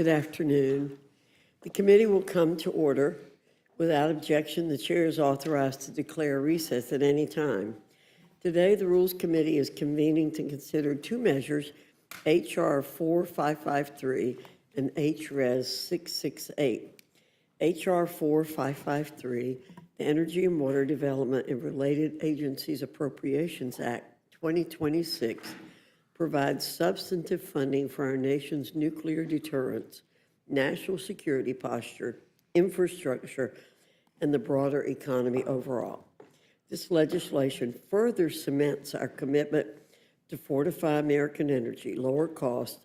Good afternoon. The committee will come to order. Without objection, the chair is authorized to declare recess at any time. Today, the Rules Committee is convening to consider two measures, H.R. 4553 and H.Res. 668. H.R. 4553, the Energy and Water Development and Related Agencies Appropriations Act 2026, provides substantive funding for our nation's nuclear deterrence, national security posture, infrastructure, and the broader economy overall. This legislation further cements our commitment to fortify American energy, lower cost,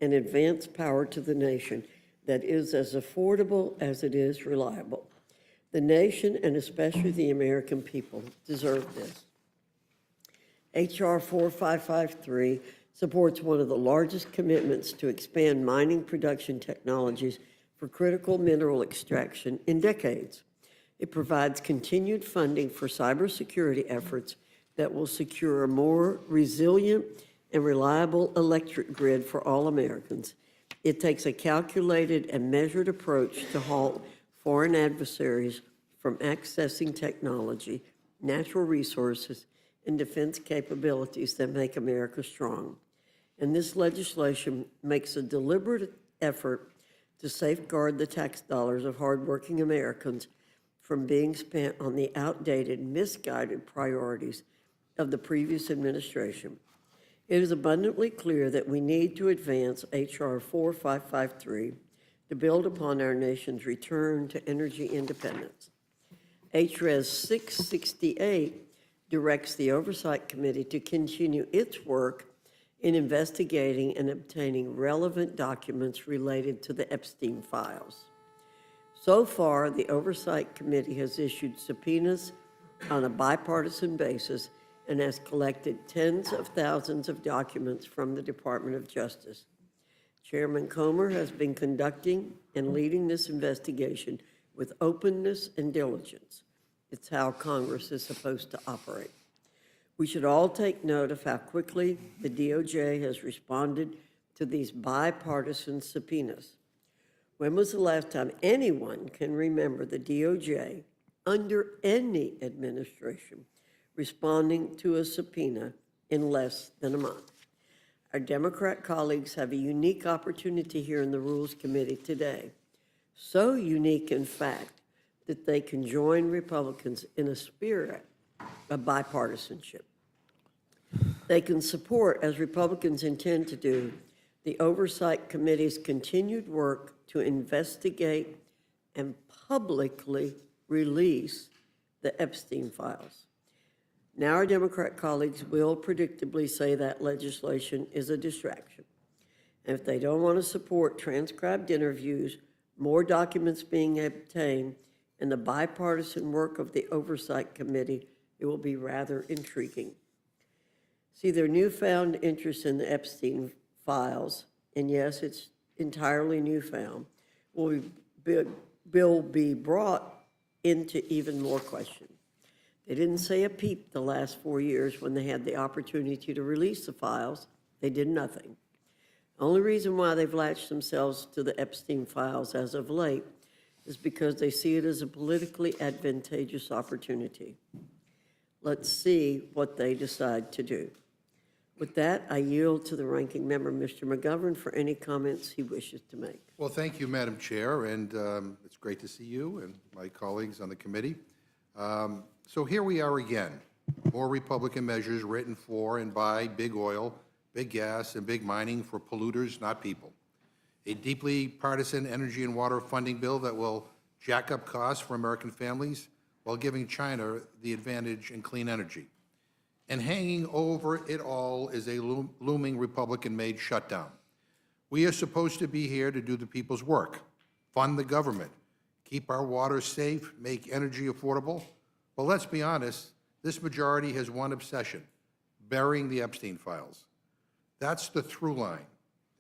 and advance power to the nation that is as affordable as it is reliable. The nation, and especially the American people, deserve this. H.R. 4553 supports one of the largest commitments to expand mining production technologies for critical mineral extraction in decades. It provides continued funding for cybersecurity efforts that will secure a more resilient and reliable electric grid for all Americans. It takes a calculated and measured approach to halt foreign adversaries from accessing technology, natural resources, and defense capabilities that make America strong. And this legislation makes a deliberate effort to safeguard the tax dollars of hardworking Americans from being spent on the outdated, misguided priorities of the previous administration. It is abundantly clear that we need to advance H.R. 4553 to build upon our nation's return to energy independence. H.Res. 668 directs the Oversight Committee to continue its work in investigating and obtaining relevant documents related to the Epstein files. So far, the Oversight Committee has issued subpoenas on a bipartisan basis and has collected tens of thousands of documents from the Department of Justice. Chairman Comer has been conducting and leading this investigation with openness and diligence. It's how Congress is supposed to operate. We should all take note of how quickly the DOJ has responded to these bipartisan subpoenas. When was the last time anyone can remember the DOJ, under any administration, responding to a subpoena in less than a month? Our Democrat colleagues have a unique opportunity here in the Rules Committee today. So unique, in fact, that they can join Republicans in a spirit of bipartisanship. They can support, as Republicans intend to do, the Oversight Committee's continued work to investigate and publicly release the Epstein files. Now our Democrat colleagues will predictably say that legislation is a distraction. And if they don't want to support transcribed interviews, more documents being obtained, and the bipartisan work of the Oversight Committee, it will be rather intriguing. See, their newfound interest in the Epstein files, and yes, it's entirely newfound, will be brought into even more question. They didn't say a peep the last 4 years when they had the opportunity to release the files. They did nothing. The only reason why they've latched themselves to the Epstein files as of late is because they see it as a politically advantageous opportunity. Let's see what they decide to do. With that, I yield to the ranking member, Mr. McGovern, for any comments he wishes to make. Well, thank you, Madam Chair, and it's great to see you and my colleagues on the committee. So here we are again, more Republican measures written for and by big oil, big gas, and big mining for polluters, not people. A deeply partisan energy and water funding bill that will jack up costs for American families while giving China the advantage in clean energy. And hanging over it all is a looming Republican-made shutdown. We are supposed to be here to do the people's work, fund the government, keep our water safe, make energy affordable. But let's be honest, this majority has one obsession: burying the Epstein files. That's the through line.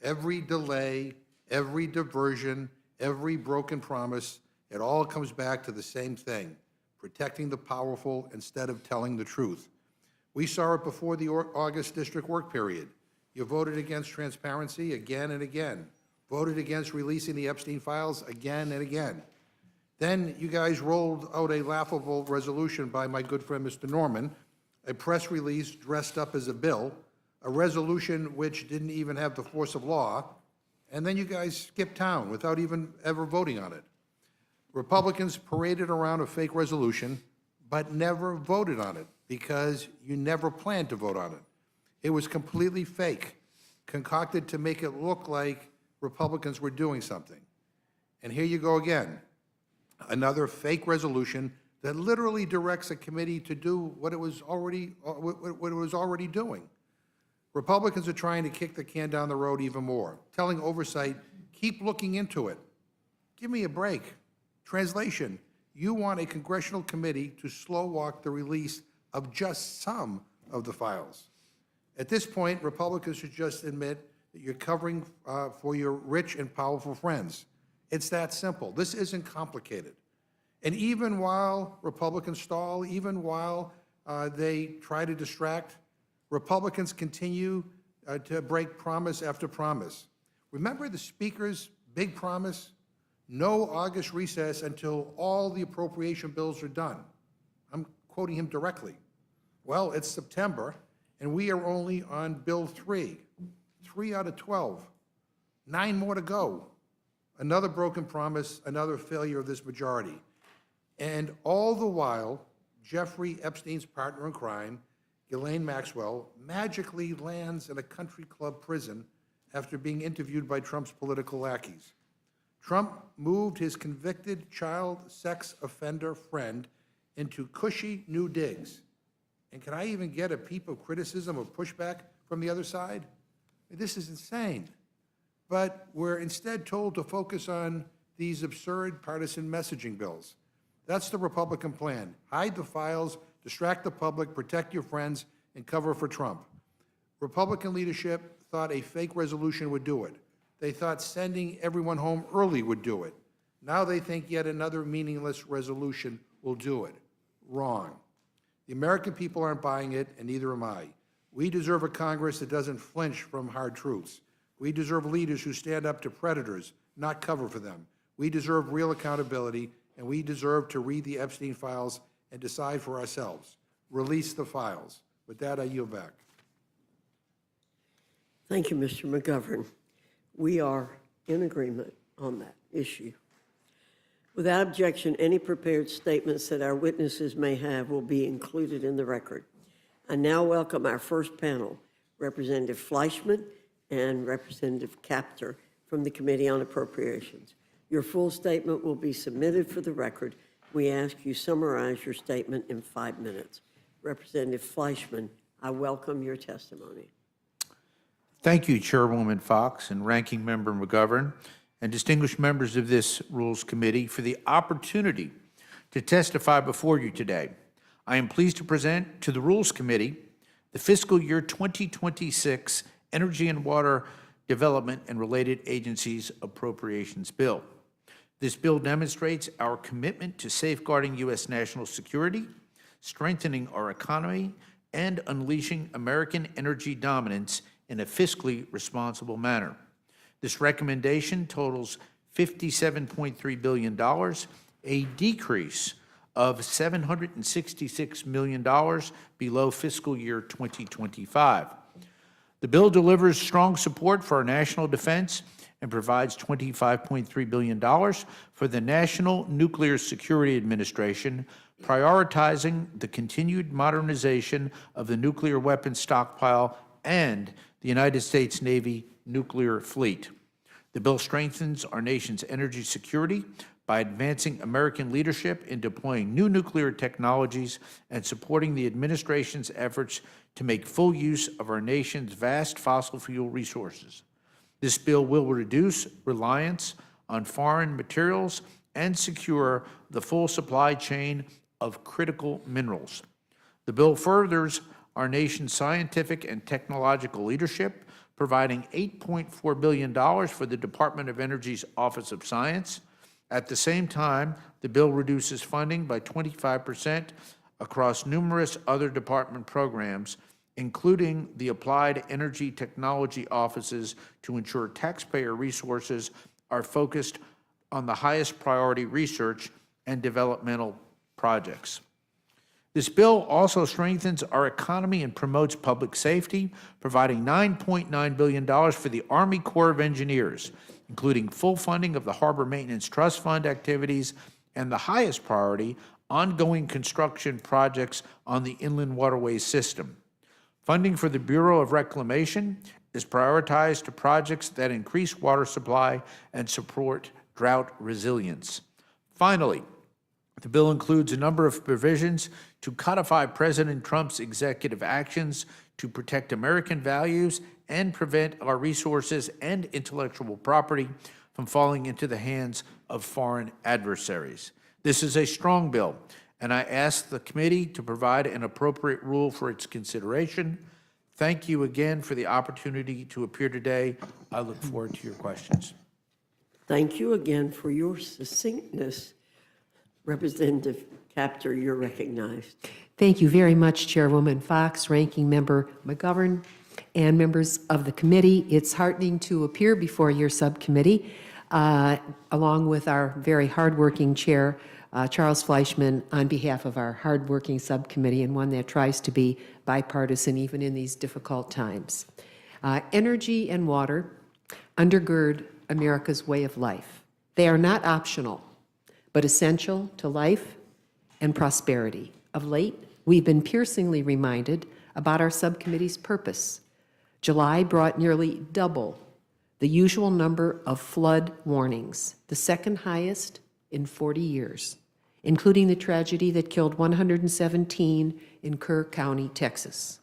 Every delay, every diversion, every broken promise, it all comes back to the same thing: protecting the powerful instead of telling the truth. We saw it before the August district work period. You voted against transparency again and again. voted against releasing the Epstein files again and again. Then you guys rolled out a laughable resolution by my good friend, Mr. Norman, a press release dressed up as a bill, a resolution which didn't even have the force of law, and then you guys skipped town without even ever voting on it. Republicans paraded around a fake resolution, but never voted on it because you never planned to vote on it. It was completely fake, concocted to make it look like Republicans were doing something. And here you go again. Another fake resolution that literally directs a committee to do what it was already doing. Republicans are trying to kick the can down the road even more, telling Oversight, keep looking into it. Give me a break. Translation, you want a congressional committee to slow walk the release of just some of the files. At this point, Republicans should just admit that you're covering for your rich and powerful friends. It's that simple. This isn't complicated. And even while Republicans stall, even while they try to distract, Republicans continue to break promise after promise. Remember the Speaker's big promise? No August recess until all the appropriation bills are done. I'm quoting him directly. Well, it's September, and we are only on Bill 3. 3 out of 12. 9 more to go. Another broken promise, another failure of this majority. And all the while, Jeffrey Epstein's partner in crime, Ghislaine Maxwell, magically lands in a country club prison after being interviewed by Trump's political lackeys. Trump moved his convicted child sex offender friend into cushy new digs. And can I even get a peep of criticism or pushback from the other side? This is insane. But we're instead told to focus on these absurd partisan messaging bills. That's the Republican plan. Hide the files, distract the public, protect your friends, and cover for Trump. Republican leadership thought a fake resolution would do it. They thought sending everyone home early would do it. Now they think yet another meaningless resolution will do it. Wrong. The American people aren't buying it, and neither am I. We deserve a Congress that doesn't flinch from hard truths. We deserve leaders who stand up to predators, not cover for them. We deserve real accountability, and we deserve to read the Epstein files and decide for ourselves. Release the files. With that, I yield back. Thank you, Mr. McGovern. We are in agreement on that issue. Without objection, any prepared statements that our witnesses may have will be included in the record. I now welcome our first panel, Representative Fleischman and Representative Kaptur from the Committee on Appropriations. Your full statement will be submitted for the record. We ask you summarize your statement in 5 minutes. Representative Fleischman, I welcome your testimony. Thank you, Chairwoman Fox and Ranking Member McGovern, and distinguished members of this Rules Committee for the opportunity to testify before you today. I am pleased to present to the Rules Committee the fiscal year 2026 Energy and Water Development and Related Agencies Appropriations Bill. This bill demonstrates our commitment to safeguarding U.S. national security, strengthening our economy, and unleashing American energy dominance in a fiscally responsible manner. This recommendation totals $57.3 billion, a decrease of $766 million below fiscal year 2025. The bill delivers strong support for our national defense and provides $25.3 billion for the National Nuclear Security Administration, prioritizing the continued modernization of the nuclear weapons stockpile and the United States Navy nuclear fleet. The bill strengthens our nation's energy security by advancing American leadership in deploying new nuclear technologies and supporting the administration's efforts to make full use of our nation's vast fossil fuel resources. This bill will reduce reliance on foreign materials and secure the full supply chain of critical minerals. The bill furthers our nation's scientific and technological leadership, providing $8.4 billion for the Department of Energy's Office of Science. At the same time, the bill reduces funding by 25% across numerous other department programs, including the applied energy technology offices, to ensure taxpayer resources are focused on the highest priority research and developmental projects. This bill also strengthens our economy and promotes public safety, providing $9.9 billion for the Army Corps of Engineers, including full funding of the Harbor Maintenance Trust Fund activities and the highest priority, ongoing construction projects on the inland waterways system. Funding for the Bureau of Reclamation is prioritized to projects that increase water supply and support drought resilience. Finally, the bill includes a number of provisions to codify President Trump's executive actions to protect American values and prevent our resources and intellectual property from falling into the hands of foreign adversaries. This is a strong bill, and I ask the committee to provide an appropriate rule for its consideration. Thank you again for the opportunity to appear today. I look forward to your questions. Thank you again for your succinctness. Representative Capter, you're recognized. Thank you very much, Chairwoman Fox, Ranking Member McGovern, and members of the committee. It's heartening to appear before your subcommittee, along with our very hardworking chair, Charles Fleischman, on behalf of our hardworking subcommittee, and one that tries to be bipartisan even in these difficult times. Energy and water undergird America's way of life. They are not optional, but essential to life and prosperity. Of late, we've been piercingly reminded about our subcommittee's purpose. July brought nearly double the usual number of flood warnings, the second highest in 40 years, including the tragedy that killed 117 in Kerr County, Texas.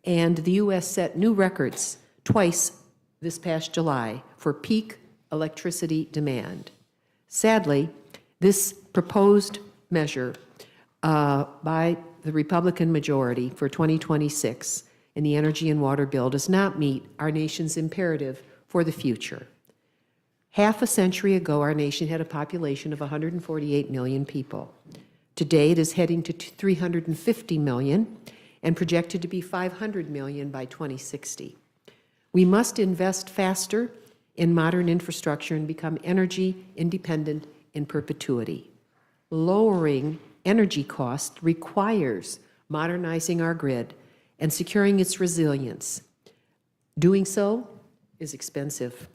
And the U.S. set new records twice this past July for peak electricity demand. Sadly, this proposed measure by the Republican majority for 2026 in the Energy and Water Bill does not meet our nation's imperative for the future. Half a century ago, our nation had a population of 148 million people. Today, it is heading to 350 million and projected to be 500 million by 2060. We must invest faster in modern infrastructure and become energy independent in perpetuity. Lowering energy costs requires modernizing our grid and securing its resilience. Doing so is expensive.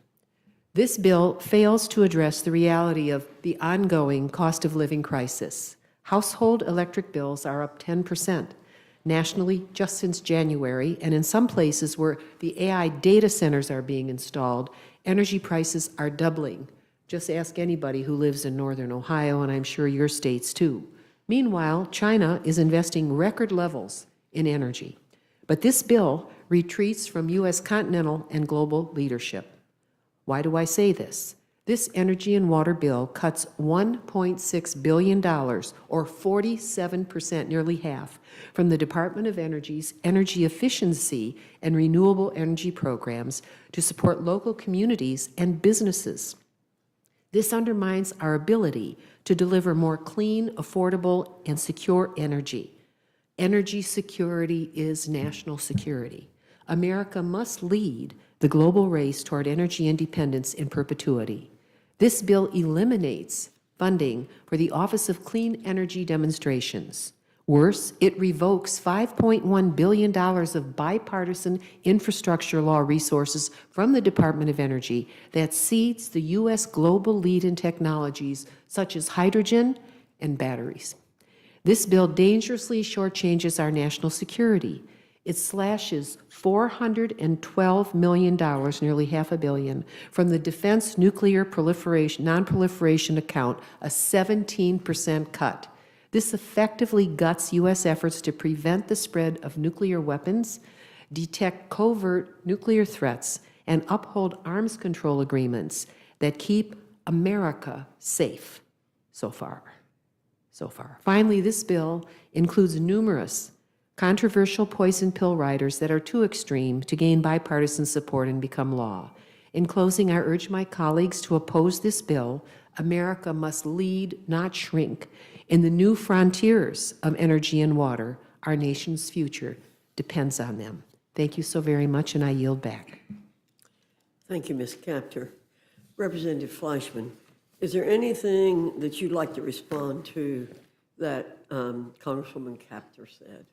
This bill fails to address the reality of the ongoing cost of living crisis. Household electric bills are up 10% nationally just since January, and in some places where the AI data centers are being installed, energy prices are doubling. Just ask anybody who lives in northern Ohio, and I'm sure your states too. Meanwhile, China is investing record levels in energy. But this bill retreats from U.S. continental and global leadership. Why do I say this? This energy and water bill cuts $1.6 billion, or 47%, nearly half, from the Department of Energy's energy efficiency and renewable energy programs to support local communities and businesses. This undermines our ability to deliver more clean, affordable, and secure energy. Energy security is national security. America must lead the global race toward energy independence in perpetuity. This bill eliminates funding for the Office of Clean Energy Demonstrations. Worse, it revokes $5.1 billion of bipartisan infrastructure law resources from the Department of Energy that seeds the U.S. global lead in technologies such as hydrogen and batteries. This bill dangerously shortchanges our national security. It slashes $412 million, nearly $500 million, from the Defense Nuclear Non-Proliferation Account, a 17% cut. This effectively guts U.S. efforts to prevent the spread of nuclear weapons, detect covert nuclear threats, and uphold arms control agreements that keep America safe so far. Finally, this bill includes numerous controversial poison pill riders that are too extreme to gain bipartisan support and become law. In closing, I urge my colleagues to oppose this bill. America must lead, not shrink, in the new frontiers of energy and water, our nation's future. depends on them. Thank you so very much, and I yield back. Thank you, Ms. Capter. Representative Fleischman, is there anything that you'd like to respond to that Congresswoman Capter said?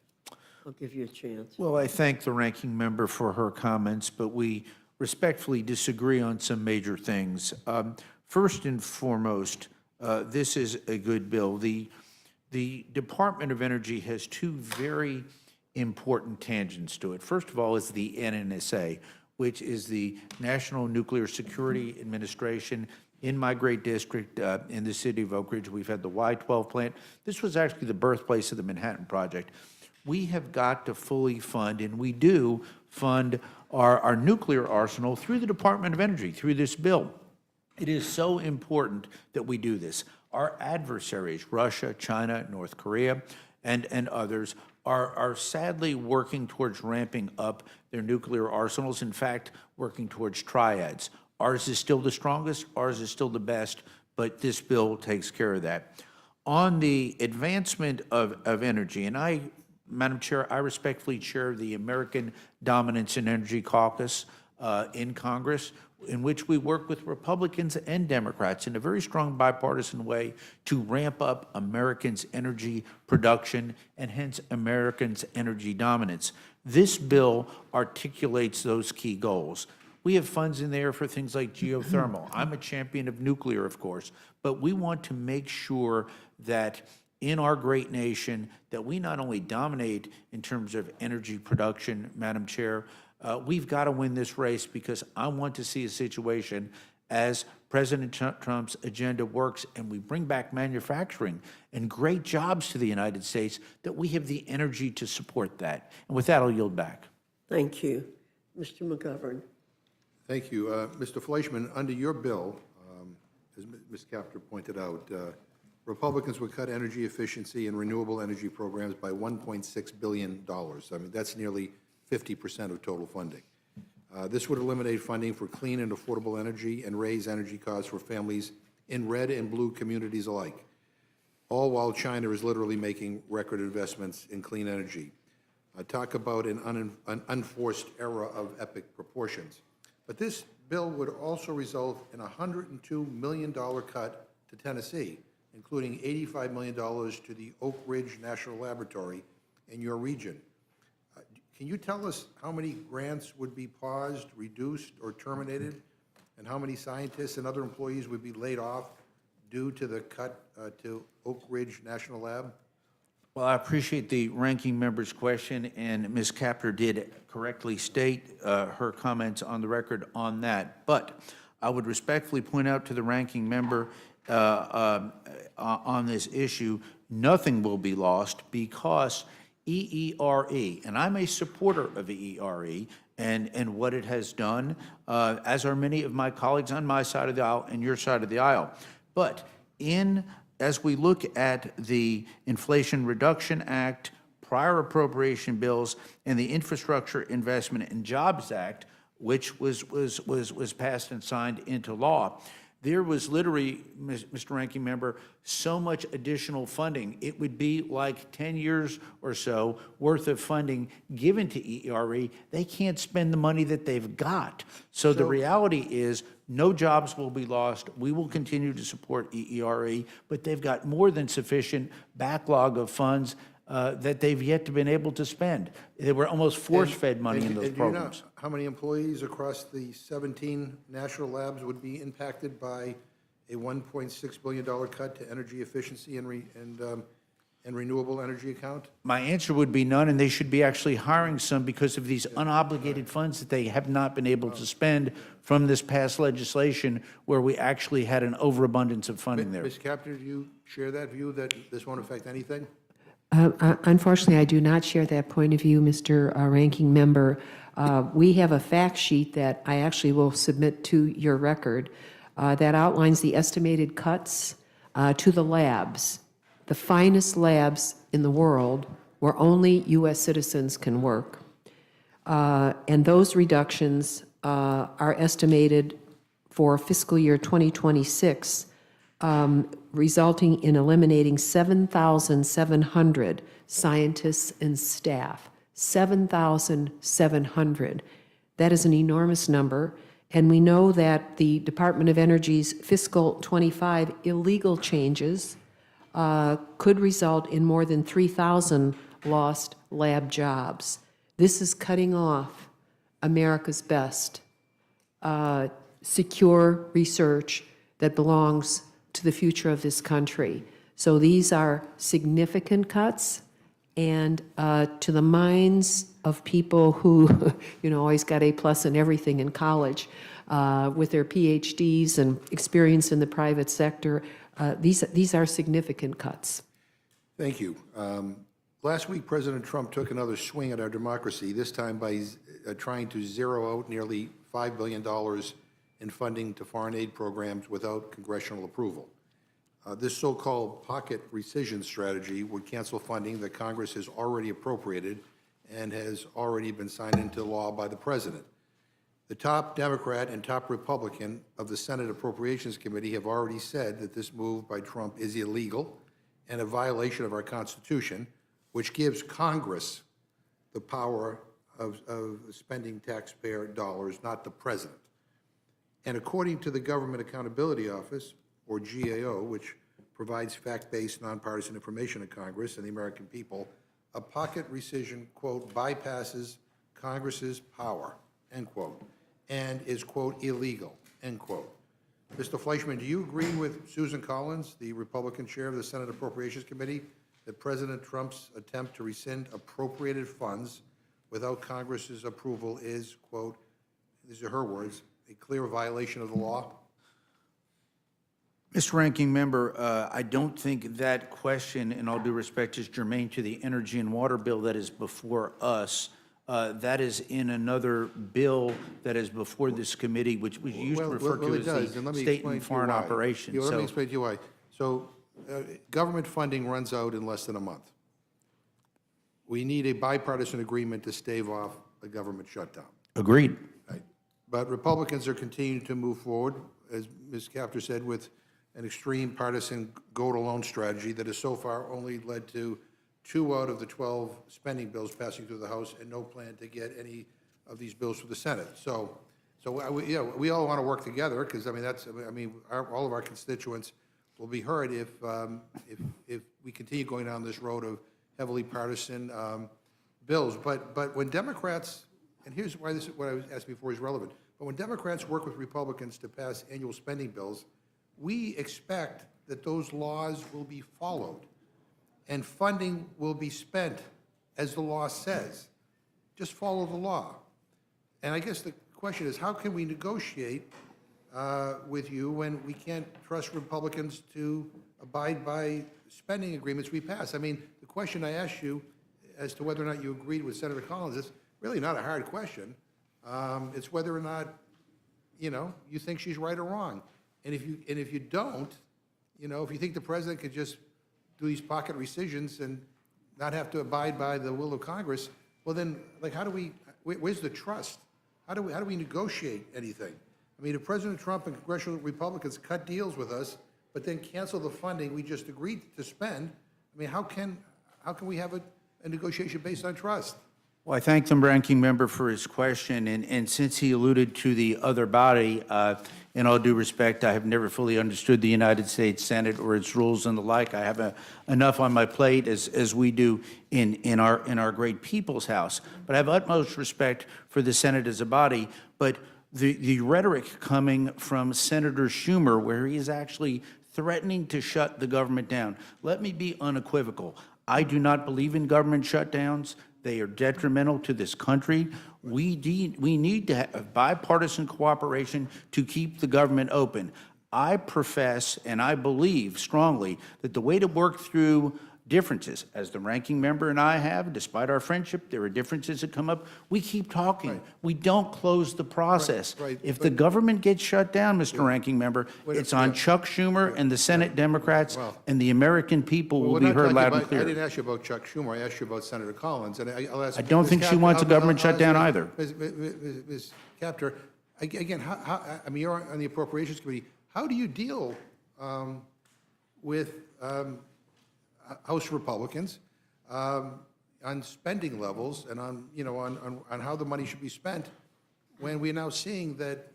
I'll give you a chance. Well, I thank the ranking member for her comments, but we respectfully disagree on some major things. First and foremost, this is a good bill. The Department of Energy has two very important tangents to it. First of all is the NNSA, which is the National Nuclear Security Administration. In my great district, in the city of Oak Ridge, we've had the Y-12 plant. This was actually the birthplace of the Manhattan Project. We have got to fully fund, and we do fund our nuclear arsenal through the Department of Energy, through this bill. It is so important that we do this. Our adversaries, Russia, China, North Korea, and others, are sadly working towards ramping up their nuclear arsenals, in fact, working towards triads. Ours is still the strongest, ours is still the best, but this bill takes care of that. On the advancement of energy, and I, Madam Chair, I respectfully chair the American Dominance in Energy Caucus in Congress, in which we work with Republicans and Democrats in a very strong bipartisan way to ramp up Americans' energy production and hence Americans' energy dominance. This bill articulates those key goals. We have funds in there for things like geothermal. I'm a champion of nuclear, of course, but we want to make sure that in our great nation that we not only dominate in terms of energy production, Madam Chair, we've got to win this race, because I want to see a situation as President Trump's agenda works and we bring back manufacturing and great jobs to the United States, that we have the energy to support that. And with that, I'll yield back. Thank you. Mr. McGovern. Thank you. Mr. Fleischman, under your bill, as Ms. Capter pointed out, Republicans would cut energy efficiency and renewable energy programs by $1.6 billion. I mean, that's nearly 50% of total funding. This would eliminate funding for clean and affordable energy and raise energy costs for families in red and blue communities alike, all while China is literally making record investments in clean energy. Talk about an unforced era of epic proportions. But this bill would also result in a $102 million cut to Tennessee, including $85 million to the Oak Ridge National Laboratory in your region. Can you tell us how many grants would be paused, reduced, or terminated, and how many scientists and other employees would be laid off due to the cut to Oak Ridge National Lab? Well, I appreciate the ranking member's question, and Ms. Capter did correctly state her comments on the record on that. But I would respectfully point out to the ranking member on this issue, nothing will be lost, because EERE, and I'm a supporter of EERE and what it has done, as are many of my colleagues on my side of the aisle and your side of the aisle. But as we look at the Inflation Reduction Act, prior appropriation bills, and the Infrastructure Investment and Jobs Act, which was passed and signed into law, there was literally, Mr. Ranking Member, so much additional funding. It would be like 10 years or so worth of funding given to EERE. They can't spend the money that they've got. So the reality is no jobs will be lost. We will continue to support EERE, but they've got more than sufficient backlog of funds that they've yet to been able to spend. They were almost force-fed money in those programs. Do you know how many employees across the 17 national labs would be impacted by a $1.6 billion cut to energy efficiency and renewable energy account? My answer would be none, and they should be actually hiring some because of these unobligated funds that they have not been able to spend from this past legislation, where we actually had an overabundance of funding there. Ms. Capter, do you share that view that this won't affect anything? Unfortunately, I do not share that point of view, Mr. Ranking Member. We have a fact sheet that I actually will submit to your record that outlines the estimated cuts to the labs, the finest labs in the world where only U.S. citizens can work. And those reductions are estimated for fiscal year 2026, resulting in eliminating 7,700 scientists and staff. 7,700. That is an enormous number, and we know that the Department of Energy's fiscal 25 illegal changes could result in more than 3,000 lost lab jobs. This is cutting off America's best, secure research that belongs to the future of this country. So these are significant cuts, and to the minds of people who, always got A+ in everything in college, with their PhDs and experience in the private sector, these are significant cuts. Thank you. Last week, President Trump took another swing at our democracy, this time by trying to zero out nearly $5 billion in funding to foreign aid programs without congressional approval. This so-called pocket rescission strategy would cancel funding that Congress has already appropriated and has already been signed into law by the President. The top Democrat and top Republican of the Senate Appropriations Committee have already said that this move by Trump is illegal and a violation of our Constitution, which gives Congress the power of spending taxpayer dollars, not the President. And according to the Government Accountability Office, or GAO, which provides fact-based, nonpartisan information to Congress and the American people, a pocket rescission, quote, bypasses Congress's power, end quote, and is, quote, illegal, end quote. Mr. Fleischman, do you agree with Susan Collins, the Republican chair of the Senate Appropriations Committee, that President Trump's attempt to rescind appropriated funds without Congress's approval is, quote, these are her words, a clear violation of the law? Mr. Ranking Member, I don't think that question, in all due respect, is germane to the energy and water bill that is before us. That is in another bill that is before this committee, which we used to refer to as the State and Foreign Operations. Let me explain to you why. So government funding runs out in less than a month. We need a bipartisan agreement to stave off a government shutdown. Agreed. Right. But Republicans are continuing to move forward, as Ms. Kaptur said, with an extreme partisan go-it-alone strategy that has so far only led to 2 out of the 12 spending bills passing through the House and no plan to get any of these bills through the Senate. So we all want to work together because, all of our constituents will be heard if we continue going down this road of heavily partisan bills. But when Democrats, and here's why this, what I was asking before is relevant, but when Democrats work with Republicans to pass annual spending bills, we expect that those laws will be followed and funding will be spent as the law says. Just follow the law. And I guess the question is, how can we negotiate with you when we can't trust Republicans to abide by spending agreements we pass? I mean, the question I asked you as to whether or not you agreed with Senator Collins is really not a hard question. It's whether or not, you think she's right or wrong. And if you don't, if you think the president could just do these pocket rescissions and not have to abide by the will of Congress, well then, where's the trust? How do we negotiate anything? I mean, if President Trump and congressional Republicans cut deals with us, but then cancel the funding we just agreed to spend, I mean, how can we have a negotiation based on trust? Well, I thank the ranking member for his question, and since he alluded to the other body, in all due respect, I have never fully understood the United States Senate or its rules and the like. I have enough on my plate, as we do in our great people's house. But I have utmost respect for the Senate as a body. But the rhetoric coming from Senator Schumer, where he is actually threatening to shut the government down, let me be unequivocal. I do not believe in government shutdowns. They are detrimental to this country. We need to have bipartisan cooperation to keep the government open. I profess and I believe strongly that the way to work through differences, as the ranking member and I have, despite our friendship, there are differences that come up. We keep talking. Right. We don't close the process. Right. If the government gets shut down, Mr. Ranking Member, it's on Chuck Schumer and the Senate Democrats, and the American people will be heard loud and clear. I didn't ask you about Chuck Schumer. I asked you about Senator Collins. And I'll ask. I don't think she wants a government shutdown either. Ms. Kaptur, again, you're on the Appropriations Committee. How do you deal with House Republicans? on spending levels and on, on how the money should be spent, when we're now seeing that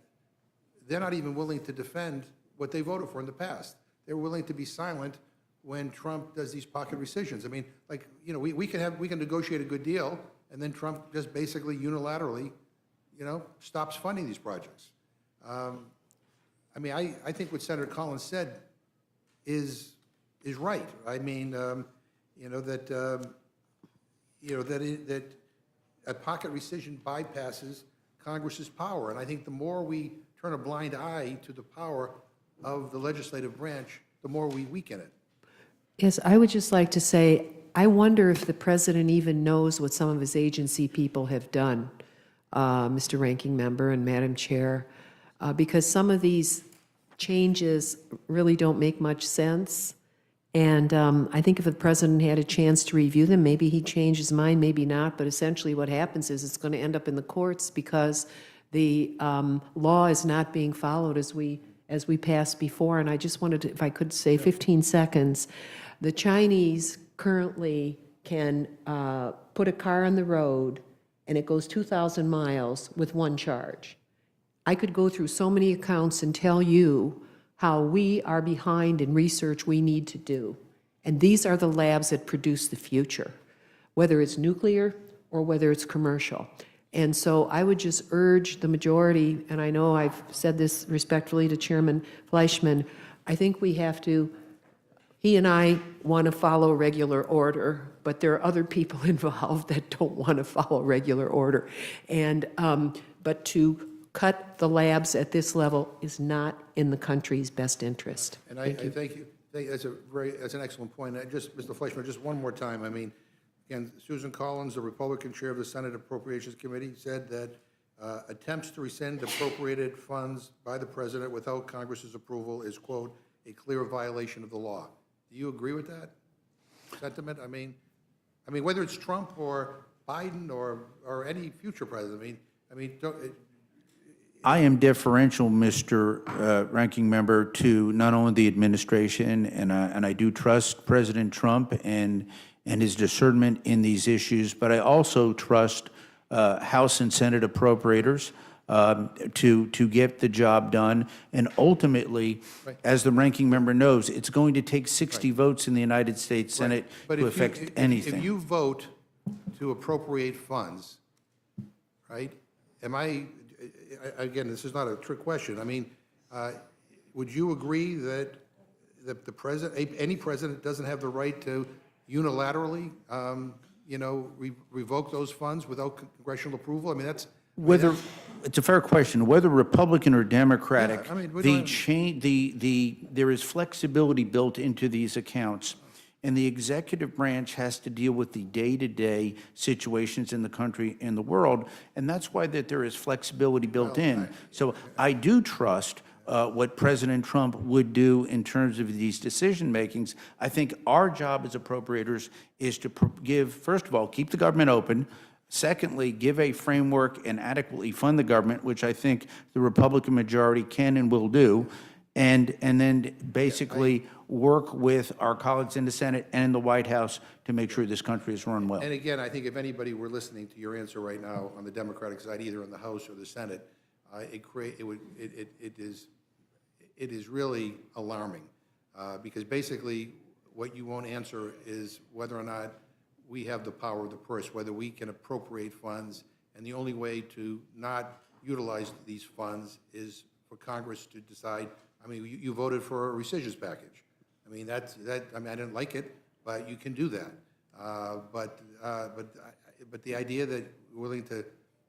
they're not even willing to defend what they voted for in the past. They're willing to be silent when Trump does these pocket rescissions. I mean, like, we can negotiate a good deal, and then Trump just basically unilaterally, stops funding these projects. I mean, I think what Senator Collins said is right. I mean, that a pocket rescission bypasses Congress's power, and I think the more we turn a blind eye to the power of the legislative branch, the more we weaken it. Yes, I would just like to say, I wonder if the president even knows what some of his agency people have done, Mr. Ranking Member and Madam Chair, because some of these changes really don't make much sense. And I think if the president had a chance to review them, maybe he'd change his mind, maybe not. But essentially what happens is it's going to end up in the courts because the law is not being followed as we passed before. And I just wanted to, if I could say 15 seconds, the Chinese currently can put a car on the road and it goes 2,000 miles with one charge. I could go through so many accounts and tell you how we are behind in research we need to do. And these are the labs that produce the future, whether it's nuclear or whether it's commercial. And so I would just urge the majority, and I know I've said this respectfully to Chairman Fleischman, I think we have to, he and I want to follow regular order, but there are other people involved that don't want to follow regular order. And, but to cut the labs at this level is not in the country's best interest. And I thank you. That's an excellent point. Mr. Fleischman, just one more time. I mean, again, Susan Collins, the Republican chair of the Senate Appropriations Committee, said that attempts to rescind appropriated funds by the president without Congress's approval is, quote, a clear violation of the law. Do you agree with that sentiment? I mean, whether it's Trump or Biden or any future president, I am deferential, Mr. Ranking Member, to not only the administration, and I do trust President Trump and his discernment in these issues, but I also trust House and Senate appropriators to get the job done. And ultimately, as the Ranking Member knows, it's going to take 60 votes in the United States Senate to affect anything. If you vote to appropriate funds, right, again, this is not a trick question. I mean, would you agree that the president, any president, doesn't have the right to unilaterally, revoke those funds without congressional approval? I mean, that's It's a fair question. Whether Republican or Democratic, Yeah, there is flexibility built into these accounts, and the executive branch has to deal with the day-to-day situations in the country and the world, and that's why there is flexibility built in. So I do trust what President Trump would do in terms of these decision makings. I think our job as appropriators is to give, first of all, keep the government open. Secondly, give a framework and adequately fund the government, which I think the Republican majority can and will do, and then basically work with our colleagues in the Senate and in the White House to make sure this country is run well. And again, I think if anybody were listening to your answer right now on the Democratic side, either in the House or the Senate, it is really alarming, because basically what you won't answer is whether or not we have the power of the purse, whether we can appropriate funds, and the only way to not utilize these funds is for Congress to decide. I mean, you voted for a rescissions package. I mean, I didn't like it, but you can do that. But the idea that we're willing to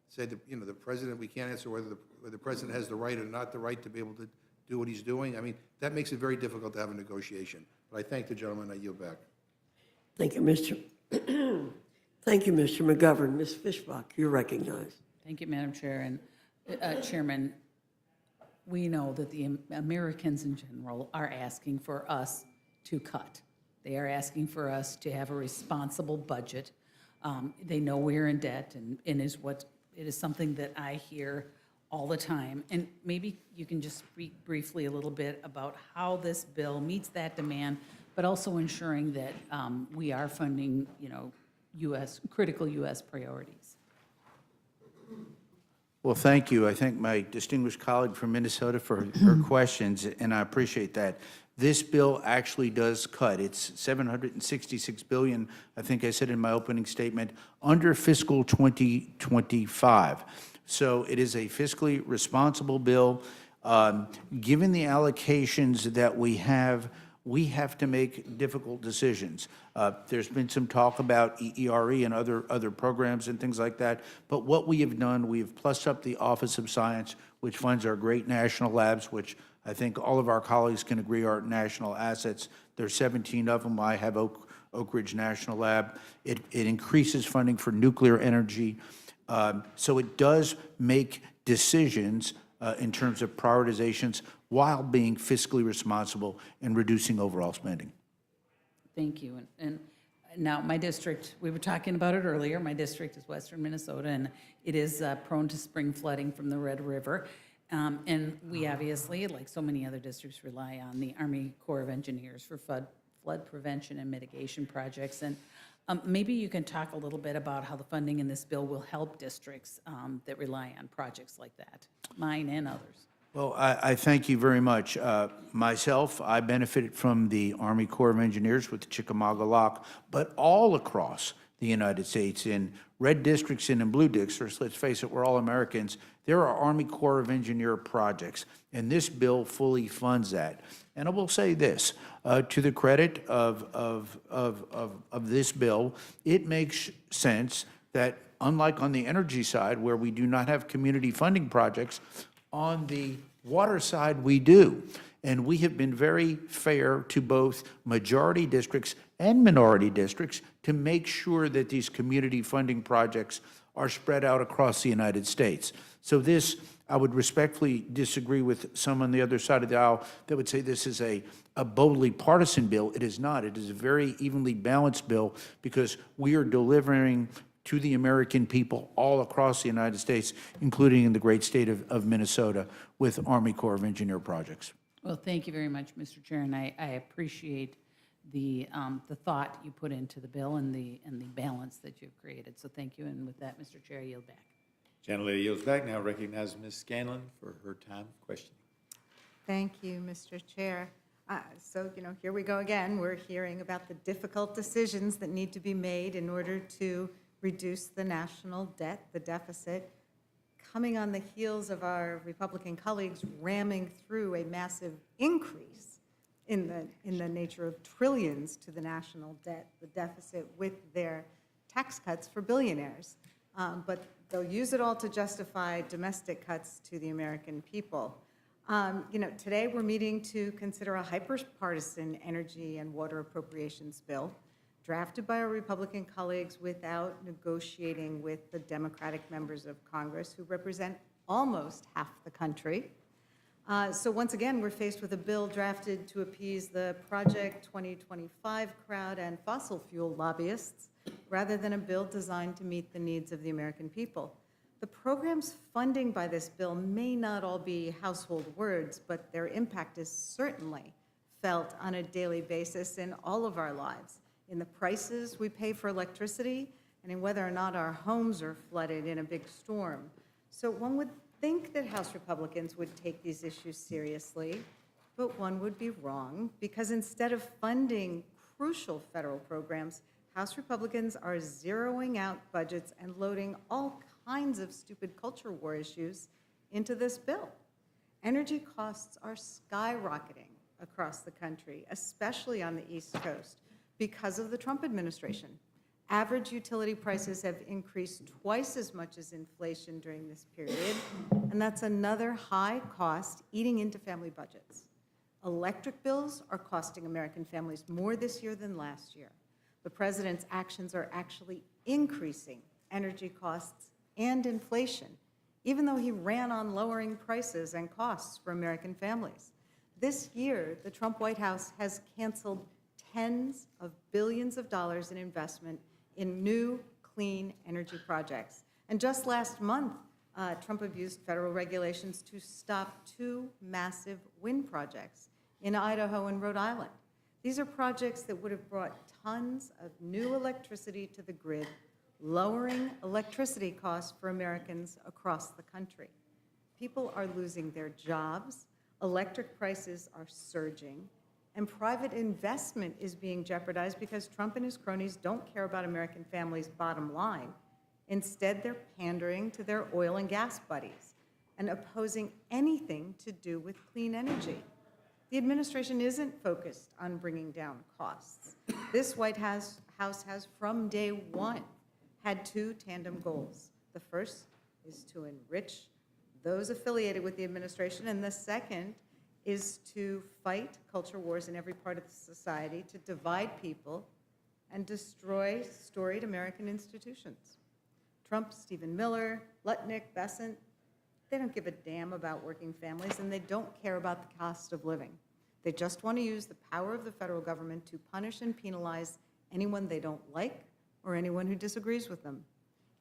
say that, the president, we can't answer whether the president has the right or not the right to be able to do what he's doing. I mean, that makes it very difficult to have a negotiation. But I thank the gentleman. I yield back. Thank you, Mr. Thank you, Mr. McGovern. Ms. Fishbach, you're recognized. Thank you, Madam Chair. And Chairman, we know that the Americans in general are asking for us to cut. They are asking for us to have a responsible budget. They know we're in debt, and it is something that I hear all the time. And maybe you can just speak briefly a little bit about how this bill meets that demand, but also ensuring that we are funding, critical U.S. priorities. Well, thank you. I thank my distinguished colleague from Minnesota for her questions, and I appreciate that. This bill actually does cut. It's $766 billion, I think I said in my opening statement, under fiscal 2025. So it is a fiscally responsible bill. Given the allocations that we have to make difficult decisions. There's been some talk about EERE and other programs and things like that, but what we have done, we have plussed up the Office of Science, which funds our great national labs, which I think all of our colleagues can agree are national assets. There's 17 of them. I have Oak Ridge National Lab. It increases funding for nuclear energy. So it does make decisions in terms of prioritizations while being fiscally responsible and reducing overall spending. Thank you. And now my district, we were talking about it earlier, my district is Western Minnesota, and it is prone to spring flooding from the Red River. And we obviously, like so many other districts, rely on the Army Corps of Engineers for flood prevention and mitigation projects. And maybe you can talk a little bit about how the funding in this bill will help districts that rely on projects like that, mine and others. Well, I thank you very much. Myself, I benefited from the Army Corps of Engineers with the Chickamauga Lock, but all across the United States, in red districts and in blue districts, let's face it, we're all Americans, there are Army Corps of Engineer projects, and this bill fully funds that. And I will say this, to the credit of this bill, it makes sense that unlike on the energy side, where we do not have community funding projects, on the water side, we do. And we have been very fair to both majority districts and minority districts to make sure that these community funding projects are spread out across the United States. So this, I would respectfully disagree with some on the other side of the aisle that would say this is a boldly partisan bill. It is not. It is a very evenly balanced bill because we are delivering to the American people all across the United States, including in the great state of Minnesota with Army Corps of Engineer projects. Well, thank you very much, Mr. Chair, and I appreciate the thought you put into the bill and the balance that you've created. So thank you, and with that, Mr. Chair, I yield back. Gentlelady yields back. Now recognize Ms. Scanlon for her time of questioning. Thank you, Mr. Chair. So, here we go again. We're hearing about the difficult decisions that need to be made in order to reduce the national debt, the deficit, coming on the heels of our Republican colleagues ramming through a massive increase in the nature of trillions to the national debt, the deficit, with their tax cuts for billionaires. But they'll use it all to justify domestic cuts to the American people. Today we're meeting to consider a hyper-partisan energy and water appropriations bill drafted by our Republican colleagues without negotiating with the Democratic members of Congress who represent almost half the country. So once again, we're faced with a bill drafted to appease the Project 2025 crowd and fossil fuel lobbyists, rather than a bill designed to meet the needs of the American people. The programs funding by this bill may not all be household words, but their impact is certainly felt on a daily basis in all of our lives, in the prices we pay for electricity, and in whether or not our homes are flooded in a big storm. So one would think that House Republicans would take these issues seriously, but one would be wrong, because instead of funding crucial federal programs, House Republicans are zeroing out budgets and loading all kinds of stupid culture war issues into this bill. Energy costs are skyrocketing across the country, especially on the East Coast, because of the Trump administration. Average utility prices have increased twice as much as inflation during this period, and that's another high cost eating into family budgets. Electric bills are costing American families more this year than last year. The president's actions are actually increasing energy costs and inflation, even though he ran on lowering prices and costs for American families. This year, the Trump White House has canceled tens of billions of dollars in investment in new clean energy projects. And just last month, Trump abused federal regulations to stop 2 massive wind projects in Idaho and Rhode Island. These are projects that would have brought tons of new electricity to the grid, lowering electricity costs for Americans across the country. People are losing their jobs, electric prices are surging, and private investment is being jeopardized because Trump and his cronies don't care about American families' bottom line. Instead, they're pandering to their oil and gas buddies and opposing anything to do with clean energy. The administration isn't focused on bringing down costs. This White House has, from day one, had two tandem goals. The first is to enrich those affiliated with the administration, and the second is to fight culture wars in every part of the society, to divide people and destroy storied American institutions. Trump, Stephen Miller, Lutnick, Bessent, they don't give a damn about working families, and they don't care about the cost of living. They just want to use the power of the federal government to punish and penalize anyone they don't like or anyone who disagrees with them.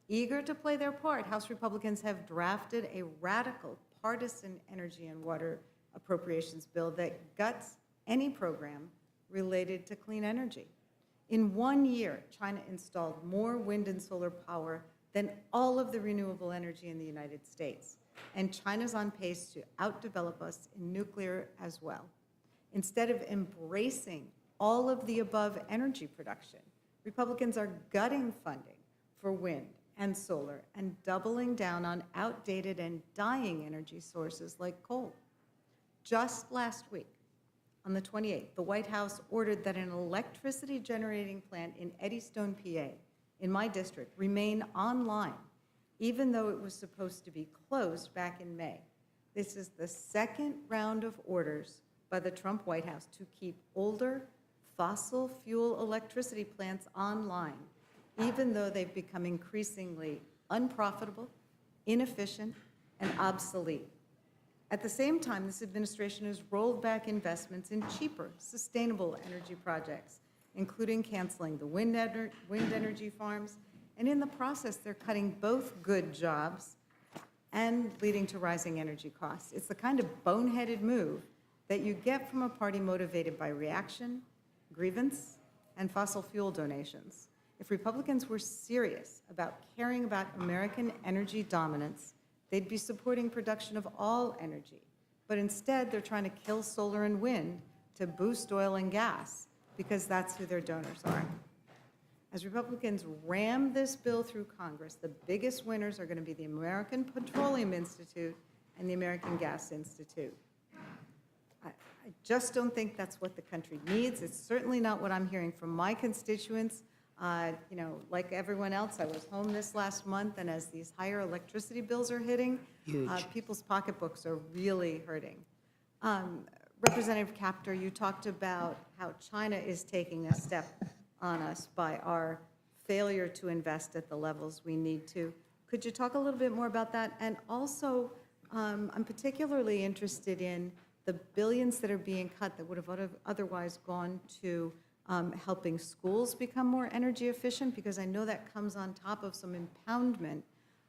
Eager to play their part, House Republicans have drafted a radical partisan energy and water appropriations bill that guts any program related to clean energy. In 1 year, China installed more wind and solar power than all of the renewable energy in the United States. And China's on pace to outdevelop us in nuclear as well. Instead of embracing all of the above energy production, Republicans are gutting funding for wind and solar and doubling down on outdated and dying energy sources like coal. Just last week, on the 28th, the White House ordered that an electricity generating plant in Eddystone, PA, in my district, remain online, even though it was supposed to be closed back in May. This is the second round of orders by the Trump White House to keep older fossil fuel electricity plants online, even though they've become increasingly unprofitable, inefficient, and obsolete. At the same time, this administration has rolled back investments in cheaper, sustainable energy projects, including canceling the wind energy farms, and in the process, they're cutting both good jobs and leading to rising energy costs. It's the kind of boneheaded move that you get from a party motivated by reaction, grievance, and fossil fuel donations. If Republicans were serious about caring about American energy dominance, they'd be supporting production of all energy. But instead, they're trying to kill solar and wind to boost oil and gas, because that's who their donors are. As Republicans ram this bill through Congress, the biggest winners are going to be the American Petroleum Institute and the American Gas Institute. I just don't think that's what the country needs. It's certainly not what I'm hearing from my constituents. Like everyone else, I was home this last month, and as these higher electricity bills are hitting, people's pocketbooks are really hurting. Representative Capter, you talked about how China is taking a step on us by our failure to invest at the levels we need to. Could you talk a little bit more about that? And also, I'm particularly interested in the billions that are being cut that would have otherwise gone to helping schools become more energy efficient, because I know that comes on top of some impoundment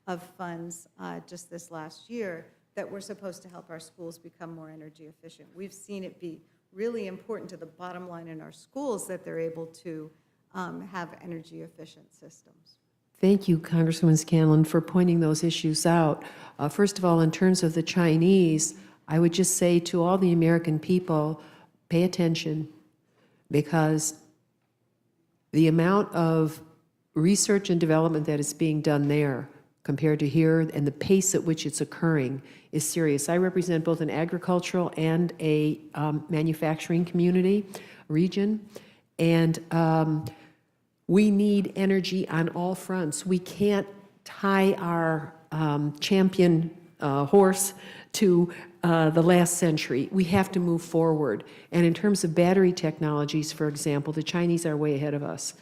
of funds just this last year that were supposed to help our schools become more energy efficient. We've seen it be really important to the bottom line in our schools that they're able to have energy efficient systems. Thank you, Congresswoman Scanlon, for pointing those issues out. First of all, in terms of the Chinese, I would just say to all the American people, pay attention, because the amount of research and development that is being done there compared to here and the pace at which it's occurring is serious. I represent both an agricultural and a manufacturing community, region, and we need energy on all fronts. We can't tie our champion horse to the last century. We have to move forward. And in terms of battery technologies, for example, the Chinese are way ahead of us.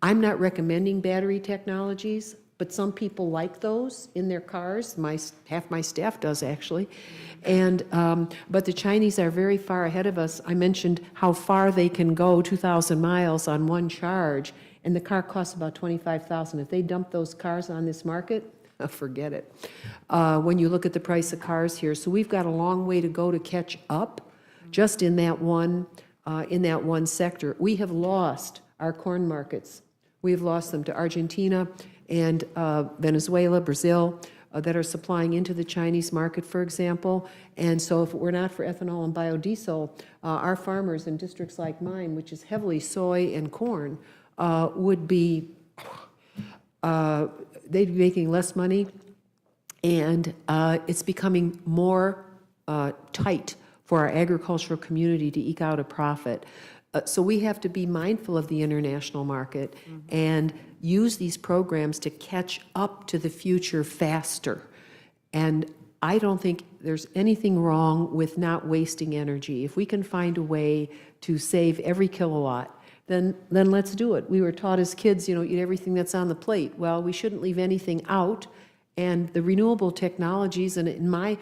I'm not recommending battery technologies, but some people like those in their cars. Half my staff does, actually. And but the Chinese are very far ahead of us. I mentioned how far they can go, 2,000 miles on one charge, and the car costs about $25,000. If they dump those cars on this market, forget it. When you look at the price of cars here. So we've got a long way to go to catch up just in that one in that one sector. We have lost our corn markets. We have lost them to Argentina and Venezuela, Brazil, that are supplying into the Chinese market, for example. And so if it were not for ethanol and biodiesel, our farmers in districts like mine, which is heavily soy and corn, would be, they'd be making less money. And it's becoming more tight for our agricultural community to eke out a profit. So we have to be mindful of the international market and use these programs to catch up to the future faster. And I don't think there's anything wrong with not wasting energy. If we can find a way to save every kilowatt, then let's do it. We were taught as kids, eat everything that's on the plate. Well, we shouldn't leave anything out. And the renewable technologies, and in my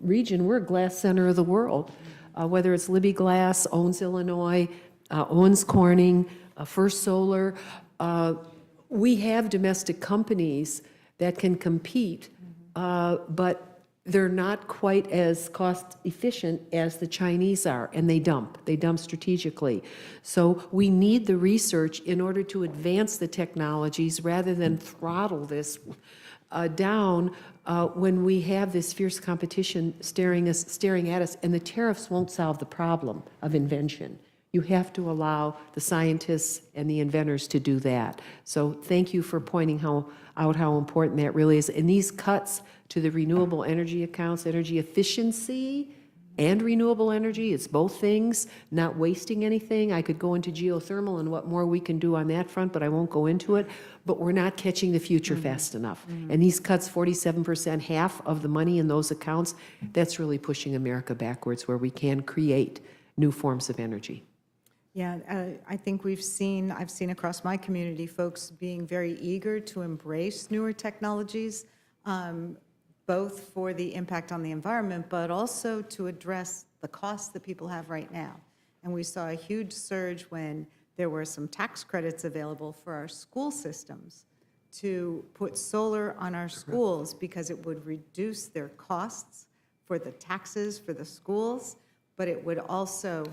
region, we're a glass center of the world. Whether it's Libby Glass, Owens, Illinois, Owens Corning, First Solar, we have domestic companies that can compete, but they're not quite as cost efficient as the Chinese are, and they dump strategically. So we need the research in order to advance the technologies rather than throttle this down when we have this fierce competition staring at us, and the tariffs won't solve the problem of invention. You have to allow the scientists and the inventors to do that. So thank you for pointing out how important that really is. And these cuts to the renewable energy accounts, energy efficiency and renewable energy, it's both things, not wasting anything. I could go into geothermal and what more we can do on that front, but I won't go into it. But we're not catching the future fast enough. And these cuts, 47%, half of the money in those accounts, that's really pushing America backwards where we can create new forms of energy. Yeah, I think I've seen across my community, folks being very eager to embrace newer technologies, both for the impact on the environment, but also to address the costs that people have right now. And we saw a huge surge when there were some tax credits available for our school systems to put solar on our schools because it would reduce their costs for the taxes for the schools, but it would also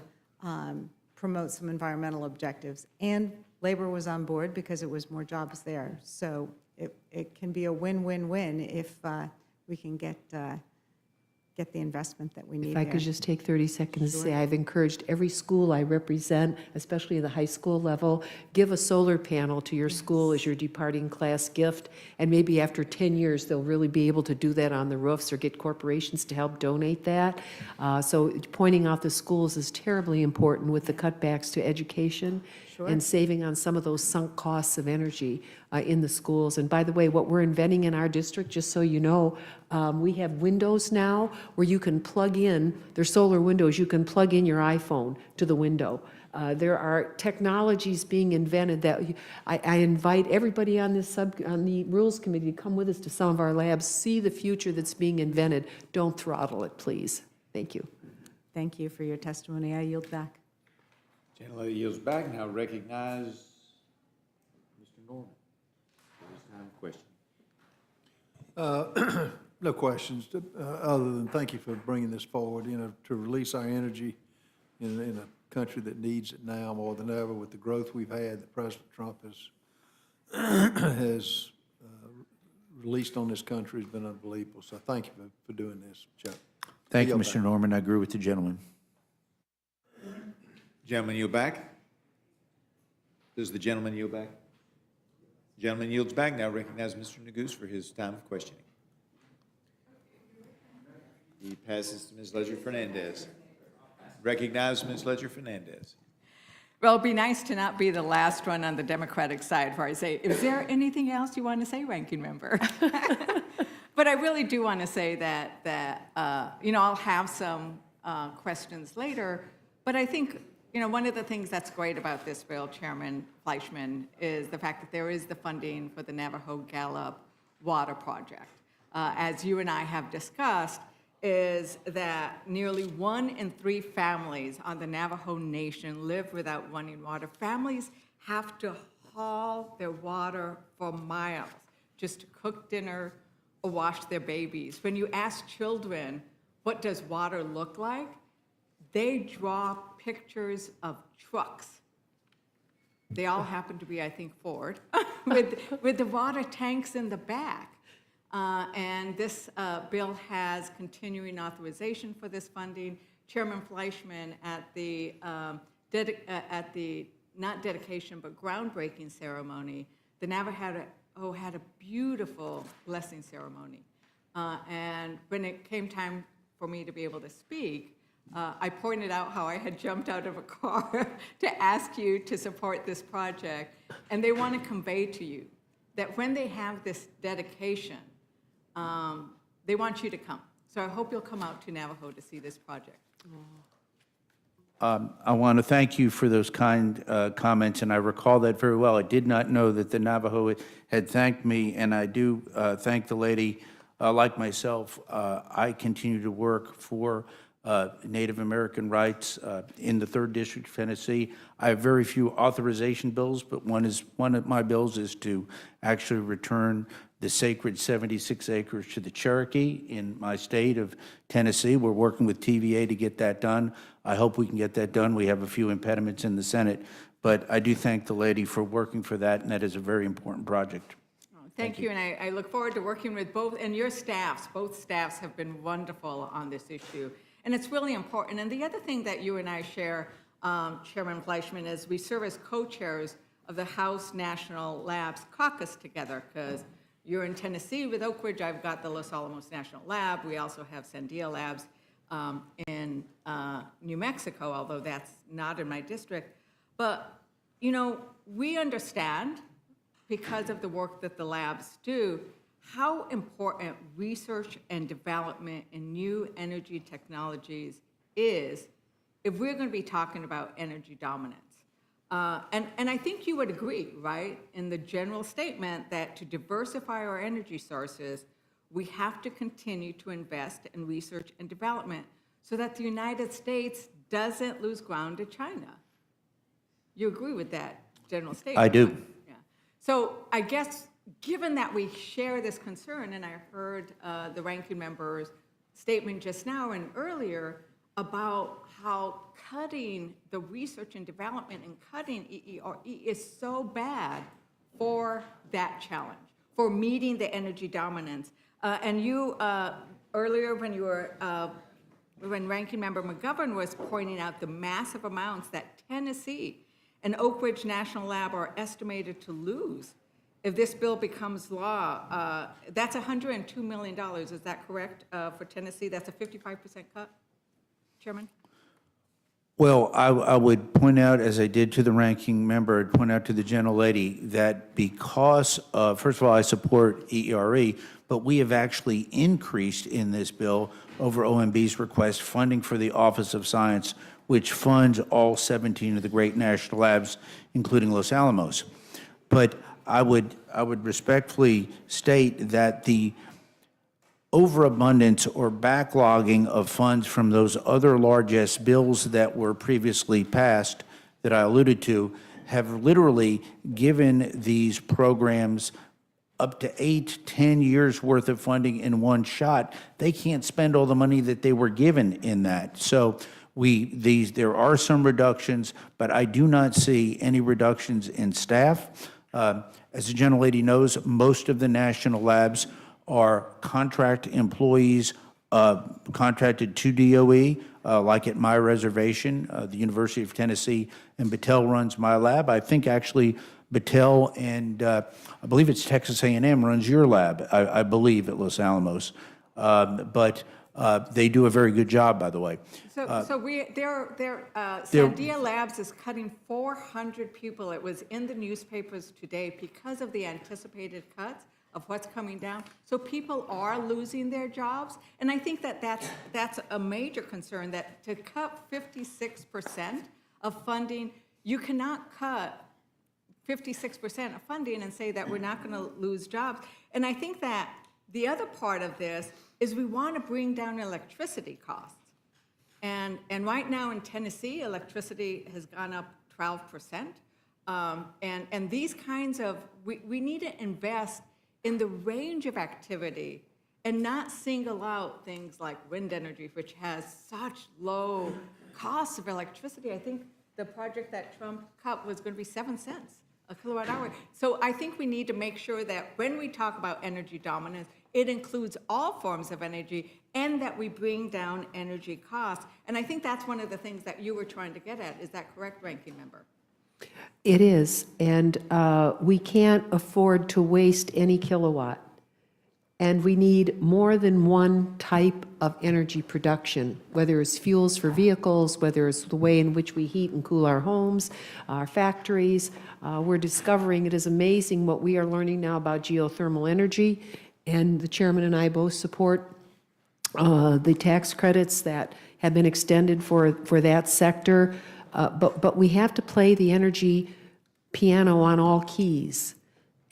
promote some environmental objectives. And labor was on board because it was more jobs there. So it can be a win-win-win if we can get the investment that we need If I there. could just take 30 seconds to say, I've encouraged every school I represent, especially the high school level, give a solar panel to your school as your departing class gift, and maybe after 10 years, they'll really be able to do that on the roofs or get corporations to help donate that. So pointing out the schools is terribly important with the cutbacks to education and saving on some of those sunk costs of energy in the schools. And by the way, what we're inventing in our district, just so you know, we have windows now where you can plug in, they're solar windows, you can plug in your iPhone to the window. There are technologies being invented that I invite everybody on this on the Rules Committee to come with us to some of our labs, see the future that's being invented. Don't throttle it, please. Thank you. Thank you for your testimony. I yield back. Gentlelady yields back. Now recognize Mr. Norman for his time of question. No questions, other than thank you for bringing this forward, to release our energy in a country that needs it now more than ever with the growth we've had that President Trump has released on this country has been unbelievable. So thank you for doing this, Chuck. Thank you, Yield Mr. back. Norman. I agree with the gentleman. Gentleman yield back. Does the gentleman yield back? Gentleman yields back. Now recognize Mr. Neguse for his time of questioning. He passes to Ms. Ledger-Fernandez. Recognize Ms. Ledger-Fernandez. Well, it'd be nice to not be the last one on the Democratic side where I say, is there anything else you want to say, Ranking Member? But I really do want to say that I'll have some questions later, but I think, one of the things that's great about this bill, Chairman Fleischman, is the fact that there is the funding for the Navajo-Gallup water project. As you and I have discussed, is that nearly 1 in 3 families on the Navajo Nation live without running water. Families have to haul their water for miles just to cook dinner or wash their babies. When you ask children, what does water look like? they draw pictures of trucks. They all happen to be, I think, Ford, with the water tanks in the back. And this bill has continuing authorization for this funding. Chairman Fleischman at the not dedication but groundbreaking ceremony, the Navajo had a beautiful blessing ceremony. And when it came time for me to be able to speak, I pointed out how I had jumped out of a car to ask you to support this project. And they want to convey to you that when they have this dedication, they want you to come. So I hope you'll come out to Navajo to see this project. I want to thank you for those kind comments, and I recall that very well. I did not know that the Navajo had thanked me, and I do thank the lady. Like myself, I continue to work for Native American rights in the 3rd District of Tennessee. I have very few authorization bills, but one of my bills is to actually return the sacred 76 acres to the Cherokee in my state of Tennessee. We're working with TVA to get that done. I hope we can get that done. We have a few impediments in the Senate, but I do thank the lady for working for that, and that is a very important project. Thank you, and I look forward to working with both, and your staffs, both staffs have been wonderful on this issue. And it's really important. And the other thing that you and I share, Chairman Fleischman, is we serve as co-chairs of the House National Labs Caucus together, because you're in Tennessee with Oak Ridge. I've got the Los Alamos National Lab. We also have Sandia Labs in New Mexico, although that's not in my district. But, you know, we understand, because of the work that the labs do, how important research and development in new energy technologies is if we're going to be talking about energy dominance. And I think you would agree, right, in the general statement that to diversify our energy sources, we have to continue to invest in research and development so that the United States doesn't lose ground to China. You agree with that general statement? I do. Yeah. So I guess, given that we share this concern, and I heard the ranking member's statement just now and earlier about how cutting the research and development and cutting EERE is so bad for that challenge, for meeting the energy dominance. And you, earlier when you were, when Ranking Member McGovern was pointing out the massive amounts that Tennessee and Oak Ridge National Lab are estimated to lose if this bill becomes law, that's $102 million. Is that correct for Tennessee? That's a 55% cut, Chairman? Well, I would point out, as I did to the ranking member, I'd point out to the gentlelady that because of, first of all, I support EERE, but we have actually increased in this bill over OMB's request funding for the Office of Science, which funds all 17 of the great national labs, including Los Alamos. But I would respectfully state that the overabundance or backlogging of funds from those other largest bills that were previously passed that I alluded to have literally given these programs up to 8-10 years worth of funding in one shot. They can't spend all the money that they were given in that. So there are some reductions, but I do not see any reductions in staff. As the gentlelady knows, most of the national labs are contract employees contracted to DOE, like at my reservation, the University of Tennessee, and Battelle runs my lab. I think actually Battelle and I believe it's Texas A&M runs your lab, I believe, at Los Alamos. But they do a very good job, by the way. Sandia Labs is cutting 400 people. It was in the newspapers today because of the anticipated cuts of what's coming down. So people are losing their jobs. And I think that that's a major concern, that to cut 56% of funding, you cannot cut 56% of funding and say that we're not going to lose jobs. And I think that the other part of this is we want to bring down electricity costs. And right now in Tennessee, electricity has gone up 12%. And these kinds of, we need to invest in the range of activity and not single out things like wind energy, which has such low cost of electricity. I think the project that Trump cut was going to be 7 cents a kilowatt hour. So I think we need to make sure that when we talk about energy dominance, it includes all forms of energy and that we bring down energy costs. And I think that's one of the things that you were trying to get at. Is that correct, Ranking Member? It is, and we can't afford to waste any kilowatt. And we need more than one type of energy production, whether it's fuels for vehicles, whether it's the way in which we heat and cool our homes, our factories. We're discovering, it is amazing what we are learning now about geothermal energy. And the chairman and I both support the tax credits that have been extended for that sector. But we have to play the energy piano on all keys.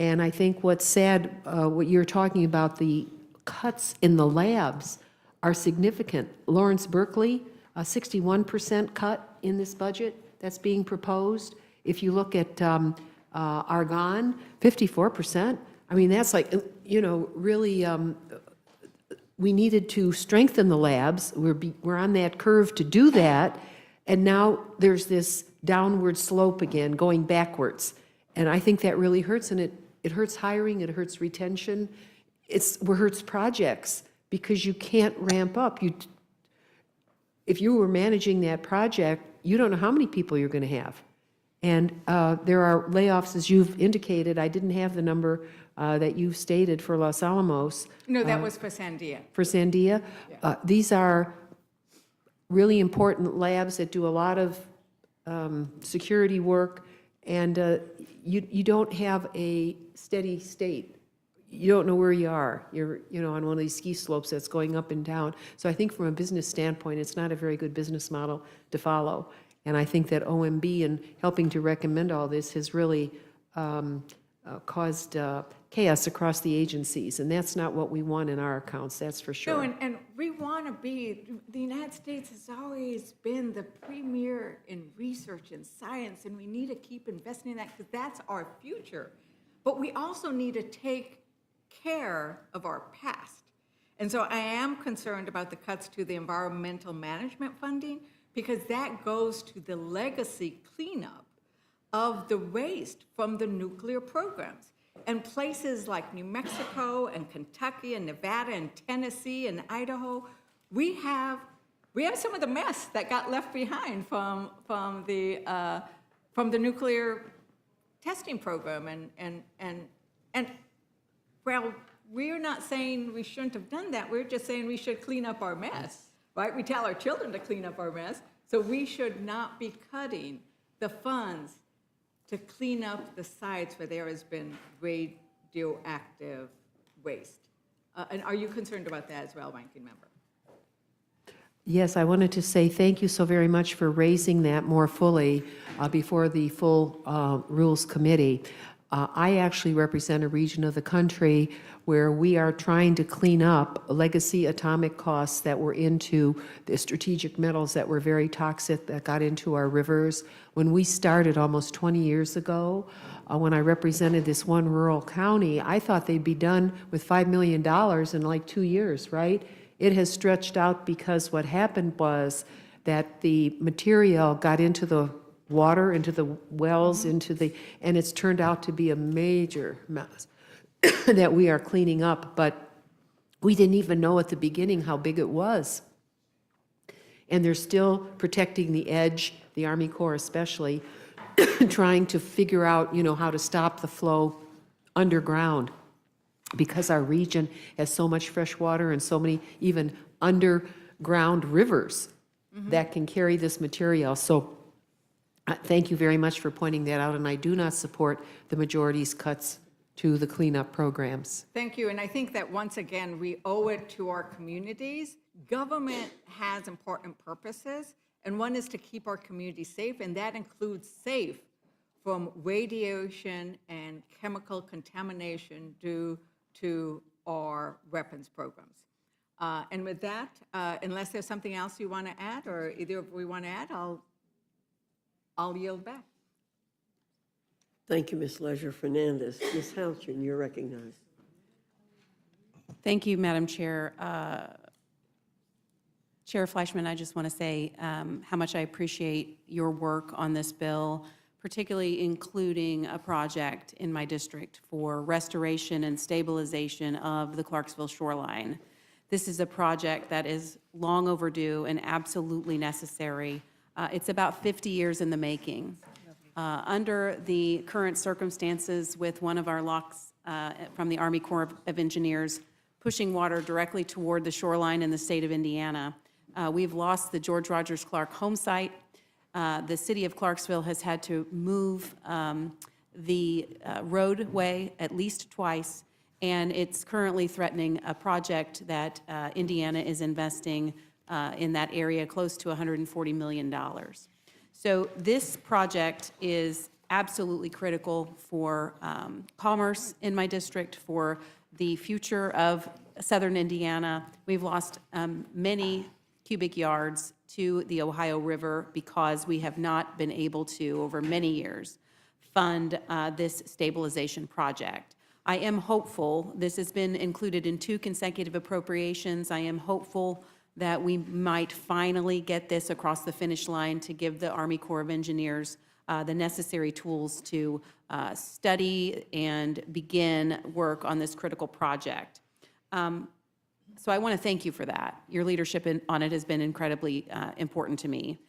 And I think what's sad, what you're talking about, the cuts in the labs are significant. Lawrence Berkeley, a 61% cut in this budget that's being proposed. If you look at Argonne, 54%. I mean, that's like, really, we needed to strengthen the labs. We're on that curve to do that. And now there's this downward slope again, going backwards. And I think that really hurts, and it hurts hiring, it hurts retention, it hurts projects, because you can't ramp up. If you were managing that project, you don't know how many people you're going to have. And there are layoffs, as you've indicated. I didn't have the number that you've stated for Los Alamos. No, that was for Sandia. For Sandia? These are really important labs that do a lot of security work, and you don't have a steady state. You don't know where you are. You're on one of these ski slopes that's going up and down. So I think from a business standpoint, it's not a very good business model to follow. And I think that OMB, in helping to recommend all this, has really caused chaos across the agencies, and that's not what we want in our accounts, that's for sure. No, and we want to be, the United States has always been the premier in research and science, and we need to keep investing in that because that's our future. But we also need to take care of our past. And so I am concerned about the cuts to the environmental management funding, because that goes to the legacy cleanup of the waste from the nuclear programs. And places like New Mexico and Kentucky and Nevada and Tennessee and Idaho, we have some of the mess that got left behind from the nuclear testing program. And well, we're not saying we shouldn't have done that. We're just saying we should clean up our mess, right? We tell our children to clean up our mess, so we should not be cutting the funds to clean up the sites where there has been radioactive waste. And are you concerned about that as well, Ranking Member? Yes, I wanted to say thank you so very much for raising that more fully before the full Rules Committee. I actually represent a region of the country where we are trying to clean up legacy atomic costs that were into the strategic metals that were very toxic, that got into our rivers. When we started almost 20 years ago, when I represented this one rural county, I thought they'd be done with $5 million in like 2 years, right? It has stretched out because what happened was that the material got into the water, into the wells, and it's turned out to be a major mess that we are cleaning up, but we didn't even know at the beginning how big it was. And they're still protecting the edge, the Army Corps especially, trying to figure out, how to stop the flow underground, because our region has so much fresh water and so many even underground rivers that can carry this material. So thank you very much for pointing that out, and I do not support the majority's cuts to the cleanup programs. Thank you, and I think that once again, we owe it to our communities. Government has important purposes, and one is to keep our communities safe, and that includes safe from radiation and chemical contamination due to our weapons programs. And with that, unless there's something else you want to add, or either of we want to add, I'll yield back. Thank you, Ms. Leisure-Fernandez. Ms. Houchin, you're recognized. Thank you, Madam Chair. Chair Fleischman, I just want to say how much I appreciate your work on this bill, particularly including a project in my district for restoration and stabilization of the Clarksville shoreline. This is a project that is long overdue and absolutely necessary. It's about 50 years in the making. Under the current circumstances with one of our locks from the Army Corps of Engineers pushing water directly toward the shoreline in the state of Indiana, we've lost the George Rogers Clark home site. The city of Clarksville has had to move the roadway at least twice, and it's currently threatening a project that Indiana is investing in that area close to $140 million. So this project is absolutely critical for commerce in my district, for the future of southern Indiana. We've lost many cubic yards to the Ohio River because we have not been able to, over many years, fund this stabilization project. I am hopeful, this has been included in 2 consecutive appropriations. I am hopeful that we might finally get this across the finish line to give the Army Corps of Engineers the necessary tools to study and begin work on this critical project. So I want to thank you for that. Your leadership on it has been incredibly important to me.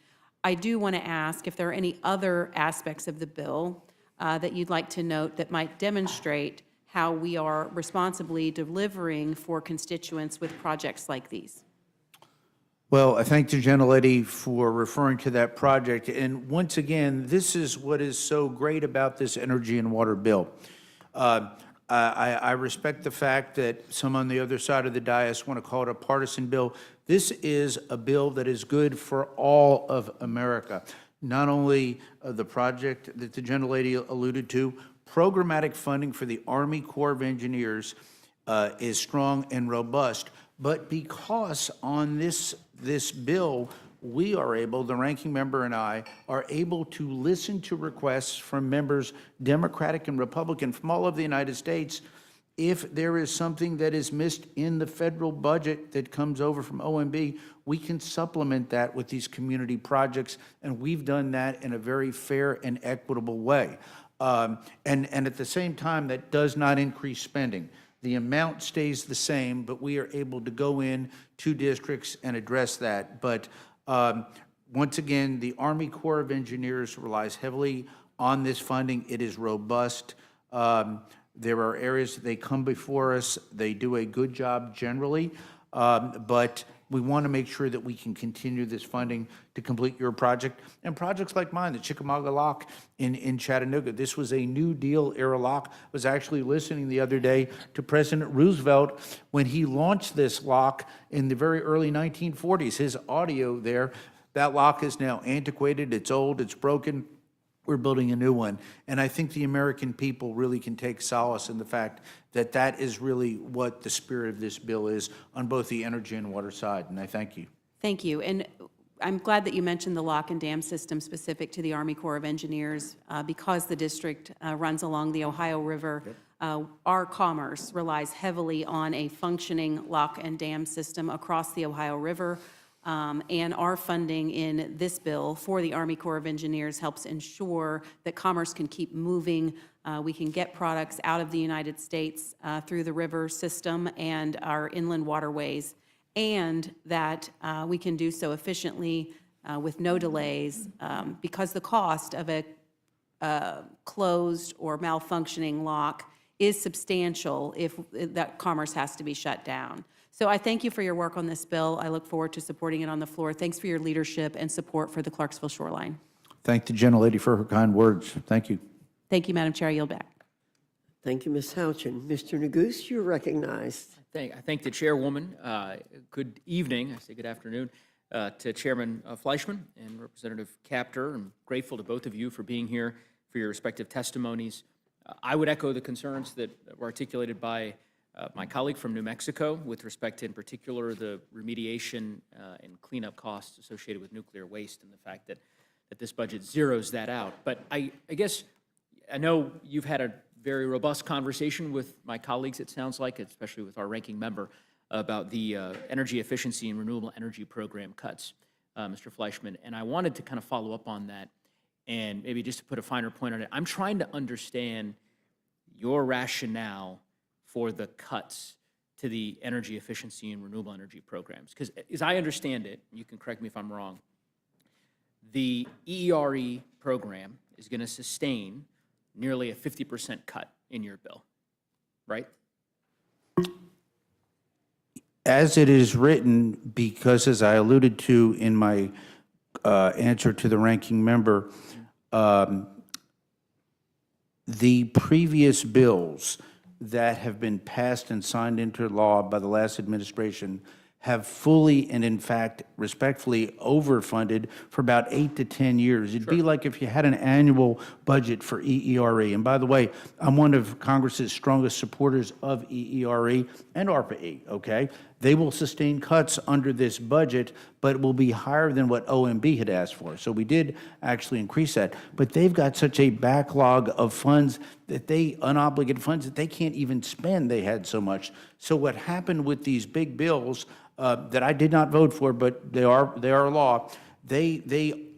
I do want to ask if there are any other aspects of the bill that you'd like to note that might demonstrate how we are responsibly delivering for constituents with projects like these. Well, I thank the gentlelady for referring to that project. And once again, this is what is so great about this energy and water bill. I respect the fact that some on the other side of the dais want to call it a partisan bill. This is a bill that is good for all of America. Not only the project that the gentlelady alluded to, programmatic funding for the Army Corps of Engineers is strong and robust, but because on this bill, we are able, the ranking member and I, are able to listen to requests from members, Democratic and Republican, from all over the United States. If there is something that is missed in the federal budget that comes over from OMB, we can supplement that with these community projects, and we've done that in a very fair and equitable way. And at the same time, that does not increase spending. The amount stays the same, but we are able to go in to districts and address that. But once again, the Army Corps of Engineers relies heavily on this funding. It is robust. There are areas that they come before us. They do a good job generally, but we want to make sure that we can continue this funding to complete your project. And projects like mine, the Chickamauga Lock in Chattanooga, this was a New Deal era lock. I was actually listening the other day to President Roosevelt when he launched this lock in the very early 1940s. His audio there, that lock is now antiquated, it's old, it's broken. We're building a new one. And I think the American people really can take solace in the fact that that is really what the spirit of this bill is on both the energy and water side. And I thank you. Thank you. And I'm glad that you mentioned the lock and dam system specific to the Army Corps of Engineers because the district runs along the Ohio River. Our commerce relies heavily on a functioning lock and dam system across the Ohio River. And our funding in this bill for the Army Corps of Engineers helps ensure that commerce can keep moving. We can get products out of the United States through the river system and our inland waterways, and that we can do so efficiently with no delays because the cost of a closed or malfunctioning lock is substantial if that commerce has to be shut down. So I thank you for your work on this bill. I look forward to supporting it on the floor. Thanks for your leadership and support for the Clarksville shoreline. Thank the gentlelady for her kind words. Thank you. Thank you, Madam Chair. I yield back. Thank you, Ms. Houchin. Mr. Neguse, you're recognized. I thank the chairwoman. Good evening, I say good afternoon, to Chairman Fleischman and Representative Capter. I'm grateful to both of you for being here for your respective testimonies. I would echo the concerns that were articulated by my colleague from New Mexico with respect to, in particular, the remediation and cleanup costs associated with nuclear waste and the fact that this budget zeroes that out. But I guess I know you've had a very robust conversation with my colleagues, it sounds like, especially with our ranking member. about the energy efficiency and renewable energy program cuts, Mr. Fleischman, and I wanted to kind of follow up on that and maybe just to put a finer point on it. I'm trying to understand your rationale for the cuts to the energy efficiency and renewable energy programs. Because as I understand it, you can correct me if I'm wrong, the EERE program is going to sustain nearly a 50% cut in your bill, right? As it is written, because as I alluded to in my answer to the ranking member, the previous bills that have been passed and signed into law by the last administration have fully and in fact respectfully overfunded for about 8 to 10 years. It'd be like if you had an annual budget for EERE. And by the way, I'm one of Congress's strongest supporters of EERE and ARPA-E, okay? They will sustain cuts under this budget, but it will be higher than what OMB had asked for. So we did actually increase that. But they've got such a backlog of funds that unobligated funds that they can't even spend. They had so much. So what happened with these big bills that I did not vote for, but they are law, they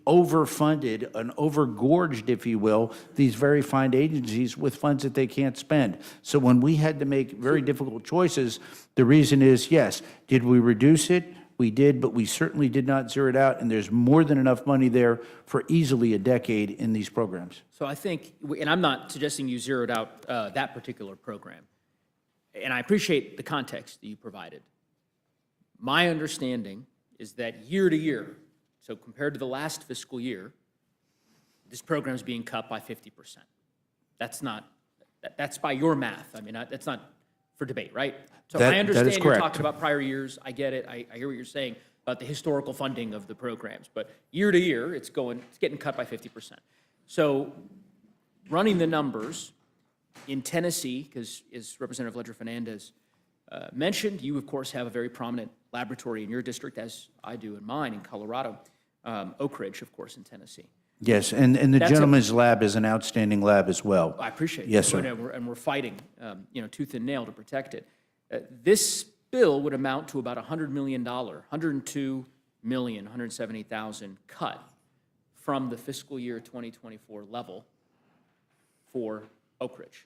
overfunded and overgorged, if you will, these very fine agencies with funds that they can't spend. So when we had to make very difficult choices, the reason is, yes, did we reduce it? We did, but we certainly did not zero it out, and there's more than enough money there for easily a decade in these programs. So I think, and I'm not suggesting you zeroed out that particular program, and I appreciate the context that you provided. My understanding is that year to year, so compared to the last fiscal year, this program is being cut by 50%. That's by your math. I mean, that's not for debate, right? So I understand you're talking about prior years. I get it. I hear what you're saying about the historical funding of the programs. But year to year, it's getting cut by 50%. So running the numbers in Tennessee, because as Representative Ledger Fernandez mentioned, you, of course, have a very prominent laboratory in your district, as I do in mine in Colorado, Oak Ridge, of course, in Tennessee. Yes, and the gentleman's lab is an outstanding lab as well. I appreciate it. Yes, sir. And we're fighting, tooth and nail to protect it. This bill would amount to about $100 million, $102,170,000 cut from the fiscal year 2024 level for Oak Ridge.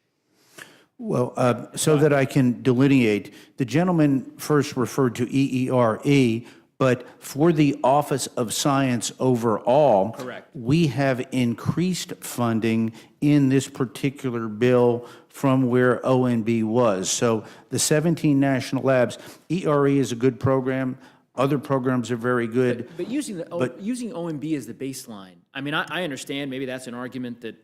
Well, so that I can delineate, the gentleman first referred to EERE, but for the Office of Science overall, correct, we have increased funding in this particular bill from where ONB was. So the 17 national labs, ERE is a good program. Other programs are very good. But using OMB as the baseline, I mean, I understand maybe that's an argument that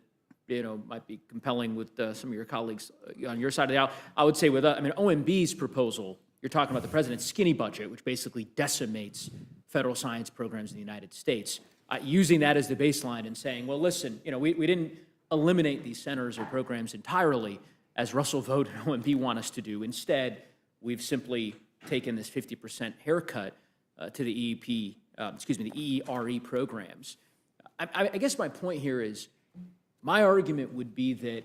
might be compelling with some of your colleagues on your side of the aisle. I would say with OMB's proposal, you're talking about the president's skinny budget, which basically decimates federal science programs in the United States. Using that as the baseline and saying, well, listen, we didn't eliminate these centers or programs entirely, as Russell Vought and OMB want us to do. Instead, we've simply taken this 50% haircut to the the EERE programs. I guess my point here is, my argument would be that,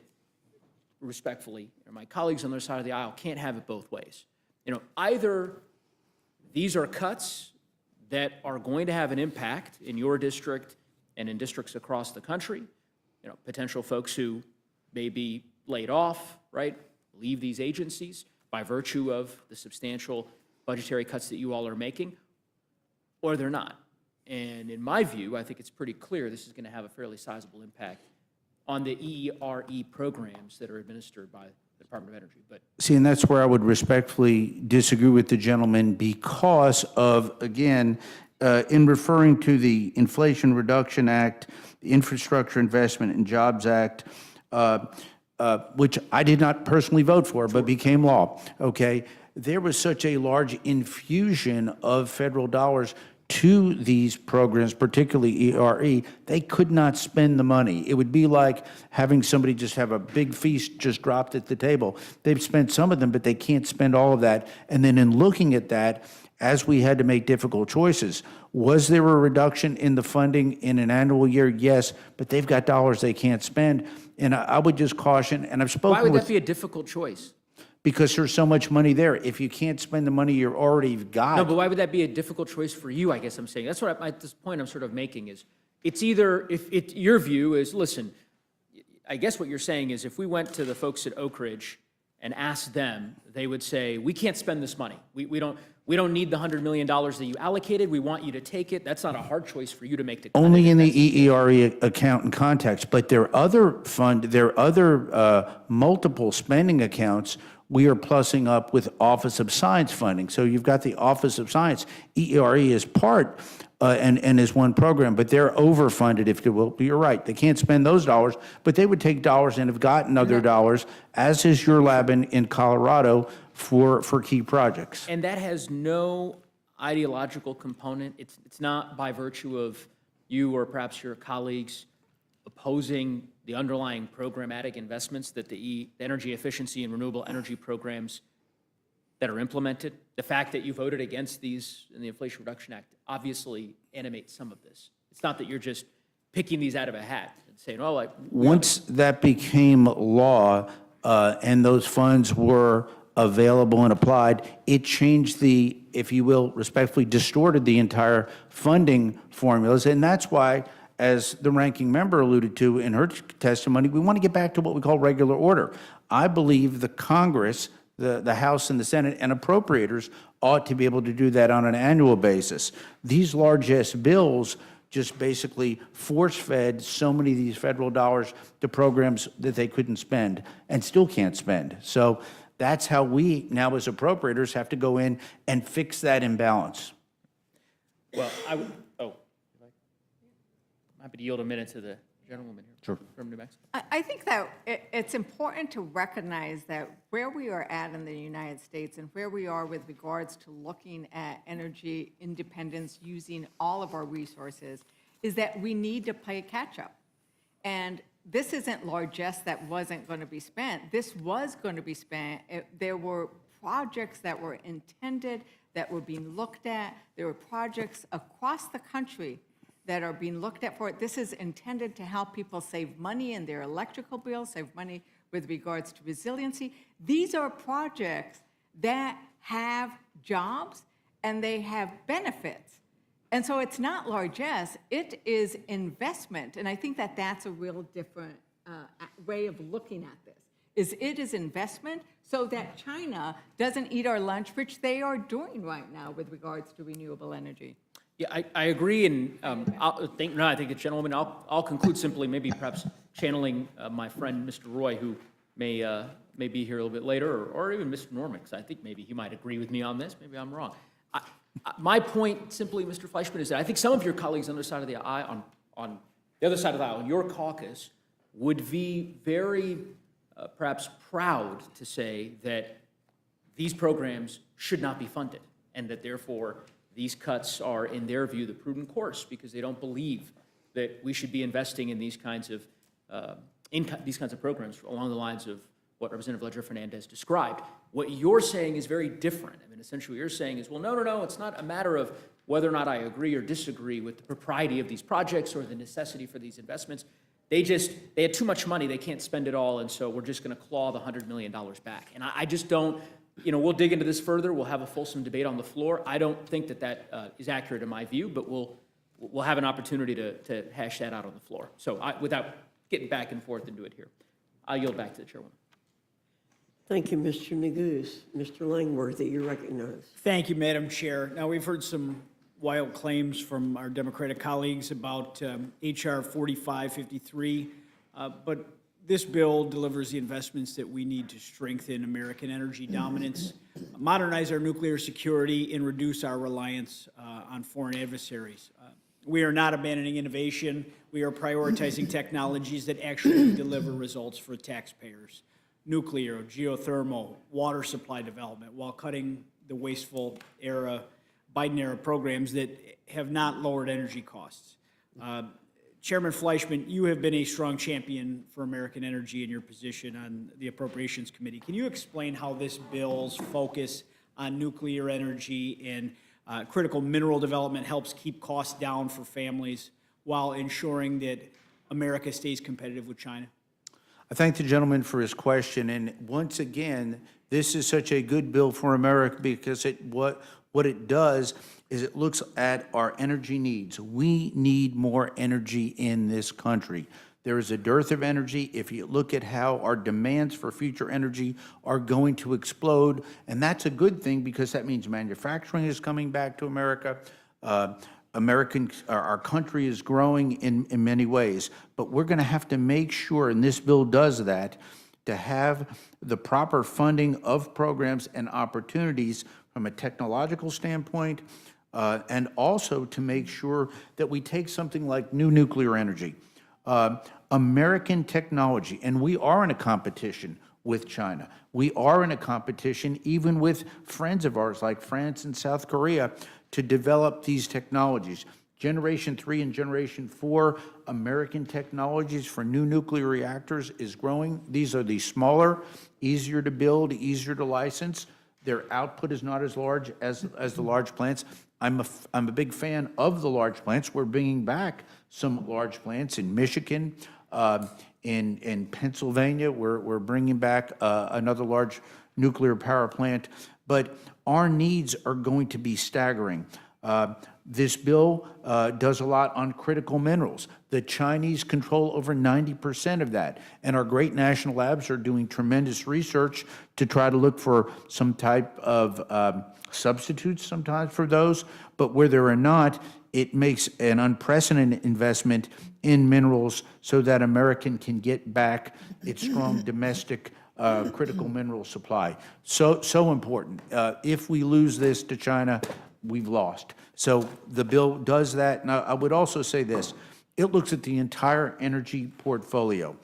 respectfully, my colleagues on their side of the aisle can't have it both ways. Either these are cuts that are going to have an impact in your district and in districts across the country, potential folks who may be laid off, right, leave these agencies by virtue of the substantial budgetary cuts that you all are making, or they're not. And in my view, I think it's pretty clear this is going to have a fairly sizable impact on the EERE programs that are administered by the Department of Energy. But see, and that's where I would respectfully disagree with the gentleman because of, again, in referring to the Inflation Reduction Act, the Infrastructure Investment and Jobs Act, which I did not personally vote for, but became law, okay? There was such a large infusion of federal dollars to these programs, particularly ERE, they could not spend the money. It would be like having somebody just have a big feast just dropped at the table. They've spent some of them, but they can't spend all of that. And then in looking at that, as we had to make difficult choices, was there a reduction in the funding in an annual year? Yes, but they've got dollars they can't spend. And I would just caution, and I've spoken with— why would that be a difficult choice? because there's so much money there. If you can't spend the money you already got. No, but why would that be a difficult choice for you, I guess I'm saying? That's what at this point I'm sort of making is, it's either, if your view is, listen, I guess what you're saying is if we went to the folks at Oak Ridge and asked them, they would say, we can't spend this money. We don't need the $100 million that you allocated. We want you to take it. That's not a hard choice for you to make to cut it. Only in the EERE account and context, but there are other multiple spending accounts we are plussing up with Office of Science funding. So you've got the Office of Science. EERE is part and is one program, but they're overfunded, if you will. But you're right, they can't spend those dollars, but they would take dollars and have gotten other dollars, as is your lab in Colorado, for key projects. And that has no ideological component. It's not by virtue of you or perhaps your colleagues opposing the underlying programmatic investments that the energy efficiency and renewable energy programs that are implemented. The fact that you voted against these in the Inflation Reduction Act obviously animates some of this. It's not that you're just picking these out of a hat and saying, oh, like. Once that became law and those funds were available and applied, it changed the, if you will, respectfully distorted the entire funding formulas. And that's why, as the ranking member alluded to in her testimony, we want to get back to what we call regular order. I believe the Congress, the House and the Senate, and appropriators ought to be able to do that on an annual basis. These largesse bills just basically force-fed so many of these federal dollars to programs that they couldn't spend and still can't spend. So that's how we now as appropriators have to go in and fix that imbalance. Well, I'm happy to yield a minute to the gentlewoman here from New Mexico. I think that it's important to recognize that where we are at in the United States and where we are with regards to looking at energy independence using all of our resources is that we need to play catch-up. And this isn't largesse that wasn't going to be spent. This was going to be spent. There were projects that were intended, that were being looked at. There were projects across the country that are being looked at for it. This is intended to help people save money in their electrical bills, save money with regards to resiliency. These are projects that have jobs and they have benefits. And so it's not largesse, it is investment. And I think that that's a real different way of looking at this. It is investment so that China doesn't eat our lunch, which they are doing right now with regards to renewable energy. Yeah, I agree, and I think the gentleman, I'll conclude simply, maybe perhaps channeling my friend, Mr. Roy, who may be here a little bit later, or even Mr. Norman, because I think maybe he might agree with me on this, maybe I'm wrong. My point simply, Mr. Fleischman, is that I think some of your colleagues on the other side of the aisle, on the other side of the aisle, in your caucus, would be very perhaps proud to say that these programs should not be funded, and that therefore these cuts are, in their view, the prudent course, because they don't believe that we should be investing in these kinds of programs along the lines of what Representative Ledger Fernandez described. What you're saying is very different. I mean, essentially what you're saying is, well, no, it's not a matter of whether or not I agree or disagree with the propriety of these projects or the necessity for these investments. They had too much money, they can't spend it all, and so we're just going to claw the $100 million back. And I just don't. We'll dig into this further. We'll have a fulsome debate on the floor. I don't think that is accurate in my view, but we'll have an opportunity to hash that out on the floor. So without getting back and forth into it here, I'll yield back to the chairwoman. Thank you, Mr. Neguse. Mr. Langworthy, you're recognized. Thank you, Madam Chair. Now, we've heard some wild claims from our Democratic colleagues about H.R. 4553, but this bill delivers the investments that we need to strengthen American energy dominance, modernize our nuclear security, and reduce our reliance on foreign adversaries. We are not abandoning innovation. We are prioritizing technologies that actually deliver results for taxpayers. Nuclear, geothermal, water supply development, while cutting the wasteful Biden-era programs that have not lowered energy costs. Chairman Fleischman, you have been a strong champion for American energy in your position on the Appropriations Committee. Can you explain how this bill's focus on nuclear energy and critical mineral development helps keep costs down for families while ensuring that America stays competitive with China? I thank the gentleman for his question. And once again, This is such a good bill for America because what it does is it looks at our energy needs. We need more energy in this country. There is a dearth of energy. If you look at how our demands for future energy are going to explode, and that's a good thing because that means manufacturing is coming back to America. Our country is growing in many ways, but we're going to have to make sure, and this bill does that, to have the proper funding of programs and opportunities from a technological standpoint, and also to make sure that we take something like new nuclear energy. American technology, and we are in a competition with China. We are in a competition even with friends of ours like France and South Korea to develop these technologies. Generation 3 and Generation 4 American technologies for new nuclear reactors is growing. These are the smaller, easier to build, easier to license. Their output is not as large as the large plants. I'm a big fan of the large plants. We're bringing back some large plants in Michigan, in Pennsylvania. We're bringing back another large nuclear power plant. But our needs are going to be staggering. This bill does a lot on critical minerals. The Chinese control over 90% of that, and our great national labs are doing tremendous research to try to look for some type of substitutes sometimes for those, but where there are not, it makes an unprecedented investment in minerals so that America can get back its strong domestic critical mineral supply. So important. If we lose this to China, we've lost. So the bill does that. Now, I would also say this. It looks at the entire energy portfolio,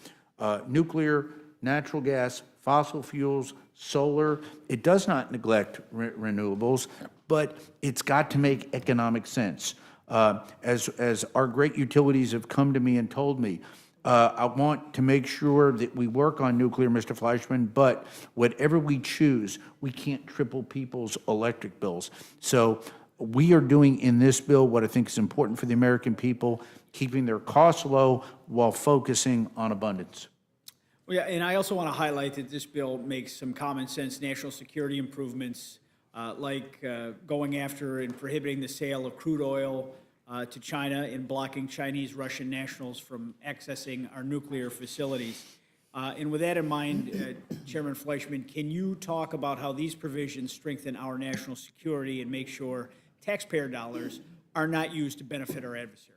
nuclear, natural gas, fossil fuels, solar. It does not neglect renewables, but it's got to make economic sense. As our great utilities have come to me and told me, I want to make sure that we work on nuclear, Mr. Fleischman, but whatever we choose, we can't triple people's electric bills. So we are doing in this bill what I think is important for the American people, keeping their costs low while focusing on abundance. Well, yeah, and I also want to highlight that this bill makes some common sense national security improvements, like going after and prohibiting the sale of crude oil to China and blocking Chinese Russian nationals from accessing our nuclear facilities. And with that in mind, Chairman Fleischman, can you talk about how these provisions strengthen our national security and make sure taxpayer dollars are not used to benefit our adversaries?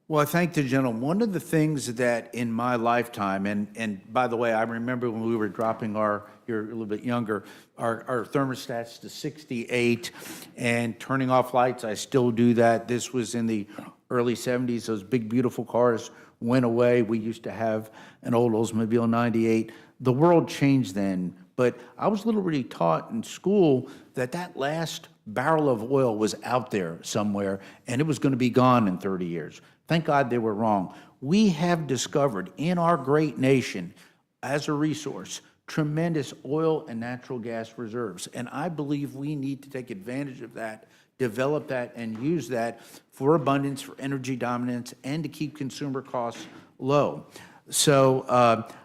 Well, I thank the gentleman. One of the things that in my lifetime, and by the way, I remember when we were dropping you're a little bit younger, our thermostats to 68 and turning off lights. I still do that. This was in the early 70s. Those big, beautiful cars went away. We used to have an old Oldsmobile 98. The world changed then, but I was literally taught in school that last barrel of oil was out there somewhere, and it was going to be gone in 30 years. Thank God they were wrong. We have discovered in our great nation, as a resource, tremendous oil and natural gas reserves, and I believe we need to take advantage of that, develop that, and use that for abundance, for energy dominance, and to keep consumer costs low. So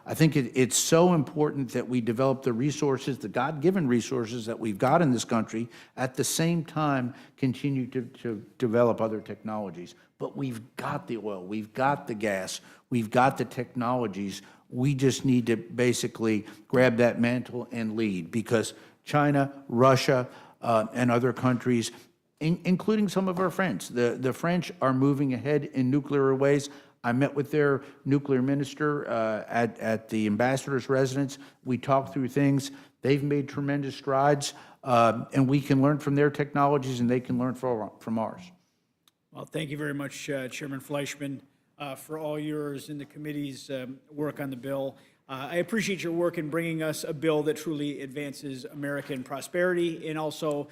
I think it's so important that we develop the resources, the God-given resources that we've got in this country, at the same time continue to develop other technologies. But we've got the oil, we've got the gas, we've got the technologies. We just need to basically grab that mantle and lead, because China, Russia, and other countries, including some of our friends, the French are moving ahead in nuclear ways. I met with their nuclear minister at the ambassador's residence. We talked through things. They've made tremendous strides, and we can learn from their technologies, and they can learn from ours. Well, thank you very much, Chairman Fleischman, for all yours and the committee's work on the bill. I appreciate your work in bringing us a bill that truly advances American prosperity and also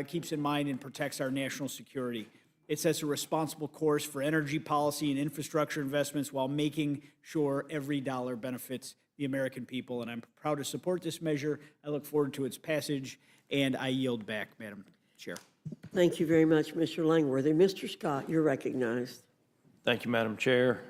keeps in mind and protects our national security. It sets a responsible course for energy policy and infrastructure investments while making sure every dollar benefits the American people. And I'm proud to support this measure. I look forward to its passage, and I yield back, Madam Chair. Thank you very much, Mr. Langworthy. Mr. Scott, you're recognized. Thank you, Madam Chair.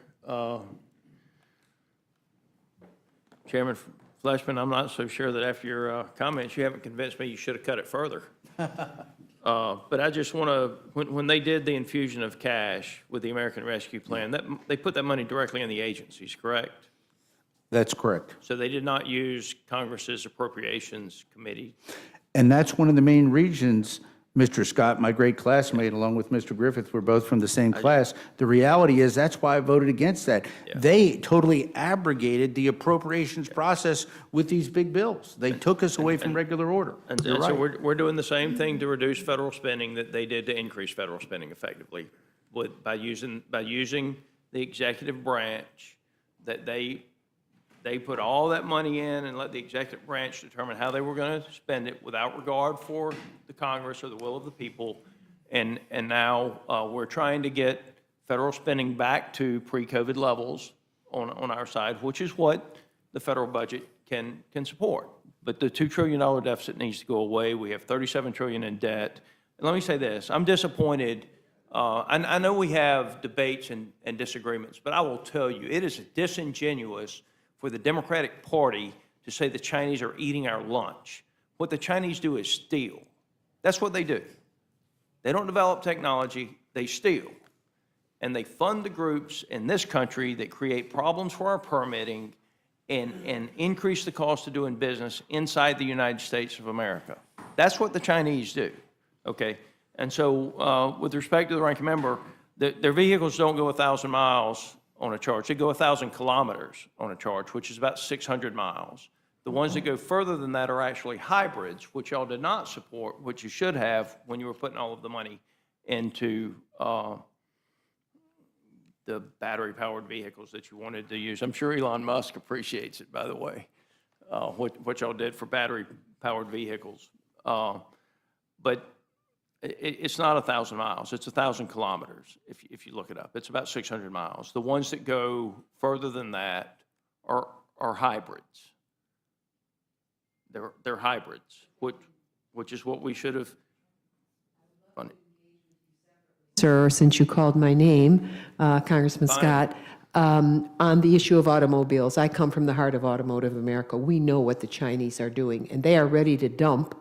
Chairman Fleshman, I'm not so sure that after your comments, you haven't convinced me you should have cut it further. But I just want to, when they did the infusion of cash with the American Rescue Plan, they put that money directly in the agencies, correct? That's correct. So they did not use Congress's Appropriations Committee. And that's one of the main reasons, Mr. Scott, my great classmate, along with Mr. Griffith, we're both from the same class. The reality is that's why I voted against that. They totally abrogated the appropriations process with these big bills. They took us away from regular order. And You're so right. we're doing the same thing to reduce federal spending that they did to increase federal spending effectively by using the executive branch, that they put all that money in and let the executive branch determine how they were going to spend it without regard for the Congress or the will of the people. And now we're trying to get federal spending back to pre-COVID levels on our side, which is what the federal budget can support. But the $2 trillion deficit needs to go away. We have $37 trillion in debt. And let me say this, I'm disappointed. I know we have debates and disagreements, but I will tell you, it is disingenuous for the Democratic Party to say the Chinese are eating our lunch. What the Chinese do is steal. That's what they do. They don't develop technology, they steal. And they fund the groups in this country that create problems for our permitting and increase the cost of doing business inside the United States of America. That's what the Chinese do, okay? And so with respect to the ranking member, their vehicles don't go 1,000 miles on a charge. They go 1,000 kilometers on a charge, which is about 600 miles. The ones that go further than that are actually hybrids, which y'all did not support, which you should have when you were putting all of the money into the battery-powered vehicles that you wanted to use. I'm sure Elon Musk appreciates it, by the way, what y'all did for battery-powered vehicles. But it's not 1,000 miles, it's 1,000 kilometers, if you look it up. It's about 600 miles. The ones that go further than that are hybrids. They're hybrids, which is what we should have funded. Sir, since you called my name, Congressman Scott, on the issue of automobiles, I come from the heart of automotive America. We know what the Chinese are doing, and they are ready to dump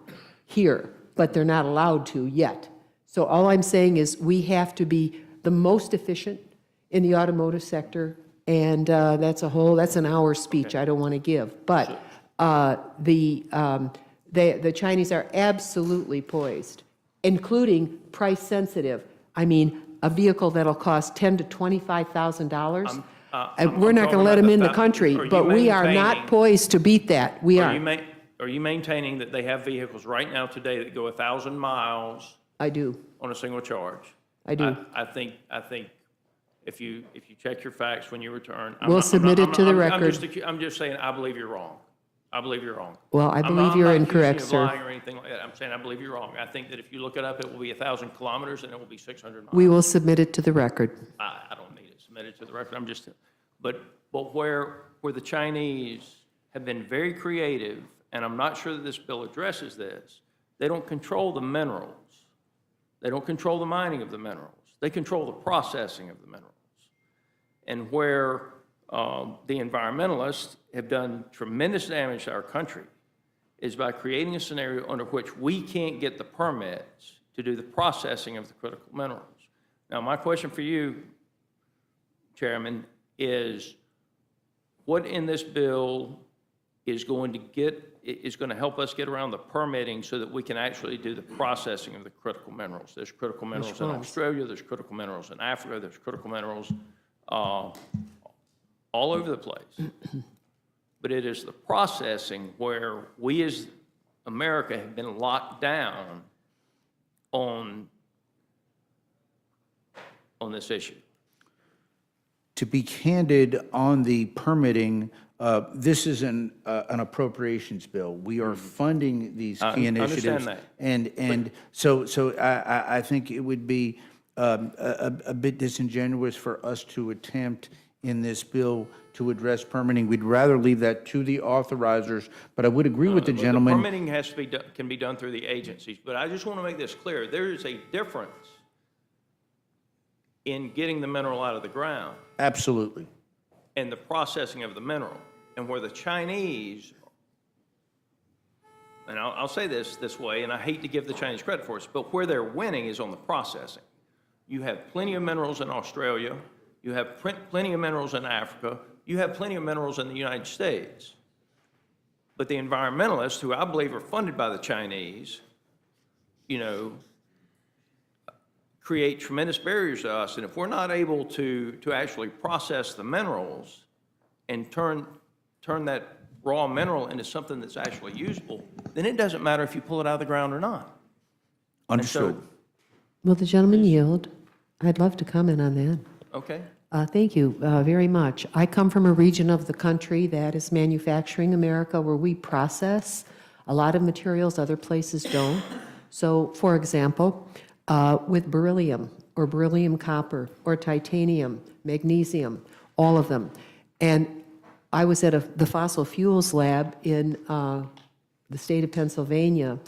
here, but they're not allowed to yet. So all I'm saying is we have to be the most efficient in the automotive sector, and that's an hour speech I don't want to give. But the Chinese are absolutely poised, including price sensitive. I mean, a vehicle that'll cost $10,000 to $25,000. We're not going to let them in the country, but we are not poised to beat that. We are. Are you maintaining that they have vehicles right now today that go 1,000 miles? I do. On a single charge? I do. I think if you check your facts when you return. We'll submit it to the record. I'm just saying, I believe you're wrong. I believe you're wrong. Well, I believe you're incorrect, sir. I'm not accusing you of lying or anything like that. I'm saying I believe you're wrong. I think that if you look it up, it will be 1,000 kilometers and it will be 600 miles. We will submit it to the record. I don't need it submitted to the record. I'm just, but where the Chinese have been very creative, and I'm not sure that this bill addresses this, they don't control the minerals. They don't control the mining of the minerals. They control the processing of the minerals. And where the environmentalists have done tremendous damage to our country is by creating a scenario under which we can't get the permits to do the processing of the critical minerals. Now, my question for you, Chairman, is what in this bill is going to help us get around the permitting so that we can actually do the processing of the critical minerals? There's critical minerals in Australia, there's critical minerals in Africa, there's critical minerals all over the place. But it is the processing where we as America have been locked down on this issue. To be candid on the permitting, this is an appropriations bill. We are funding these key initiatives. I understand that. And so I think it would be a bit disingenuous for us to attempt in this bill to address permitting. We'd rather leave that to the authorizers, but I would agree with the gentleman. The permitting has to be can be done through the agencies, but I just want to make this clear. There is a difference in getting the mineral out of the ground Absolutely. and the processing of the mineral. And where the Chinese and I'll say this way, and I hate to give the Chinese credit for it, but where they're winning is on the processing. You have plenty of minerals in Australia, you have plenty of minerals in Africa, you have plenty of minerals in the United States. But the environmentalists, who I believe are funded by the Chinese, create tremendous barriers to us. And if we're not able to actually process the minerals and turn that raw mineral into something that's actually usable, then it doesn't matter if you pull it out of the ground or not. Understood. Will the gentleman yield? I'd love to comment on that. Okay. Thank you very much. I come from a region of the country that is manufacturing America, where we process a lot of materials other places don't. So, for example, with beryllium or beryllium copper or titanium, magnesium, all of them. And I was at the fossil fuels lab in the state of Pennsylvania,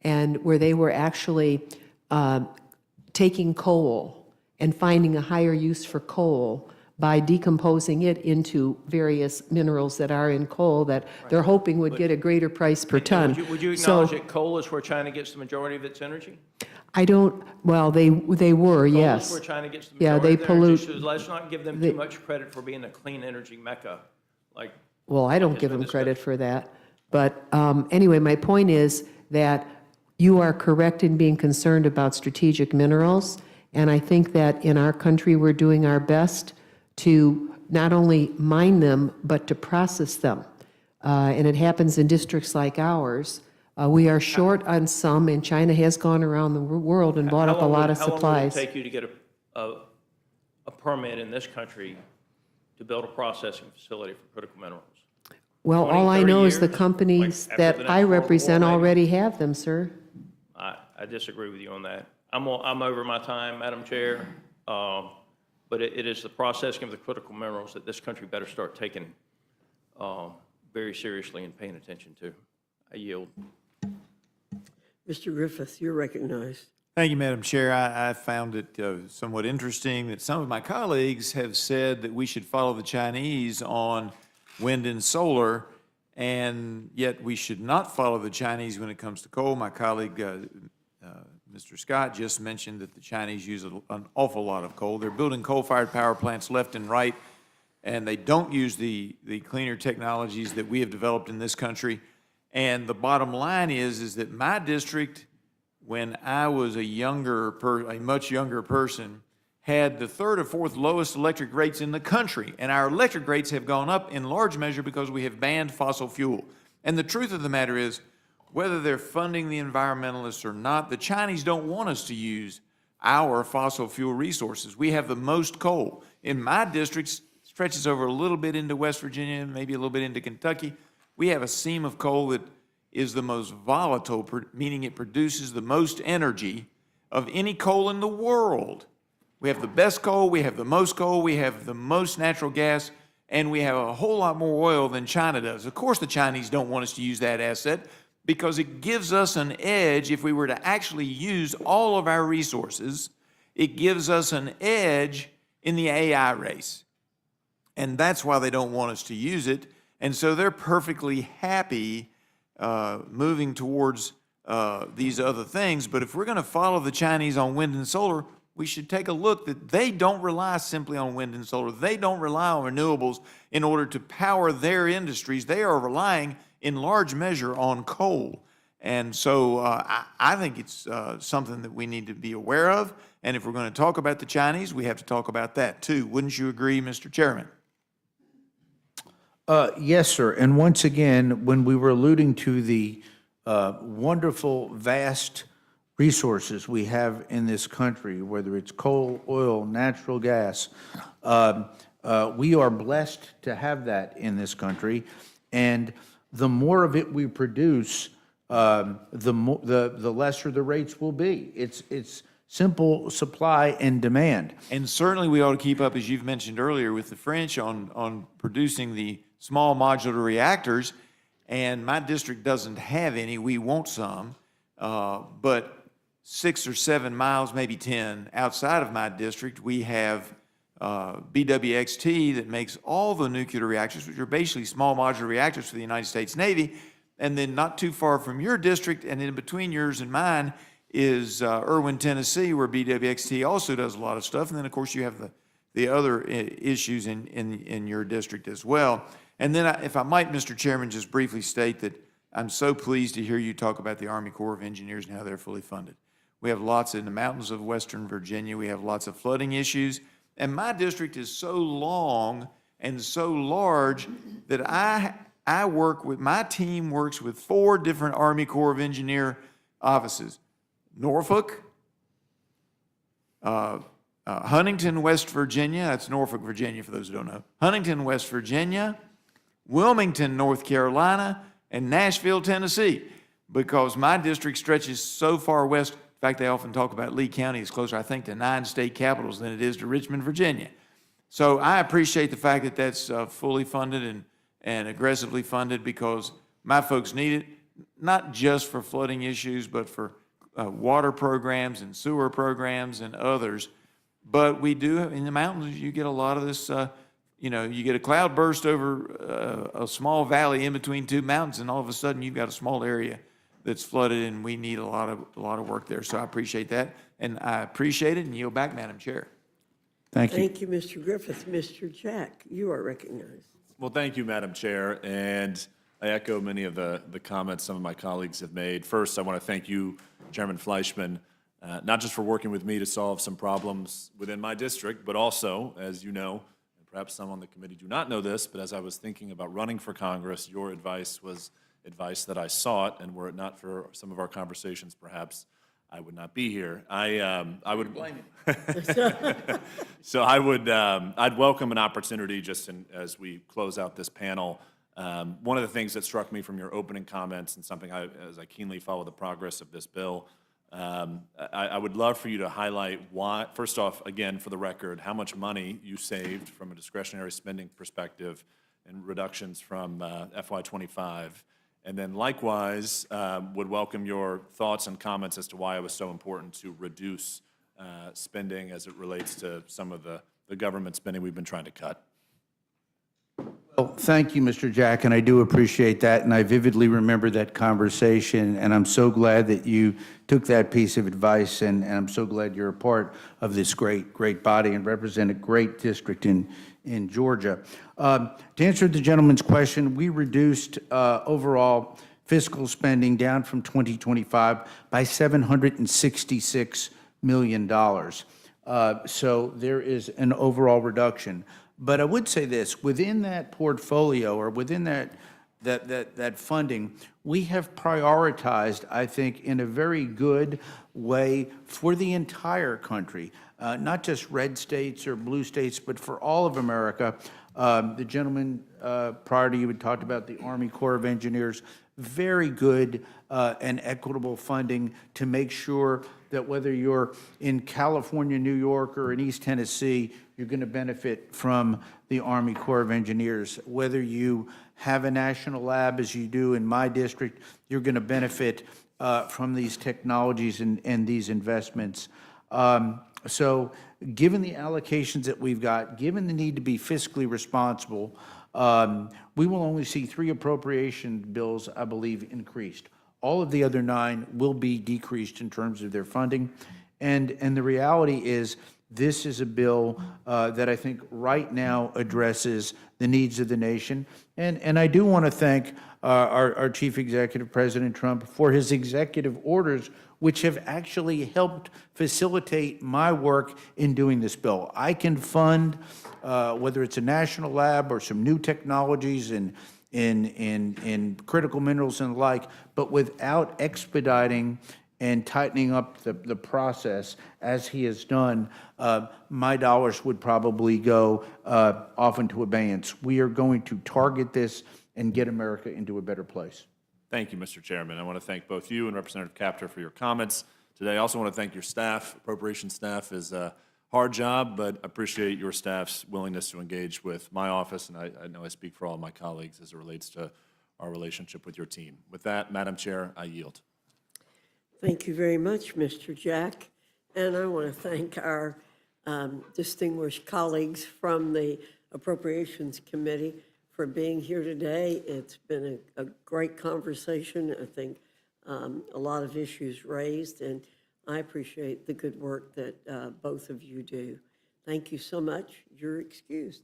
and where they were actually taking coal and finding a higher use for coal by decomposing it into various minerals that are in coal that they're hoping would get a greater price per ton. Would you acknowledge that coal is where China gets the majority of its energy? I don't, well, they were, yes. Coal is where China gets the Yeah, majority they of their energy, pollute. so let's not give them too much credit for being a clean energy mecca. Well, I don't it's give been them credit discussed. for that. But anyway, my point is that you are correct in being concerned about strategic minerals. And I think that in our country, we're doing our best to not only mine them, but to process them. And it happens in districts like ours. We are short on some, and China has gone around the world and bought up a lot of supplies. How long would it take you to get a permit in this country to build a processing facility for critical minerals? Well, 20, all I 30 know is the years? companies Like after that the I next World War, represent maybe? already have them, sir. I disagree with you on that. I'm over my time, Madam Chair, but it is the processing of the critical minerals that this country better start taking very seriously and paying attention to. I yield. Mr. Griffith, you're recognized. Thank you, Madam Chair. I found it somewhat interesting that some of my colleagues have said that we should follow the Chinese on wind and solar, and yet we should not follow the Chinese when it comes to coal. My colleague, Mr. Scott, just mentioned that the Chinese use an awful lot of coal. They're building coal-fired power plants left and right, and they don't use the cleaner technologies that we have developed in this country. And the bottom line is that my district, when I was a much younger person, had the third or fourth lowest electric rates in the country. And our electric rates have gone up in large measure because we have banned fossil fuel. And the truth of the matter is, whether they're funding the environmentalists or not, the Chinese don't want us to use our fossil fuel resources. We have the most coal. In my district, stretches over a little bit into West Virginia, maybe a little bit into Kentucky. We have a seam of coal that is the most volatile, meaning it produces the most energy of any coal in the world. We have the best coal, we have the most coal, we have the most natural gas, and we have a whole lot more oil than China does. Of course, the Chinese don't want us to use that asset because it gives us an edge. If we were to actually use all of our resources, it gives us an edge in the AI race. And that's why they don't want us to use it. And so they're perfectly happy moving towards these other things. But if we're going to follow the Chinese on wind and solar, we should take a look that they don't rely simply on wind and solar. They don't rely on renewables in order to power their industries. They are relying in large measure on coal. And so I think it's something that we need to be aware of. And if we're going to talk about the Chinese, we have to talk about that too. Wouldn't you agree, Mr. Chairman? Yes, sir. And once again, when we were alluding to the wonderful, vast resources we have in this country, whether it's coal, oil, natural gas, we are blessed to have that in this country. And the more of it we produce, the lesser the rates will be. It's simple supply and demand. And certainly we ought to keep up, as you've mentioned earlier, with the French on producing the small modular reactors. And my district doesn't have any. We want some. But 6 or 7 miles, maybe 10, outside of my district, we have BWXT that makes all the nuclear reactors, which are basically small modular reactors for the United States Navy. And then not too far from your district, and in between yours and mine, is Irwin, Tennessee, where BWXT also does a lot of stuff. And then, of course, you have the other issues in your district as well. And then, if I might, Mr. Chairman, just briefly state that I'm so pleased to hear you talk about the Army Corps of Engineers and how they're fully funded. We have lots in the mountains of Western Virginia. We have lots of flooding issues. And my district is so long and so large that I work with, my team works with 4 different Army Corps of Engineer offices. Norfolk, Huntington, West Virginia, that's Norfolk, Virginia, for those who don't know. Huntington, West Virginia, Wilmington, North Carolina, and Nashville, Tennessee, because my district stretches so far west. In fact, they often talk about Lee County is closer, I think, to 9 state capitals than it is to Richmond, Virginia. So I appreciate the fact that that's fully funded and aggressively funded, because my folks need it, not just for flooding issues, but for water programs and sewer programs and others. But we do, in the mountains, you get a lot of this, you get a cloud burst over a small valley in between 2 mountains, and all of a sudden you've got a small area that's flooded, and we need a lot of work there. So I appreciate that, and I appreciate it, and yield back, Madam Chair. Thank you. Thank you, Mr. Griffith. Mr. Jack, you are recognized. Well, thank you, Madam Chair, and I echo many of the comments some of my colleagues have made. First, I want to thank you, Chairman Fleischman, not just for working with me to solve some problems within my district, but also, as you know, and perhaps some on the committee do not know this, but as I was thinking about running for Congress, your advice was advice that I sought, and were it not for some of our conversations, perhaps I would not be here. I would blame you. So I'd welcome an opportunity just as we close out this panel. One of the things that struck me from your opening comments, and something as I keenly follow the progress of this bill, I would love for you to highlight why, first off, again, for the record, how much money you saved from a discretionary spending perspective and reductions from FY25. And then likewise, would welcome your thoughts and comments as to why it was so important to reduce spending as it relates to some of the government spending we've been trying to cut. Well, thank you, Mr. Jack, and I do appreciate that, and I vividly remember that conversation, and I'm so glad that you took that piece of advice, and I'm so glad you're a part of this great body and represent a great district in Georgia. To answer the gentleman's question, we reduced overall fiscal spending down from 2025 by $766 million. So there is an overall reduction. But I would say this, within that portfolio, or within that funding, we have prioritized, I think, in a very good way for the entire country, not just red states or blue states, but for all of America. The gentleman prior to you had talked about the Army Corps of Engineers, very good and equitable funding to make sure that whether you're in California, New York, or in East Tennessee, you're going to benefit from the Army Corps of Engineers. Whether you have a national lab, as you do in my district, you're going to benefit from these technologies and these investments. So given the allocations that we've got, given the need to be fiscally responsible, we will only see 3 appropriation bills, I believe, increased. All of the other 9 will be decreased in terms of their funding. And the reality is, this is a bill that I think right now addresses the needs of the nation. And I do want to thank our Chief Executive, President Trump, for his executive orders, which have actually helped facilitate my work in doing this bill. I can fund, whether it's a national lab or some new technologies in critical minerals and the like, but without expediting and tightening up the process, as he has done, my dollars would probably go off into abeyance. We are going to target this and get America into a better place. Thank you, Mr. Chairman. I want to thank both you and Representative Kaptur for your comments today. I also want to thank your staff. Appropriations staff is a hard job, but appreciate your staff's willingness to engage with my office, and I know I speak for all of my colleagues as it relates to our relationship with your team. With that, Madam Chair, I yield. Thank you very much, Mr. Jack. And I want to thank our distinguished colleagues from the Appropriations Committee for for being here today. It's been a great conversation. I think a lot of issues raised, and I appreciate the good work that both of you do. Thank you so much. You're excused.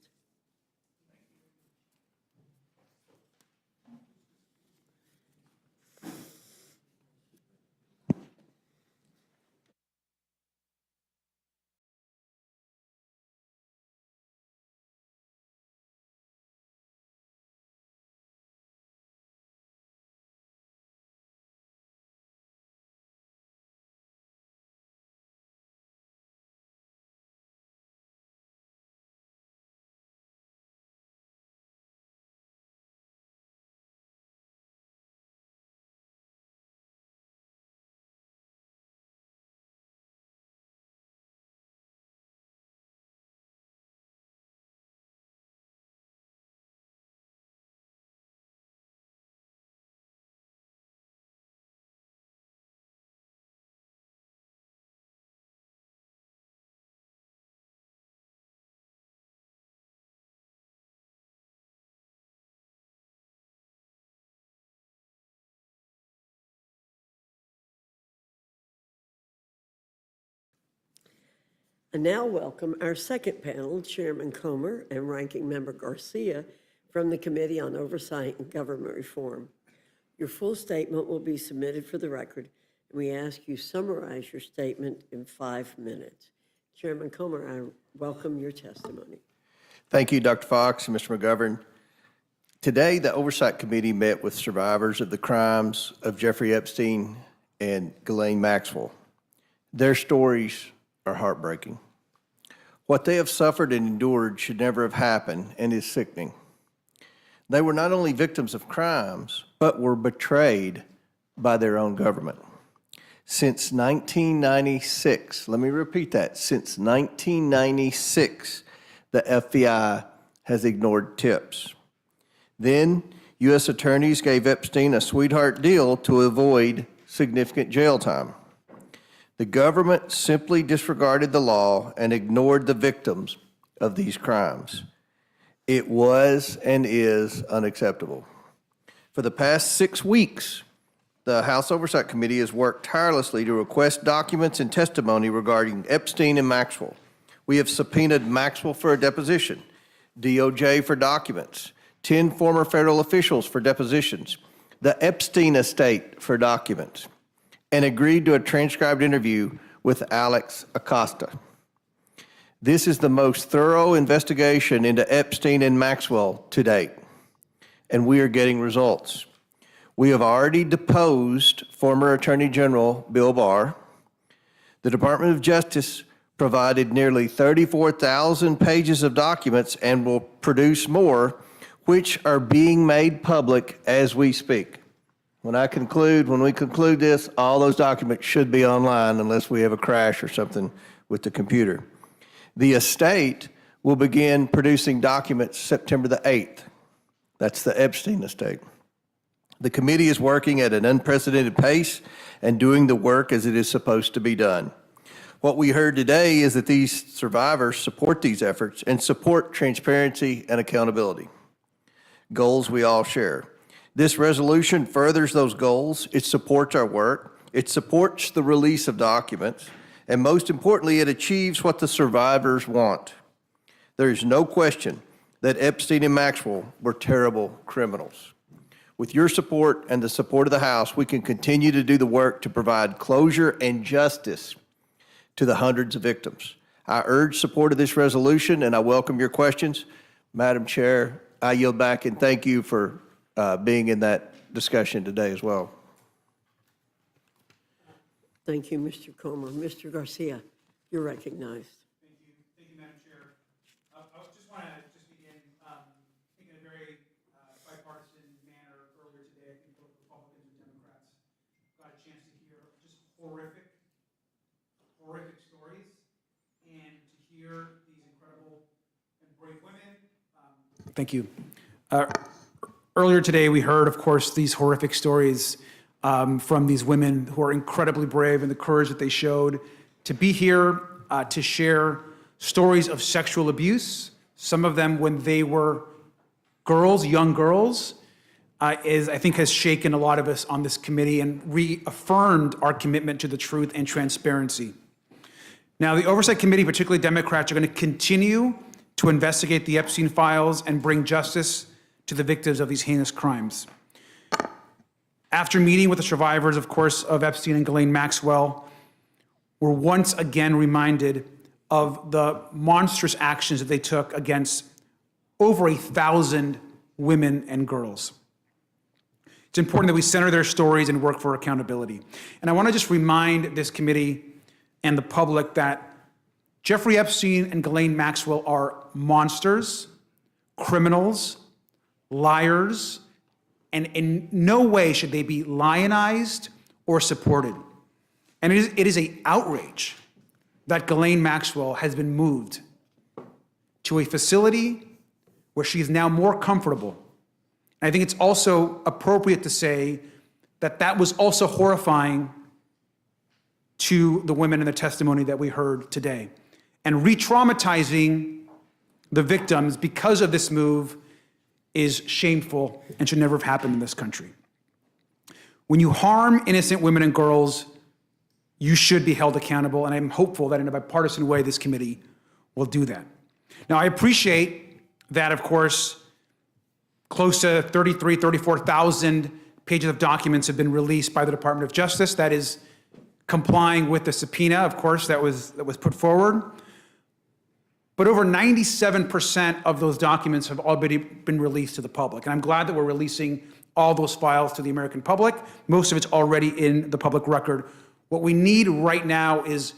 I now welcome our second panel, Chairman Comer and Ranking Member Garcia from the Committee on Oversight and Government Reform. Your full statement will be submitted for the record, and we ask you summarize your statement in 5 minutes. Chairman Comer, I welcome your testimony. Thank you, Dr. Fox and Mr. McGovern. Today, the Oversight Committee met with survivors of the crimes of Jeffrey Epstein and Ghislaine Maxwell. Their stories are heartbreaking. What they have suffered and endured should never have happened and is sickening. They were not only victims of crimes, but were betrayed by their own government. Since 1996, let me repeat that, since 1996, the FBI has ignored tips. Then, U.S. attorneys gave Epstein a sweetheart deal to avoid significant jail time. The government simply disregarded the law and ignored the victims of these crimes. It was and is unacceptable. For the past 6 weeks, the House Oversight Committee has worked tirelessly to request documents and testimony regarding Epstein and Maxwell. We have subpoenaed Maxwell for a deposition, DOJ for documents, 10 former federal officials for depositions, the Epstein estate for documents, and agreed to a transcribed interview with Alex Acosta. This is the most thorough investigation into Epstein and Maxwell to date, and we are getting results. We have already deposed former Attorney General Bill Barr. The Department of Justice provided nearly 34,000 pages of documents and will produce more, which are being made public as we speak. When we conclude this, all those documents should be online unless we have a crash or something with the computer. The estate will begin producing documents September the 8th. That's the Epstein estate. The committee is working at an unprecedented pace and doing the work as it is supposed to be done. What we heard today is that these survivors support these efforts and support transparency and accountability, goals we all share. This resolution furthers those goals. It supports our work. It supports the release of documents. And most importantly, it achieves what the survivors want. There is no question that Epstein and Maxwell were terrible criminals. With your support and the support of the House, we can continue to do the work to provide closure and justice to the hundreds of victims. I urge support of this resolution, and I welcome your questions. Madam Chair, I yield back and thank you for being in that discussion today as well. Thank you, Mr. Comer. Mr. Garcia, you're recognized. Thank you, Madam Chair. I just want to begin, I think in a very bipartisan manner earlier today, I think both Republicans and Democrats got a chance to hear just horrific stories and to hear these incredible and brave women. Thank you. Earlier today, we heard, of course, these horrific stories from these women who are incredibly brave and the courage that they showed to be here to share stories of sexual abuse, some of them when they were girls, young girls, I think has shaken a lot of us on this committee and reaffirmed our commitment to the truth and transparency. Now, the Oversight Committee, particularly Democrats, are going to continue to investigate the Epstein files and bring justice to the victims of these heinous crimes. After meeting with the survivors, of course, of Epstein and Ghislaine Maxwell, we're once again reminded of the monstrous actions that they took against over 1,000 women and girls. It's important that we center their stories and work for accountability. And I want to just remind this committee and the public that Jeffrey Epstein and Ghislaine Maxwell are monsters, criminals, liars, and in no way should they be lionized or supported. And it is an outrage that Ghislaine Maxwell has been moved to a facility where she is now more comfortable. And I think it's also appropriate to say that that was also horrifying to the women in the testimony that we heard today. And re-traumatizing the victims because of this move is shameful and should never have happened in this country. When you harm innocent women and girls, you should be held accountable, and I'm hopeful that in a bipartisan way, this committee will do that. Now, I appreciate that, of course, close to 34,000 pages of documents have been released by the Department of Justice. That is complying with the subpoena, of course, that was put forward. But over 97% of those documents have already been released to the public. And I'm glad that we're releasing all those files to the American public. Most of it's already in the public record. What we need right now is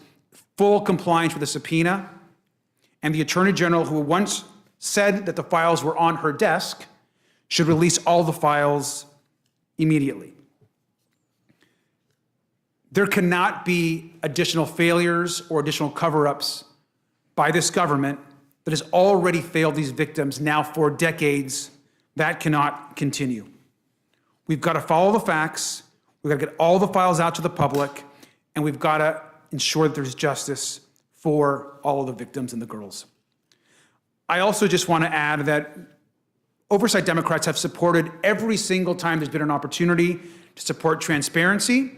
full compliance with the subpoena. And the Attorney General, who once said that the files were on her desk, should release all the files immediately. There cannot be additional failures or additional cover-ups by this government that has already failed these victims now for decades. That cannot continue. We've got to follow the facts, we've got to get all the files out to the public, and we've got to ensure that there's justice for all of the victims and the girls. I also just want to add that Oversight Democrats have supported every single time there's been an opportunity to support transparency.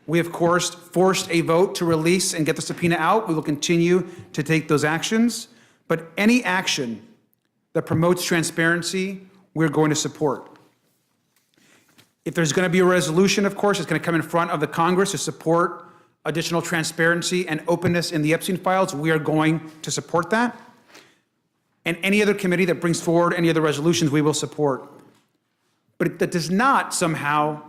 We, of course, forced a vote to release and get the subpoena out. We will continue to take those actions. But any action that promotes transparency, we're going to support. If there's going to be a resolution, of course, it's going to come in front of the Congress to support additional transparency and openness in the Epstein files. We are going to support that. And any other committee that brings forward any other resolutions, we will support. But that does not somehow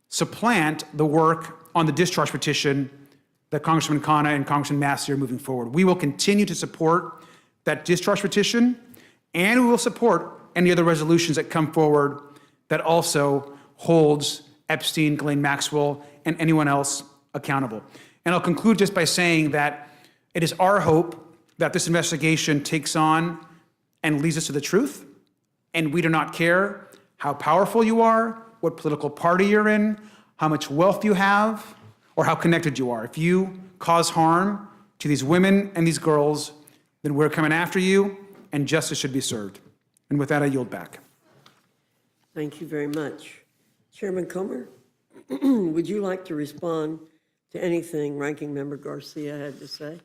supplant the work on the discharge petition that Congressman Khanna and Congressman Massey are moving forward. We will continue to support that discharge petition, and we will support any other resolutions that come forward that also holds Epstein, Ghislaine Maxwell, and anyone else accountable. And I'll conclude just by saying that it is our hope that this investigation takes on and leads us to the truth, and we do not care how powerful you are, what political party you're in, how much wealth you have, or how connected you are. If you cause harm to these women and these girls, then we're coming after you, and justice should be served. And with that, I yield back. Thank you very much. Chairman Comer, would you like to respond to anything Ranking Member Garcia had to say?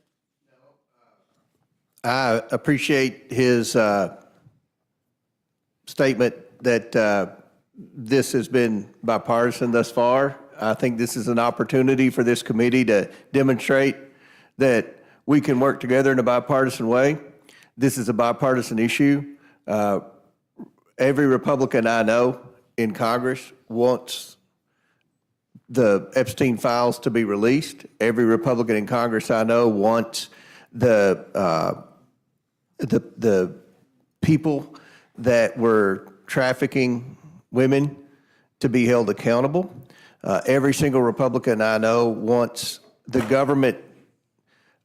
I appreciate his statement that this has been bipartisan thus far. I think this is an opportunity for this committee to demonstrate that we can work together in a bipartisan way. This is a bipartisan issue. Every Republican I know in Congress wants the Epstein files to be released. Every Republican in Congress I know wants the people that were trafficking women to be held accountable. Every single Republican I know wants the government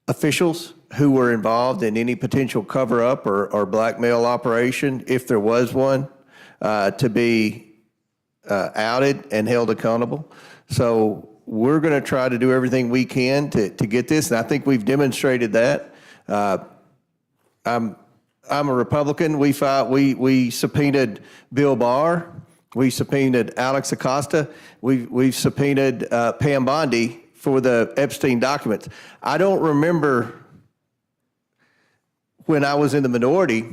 officials who were involved in any potential cover-up or blackmail operation, if there was one, to be outed and held accountable. So we're going to try to do everything we can to get this, and I think we've demonstrated that. I'm I'm a Republican. We subpoenaed Bill Barr. We subpoenaed Alex Acosta. We've subpoenaed Pam Bondi for the Epstein documents. I don't remember when I was in the minority,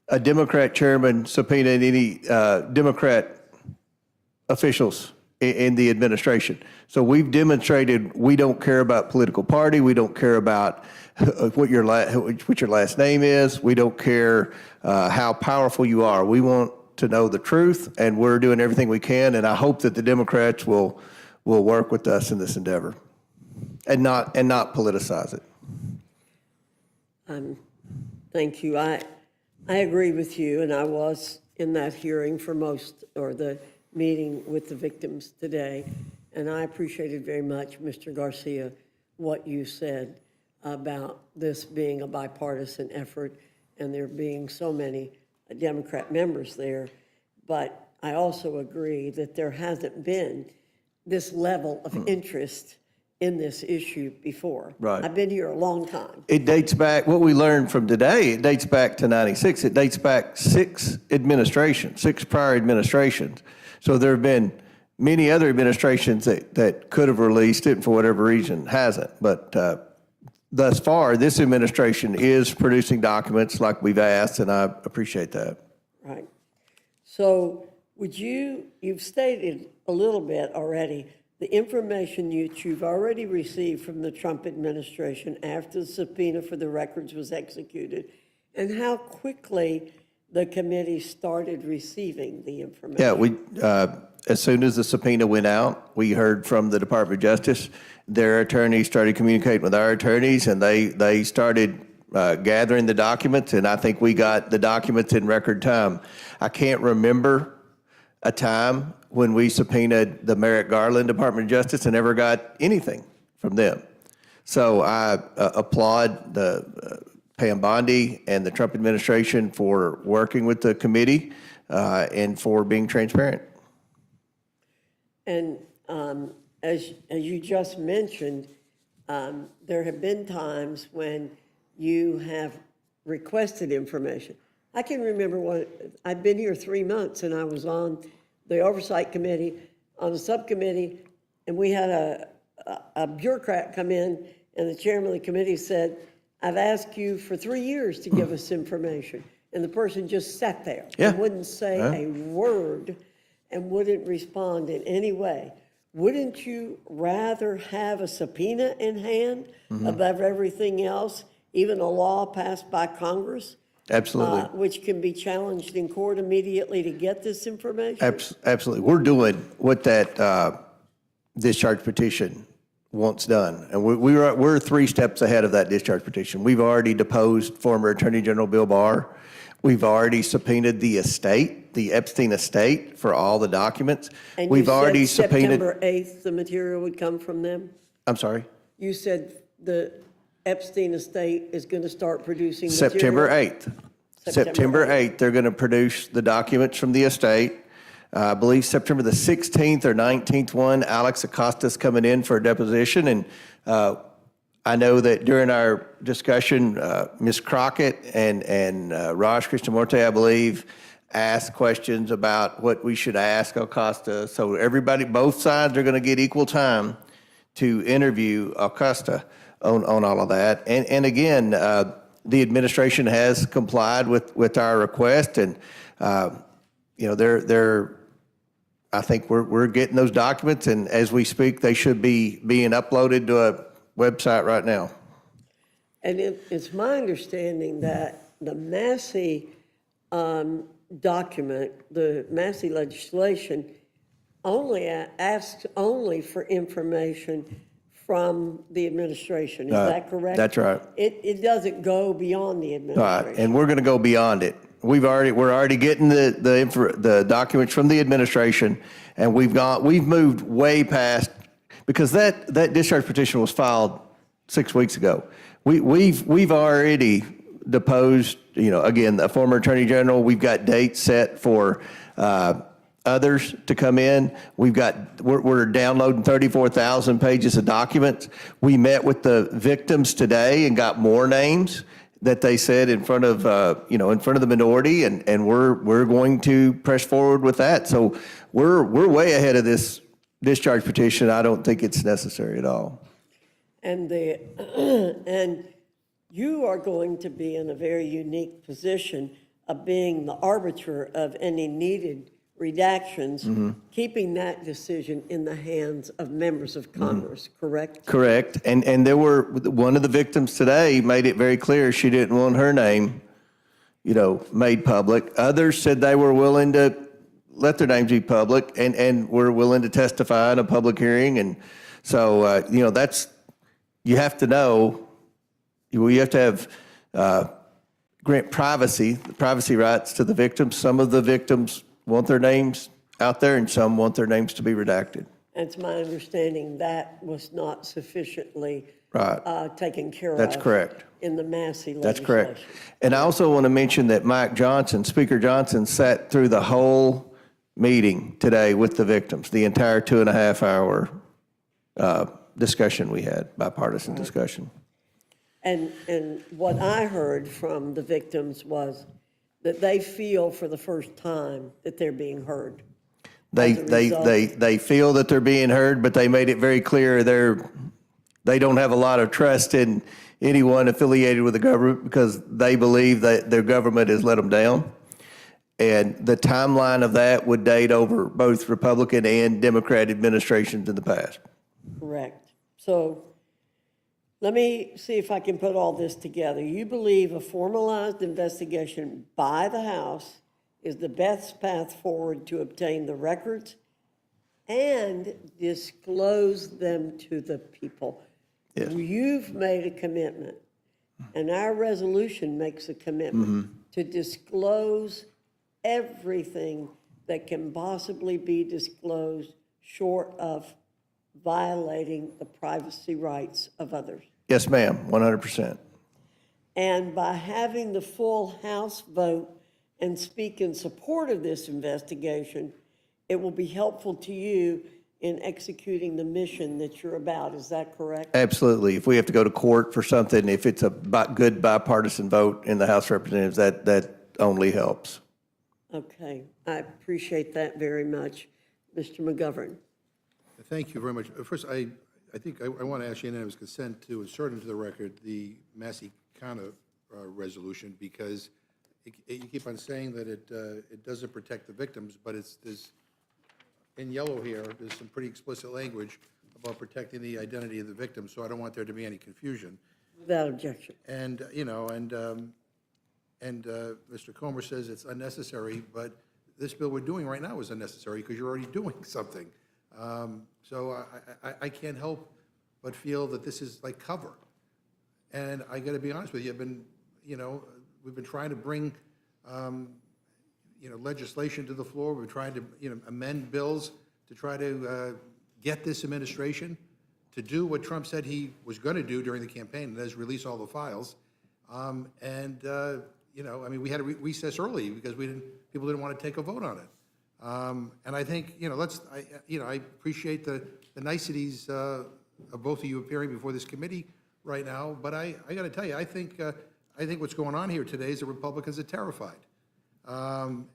a Democrat chairman subpoenaed any Democrat officials in the administration. So we've demonstrated we don't care about political party. We don't care about what your last name is. We don't care how powerful you are. We want to know the truth, and we're doing everything we can. And I hope that the Democrats will work with us in this endeavor, and not politicize it. Thank you. I agree with you, and I was in that hearing for the meeting with the victims today, and I appreciated very much, Mr. Garcia, what you said about this being a bipartisan effort and there being so many Democrat members there. But I also agree that there hasn't been this level of interest in this issue before. Right. I've been here a long time. It dates back, what we learned from today, it dates back to 96. It dates back six prior administrations. So there have been many other administrations that could have released it and for whatever reason hasn't. But thus far, this administration is producing documents like we've asked, and I appreciate that. Right. So you've stated a little bit already, the information you've already received from the Trump administration after the subpoena for the records was executed, and how quickly the committee started receiving the information. Yeah, as soon as the subpoena went out, we heard from the Department of Justice. Their attorneys started communicating with our attorneys, and they started gathering the documents, and I think we got the documents in record time. I can't remember a time when we subpoenaed the Merrick Garland Department of Justice and never got anything from them. So I applaud the Pam Bondi and the Trump administration for working with the committee and for being transparent. And as you just mentioned, there have been times when you have requested information. I can remember I've been here 3 months, and I was on the Oversight Committee, on a subcommittee, and we had a bureaucrat come in, and the chairman of the committee said, I've asked you for 3 years to give us information. And the person just sat there and wouldn't say a word and wouldn't respond in any way. Wouldn't you rather have a subpoena in hand above everything else, even a law passed by Congress? Absolutely. Which can be challenged in court immediately to get this information? Absolutely. We're doing what that discharge petition wants done. And we're 3 steps ahead of that discharge petition. We've already deposed former Attorney General Bill Barr. We've already subpoenaed the estate, the Epstein estate, for all the documents. And we've already you said subpoenaed. September 8th, the material would come from them? I'm sorry? You said the Epstein estate is going to start producing September material? 8th. September 8th, they're going to produce the documents from the estate. I believe September the 16th or 19th one, Alex Acosta's coming in for a deposition. And I know that during our discussion, Ms. Crockett and Raj Krishnamurti, I believe, asked questions about what we should ask Acosta. So everybody, both sides are going to get equal time to interview Acosta on all of that. And again, the administration has complied with our request, and I think we're getting those documents, and as we speak, they should be being uploaded to a website right now. And it's my understanding that the Massey document, the Massey legislation, only asks only for information from the administration. Is that correct? That's right. It doesn't go beyond the administration. Right, and we're going to go beyond it. We're already getting the documents from the administration, and we've moved way past, because that discharge petition was filed 6 weeks ago. We've already deposed, again, the former Attorney General. We've got dates set for others to come in. We're downloading 34,000 pages of documents. We met with the victims today and got more names. that they said in front of, in front of the minority, and we're going to press forward with that. So we're way ahead of this discharge petition. I don't think it's necessary at all. And and you are going to be in a very unique position of being the arbiter of any needed redactions, keeping that decision in the hands of members of Congress, correct? Correct. And there were, one of the victims today made it very clear she didn't want her name, made public. Others said they were willing to let their names be public and were willing to testify in a public hearing. And so, that's, you have to know, you have to have, grant privacy rights to the victims. Some of the victims want their names out there and some want their names to be redacted. And it's my understanding that was not sufficiently taken care of. That's correct. In the Massey legislation. That's correct. And I also want to mention that Speaker Johnson sat through the whole meeting today with the victims, the entire 2.5 hour discussion we had, bipartisan discussion. And what I heard from the victims was that they feel for the first time that they're being heard. They feel that they're being heard, but they made it very clear they don't have a lot of trust in anyone affiliated with the government because they believe that their government has let them down. And the timeline of that would date over both Republican and Democrat administrations in the past. Correct. So let me see if I can put all this together. You believe a formalized investigation by the House is the best path forward to obtain the records and disclose them to the people. Yes. You've made a commitment, and our resolution makes a commitment to disclose everything that can possibly be disclosed short of violating the privacy rights of others. Yes, ma'am, 100%. And by having the full House vote and speak in support of this investigation, it will be helpful to you in executing the mission that you're about. Is that correct? Absolutely. If we have to go to court for something, if it's a good bipartisan vote in the House of Representatives, that only helps. Okay, I appreciate that very much. Mr. McGovern. Thank you very much. First, I think I want to ask unanimous consent to insert into the record the Massey-Kana resolution because you keep on saying that it doesn't protect the victims, but there's in yellow here, there's some pretty explicit language about protecting the identity of the victim, so I don't want there to be any confusion. Without objection. And, Mr. Comer says it's unnecessary, but this bill we're doing right now is unnecessary because you're already doing something. So I can't help but feel that this is like cover. And I got to be honest with you, we've been trying to bring, legislation to the floor. We're trying to, amend bills to try to get this administration to do what Trump said he was going to do during the campaign, and that is release all the files. We had a recess early because people didn't want to take a vote on it. And I think, I appreciate the niceties of both of you appearing before this committee right now, but I got to tell you, I think what's going on here today is the Republicans are terrified. And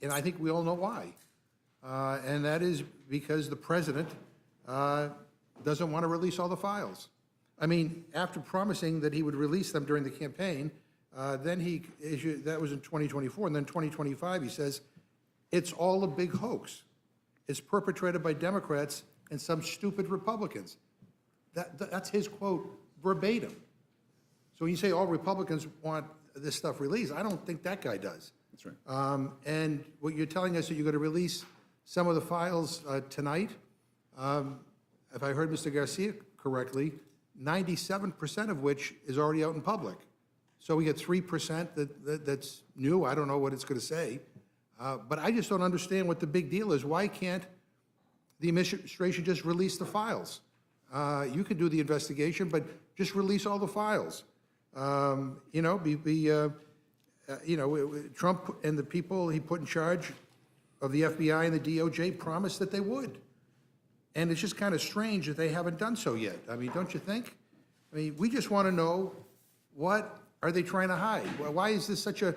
I think we all know why. And that is because the president doesn't want to release all the files. I mean, after promising that he would release them during the campaign, then he issued, that was in 2024, and then 2025, he says, it's all a big hoax. It's perpetrated by Democrats and some stupid Republicans. That's his quote verbatim. So when you say all Republicans want this stuff released, I don't think that guy does. That's right. And what you're telling us that you're going to release some of the files tonight, if I heard Mr. Garcia correctly, 97% of which is already out in public. So we get 3% that's new. I don't know what it's going to say. But I just don't understand what the big deal is. Why can't the administration just release the files? You can do the investigation, but just release all the files. Trump and the people he put in charge of the FBI and the DOJ promised that they would. And it's just kind of strange that they haven't done so yet. I mean, don't you think? I mean, we just want to know, what are they trying to hide? Why is this such a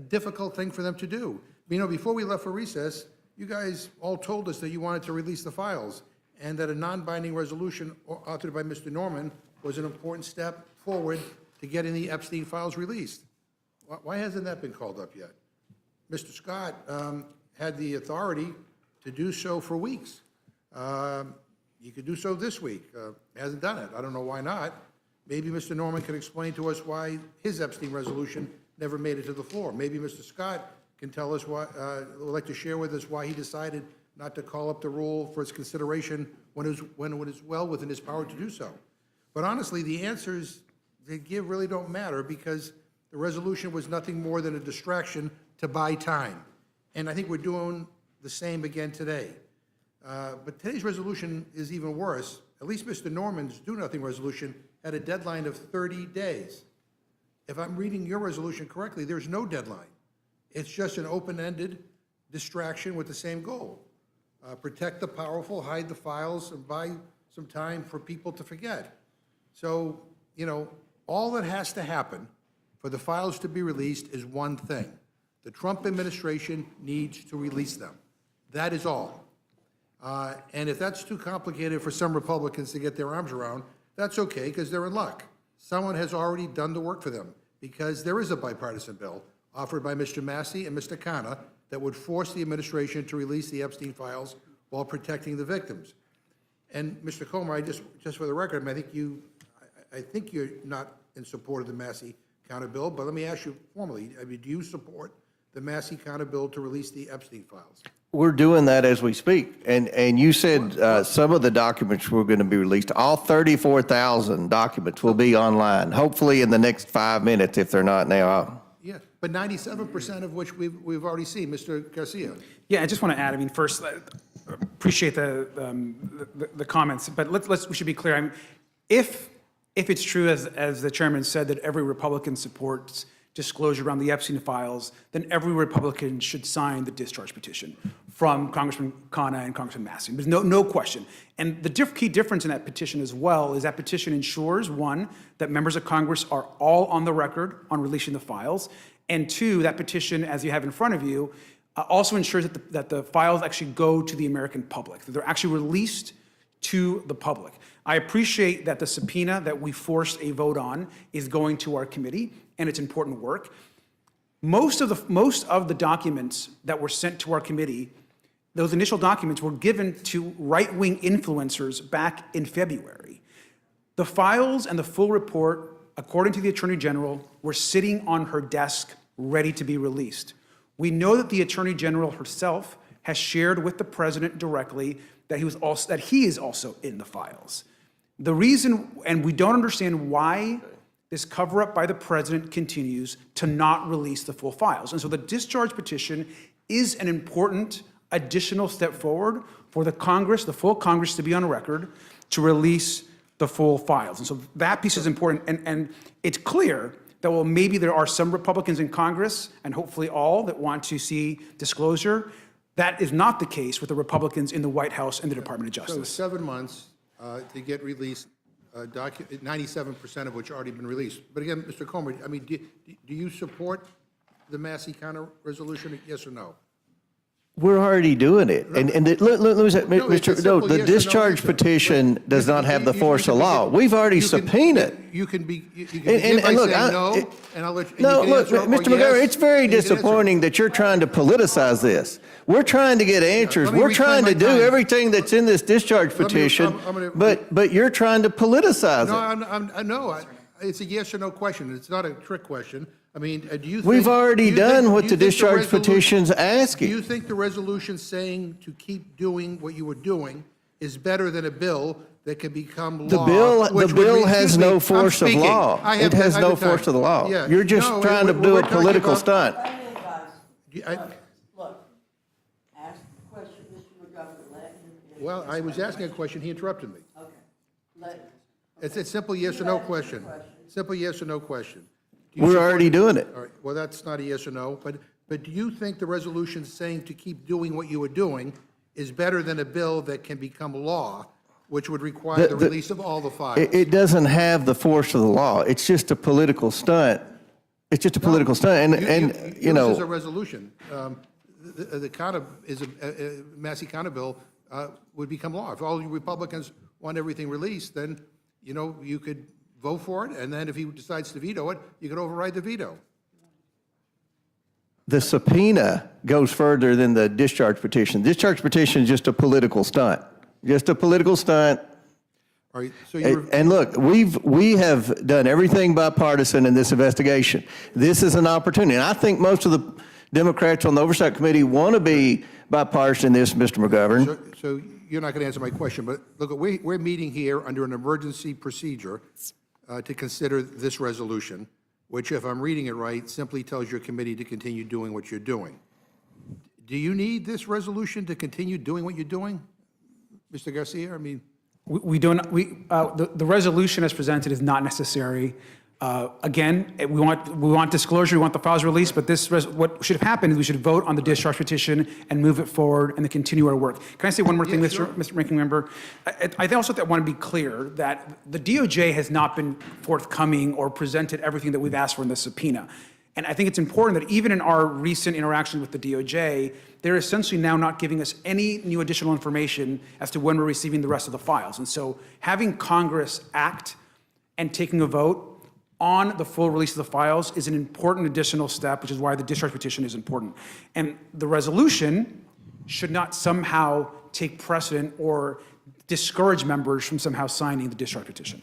difficult thing for them to do? You know, before we left for recess, you guys all told us that you wanted to release the files, and that a non-binding resolution authored by Mr. Norman was an important step forward to getting the Epstein files released. Why hasn't that been called up yet? Mr. Scott had the authority to do so for weeks. He could do so this week. Hasn't done it. I don't know why not. Maybe Mr. Norman can explain to us why his Epstein resolution never made it to the floor. Maybe Mr. Scott can tell us why, would like to share with us why he decided not to call up the rule for its consideration when it was well within his power to do so. But honestly, the answers they give really don't matter, because the resolution was nothing more than a distraction to buy time. And I think we're doing the same again today. But today's resolution is even worse. At least Mr. Norman's do-nothing resolution had a deadline of 30 days. If I'm reading your resolution correctly, there's no deadline. It's just an open-ended distraction with the same goal. Protect the powerful, hide the files, and buy some time for people to forget. So, you know, all that has to happen for the files to be released is one thing. The Trump administration needs to release them. That is all. And if that's too complicated for some Republicans to get their arms around, that's okay, because they're in luck. Someone has already done the work for them, because there is a bipartisan bill offered by Mr. Massey and Mr. Khanna that would force the administration to release the Epstein files while protecting the victims. And Mr. Comer, just for the record, I think you're not in support of the Massey-Khanna bill, but let me ask you formally, I mean, do you support the Massey-Khanna bill to release the Epstein files? We're doing that as we speak. And you said some of the documents were going to be released. All 34,000 documents will be online, hopefully in the next 5 minutes, if they're not now. Yeah, but 97% of which we've already seen. Mr. Garcia. Yeah, I just want to add, I mean, first, appreciate the comments, but we should be clear. I mean, if it's true, as the chairman said, that every Republican supports disclosure around the Epstein files, then every Republican should sign the discharge petition from Congressman Khanna and Congressman Massey. There's no question. And the key difference in that petition as well is that petition ensures, one, that members of Congress are all on the record on releasing the files, and two, that petition, as you have in front of you, also ensures that the files actually go to the American public, that they're actually released to the public. I appreciate that the subpoena that we forced a vote on is going to our committee, and it's important work. Most of the documents that were sent to our committee, those initial documents were given to right-wing influencers back in February. The files and the full report, according to the Attorney General, were sitting on her desk ready to be released. We know that the Attorney General herself has shared with the President directly that he is also in the files. The reason, and we don't understand why this cover-up by the President continues to not release the full files. And so the discharge petition is an important additional step forward for the Congress, the full Congress, to be on record to release the full files. And so that piece is important. And it's clear that, well, maybe there are some Republicans in Congress, and hopefully all, that want to see disclosure. That is not the case with the Republicans in the White House and the Department of Justice. So 7 months to get released, 97% of which already been released. But again, Mr. Comer, I mean, do you support the Massey-Khanna resolution, yes or no? We're already doing it. And let me say, the discharge petition does not have the force of law. We've already subpoenaed. You can begin by look, saying no, and I'll let you. No, look, Mr. McGovern, it's very disappointing that you're trying to politicize this. We're trying to get answers. We're trying to do everything that's in this discharge petition, but you're trying to politicize it. No, it's a yes or no question. It's not a trick question. I mean, do you think... We've already done what the discharge petition's asking. Do you think the resolution saying to keep doing what you were doing is better than a bill that can become law? The bill has no force of law. It has no force of the law. You're just trying to do a political stunt. Look, ask the question, Mr. McGovern, let him answer. Well, I was asking a question, he interrupted me. Okay. It's a simple yes or no question. Simple yes or no question. We're already doing it. All right, well, that's not a yes or no, but do you think the resolution saying to keep doing what you were doing is better than a bill that can become law which would require the release of all the files. It doesn't have the force of the law. It's just a political stunt. It's just a political stunt, and you know. This is a resolution. The Massey Counter bill would become law. If all you Republicans want everything released, then, you know, you could vote for it, and then if he decides to veto it, you could override the veto. The subpoena goes further than the discharge petition. Discharge petition is just a political stunt. Just a political stunt. All right, so you're, And look, we have done everything bipartisan in this investigation. This is an opportunity. And I think most of the Democrats on the Oversight Committee want to be bipartisan in this, Mr. McGovern. so you're not going to answer my question, but look, we're meeting here under an emergency procedure to consider this resolution, which, if I'm reading it right, simply tells your committee to continue doing what you're doing. Do you need this resolution to continue doing what you're doing, Mr. Garcia? I mean, the resolution as presented is not necessary. Again, we want disclosure, we want the files released, but what should have happened is we should vote on the discharge petition and move it forward and then continue our work. Can I say one more thing, Mr. Ranking Member? I also want to be clear that the DOJ has not been forthcoming or presented everything that we've asked for in the subpoena. And I think it's important that even in our recent interaction with the DOJ, they're essentially now not giving us any new additional information as to when we're receiving the rest of the files. And so having Congress act and taking a vote on the full release of the files is an important additional step, which is why the discharge petition is important. And the resolution should not somehow take precedent or discourage members from somehow signing the discharge petition.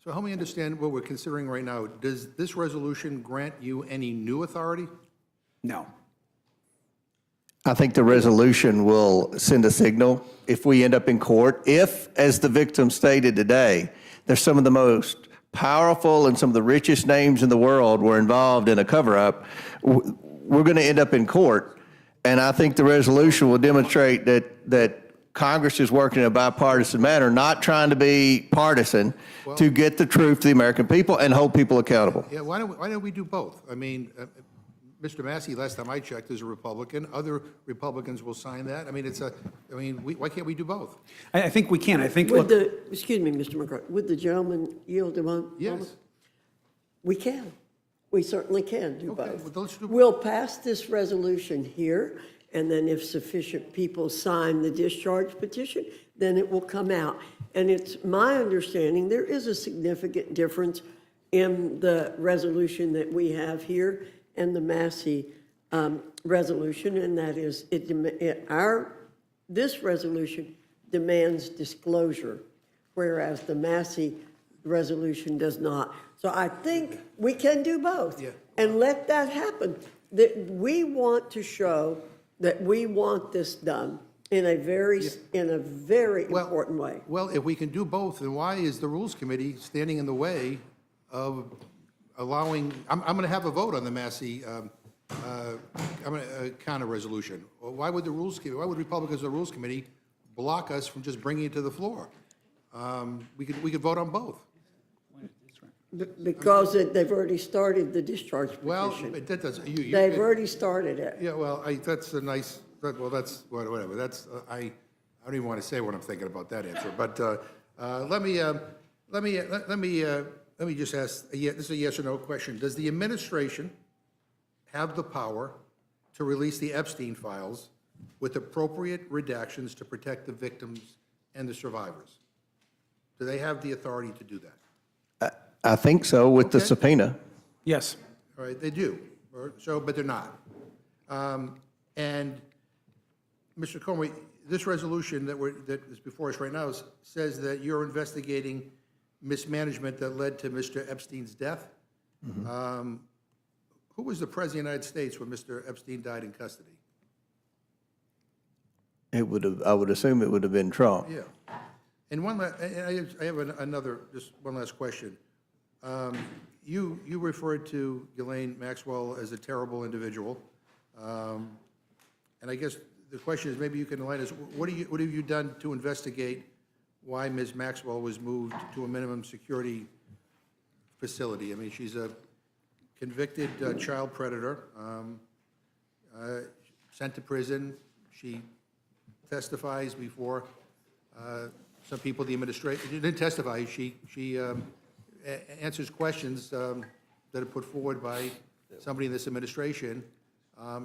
so help me understand what we're considering right now. Does this resolution grant you any new authority? No. I think the resolution will send a signal if we end up in court. If, as the victim stated today, there's some of the most powerful and some of the richest names in the world were involved in a cover-up, we're going to end up in court. And I think the resolution will demonstrate that Congress is working in a bipartisan manner, not trying to be partisan, to get the truth to the American people and hold people accountable. Yeah, why don't we do both? I mean, Mr. Massey, last time I checked, is a Republican. Other Republicans will sign that. I mean, why can't we do both? I think we can. I think, Excuse me, Mr. McCarthy, would the gentleman yield a moment? Yes. We can. We certainly can do Okay, both. well, let's do- We'll pass this resolution here, and then if sufficient people sign the discharge petition, then it will come out. And it's my understanding there is a significant difference in the resolution that we have here and the Massey resolution, and that is this resolution demands disclosure, whereas the Massey resolution does not. So I think we can do both. Yeah. And let that happen. That we want to show that we want this done in a very important way. Well, if we can do both, then why is the Rules Committee standing in the way of allowing, I'm going to have a vote on the Massey counter resolution. Well, why would Republicans of the Rules Committee block us from just bringing it to the floor? We could vote on both. Because they've already started the discharge petition. Well, that doesn't, They've already started it. Yeah, well, that's a nice, that's, whatever, that's, I don't even want to say what I'm thinking about that answer, but let me just ask, this is a yes or no question. Does the administration have the power to release the Epstein files with appropriate redactions to protect the victims and the survivors? Do they have the authority to do that? I think so, with the subpoena. yes. All right, they do, but they're not. And Mr. Conway, this resolution that is before us right now says that you're investigating mismanagement that led to Mr. Epstein's death. Mm-hmm. Who was the President of the United States when Mr. Epstein died in custody? I would assume it would have been Trump. Yeah. And I have another, just one last question. You referred to Ghislaine Maxwell as a terrible individual. And I guess the question is, maybe you can enlighten us, what have you done to investigate why Ms. Maxwell was moved to a minimum security facility? I mean, she's a convicted child predator, sent to prison. She testifies before some people, the administration, she didn't testify, she answers questions that are put forward by somebody in this administration.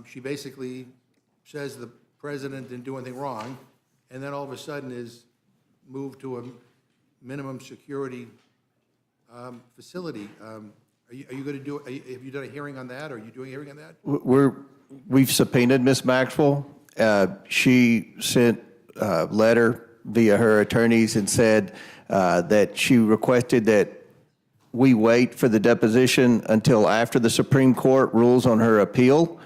She basically says the president didn't do anything wrong, and then all of a sudden is moved to a minimum security facility. Are you going to do, have you done a hearing on that? Are you doing a hearing on that? We've subpoenaed Ms. Maxwell. She sent a letter via her attorneys and said that she requested that we wait for the deposition until after the Supreme Court rules on her appeal.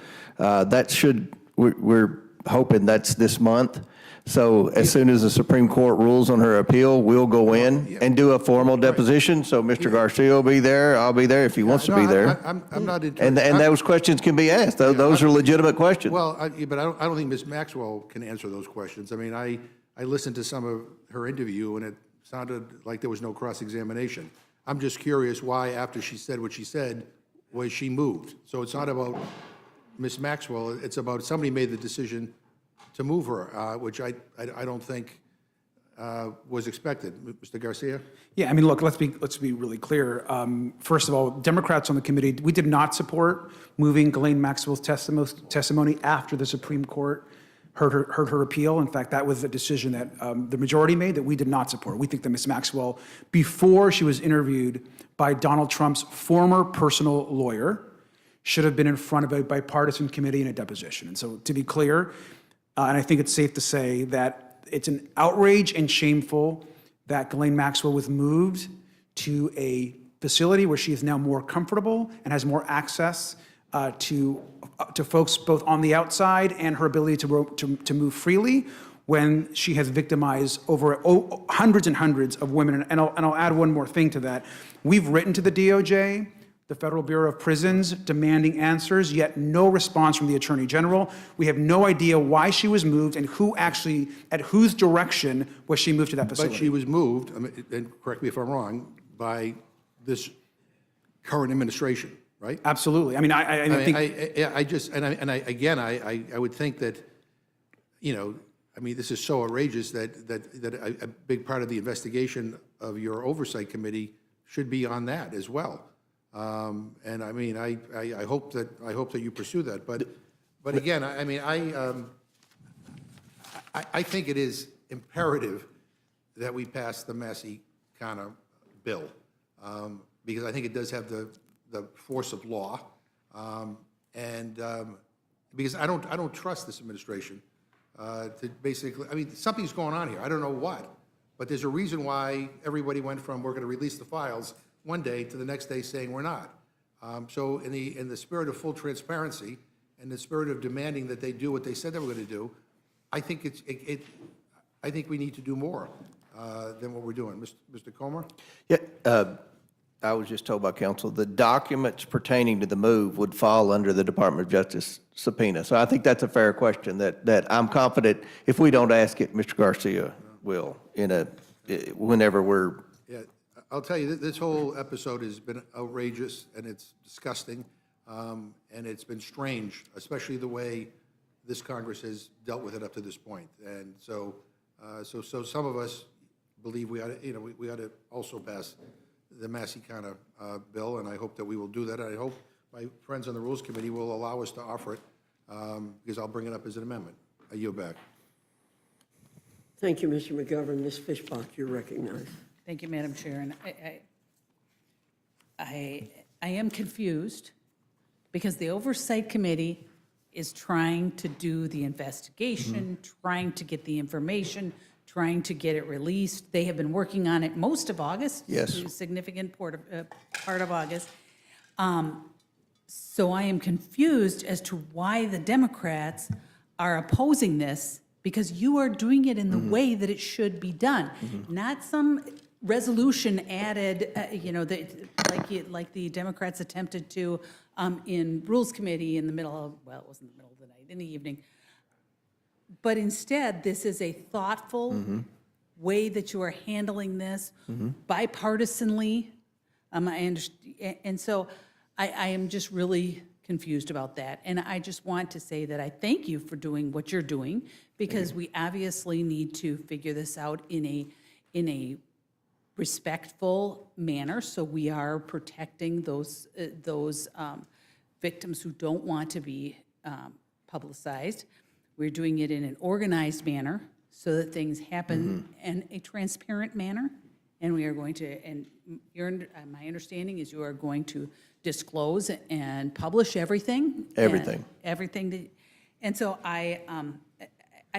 We're hoping that's this month. So as soon as the Supreme Court rules on her appeal, we'll go in and do a formal deposition. So Mr. Garcia will be there. I'll be there if he wants to be there. I'm not interested. And those questions can be asked. Those are legitimate questions. Well, but I don't think Ms. Maxwell can answer those questions. I mean, I listened to some of her interview, and it sounded like there was no cross-examination. I'm just curious why, after she said what she said, was she moved? So it's not about Ms. Maxwell, it's about somebody made the decision to move her, which I don't think was expected. Mr. Garcia? Yeah, I mean, look, let's be really clear. First of all, Democrats on the committee, we did not support moving Ghislaine Maxwell's testimony after the Supreme Court heard her appeal. In fact, that was a decision that the majority made that we did not support. We think that Ms. Maxwell, before she was interviewed by Donald Trump's former personal lawyer, should have been in front of a bipartisan committee in a deposition. And so, to be clear, and I think it's safe to say that it's an outrage and shameful that Ghislaine Maxwell was moved to a facility where she is now more comfortable and has more access to folks both on the outside and her ability to move freely, when she has victimized over hundreds and hundreds of women. And I'll add one more thing to that. We've written to the DOJ, the Federal Bureau of Prisons, demanding answers, yet no response from the Attorney General. We have no idea why she was moved and at whose direction was she moved to that facility. But she was moved, and correct me if I'm wrong, by this current administration, right? Absolutely. I mean, I think... I would think that, I mean, this is so outrageous that a big part of the investigation of your Oversight Committee should be on that as well. And I mean, I hope that you pursue that. But again, I mean, I think it is imperative that we pass the Massey kind of bill, because I think it does have the force of law, and because I don't trust this administration to basically. I mean, something's going on here. I don't know what, but there's a reason why everybody went from we're going to release the files one day to the next day saying we're not. So in the spirit of full transparency and the spirit of demanding that they do what they said they were going to do, I think I think we need to do more than what we're doing. Mr. Comer? Yeah, I was just told by counsel, the documents pertaining to the move would fall under the Department of Justice subpoena. So I think that's a fair question that I'm confident if we don't ask it, Mr. Garcia will whenever we're. Yeah, I'll tell you, this whole episode has been outrageous, and it's disgusting, and it's been strange, especially the way this Congress has dealt with it up to this point. And so some of us believe we ought to, we ought to also pass the Massey kind of bill, and I hope that we will do that. I hope my friends on the Rules Committee will allow us to offer it, because I'll bring it up as an amendment. I yield back. Thank you, Mr. McGovern. Ms. Fishbach, you're recognized. Thank you, Madam Chair. And I am confused because the Oversight Committee is trying to do the investigation, trying to get the information, trying to get it released. They have been working on it most of August. Yes. A significant part of August. So I am confused as to why the Democrats are opposing this, because you are doing it in the way that it should be done, not some resolution added, like the Democrats attempted to in Rules Committee in the middle of, well, it wasn't the middle of the night, in the evening. But instead, this is a thoughtful way that you are handling this, bipartisanly. I understand, and so I am just really confused about that. And I just want to say that I thank you for doing what you're doing, because we obviously need to figure this out in in a respectful manner, so we are protecting those victims who don't want to be publicized. We're doing it in an organized manner so that things happen in a transparent manner. And we are going to, and my understanding is you are going to disclose and publish everything. Everything. Everything. And so I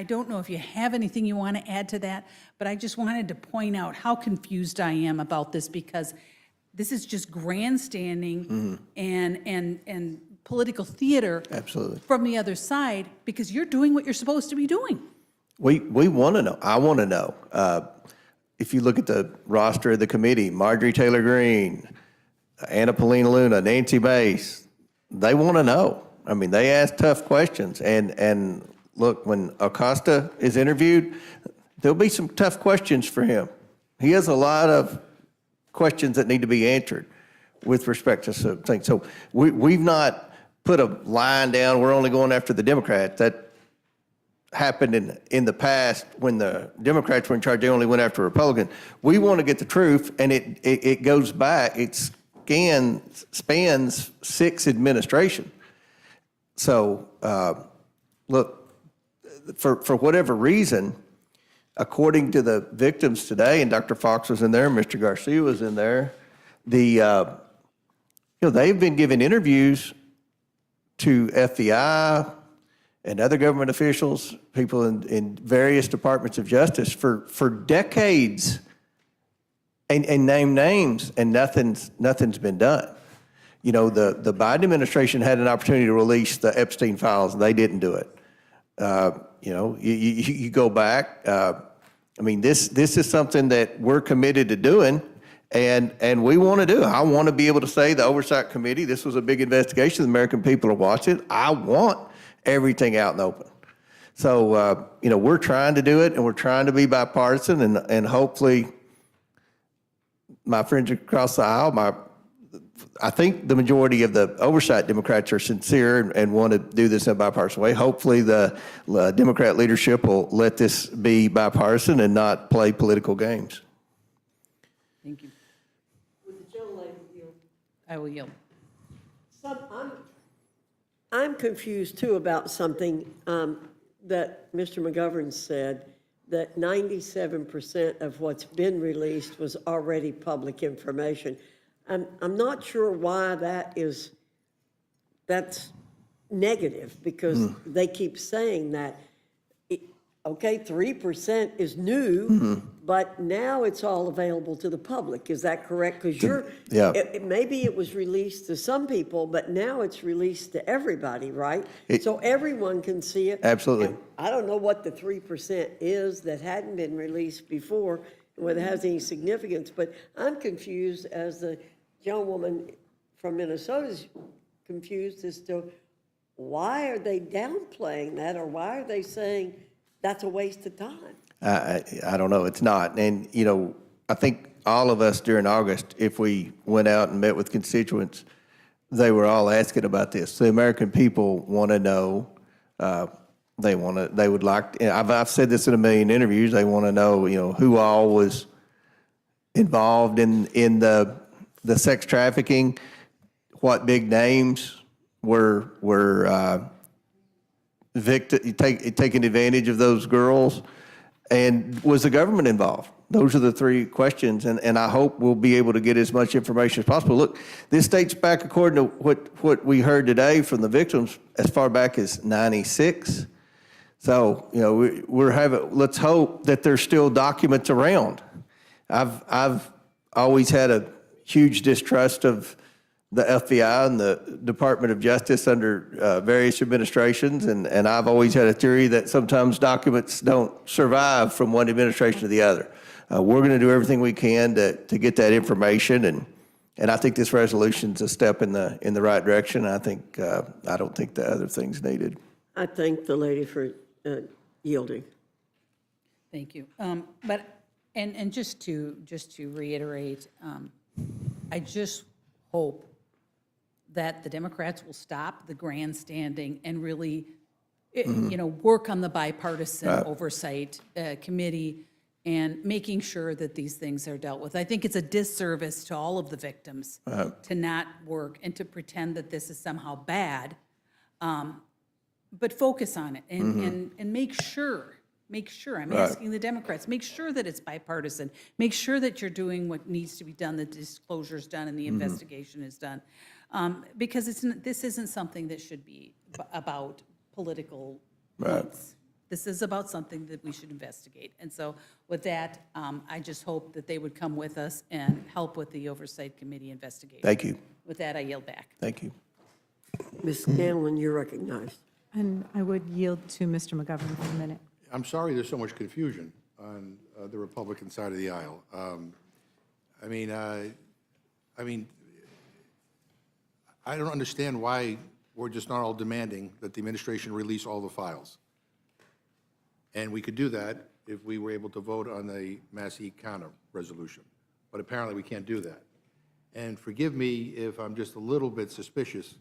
don't know if you have anything you want to add to that, but I just wanted to point out how confused I am about this, because this is just grandstanding and political theater. Absolutely. From the other side, because you're doing what you're supposed to be doing. We want to know. I want to know. If you look at the roster of the committee, Marjorie Taylor Greene, Anna Paulina Luna, Nancy Mace, they want to know. I mean, they ask tough questions. And look, when Acosta is interviewed, there'll be some tough questions for him. He has a lot of questions that need to be answered with respect to some things. So we've not put a line down, we're only going after the Democrats. That happened in the past when the Democrats were in charge, they only went after Republicans. We want to get the truth, and it goes back, it spans 6 administrations. So, look, for whatever reason, according to the victims today, and Dr. Fox was in there, Mr. Garcia was in there, they've been giving interviews to FBI and other government officials, people in various departments of justice for decades, and name names, and nothing's been done. You know, the Biden administration had an opportunity to release the Epstein files, and they didn't do it. You go back. I mean, this is something that we're committed to doing, and we want to do. I want to be able to say the Oversight Committee, this was a big investigation. The American people are watching. I want everything out and open. So, we're trying to do it, and we're trying to be bipartisan, and hopefully my friends across the aisle, I think the majority of the oversight Democrats are sincere and want to do this in a bipartisan way. Hopefully the Democrat leadership will let this be bipartisan and not play political games. Thank you. Would the gentlelady yield? I will yield. I'm confused too about something that Mr. McGovern said, that 97% of what's been released was already public information. I'm not sure why that's negative, because they keep saying that, okay, 3% is new, but now it's all available to the public. Is that correct? Because maybe it was released to some people, but now it's released to everybody, right? So everyone can see it. Absolutely. And I don't know what the 3% is that hadn't been released before, whether it has any significance, but I'm confused, as the gentlewoman from Minnesota is confused as to why are they downplaying that, or why are they saying that's a waste of time? I don't know. It's not. And, I think all of us during August, if we went out and met with constituents, they were all asking about this. The American people want to know. They would like, I've said this in a million interviews, they want to know, who all was involved in the sex trafficking, what big names were taking advantage of those girls, and was the government involved? Those are the 3 questions, and I hope we'll be able to get as much information as possible. Look, this dates back, according to what we heard today from the victims, as far back as 96. So, let's hope that there's still documents around. I've always had a huge distrust of the FBI and the Department of Justice under various administrations, and I've always had a theory that sometimes documents don't survive from one administration to the other. We're going to do everything we can to get that information, and I think this resolution's a step in the right direction. I don't think the other thing's needed. I thank the lady for yielding. Thank you. And just to reiterate, I just hope that the Democrats will stop the grandstanding and really, work on the bipartisan oversight committee and making sure that these things are dealt with. I think it's a disservice to all of the victims to not work and to pretend that this is somehow bad, but focus on it and make sure, I'm asking the Democrats, make sure that it's bipartisan, make sure that you're doing what needs to be done, the disclosure's done and the investigation is done. Because this isn't something that should be about political points. This is about something that we should investigate. And so with that, I just hope that they would come with us and help with the Oversight Committee investigation. Thank you. With that, I yield back. Thank you. Ms. Scanlon, you're recognized. And I would yield to Mr. McGovern for a minute. I'm sorry there's so much confusion on the Republican side of the aisle. I don't understand why we're just not all demanding that the administration release all the files. And we could do that if we were able to vote on the Massey counter resolution. But apparently we can't do that. And forgive me if I'm just a little bit suspicious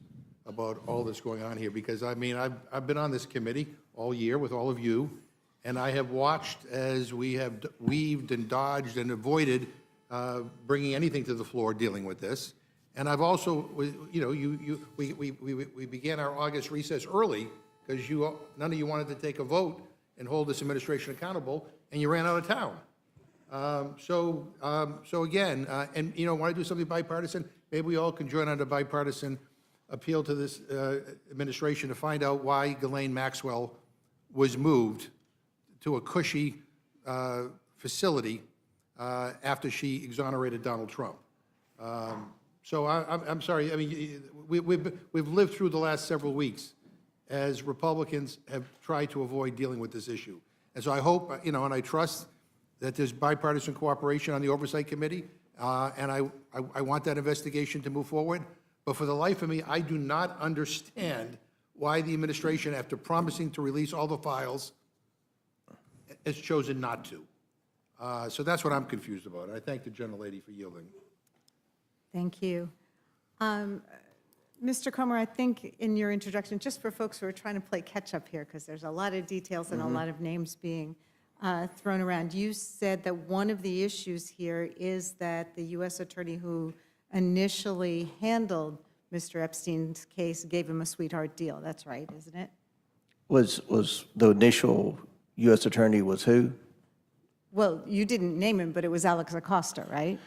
about all that's going on here, because I've been on this committee all year with all of you, and I have watched as we have weaved and dodged and avoided bringing anything to the floor dealing with this. And I've also, we began our August recess early because none of you wanted to take a vote and hold this administration accountable, and you ran out of town. So again, and want to do something bipartisan? Maybe we all can join on a bipartisan appeal to this administration to find out why Ghislaine Maxwell was moved to a cushy facility after she exonerated Donald Trump. So I'm sorry. I mean, we've lived through the last several weeks as Republicans have tried to avoid dealing with this issue. And so I hope, and I trust that there's bipartisan cooperation on the Oversight Committee, and I want that investigation to move forward. But for the life of me, I do not understand why the administration, after promising to release all the files, has chosen not to. So that's what I'm confused about. I thank the gentlelady for yielding. Thank you. Mr. Comer, I think in your introduction, just for folks who are trying to play catch-up here, because there's a lot of details and a lot of names being thrown around, you said that one of the issues here is that the U.S. attorney who initially handled Mr. Epstein's case gave him a sweetheart deal. That's right, isn't it? Was the initial U.S. attorney was who? Well, you didn't name him, but it was Alex Acosta, right?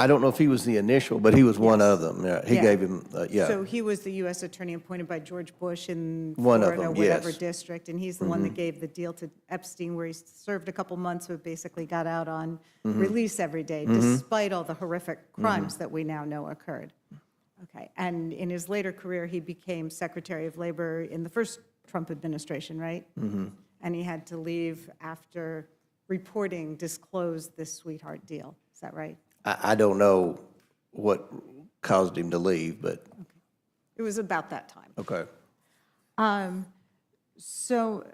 I don't know if he was the initial, but he was one of them. Yeah, he Yeah. gave him, So he was the U.S. attorney appointed by George Bush in One of Florida, them, whatever yes. district, and he's the one that gave the deal to Epstein, where he served a couple months, but basically got out on release every day, despite all the horrific crimes that we now know occurred. Okay, and in his later career, he became Secretary of Labor in the first Trump administration, right? And he had to leave after reporting disclosed this sweetheart deal. Is that right? I don't know what caused him to leave, but, It was about that time. okay. So,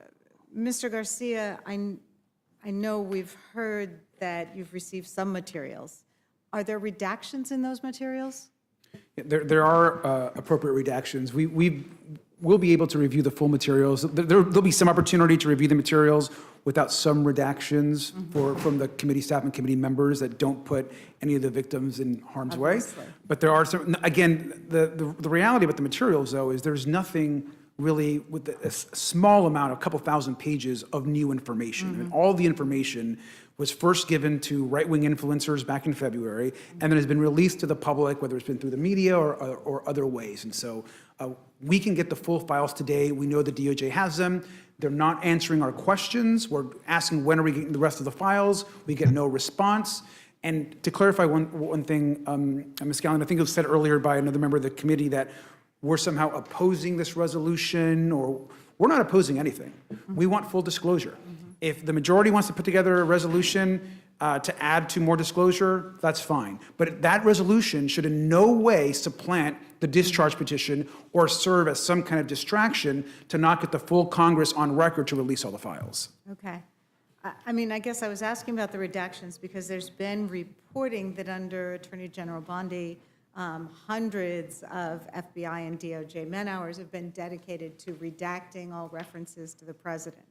Mr. Garcia, I know we've heard that you've received some materials. Are there redactions in those materials? There are appropriate redactions. We'll be able to review the full materials. There'll be some opportunity to review the materials without some redactions from the committee staff and committee members that don't put any of the victims in harm's way. Obviously. But there are some, again, the reality about the materials, though, is there's nothing really with a small amount, a couple thousand pages of new information. I mean, all the information was first given to right-wing influencers back in February, and then has been released to the public, whether it's been through the media or other ways. And so we can get the full files today. We know the DOJ has them. They're not answering our questions. We're asking, when are we getting the rest of the files? We get no response. And to clarify one thing, Ms. Gallen, I think it was said earlier by another member of the committee that we're somehow opposing this resolution, or we're not opposing anything. We want full disclosure. If the majority wants to put together a resolution to add to more disclosure, that's fine. But that resolution should in no way supplant the discharge petition or serve as some kind of distraction to not get the full Congress on record to release all the files. Okay. I mean, I guess I was asking about the redactions because there's been reporting that under Attorney General Bondi, hundreds of FBI and DOJ man-hours have been dedicated to redacting all references to the president.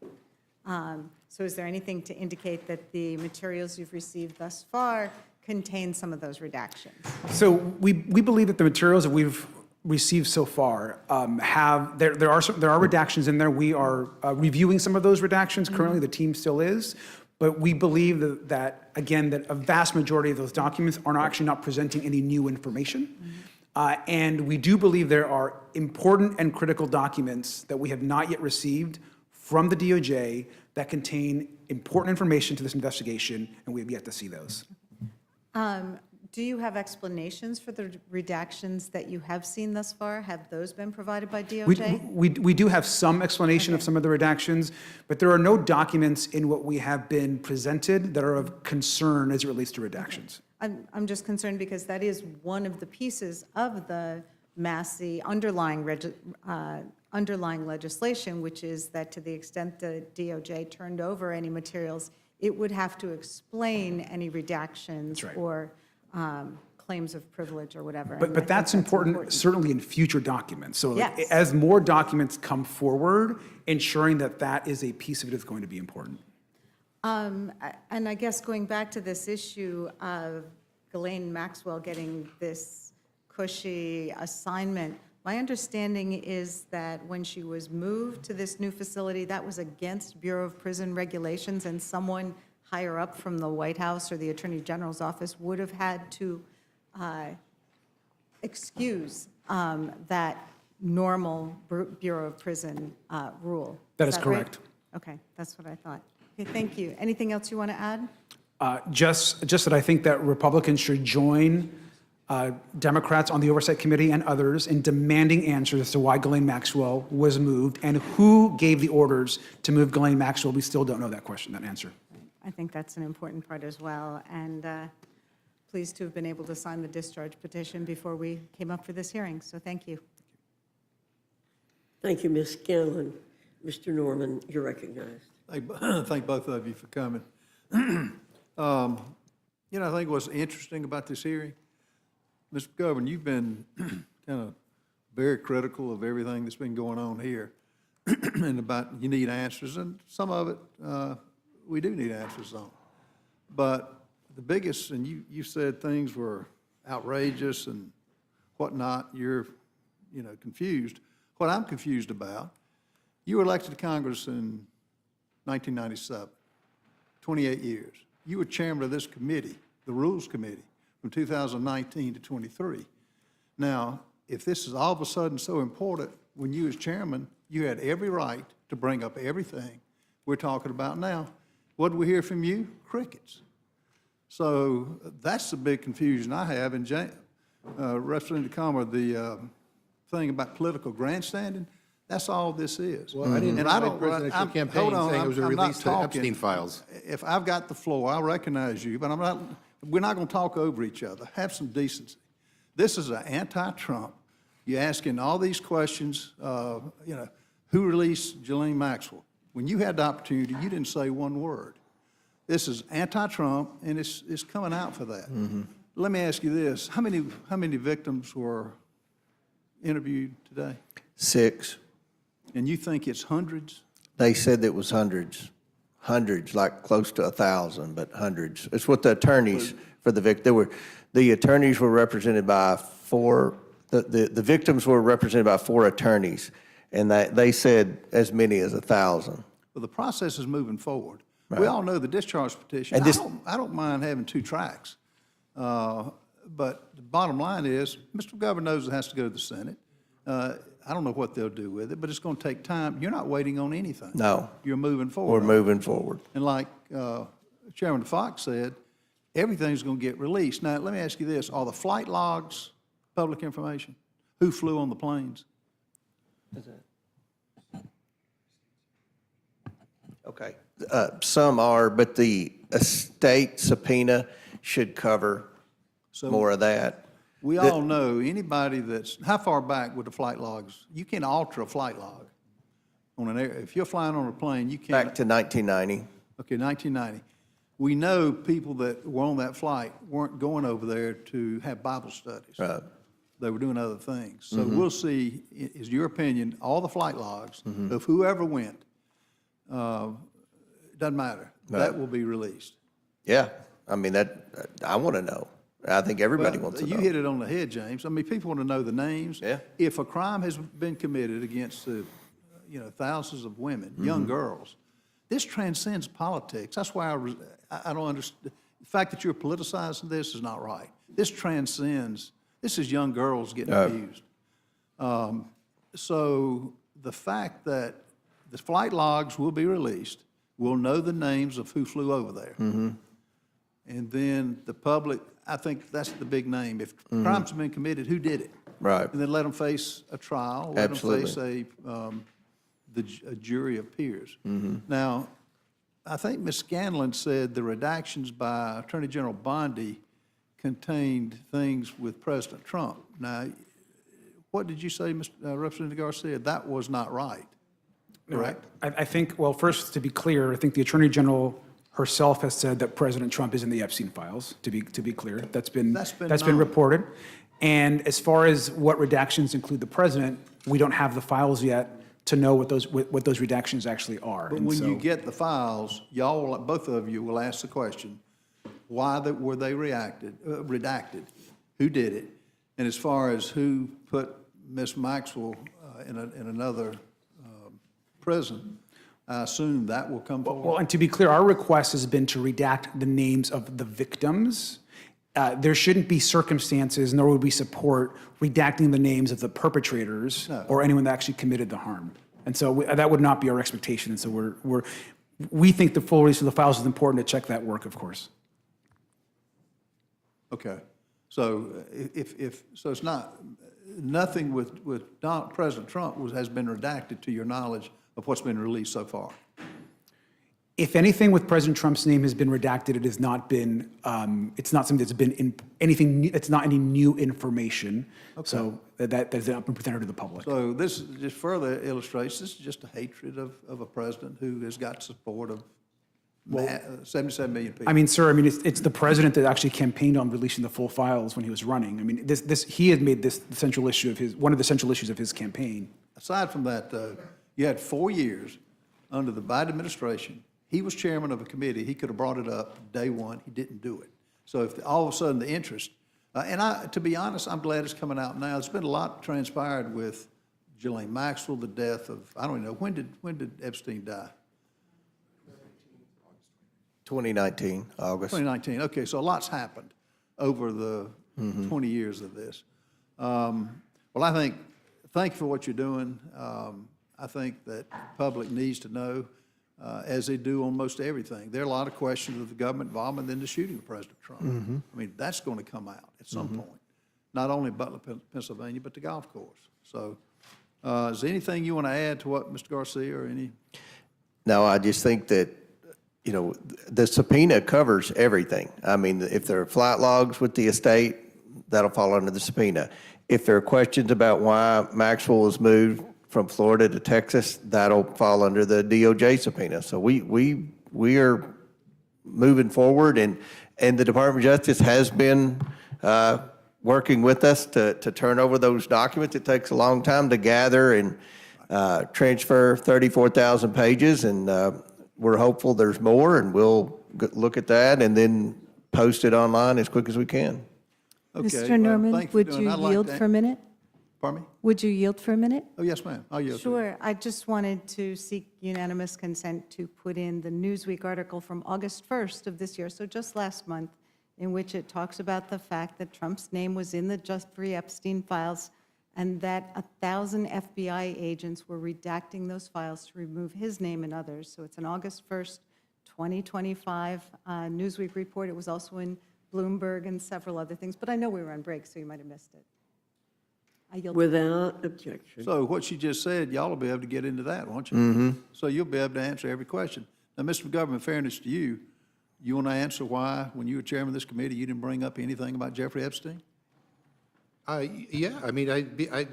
So is there anything to indicate that the materials you've received thus far contain some of those redactions? So we believe that the materials that we've received so far there are redactions in there. We are reviewing some of those redactions currently. The team still is. But we believe that a vast majority of those documents are actually not presenting any new information. And we do believe there are important and critical documents that we have not yet received from the DOJ that contain important information to this investigation, and we have yet to see those. Do you have explanations for the redactions that you have seen thus far? Have those been provided by DOJ? We do have some explanation of some of the redactions, but there are no documents in what we have been presented that are of concern as it relates to redactions. I'm just concerned because that is one of the pieces of the Massey underlying legislation, which is that to the extent the DOJ turned over any materials, it would have to explain any redactions or claims of privilege or whatever. But that's important, certainly in future documents. So Yes. as more documents come forward, ensuring that that is a piece of it is going to be important. And I guess going back to this issue of Ghislaine Maxwell getting this cushy assignment, my understanding is that when she was moved to this new facility, that was against Bureau of Prison regulations, and someone higher up from the White House or the Attorney General's office would have had to excuse that normal Bureau of Prison rule. That is right? correct. Okay, that's what I thought. Okay, thank you. Anything else you want to add? Just that I think that Republicans should join Democrats on the Oversight Committee and others in demanding answers as to why Ghislaine Maxwell was moved and who gave the orders to move Ghislaine Maxwell. We still don't know that answer. I think that's an important part as well, and pleased to have been able to sign the discharge petition before we came up for this hearing, so thank you. Thank you, Ms. Scanlon. Mr. Norman, you're recognized. Thank both of you for coming. I think what's interesting about this hearing, Mr. Governor, you've been kind of very critical of everything that's been going on here and about you need answers, and some of it we do need answers on. But the biggest, and you said things were outrageous and whatnot, you're confused. What I'm confused about, you were elected to Congress in 1997, 28 years. You were chairman of this committee, the Rules Committee, from 2019 to 23. Now, if this is all of a sudden so important, when you as chairman, you had every right to bring up everything we're talking about now. What did we hear from you? Crickets. So that's the big confusion I have. And Representative Comer, the thing about political grandstanding, that's all this is. Well, I didn't and write presidential campaign saying it was a I'm release to not Epstein files. If I've got the floor, I recognize you, but we're not going to talk over each other. Have some decency. This is an anti-Trump. You're asking all these questions, who released Ghislaine Maxwell? When you had the opportunity, you didn't say one word. This is anti-Trump, and it's coming out for that. Mm-hmm. Let me ask you this. How many victims were interviewed today? 6. And you think it's hundreds? They said it was hundreds, like close to 1,000, but hundreds. It's what the attorneys for the victim, the attorneys were represented by 4, the victims were represented by 4 attorneys, and they said as many as 1,000. Well, the process is moving forward. Right. We all know the discharge petition. And I don't mind having 2 tracks. But the bottom line is, Mr. Governor knows it has to go to the Senate. I don't know what they'll do with it, but it's going to take time. You're not waiting on anything. No. You're moving forward. We're moving forward. And like Chairman Fox said, everything's going to get released. Now, let me ask you this. Are the flight logs public information? Who flew on the planes? Okay. Some are, but the estate subpoena should cover more of that. We all know anybody how far back with the flight logs? You can alter a flight log on an air. If you're flying on a plane, you can't. Back to 1990. Okay, 1990. We know people that were on that flight weren't going over there to have Bible studies. Right. They were doing other things. So we'll see, is your opinion, all the flight logs of whoever went, doesn't matter. No. That will be released. Yeah, I mean, I want to know. I think everybody Well, wants to you know. hit it on the head, James. I mean, people want to know the names. Yeah. If a crime has been committed against, thousands of women, young girls, this transcends politics. That's why I don't understand. The fact that you're politicizing this is not right. This transcends, this is young girls getting abused. So the fact that the flight logs will be released, we'll know the names of who flew over there. And then the public, I think that's the big name. If crimes have been committed, who did it? Right. And then let them face a trial, let them face a jury of peers. Now, I think Ms. Scanlon said the redactions by Attorney General Bondi contained things with President Trump. Now, what did you say, Representative Garcia? That was not right, correct? I think, well, first, to be clear, I think the Attorney General herself has said that President Trump is in the Epstein files, to be clear. That's been reported. And as far as what redactions include the president, we don't have the files yet to know what those redactions actually are. But when you get the files, y'all, both of you will ask the question, why were they redacted? Who did it? And as far as who put Ms. Maxwell in another prison, I assume that will come forward. Well, and to be clear, our request has been to redact the names of the victims. There shouldn't be circumstances, nor would we support redacting the names of the perpetrators or anyone that actually committed the harm. And so that would not be our expectation. And so we think the full release of the files is important to check that work, of course. Okay. So so it's not, nothing with President Trump has been redacted to your knowledge of what's been released so far? If anything with President Trump's name has been redacted, it has not been, it's not something that's been in anything, it's not any new information. Okay. So that has not been presented to the public. So this just further illustrates this is just a hatred of a president who has got support of 77 million people. I mean, sir, it's the president that actually campaigned on releasing the full files when he was running. I mean, he had made this the central issue of one of the central issues of his campaign. Aside from that, you had 4 years under the Biden administration. He was chairman of a committee. He could have brought it up day one. He didn't do it. So if all of a sudden the interest, to be honest, I'm glad it's coming out now. There's been a lot transpired with Ghislaine Maxwell, the death of, I don't know, when did Epstein die? 2019, August. 2019. Okay, so a lot's happened over the 20 years of this. Well, I think, thank you for what you're doing. I think that the public needs to know, as they do on most everything. There are a lot of questions of the government involvement in the shooting of President Trump. I mean, that's going to come out at some point, not only Butler, Pennsylvania, but the golf course. So is there anything you want to add to what Mr. Garcia or any? No, I just think that, the subpoena covers everything. I mean, if there are flight logs with the estate, that'll fall under the subpoena. If there are questions about why Maxwell was moved from Florida to Texas, that'll fall under the DOJ subpoena. So we are moving forward, and the Department of Justice has been working with us to turn over those documents. It takes a long time to gather and transfer 34,000 pages, and we're hopeful there's more, and we'll look at that and then post it online as quick as we can. Okay, Mr. Norman, would you yield for a minute? Pardon me? Would you yield for a minute? Oh, yes, ma'am. I'll yield to you. Sure. I just wanted to seek unanimous consent to put in the Newsweek article from August 1st of this year, so just last month, in which it talks about the fact that Trump's name was in the Jeffrey Epstein files and that 1,000 FBI agents were redacting those files to remove his name and others. So it's an August 1st, 2025 Newsweek report. It was also in Bloomberg and several other things, but I know we were on break, so you might have missed it. I yield. Without objection. So what you just said, y'all will be able to get into that, won't you? So you'll be able to answer every question. Now, Mr. McGovern, in fairness to you, you want to answer why, when you were chairman of this committee, you didn't bring up anything about Jeffrey Epstein? Yeah, I mean,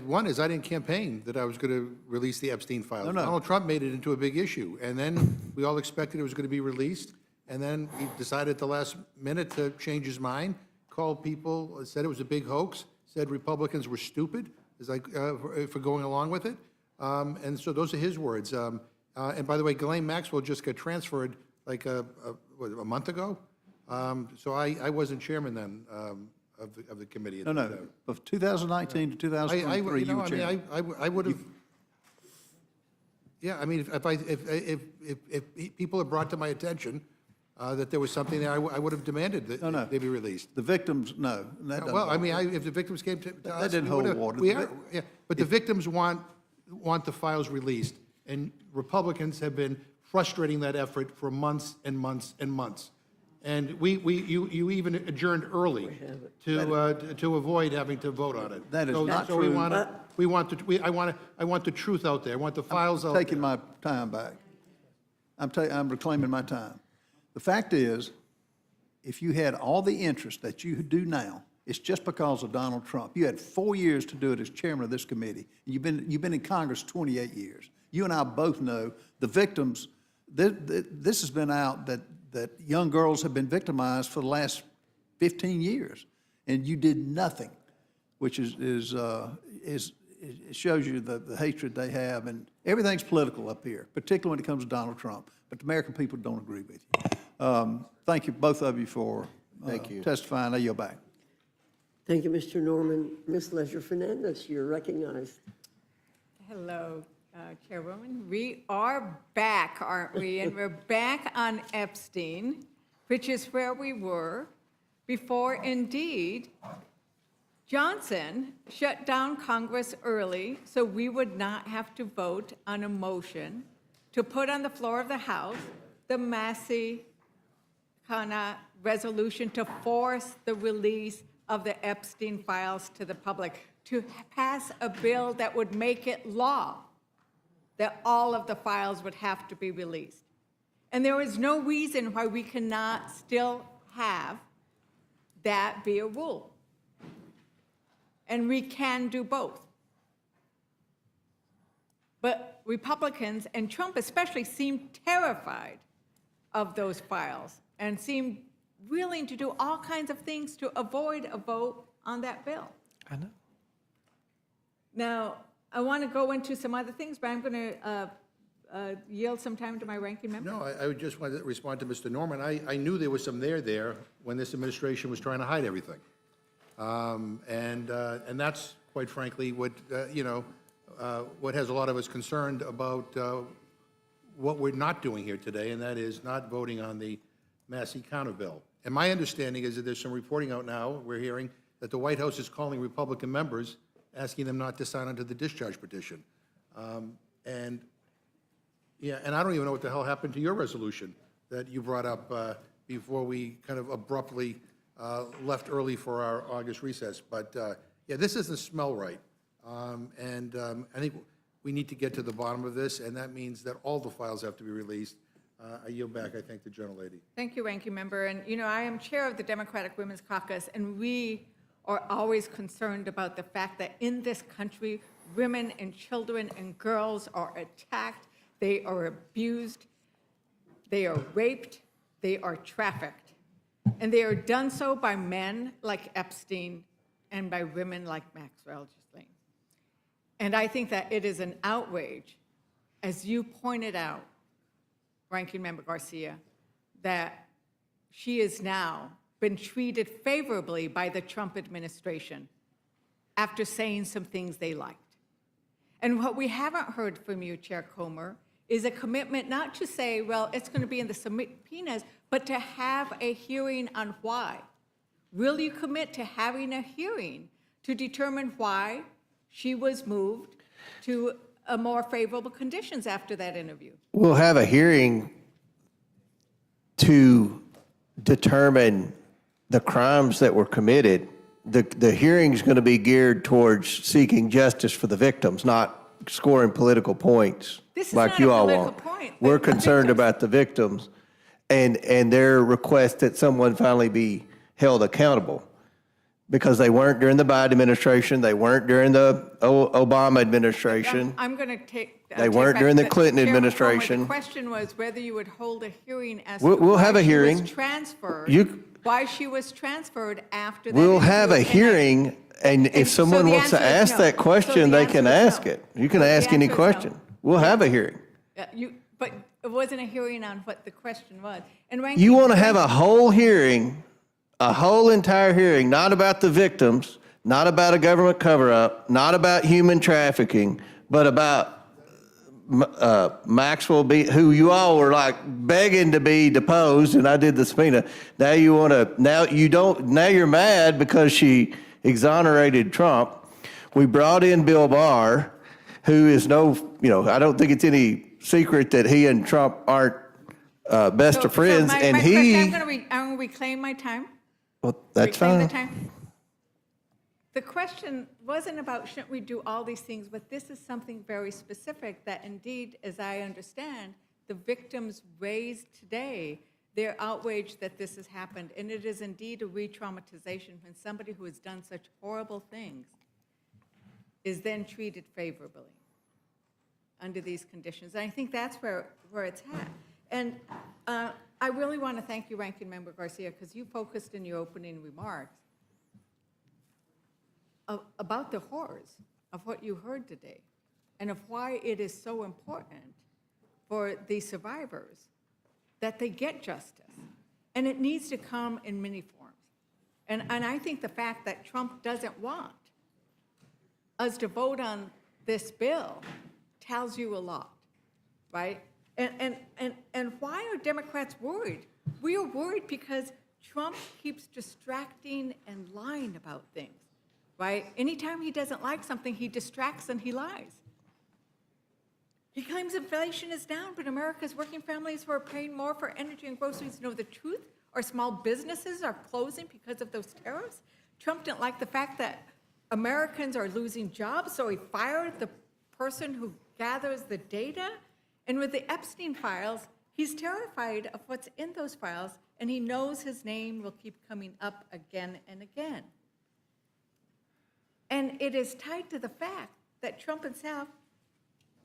one is I didn't campaign that I was going to release the Epstein files. No. Donald Trump made it into a big issue, and then we all expected it was going to be released, and then he decided at the last minute to change his mind, called people, said it was a big hoax, said Republicans were stupid for going along with it, and so those are his words. And by the way, Ghislaine Maxwell just got transferred like what, a month ago. So I wasn't chairman then of the committee. No, no, of 2019 to 2023, you were chairman. I would have, yeah, I mean, if people had brought to my attention that there was something there, I would have demanded that they be released. The victims, no. That doesn't Well, I hold mean, water. if the victims came to us. That didn't we hold would've- water. we The are- Yeah, but the victims want the files released, and Republicans have been frustrating that effort for months and months and months. And you even adjourned early to avoid having to vote on it. That is not So we true. I want the truth out there. I want the files out there. Taking my time back. I'm reclaiming my time. The fact is, if you had all the interest that you do now, it's just because of Donald Trump. You had 4 years to do it as chairman of this committee. You've been in Congress 28 years. You and I both know the victims, this has been out that young girls have been victimized for the last 15 years, and you did nothing, which it shows you the hatred they have, and everything's political up here, particularly when it comes to Donald Trump. But the American people don't agree with you. Thank you, both of you, for testifying. I yield back. Thank you, Mr. Norman. Ms. Leisure-Fernandez, you're recognized. Hello, Chairwoman. We are back, aren't we? And we're back on Epstein, which is where we were before, indeed, Johnson shut down Congress early so we would not have to vote on a motion to put on the floor of the House the Massey kind of resolution to force the release of the Epstein files to the public, to pass a bill that would make it law that all of the files would have to be released. And there is no reason why we cannot still have that be a rule. And we can do both. But Republicans, and Trump especially, seem terrified of those files and seem willing to do all kinds of things to avoid a vote on that bill. I know. Now, I want to go into some other things, but I'm going to yield some time to my ranking member. No, I would just want to respond to Mr. Norman. I knew there was some there when this administration was trying to hide everything. And that's, quite frankly, what, what has a lot of us concerned about what we're not doing here today, and that is not voting on the Massey counter bill. And my understanding is that there's some reporting out now, we're hearing, that the White House is calling Republican members, asking them not to sign onto the discharge petition. And I don't even know what the hell happened to your resolution that you brought up before we kind of abruptly left early for our August recess. But yeah, this doesn't smell right. I think we need to get to the bottom of this, and that means that all the files have to be released. I yield back. I thank the gentlelady. Thank you, Ranking Member. And, I am chair of the Democratic Women's Caucus, and we are always concerned about the fact that in this country, women and children and girls are attacked, they are abused, they are raped, they are trafficked. And they are done so by men like Epstein and by women like Maxwell Ghislaine. And I think that it is an outrage, as you pointed out, Ranking Member Garcia, that she has now been treated favorably by the Trump administration after saying some things they liked. And what we haven't heard from you, Chair Comer, is a commitment not to say, well, it's going to be in the subpoenas, but to have a hearing on why. Will you commit to having a hearing to determine why she was moved to a more favorable conditions after that interview? We'll have a hearing to determine the crimes that were committed. The hearing's going to be geared towards seeking justice for the victims, not scoring political points like you all want. We're concerned about the victims and their request that someone finally be held accountable, because they weren't during the Biden administration, they weren't during the Obama administration. I'm going to take. They weren't during the Clinton Chairman Comer, administration. The question was whether you would hold a hearing as We'll to have why a she hearing. was transferred. Why she was transferred after that. We'll have a interview, hearing, and if so someone the wants to answer is ask no. that So question, the they can answer is ask no. it. You can So the ask any answer is no. question. We'll have a hearing. But it wasn't a hearing on what the question was. And Ranking, You want to have a whole hearing, a whole entire hearing, not about the victims, not about a government cover-up, not about human trafficking, but about Maxwell, who you all were like begging to be deposed, and I did the subpoena. Now you want to, now you're mad because she exonerated Trump. We brought in Bill Barr, who is I don't think it's any secret that he and Trump aren't best of friends, and I'm going to reclaim my time. Well, that's Reclaim fine. the time. The question wasn't about shouldn't we do all these things, but this is something very specific that indeed, as I understand, the victims raised today, they're outraged that this has happened. And it is indeed a re-traumatization when somebody who has done such horrible things is then treated favorably under these conditions. And I think that's where it's at. And I really want to thank you, Ranking Member Garcia, because you focused in your opening remarks about the horrors of what you heard today and of why it is so important for the survivors that they get justice. And it needs to come in many forms. And I think the fact that Trump doesn't want us to vote on this bill tells you a lot, right? And why are Democrats worried? We are worried because Trump keeps distracting and lying about things. Right? Anytime he doesn't like something, he distracts and he lies. He claims inflation is down, but America's working families who are paying more for energy and groceries know the truth. Our small businesses are closing because of those tariffs. Trump didn't like the fact that Americans are losing jobs, so he fired the person who gathers the data. And with the Epstein files, he's terrified of what's in those files, and he knows his name will keep coming up again and again. And it is tied to the fact that Trump himself,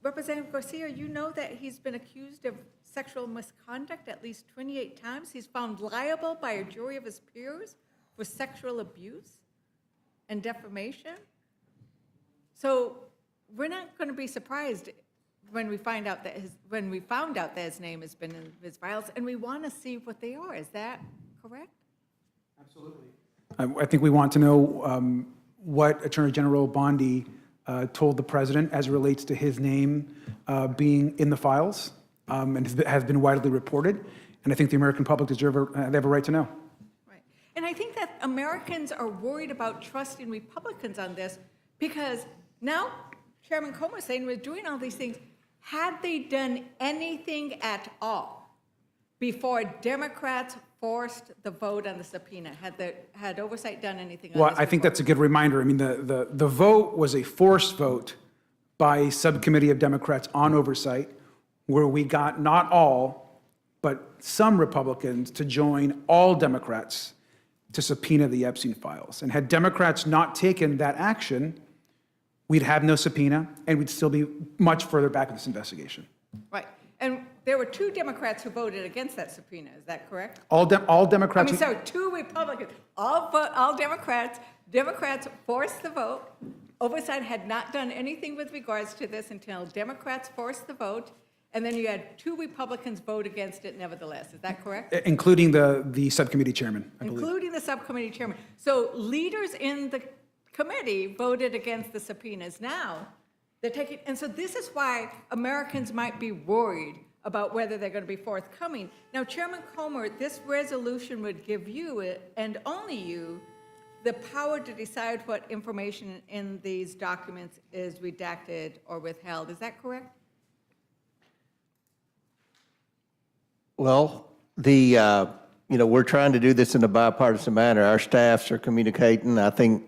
Representative Garcia, you know that he's been accused of sexual misconduct at least 28 times. He's found liable by a jury of his peers for sexual abuse and defamation. So we're not going to be surprised when we find out that his name has been in his files, and we want to see what they are. Is that correct? Absolutely. I think we want to know what Attorney General Bondi told the president as it relates to his name being in the files, and has been widely reported. And I think the American public they have a right to know. Right. And I think that Americans are worried about trusting Republicans on this because now Chairman Comer is saying we're doing all these things. Had they done anything at all before Democrats forced the vote on the subpoena? Had Oversight done anything on Well, this I think before? that's a good reminder. I mean, the vote was a forced vote by a subcommittee of Democrats on Oversight, where we got not all, but some Republicans to join all Democrats to subpoena the Epstein files. And had Democrats not taken that action, we'd have no subpoena, and we'd still be much further back in this investigation. Right. And there were 2 Democrats who voted against that subpoena. Is that correct? All Democrats. I mean, sorry, 2 Republicans. All Democrats. Democrats forced the vote. Oversight had not done anything with regards to this until Democrats forced the vote, and then you had 2 Republicans vote against it nevertheless. Is that correct? Including the subcommittee chairman, I believe. Including the subcommittee chairman. So leaders in the committee voted against the subpoenas. Now they're taking, and so this is why Americans might be worried about whether they're going to be forthcoming. Now, Chairman Comer, this resolution would give you, and only you, the power to decide what information in these documents is redacted or withheld. Is that correct? Well, we're trying to do this in a bipartisan manner. Our staffs are communicating. I think,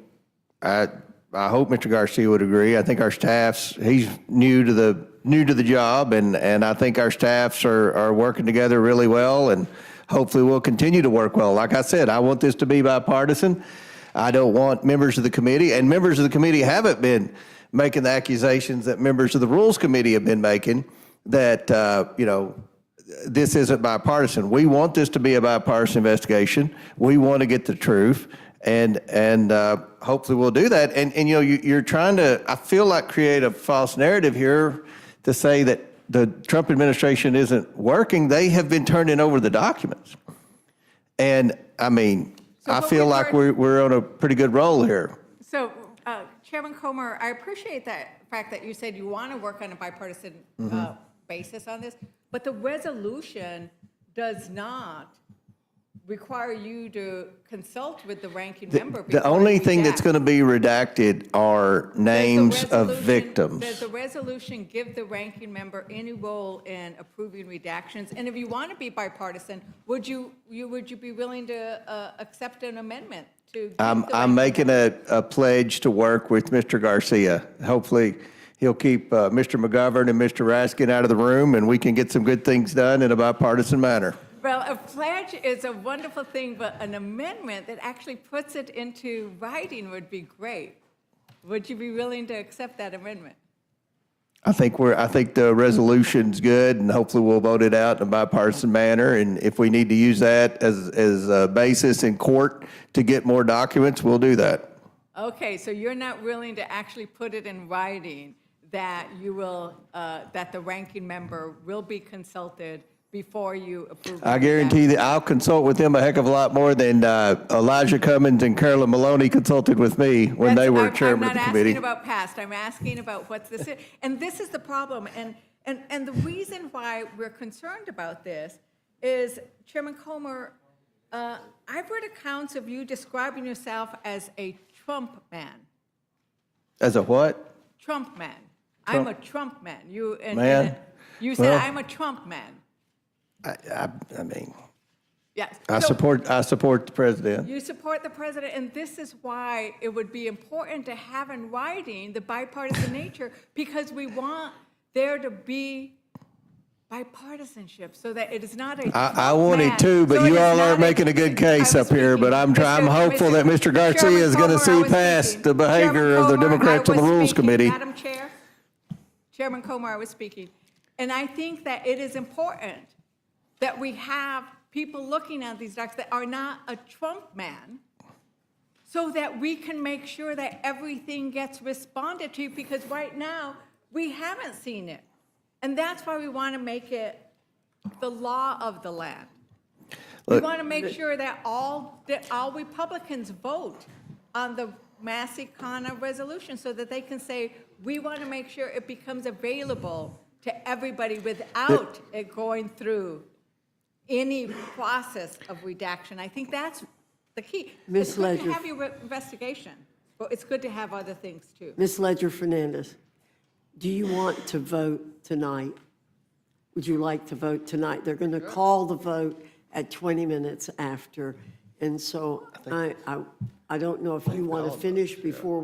I hope Mr. Garcia would agree. I think our staffs, he's new to the job, and I think our staffs are working together really well, and hopefully we'll continue to work well. Like I said, I want this to be bipartisan. I don't want members of the committee, and members of the committee haven't been making the accusations that members of the Rules Committee have been making, that, this isn't bipartisan. We want this to be a bipartisan investigation. We want to get the truth, and hopefully we'll do that. And you're trying to, I feel like, create a false narrative here to say that the Trump administration isn't working, they have been turning over the documents. And, I mean, I feel like we're on a pretty good roll here. So, Chairman Comer, I appreciate that fact that you said you want to work on a bipartisan basis on this, but the resolution does not require you to consult with the ranking member. The only thing that's going to be redacted are names of victims. Does the resolution give the ranking member any role in approving redactions? And if you want to be bipartisan, would you be willing to accept an amendment to? I'm making a pledge to work with Mr. Garcia. Hopefully, he'll keep Mr. McGovern and Mr. Raskin out of the room, and we can get some good things done in a bipartisan manner. Well, a pledge is a wonderful thing, but an amendment that actually puts it into writing would be great. Would you be willing to accept that amendment? I think the resolution's good, and hopefully we'll vote it out in a bipartisan manner. And if we need to use that as a basis in court to get more documents, we'll do that. Okay, so you're not willing to actually put it in writing that you will, that the ranking member will be consulted before you approve. I guarantee that I'll consult with them a heck of a lot more than Elijah Cummings and Carolyn Maloney consulted with me when they were chairman of the committee. I'm not asking about past. I'm asking about what's this. And this is the problem. And the reason why we're concerned about this is, Chairman Comer, I've read accounts of you describing yourself as a Trump man. As a what? Trump man. Trump. I'm a Trump man. You said, Well, I'm a Trump man. I mean, Yes. I support the president. You support the president, and this is why it would be important to have in writing the bipartisan nature, because we want there to be bipartisanship, so that it is not a. I want it too, but you all aren't making a good case up here. But I'm hopeful that Mr. Garcia is going to see past the behavior of the Democrats on the Rules Committee. Madam Chair, Chairman Comer, I was speaking, and I think that it is important that we have people looking at these docs that are not a Trump man, so that we can make sure that everything gets responded to, because right now we haven't seen it. And that's why we want to make it the law of the land. We want to make sure that all Republicans vote on the Massey-Connor resolution, so that they can say, we want to make sure it becomes available to everybody without it going through any process of redaction. I think that's the key. Ms. It's good Ledger. to have your investigation, but it's good to have other things too. Ms. Ledger Fernandez, do you want to vote tonight? Would you like to vote tonight? They're going to call the vote at 20 minutes after. And so I don't know if you want to finish before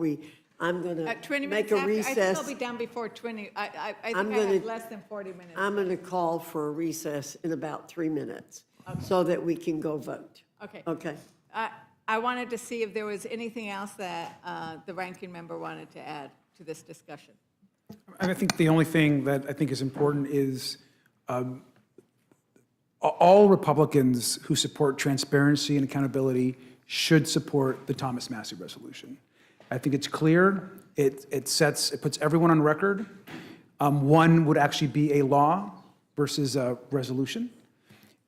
I'm going to At 20 make minutes a after, I think recess. I'll be done before 20. I think I'm I gonna- have less than 40 minutes. I'm going to call for a recess in about 3 minutes so that we can go vote. Okay. Okay. I wanted to see if there was anything else that the ranking member wanted to add to this discussion. And I think the only thing that I think is important is all Republicans who support transparency and accountability should support the Thomas Massey resolution. I think it's clear. It puts everyone on record. One would actually be a law versus a resolution.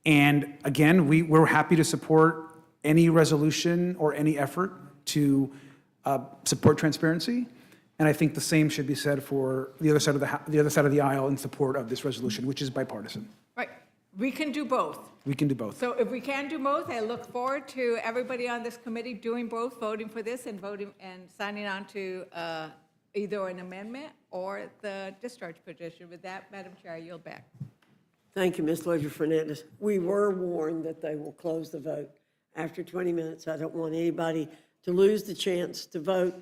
And again, we're happy to support any resolution or any effort to support transparency. And I think the same should be said for the other side of the aisle in support of this resolution, which is bipartisan. Right. We can do both. We can do both. So if we can do both, I look forward to everybody on this committee doing both, voting for this and voting and signing on to either an amendment or the discharge petition. With that, Madam Chair, I yield back. Thank you, Ms. Ledger Fernandez. We were warned that they will close the vote after 20 minutes. I don't want anybody to lose the chance to vote.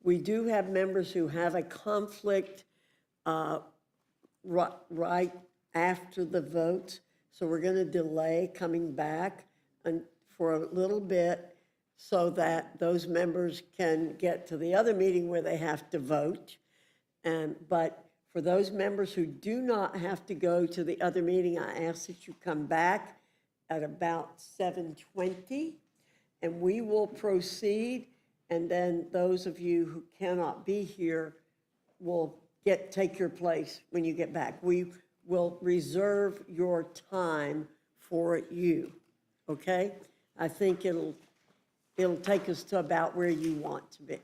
We do have members who have a conflict right after the vote, so we're going to delay coming back for a little bit so that those members can get to the other meeting where they have to vote. But for those members who do not have to go to the other meeting, I ask that you come back at about 7:20, and we will proceed. And then those of you who cannot be here will take your place when you get back. We will reserve your time for you, okay? I think it'll take us to about where you want to be.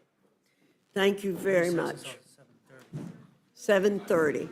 Thank you very much. 7:30.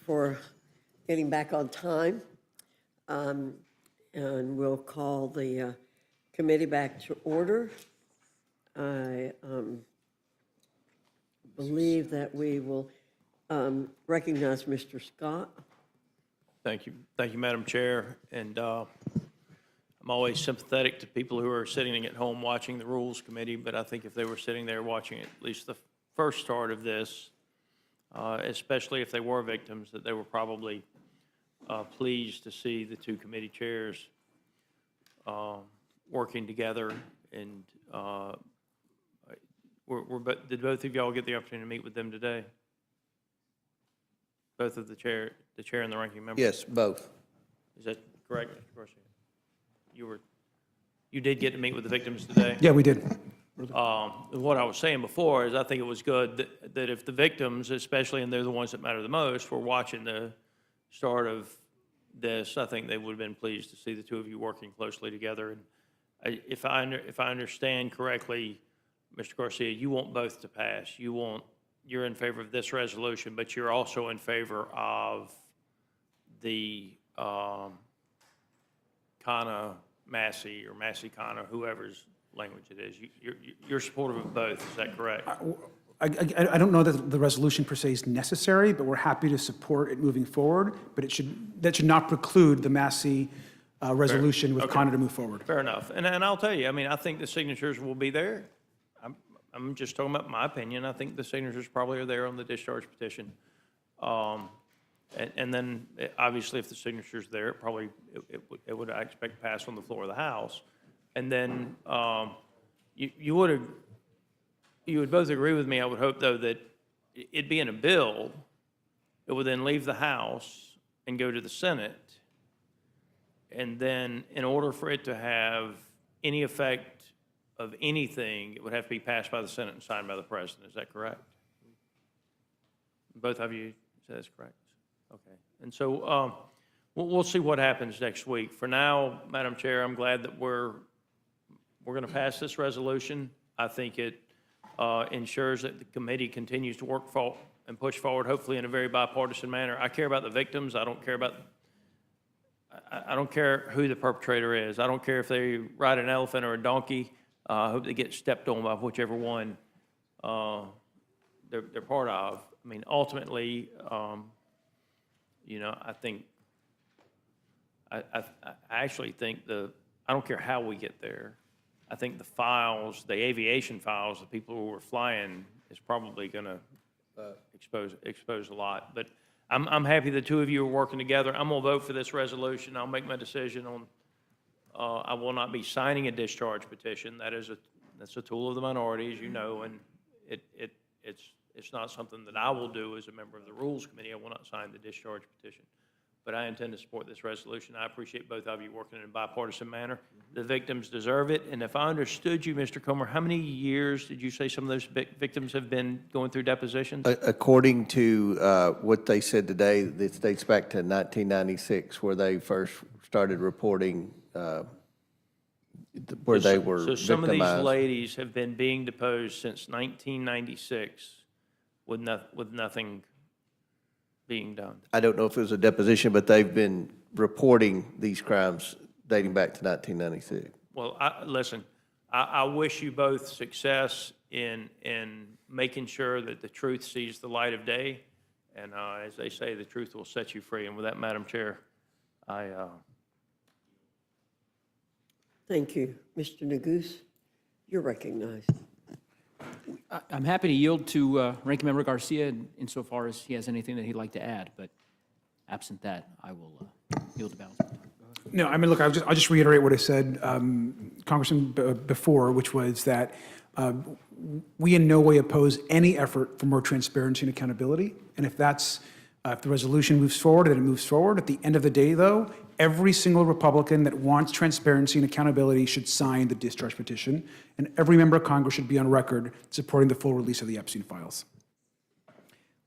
for getting back on time. And we'll call the committee back to order. I believe that we will recognize Mr. Scott. Thank you. Thank you, Madam Chair. And I'm always sympathetic to people who are sitting at home watching the Rules Committee, but I think if they were sitting there watching at least the first start of this, especially if they were victims, that they were probably pleased to see the two committee chairs working together. And did both of y'all get the opportunity to meet with them today? Both of the chair and the ranking member? Yes, both. Is that correct, Mr. Garcia? You did get to meet with the victims today? Yeah, we did. What I was saying before is I think it was good that if the victims, especially, and they're the ones that matter the most, were watching the start of this, I think they would have been pleased to see the two of you working closely together. And if I understand correctly, Mr. Garcia, you want both to pass. You're in favor of this resolution, but you're also in favor of the Kana Massey or Massey Kana, whoever's language it is. You're supportive of both, is that correct? I don't know that the resolution per se is necessary, but we're happy to support it moving forward. But that should not preclude the Massey resolution with Connor to move forward. Fair enough. And I'll tell you, I mean, I think the signatures will be there. I'm just talking about my opinion. I think the signatures probably are there on the discharge petition. And then, obviously, if the signature's there, it would, I expect, pass on the floor of the House. And then you would both agree with me, I would hope, though, that it being a bill, it would then leave the House and go to the Senate. And then, in order for it to have any effect of anything, it would have to be passed by the Senate and signed by the President. Is that correct? Both of you say that's correct? Okay. And so we'll see what happens next week. For now, Madam Chair, I'm glad that we're going to pass this resolution. I think it ensures that the committee continues to work and push forward, hopefully in a very bipartisan manner. I care about the victims. I don't care who the perpetrator is. I don't care if they ride an elephant or a donkey. I hope they get stepped on by whichever one they're part of. I mean, ultimately, I think, I actually think I don't care how we get there. I think the files, the aviation files, the people who were flying is probably going to expose a lot. But I'm happy the two of you are working together. I'm going to vote for this resolution. I'll make my decision on, I will not be signing a discharge petition. That's a tool of the minority, as you know, and it's not something that I will do as a member of the Rules Committee. I will not sign the discharge petition. But I intend to support this resolution. I appreciate both of you working in a bipartisan manner. The victims deserve it. And if I understood you, Mr. Comer, how many years did you say some of those victims have been going through depositions? According to what they said today, it dates back to 1996, where they first started reporting where they were victimized. So some of these ladies have been being deposed since 1996 with nothing being done. I don't know if it was a deposition, but they've been reporting these crimes dating back to 1996. Well, listen, I wish you both success in making sure that the truth sees the light of day. And as they say, the truth will set you free. And with that, Madam Chair, Thank you. Mr. Neguse, you're recognized. I'm happy to yield to Ranking Member Garcia insofar as he has anything that he'd like to add, but absent that, I will yield the balance. No, I mean, look, I'll just reiterate what I said, Congressman, before, which was that we in no way oppose any effort for more transparency and accountability. And if the resolution moves forward, then it moves forward. At the end of the day, though, every single Republican that wants transparency and accountability should sign the discharge petition, and every member of Congress should be on record supporting the full release of the Epstein files.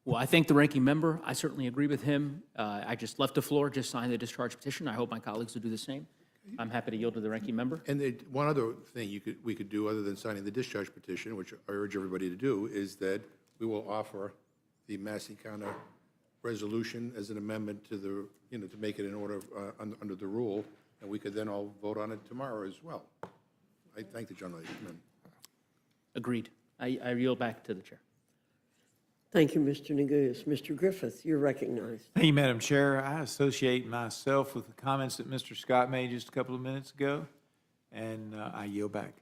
Well, I thank the ranking member. I certainly agree with him. I just left the floor, just signed the discharge petition. I hope my colleagues will do the same. I'm happy to yield to the ranking member. And one other thing we could do, other than signing the discharge petition, which I urge everybody to do, is that we will offer the Massey County resolution as an amendment to the, to make it in order under the rule, and we could then all vote on it tomorrow as well. I thank the gentleman. Agreed. I yield back to the chair. Thank you, Mr. Nagus. Mr. Griffith, you're recognized. Thank you, Madam Chair. I associate myself with the comments that Mr. Scott made just a couple of minutes ago, and I yield back.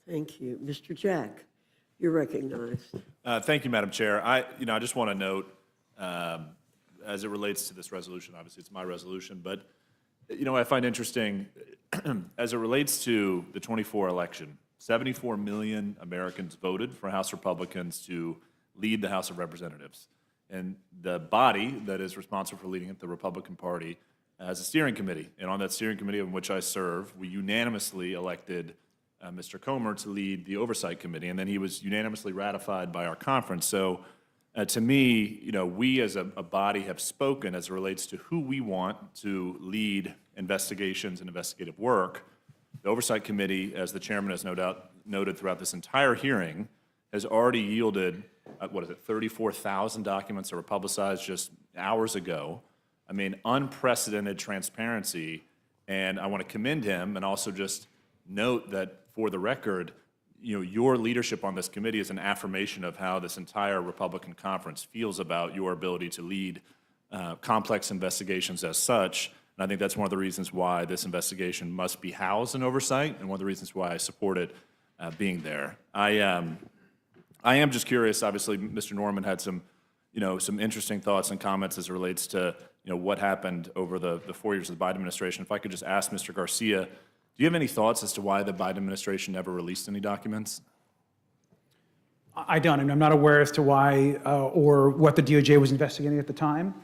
Thank you. Mr. Jack, you're recognized. Thank you, Madam Chair. I just want to note, as it relates to this resolution, obviously it's my resolution, but, I find interesting, as it relates to the 24 election, 74 million Americans voted for House Republicans to lead the House of Representatives. And the body that is responsible for leading it, the Republican Party, has a steering committee. And on that steering committee in which I serve, we unanimously elected Mr. Comer to lead the Oversight Committee, and then he was unanimously ratified by our conference. So to me, we as a body have spoken as it relates to who we want to lead investigations and investigative work. The Oversight Committee, as the chairman has no doubt noted throughout this entire hearing, has already yielded, 34,000 documents that were publicized just hours ago. I mean, unprecedented transparency, and I want to commend him and also just note that for the record, your leadership on this committee is an affirmation of how this entire Republican conference feels about your ability to lead complex investigations as such. And I think that's one of the reasons why this investigation must be housed in oversight, and one of the reasons why I support it being there. I am just curious. Obviously, Mr. Norman had some interesting thoughts and comments as it relates to what happened over the 4 years of the Biden administration. If I could just ask Mr. Garcia, do you have any thoughts as to why the Biden administration never released any documents? I don't, and I'm not aware as to why or what the DOJ was investigating at the time.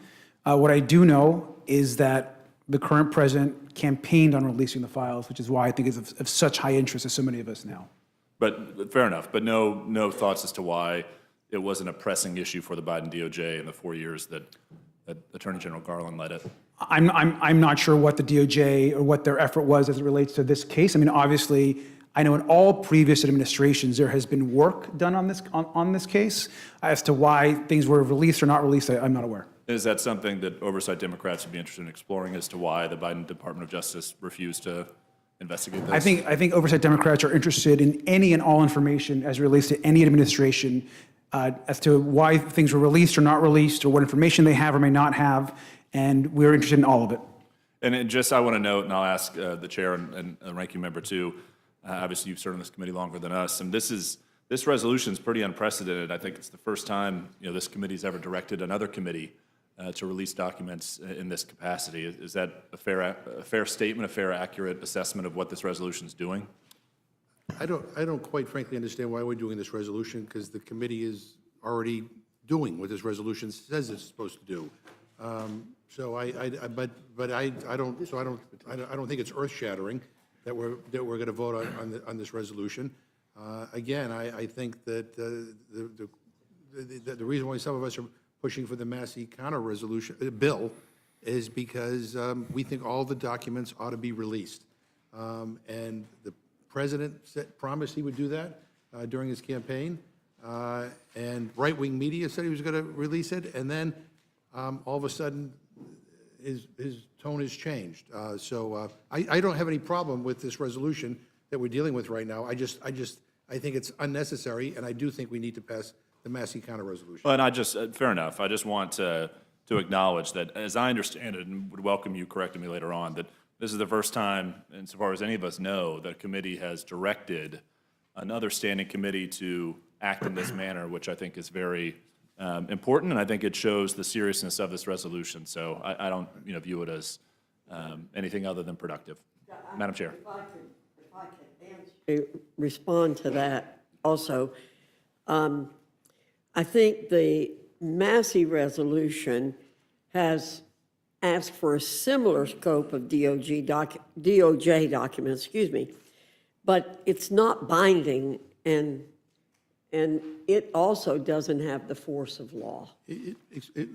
What I do know is that the current president campaigned on releasing the files, which is why I think it's of such high interest to so many of us now. But fair enough. But no thoughts as to why it wasn't a pressing issue for the Biden DOJ in the 4 years that Attorney General Garland led it. I'm not sure what the DOJ or what their effort was as it relates to this case. I mean, obviously, I know in all previous administrations there has been work done on this case. As to why things were released or not released, I'm not aware. Is that something that Oversight Democrats would be interested in exploring as to why the Biden Department of Justice refused to investigate this? I think Oversight Democrats are interested in any and all information as it relates to any administration as to why things were released or not released, or what information they have or may not have, and we're interested in all of it. And I want to note, and I'll ask the chair and the ranking member too, obviously you've served on this committee longer than us, and this resolution is pretty unprecedented. I think it's the first time this committee's ever directed another committee to release documents in this capacity. Is that a fair statement, a fair, accurate assessment of what this resolution is doing? I don't quite frankly understand why we're doing this resolution, because the committee is already doing what this resolution says it's supposed to do. So I don't think it's earth-shattering that we're going to vote on this resolution. Again, I think that the reason why some of us are pushing for the Massey counter bill is because we think all the documents ought to be released, and the president promised he would do that during his campaign, and right-wing media said he was going to release it, and then all of a sudden his tone has changed. So I don't have any problem with this resolution that we're dealing with right now. I think it's unnecessary, and I do think we need to pass the Massey counter resolution. Well, and fair enough. I just want to acknowledge that, as I understand it, and would welcome you correcting me later on, that this is the first time, insofar as any of us know, that a committee has directed another standing committee to act in this manner, which I think is very important, and I think it shows the seriousness of this resolution. So I don't view it as anything other than productive. Madam Chair. If I could respond to that also. I think the Massey resolution has asked for a similar scope of DOJ documents, but it's not binding, and it also doesn't have the force of law.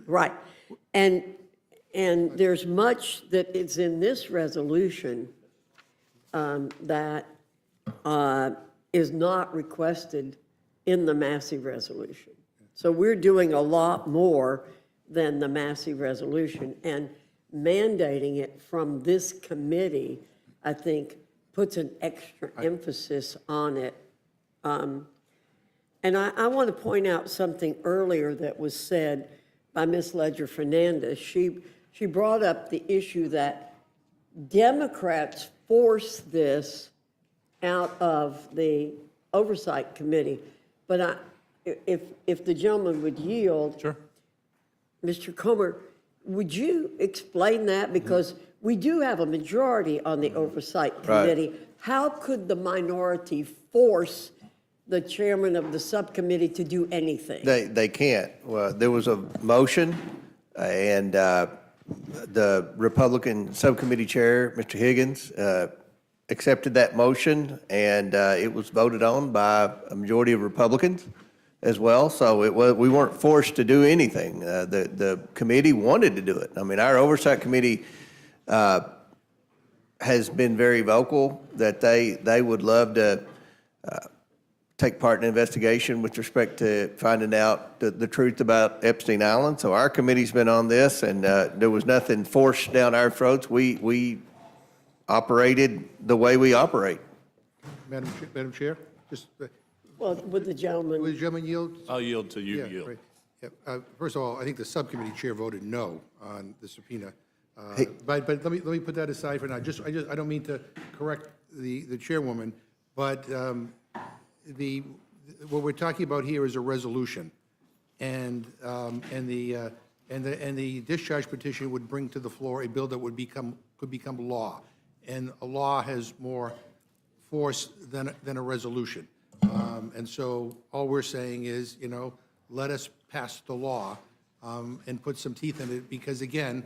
Right. And there's much that is in this resolution that is not requested in the Massey resolution. So we're doing a lot more than the Massey resolution. And mandating it from this committee, I think, puts an extra emphasis on it. And I want to point out something earlier that was said by Ms. Ledger Fernandez. She brought up the issue that Democrats forced this out of the Oversight Committee. But if the gentleman would yield. Sure. Mr. Comer, would you explain that? Because we do have a majority on the Oversight Right. Committee. How could the minority force the chairman of the subcommittee to do anything? They can't. Well, there was a motion, and the Republican Subcommittee Chair, Mr. Higgins, accepted that motion, and it was voted on by a majority of Republicans as well. So we weren't forced to do anything. The committee wanted to do it. I mean, our Oversight Committee has been very vocal that they would love to take part in an investigation with respect to finding out the truth about Epstein Island. So our committee's been on this, and there was nothing forced down our throats. We operated the way we operate. Madam Chair, just, Well, would the gentleman? would the gentleman yield? I'll yield to you, Yeah, yield. right. Yeah, first of all, I think the subcommittee chair voted no on the subpoena. Hey. But let me put that aside for now. I don't mean to correct the chairwoman, but what we're talking about here is a resolution, and the discharge petition would bring to the floor a bill that could become law, and a law has more force than a resolution. And so all we're saying is, let us pass the law and put some teeth in it, because again,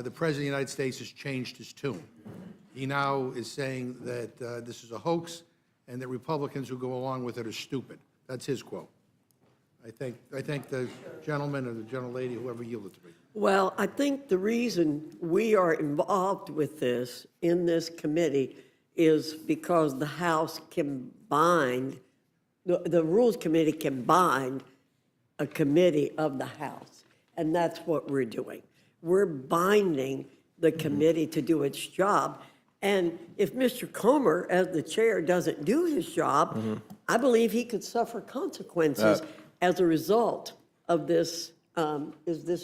the President of the United States has changed his tune. He now is saying that this is a hoax and that Republicans who go along with it are stupid. That's his quote. I thank the gentleman or the gentlelady, whoever yielded to me. Well, I think the reason we are involved with this in this committee is because the House can bind, the Rules Committee can bind a committee of the House, and that's what we're doing. We're binding the committee to do its job. And if Mr. Comer, as the chair, doesn't do his job, I believe he could suffer consequences as a result of this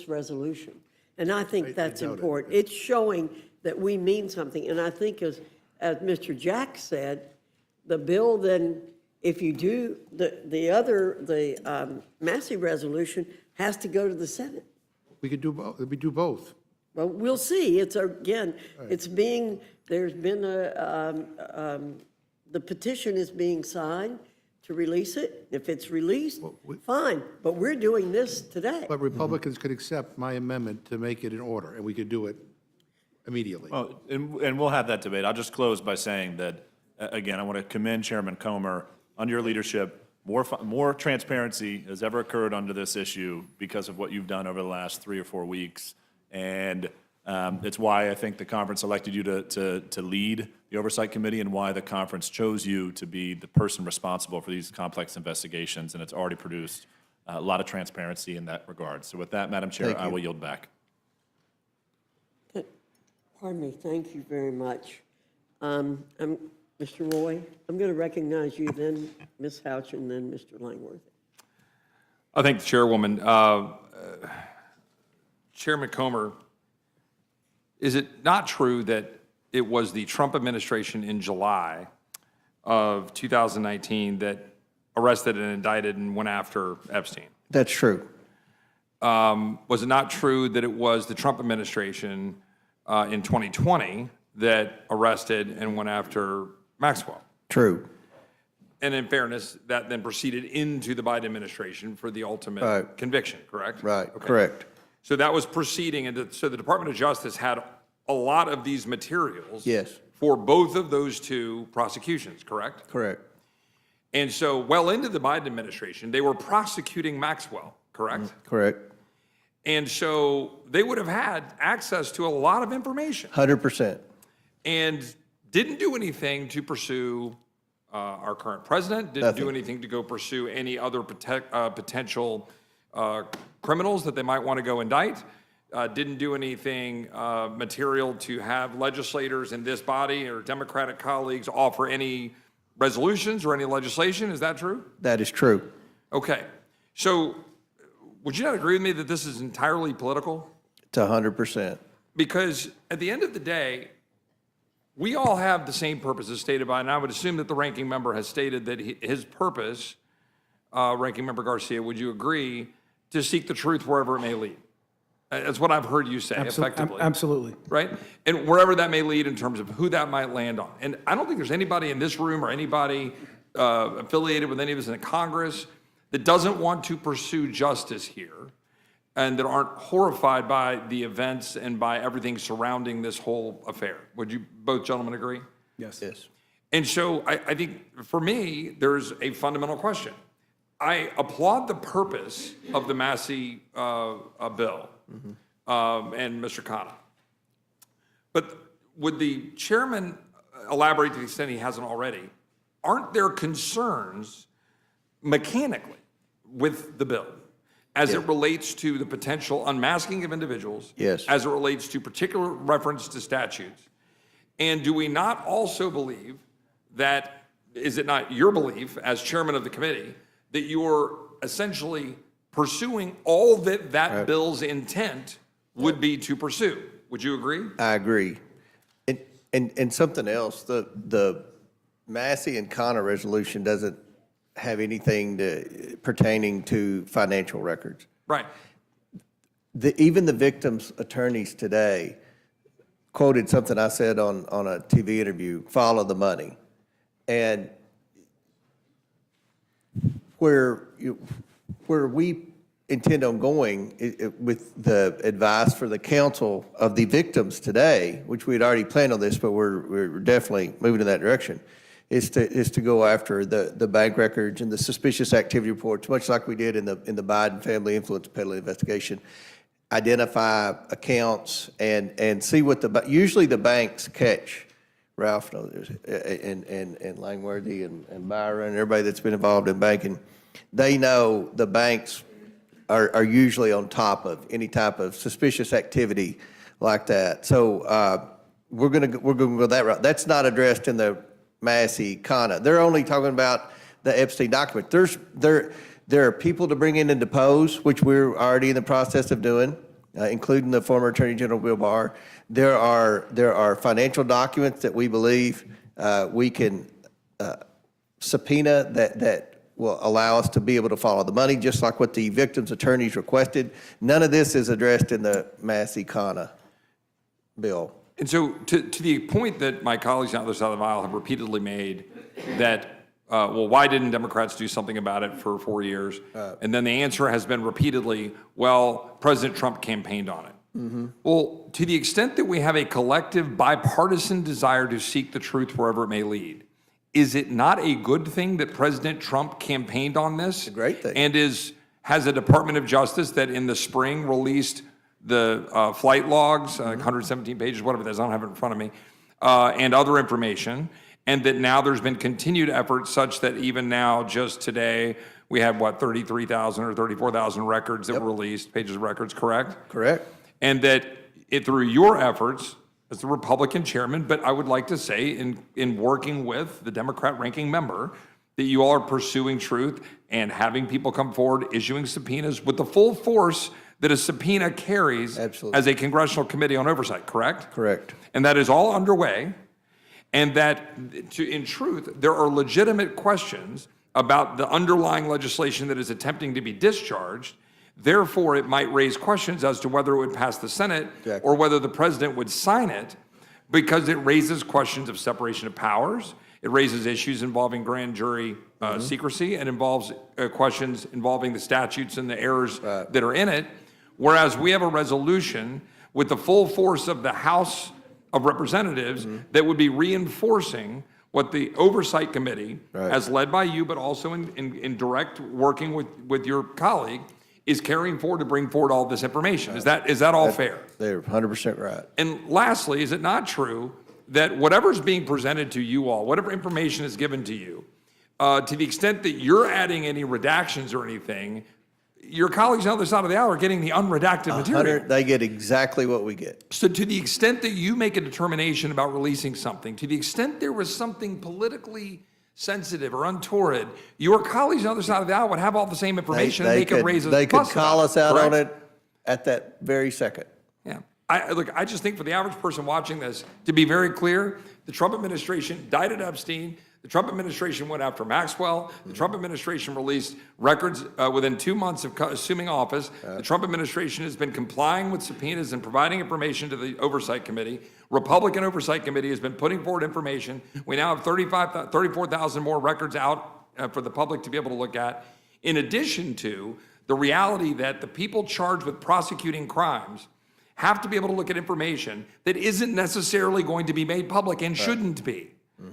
resolution. And I think that's doubt it. important. It's showing that we mean something. And I think as Mr. Jack said, the bill then, if you do, the Massey resolution has to go to the Senate. We could do both. We do both. Well, we'll see. It's, again, it's being, there's been the petition is being signed to release it. If it's released, fine, but we're doing this today. But Republicans could accept my amendment to make it in order, and we could do it immediately. Well, and we'll have that debate. I'll just close by saying that, again, I want to commend Chairman Comer. Under your leadership, more transparency has ever occurred under this issue because of what you've done over the last 3 or 4 weeks. And it's why I think the conference elected you to lead the Oversight Committee, and why the conference chose you to be the person responsible for these complex investigations. And it's already produced a lot of transparency in that regard. So with that, Madam Chair, I will yield back. Pardon me, thank you very much. Mr. Roy, I'm going to recognize you, then Ms. Houch, and then Mr. Langworth. I thank the chairwoman. Chairman Comer, is it not true that it was the Trump administration in July of 2019 that arrested and indicted and went after Epstein? That's true. Was it not true that it was the Trump administration in 2020 that arrested and went after Maxwell? True. And in fairness, that then proceeded into the Biden administration for the ultimate conviction, correct? Right, Okay. correct. So that was proceeding, and so the Department of Justice had a lot of these materials. Yes. For both of those two prosecutions, correct? Correct. And so well into the Biden administration, they were prosecuting Maxwell, correct? Correct. And so they would have had access to a lot of information 100%. and didn't do anything to pursue our current president, didn't do anything to go pursue any other potential criminals that they might want to go indict. Didn't do anything material to have legislators in this body or Democratic colleagues offer any resolutions or any legislation. Is that true? That is true. Okay. So would you not agree with me that this is entirely political? It's 100%. Because at the end of the day, we all have the same purpose as stated by, and I would assume that the ranking member has stated that his purpose, Ranking Member Garcia, would you agree, to seek the truth wherever it may lead? That's what I've heard you say, effectively. Absolutely. Right? And wherever that may lead in terms of who that might land on. And I don't think there's anybody in this room or anybody affiliated with any of us in Congress that doesn't want to pursue justice here and that aren't horrified by the events and by everything surrounding this whole affair. Would you both gentlemen agree? Yes. Yes. And so I think for me, there's a fundamental question. I applaud the purpose of the Massey bill and Mr. Khanna. But would the chairman elaborate to the extent he hasn't already? Aren't there concerns mechanically with the bill as it relates to the potential unmasking of individuals, Yes. as it relates to particular reference to statutes? And do we not also believe that, is it not your belief as chairman of the committee, that you're essentially pursuing all that bill's intent would be to pursue? Would you agree? I agree. And something else, the Massey and Connor resolution doesn't have anything pertaining to financial records. Right. Even the victims' attorneys today quoted something I said on a TV interview, follow the money. And where we intend on going with the advice for the counsel of the victims today, which we had already planned on this, but we're definitely moving in that direction, is to go after the bank records and the suspicious activity reports, much like we did in the Biden family influence peddling investigation. Identify accounts and see what usually the banks catch. Ralph knows, and Langworthy and Byron and everybody that's been involved in banking, they know the banks are usually on top of any type of suspicious activity like that. So we're gonna go that route. That's not addressed in the Massey Khanna. They're only talking about the Epstein document. There are people to bring in and depose, which we're already in the process of doing, including the former Attorney General Bill Barr. There are financial documents that we believe we can subpoena that will allow us to be able to follow the money, just like what the victims' attorneys requested. None of this is addressed in the Massey Khanna bill. And so to the point that my colleagues on the other side of the aisle have repeatedly made that, well, why didn't Democrats do something about it for 4 years? And then the answer has been repeatedly, well, President Trump campaigned on it. Well, to the extent that we have a collective bipartisan desire to seek the truth wherever it may lead, is it not a good thing that President Trump campaigned on this? It's a great thing. And has a Department of Justice that in the spring released the flight logs, 117 pages, whatever it is, I don't have it in front of me, and other information, and that now there's been continued effort such that even now, just today, we have, 33,000 or 34,000 records that were released, pages of records, correct? Correct. And that through your efforts as the Republican chairman, but I would like to say in working with the Democrat ranking member, that you all are pursuing truth and having people come forward, issuing subpoenas with the full force that a subpoena carries as a congressional committee on oversight, correct? Correct. And that is all underway. And that, in truth, there are legitimate questions about the underlying legislation that is attempting to be discharged. Therefore, it might raise questions as to whether it would pass the Senate or whether the president would sign it, because it raises questions of separation of powers. It raises issues involving grand jury secrecy and involves questions involving the statutes and the errors that are in it. Whereas we have a resolution with the full force of the House of Representatives that would be reinforcing what the Oversight Committee, as led by you, but also in direct working with your colleague, is carrying forward to bring forward all this information. Is that all fair? They're 100% right. And lastly, is it not true that whatever's being presented to you all, whatever information is given to you, to the extent that you're adding any redactions or anything, your colleagues on the other side of the aisle are getting the unredacted material. They get exactly what we get. So to the extent that you make a determination about releasing something, to the extent there was something politically sensitive or untoward, your colleagues on the other side of the aisle would have all the same information and they could raise a They could fuss call about us out on correct? it at that very second. Yeah. Look, I just think for the average person watching this, to be very clear, the Trump administration indicted Epstein. The Trump administration went after Maxwell. The Trump administration released records within 2 months of assuming office. The Trump administration has been complying with subpoenas and providing information to the Oversight Committee. Republican Oversight Committee has been putting forward information. We now have 34,000 more records out for the public to be able to look at, in addition to the reality that the people charged with prosecuting crimes have to be able to look at information that isn't necessarily going to be made public and shouldn't be.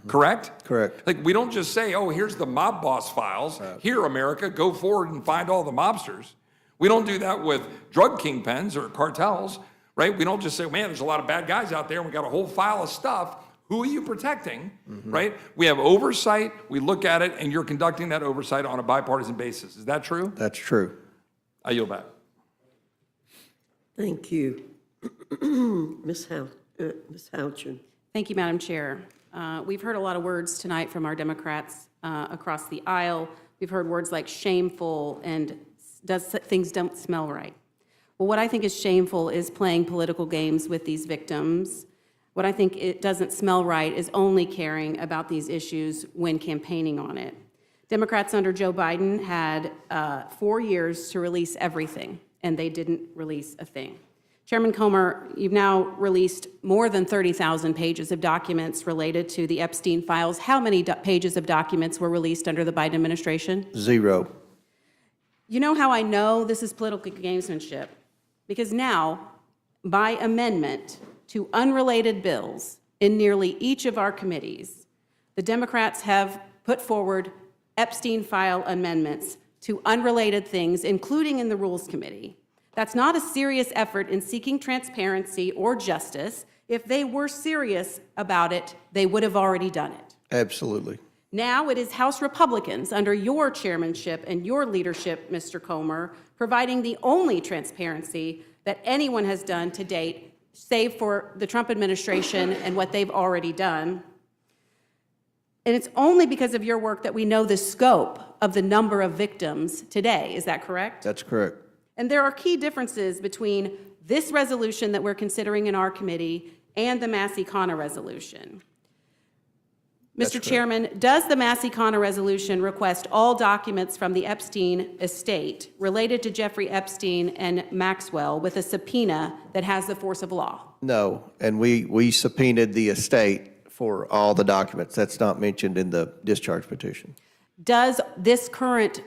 Correct? Correct. Like, we don't just say, oh, here's the mob boss files. Here, America, go forward and find all the mobsters. We don't do that with drug kingpins or cartels, right? We don't just say, man, there's a lot of bad guys out there and we got a whole file of stuff. Who are you protecting, right? We have oversight, we look at it, and you're conducting that oversight on a bipartisan basis. Is that true? That's true. I yield back. Thank you. Ms. Houchin. Thank you, Madam Chair. We've heard a lot of words tonight from our Democrats across the aisle. We've heard words like shameful and things don't smell right. Well, what I think is shameful is playing political games with these victims. What I think it doesn't smell right is only caring about these issues when campaigning on it. Democrats under Joe Biden had 4 years to release everything, and they didn't release a thing. Chairman Comer, you've now released more than 30,000 pages of documents related to the Epstein files. How many pages of documents were released under the Biden administration? 0. You know how I know this is political gamesmanship? Because now, by amendment to unrelated bills in nearly each of our committees, the Democrats have put forward Epstein file amendments to unrelated things, including in the Rules Committee. That's not a serious effort in seeking transparency or justice. If they were serious about it, they would have already done it. Absolutely. Now it is House Republicans under your chairmanship and your leadership, Mr. Comer, providing the only transparency that anyone has done to date, save for the Trump administration and what they've already done. And it's only because of your work that we know the scope of the number of victims today. Is that correct? That's correct. And there are key differences between this resolution that we're considering in our committee and the Massey-Connor resolution. Mr. Chairman, does the Massey-Connor resolution request all documents from the Epstein estate related to Jeffrey Epstein and Maxwell with a subpoena that has the force of law? No, and we subpoenaed the estate for all the documents. That's not mentioned in the discharge petition. Does this current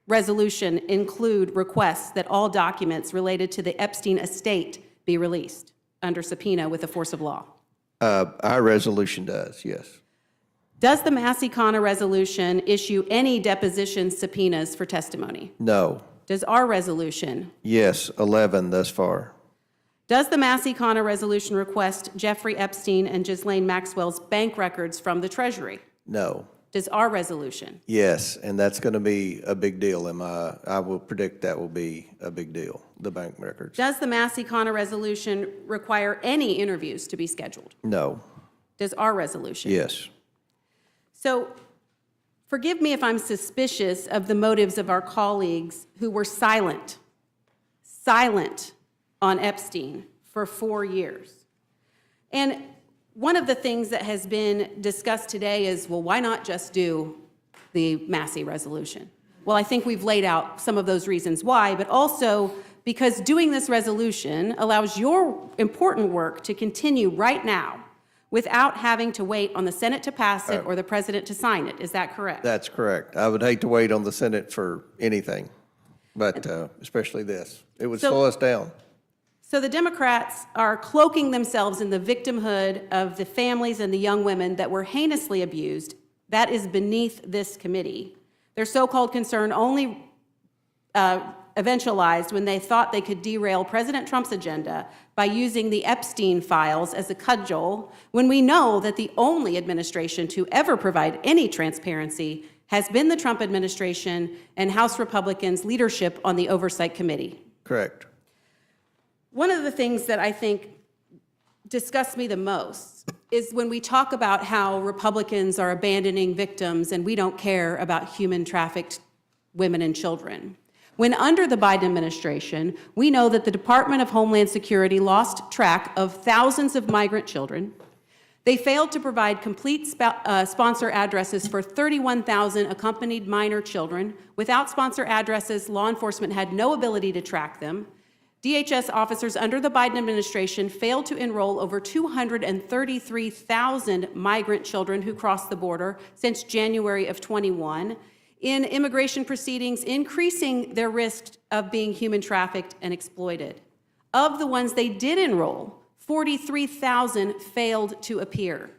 resolution include requests that all documents related to the Epstein estate be released under subpoena with the force of law? Our resolution does, yes. Does the Massey-Connor resolution issue any deposition subpoenas for testimony? No. Does our resolution? Yes, 11 thus far. Does the Massey-Connor resolution request Jeffrey Epstein and Ghislaine Maxwell's bank records from the Treasury? No. Does our resolution? Yes, and that's going to be a big deal. I will predict that will be a big deal, the bank records. Does the Massey-Connor resolution require any interviews to be scheduled? No. Does our resolution? Yes. So forgive me if I'm suspicious of the motives of our colleagues who were silent on Epstein for 4 years. And one of the things that has been discussed today is, well, why not just do the Massey resolution? Well, I think we've laid out some of those reasons why, but also because doing this resolution allows your important work to continue right now without having to wait on the Senate to pass it or the President to sign it. Is that correct? That's correct. I would hate to wait on the Senate for anything, but especially this. It would slow us down. So the Democrats are cloaking themselves in the victimhood of the families and the young women that were heinously abused. That is beneath this committee. Their so-called concern only eventualized when they thought they could derail President Trump's agenda by using the Epstein files as a cudgel, when we know that the only administration to ever provide any transparency has been the Trump administration and House Republicans' leadership on the Oversight Committee. Correct. One of the things that I think disgusts me the most is when we talk about how Republicans are abandoning victims and we don't care about human trafficked women and children. When under the Biden administration, we know that the Department of Homeland Security lost track of thousands of migrant children. They failed to provide complete sponsor addresses for 31,000 accompanied minor children. Without sponsor addresses, law enforcement had no ability to track them. DHS officers under the Biden administration failed to enroll over 233,000 migrant children who crossed the border since January of 21 in immigration proceedings, increasing their risk of being human trafficked and exploited. Of the ones they did enroll, 43,000 failed to appear.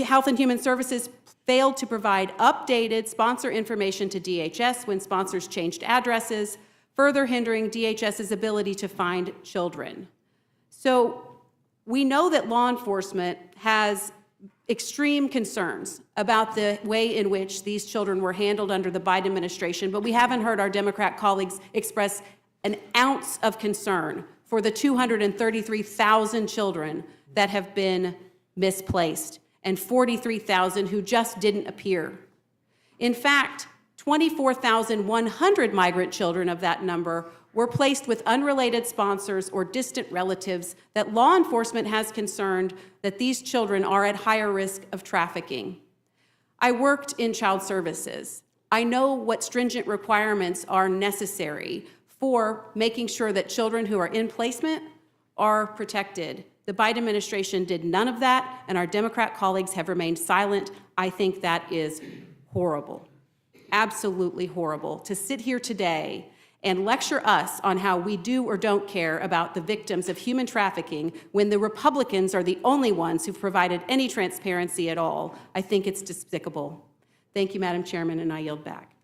Health and Human Services failed to provide updated sponsor information to DHS when sponsors changed addresses, further hindering DHS's ability to find children. So we know that law enforcement has extreme concerns about the way in which these children were handled under the Biden administration, but we haven't heard our Democrat colleagues express an ounce of concern for the 233,000 children that have been misplaced and 43,000 who just didn't appear. In fact, 24,100 migrant children of that number were placed with unrelated sponsors or distant relatives that law enforcement has concerned that these children are at higher risk of trafficking. I worked in child services. I know what stringent requirements are necessary for making sure that children who are in placement are protected. The Biden administration did none of that, and our Democrat colleagues have remained silent. I think that is horrible, absolutely horrible, to sit here today and lecture us on how we do or don't care about the victims of human trafficking when the Republicans are the only ones who've provided any transparency at all. I think it's despicable. Thank you, Madam Chairman, and I yield back.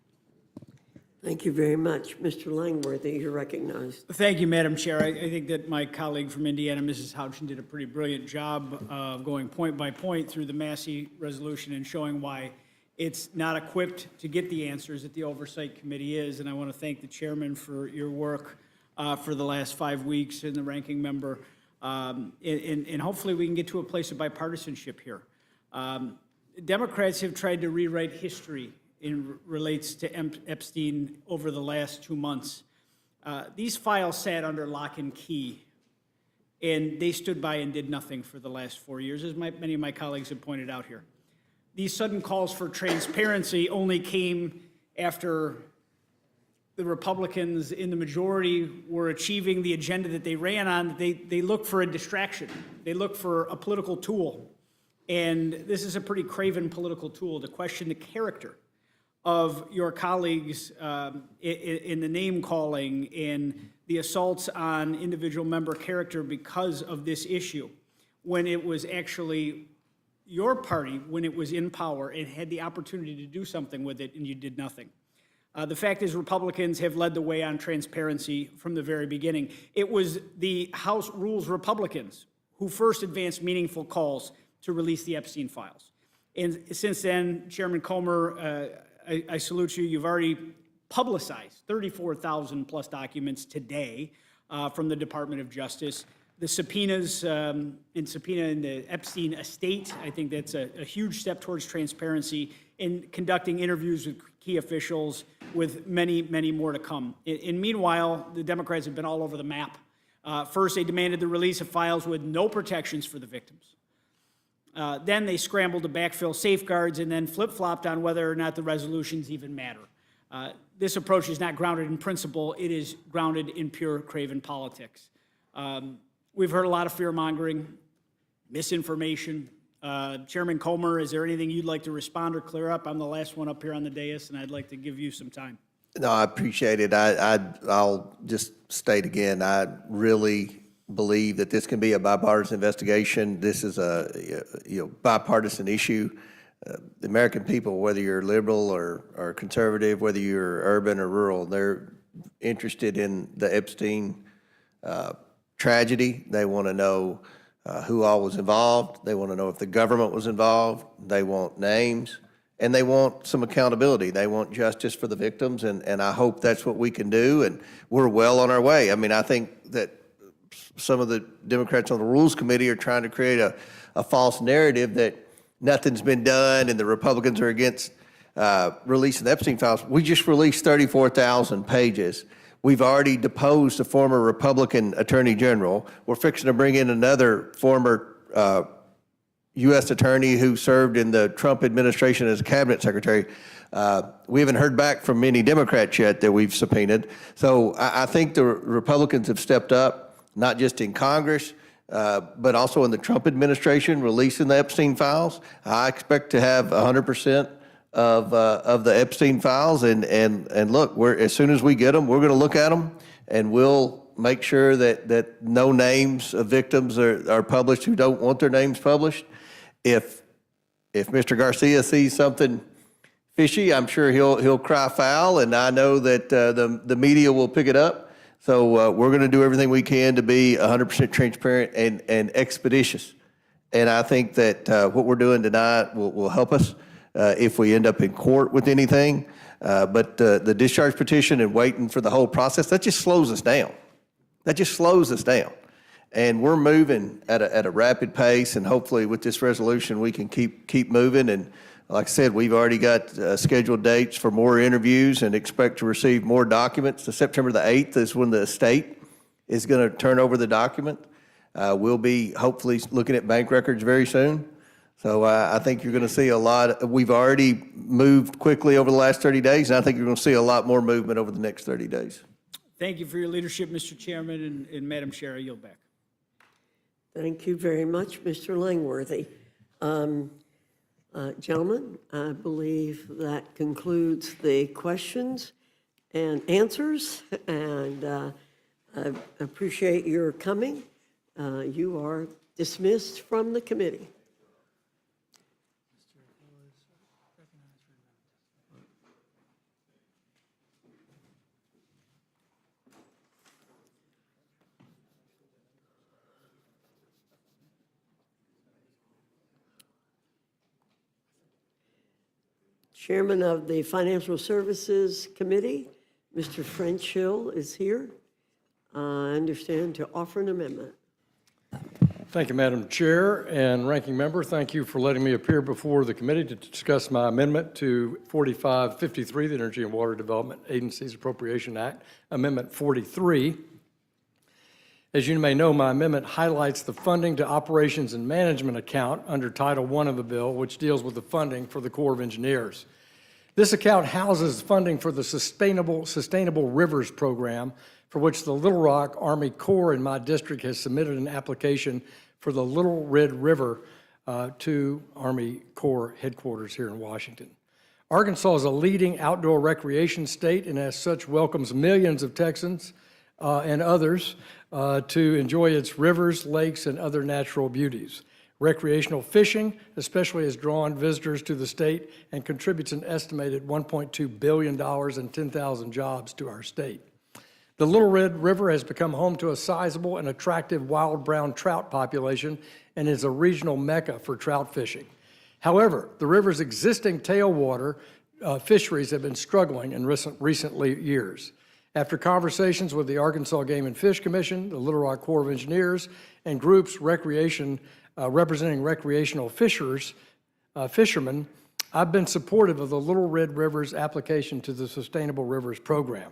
Thank you very much. Mr. Langworthy, you're recognized. Thank you, Madam Chair. I think that my colleague from Indiana, Mrs. Houchin, did a pretty brilliant job of going point by point through the Massey resolution and showing why it's not equipped to get the answers that the Oversight Committee is. And I want to thank the chairman for your work for the last 5 weeks and the ranking member. And hopefully we can get to a place of bipartisanship here. Democrats have tried to rewrite history in relates to Epstein over the last 2 months. These files sat under lock and key, and they stood by and did nothing for the last 4 years, as many of my colleagues have pointed out here. These sudden calls for transparency only came after the Republicans in the majority were achieving the agenda that they ran on. They looked for a distraction. They looked for a political tool. And this is a pretty craven political tool to question the character of your colleagues in the name calling and the assaults on individual member character because of this issue, when it was actually your party, when it was in power, and had the opportunity to do something with it, and you did nothing. The fact is Republicans have led the way on transparency from the very beginning. It was the House Rules Republicans who first advanced meaningful calls to release the Epstein files. And since then, Chairman Comer, I salute you. You've already publicized 34,000 plus documents today from the Department of Justice. The subpoenas in the Epstein estate, I think that's a huge step towards transparency in conducting interviews with key officials with many, many more to come. And meanwhile, the Democrats have been all over the map. First, they demanded the release of files with no protections for the victims. Then they scrambled to backfill safeguards and then flip-flopped on whether or not the resolutions even matter. This approach is not grounded in principle. It is grounded in pure craven politics. We've heard a lot of fear-mongering, misinformation. Chairman Comer, is there anything you'd like to respond or clear up? I'm the last one up here on the dais, and I'd like to give you some time. No, I appreciate it. I'll just state again, I really believe that this can be a bipartisan investigation. This is a bipartisan issue. The American people, whether you're liberal or conservative, whether you're urban or rural, they're interested in the Epstein tragedy. They want to know who all was involved. They want to know if the government was involved. They want names. and they want some accountability. They want justice for the victims, and I hope that's what we can do, and we're well on our way. I mean, I think that some of the Democrats on the Rules Committee are trying to create a false narrative that nothing's been done and the Republicans are against releasing the Epstein files. We just released 34,000 pages. We've already deposed a former Republican Attorney General. We're fixing to bring in another former U.S. attorney who served in the Trump administration as a cabinet secretary. We haven't heard back from many Democrats yet that we've subpoenaed. So I think the Republicans have stepped up, not just in Congress, but also in the Trump administration, releasing the Epstein files. I expect to have 100% of the Epstein files. And look, as soon as we get them, we're going to look at them, and we'll make sure that no names of victims are published who don't want their names published. If Mr. Garcia sees something fishy, I'm sure he'll cry foul, and I know that the media will pick it up. So we're going to do everything we can to be 100% transparent and expeditious. And I think that what we're doing tonight will help us if we end up in court with anything. But the discharge petition and waiting for the whole process, that just slows us down. That just slows us down. And we're moving at a rapid pace, and hopefully with this resolution we can keep moving. And like I said, we've already got scheduled dates for more interviews and expect to receive more documents. So September the 8th is when the estate is going to turn over the document. We'll be hopefully looking at bank records very soon. So I think you're going to see a lot. We've already moved quickly over the last 30 days, and I think you're going to see a lot more movement over the next 30 days. Thank you for your leadership, Mr. Chairman, and Madam Chair, I yield back. Thank you very much, Mr. Langworthy. Gentlemen, I believe that concludes the questions and answers, and I appreciate your coming. You are dismissed from the committee. Chairman of the Financial Services Committee, Mr. French Hill, is here, I understand, to offer an amendment. Thank you, Madam Chair and Ranking Member. Thank you for letting me appear before the committee to discuss my amendment to 4553, the Energy and Water Development Agency's Appropriation Act, Amendment 43. As you may know, my amendment highlights the funding to operations and management account under Title I of the bill, which deals with the funding for the Corps of Engineers. This account houses funding for the Sustainable Rivers Program, for which the Little Rock Army Corps in my district has submitted an application for the Little Red River to Army Corps headquarters here in Washington. Arkansas is a leading outdoor recreation state, and as such welcomes millions of Texans and others to enjoy its rivers, lakes, and other natural beauties. Recreational fishing especially has drawn visitors to the state and contributes an estimated $1.2 billion and 10,000 jobs to our state. The Little Red River has become home to a sizable and attractive wild brown trout population and is a regional mecca for trout fishing. However, the river's existing tailwater fisheries have been struggling in recent years. After conversations with the Arkansas Game and Fish Commission, the Little Rock Corps of Engineers, and groups representing recreational fishermen, I've been supportive of the Little Red River's application to the Sustainable Rivers Program.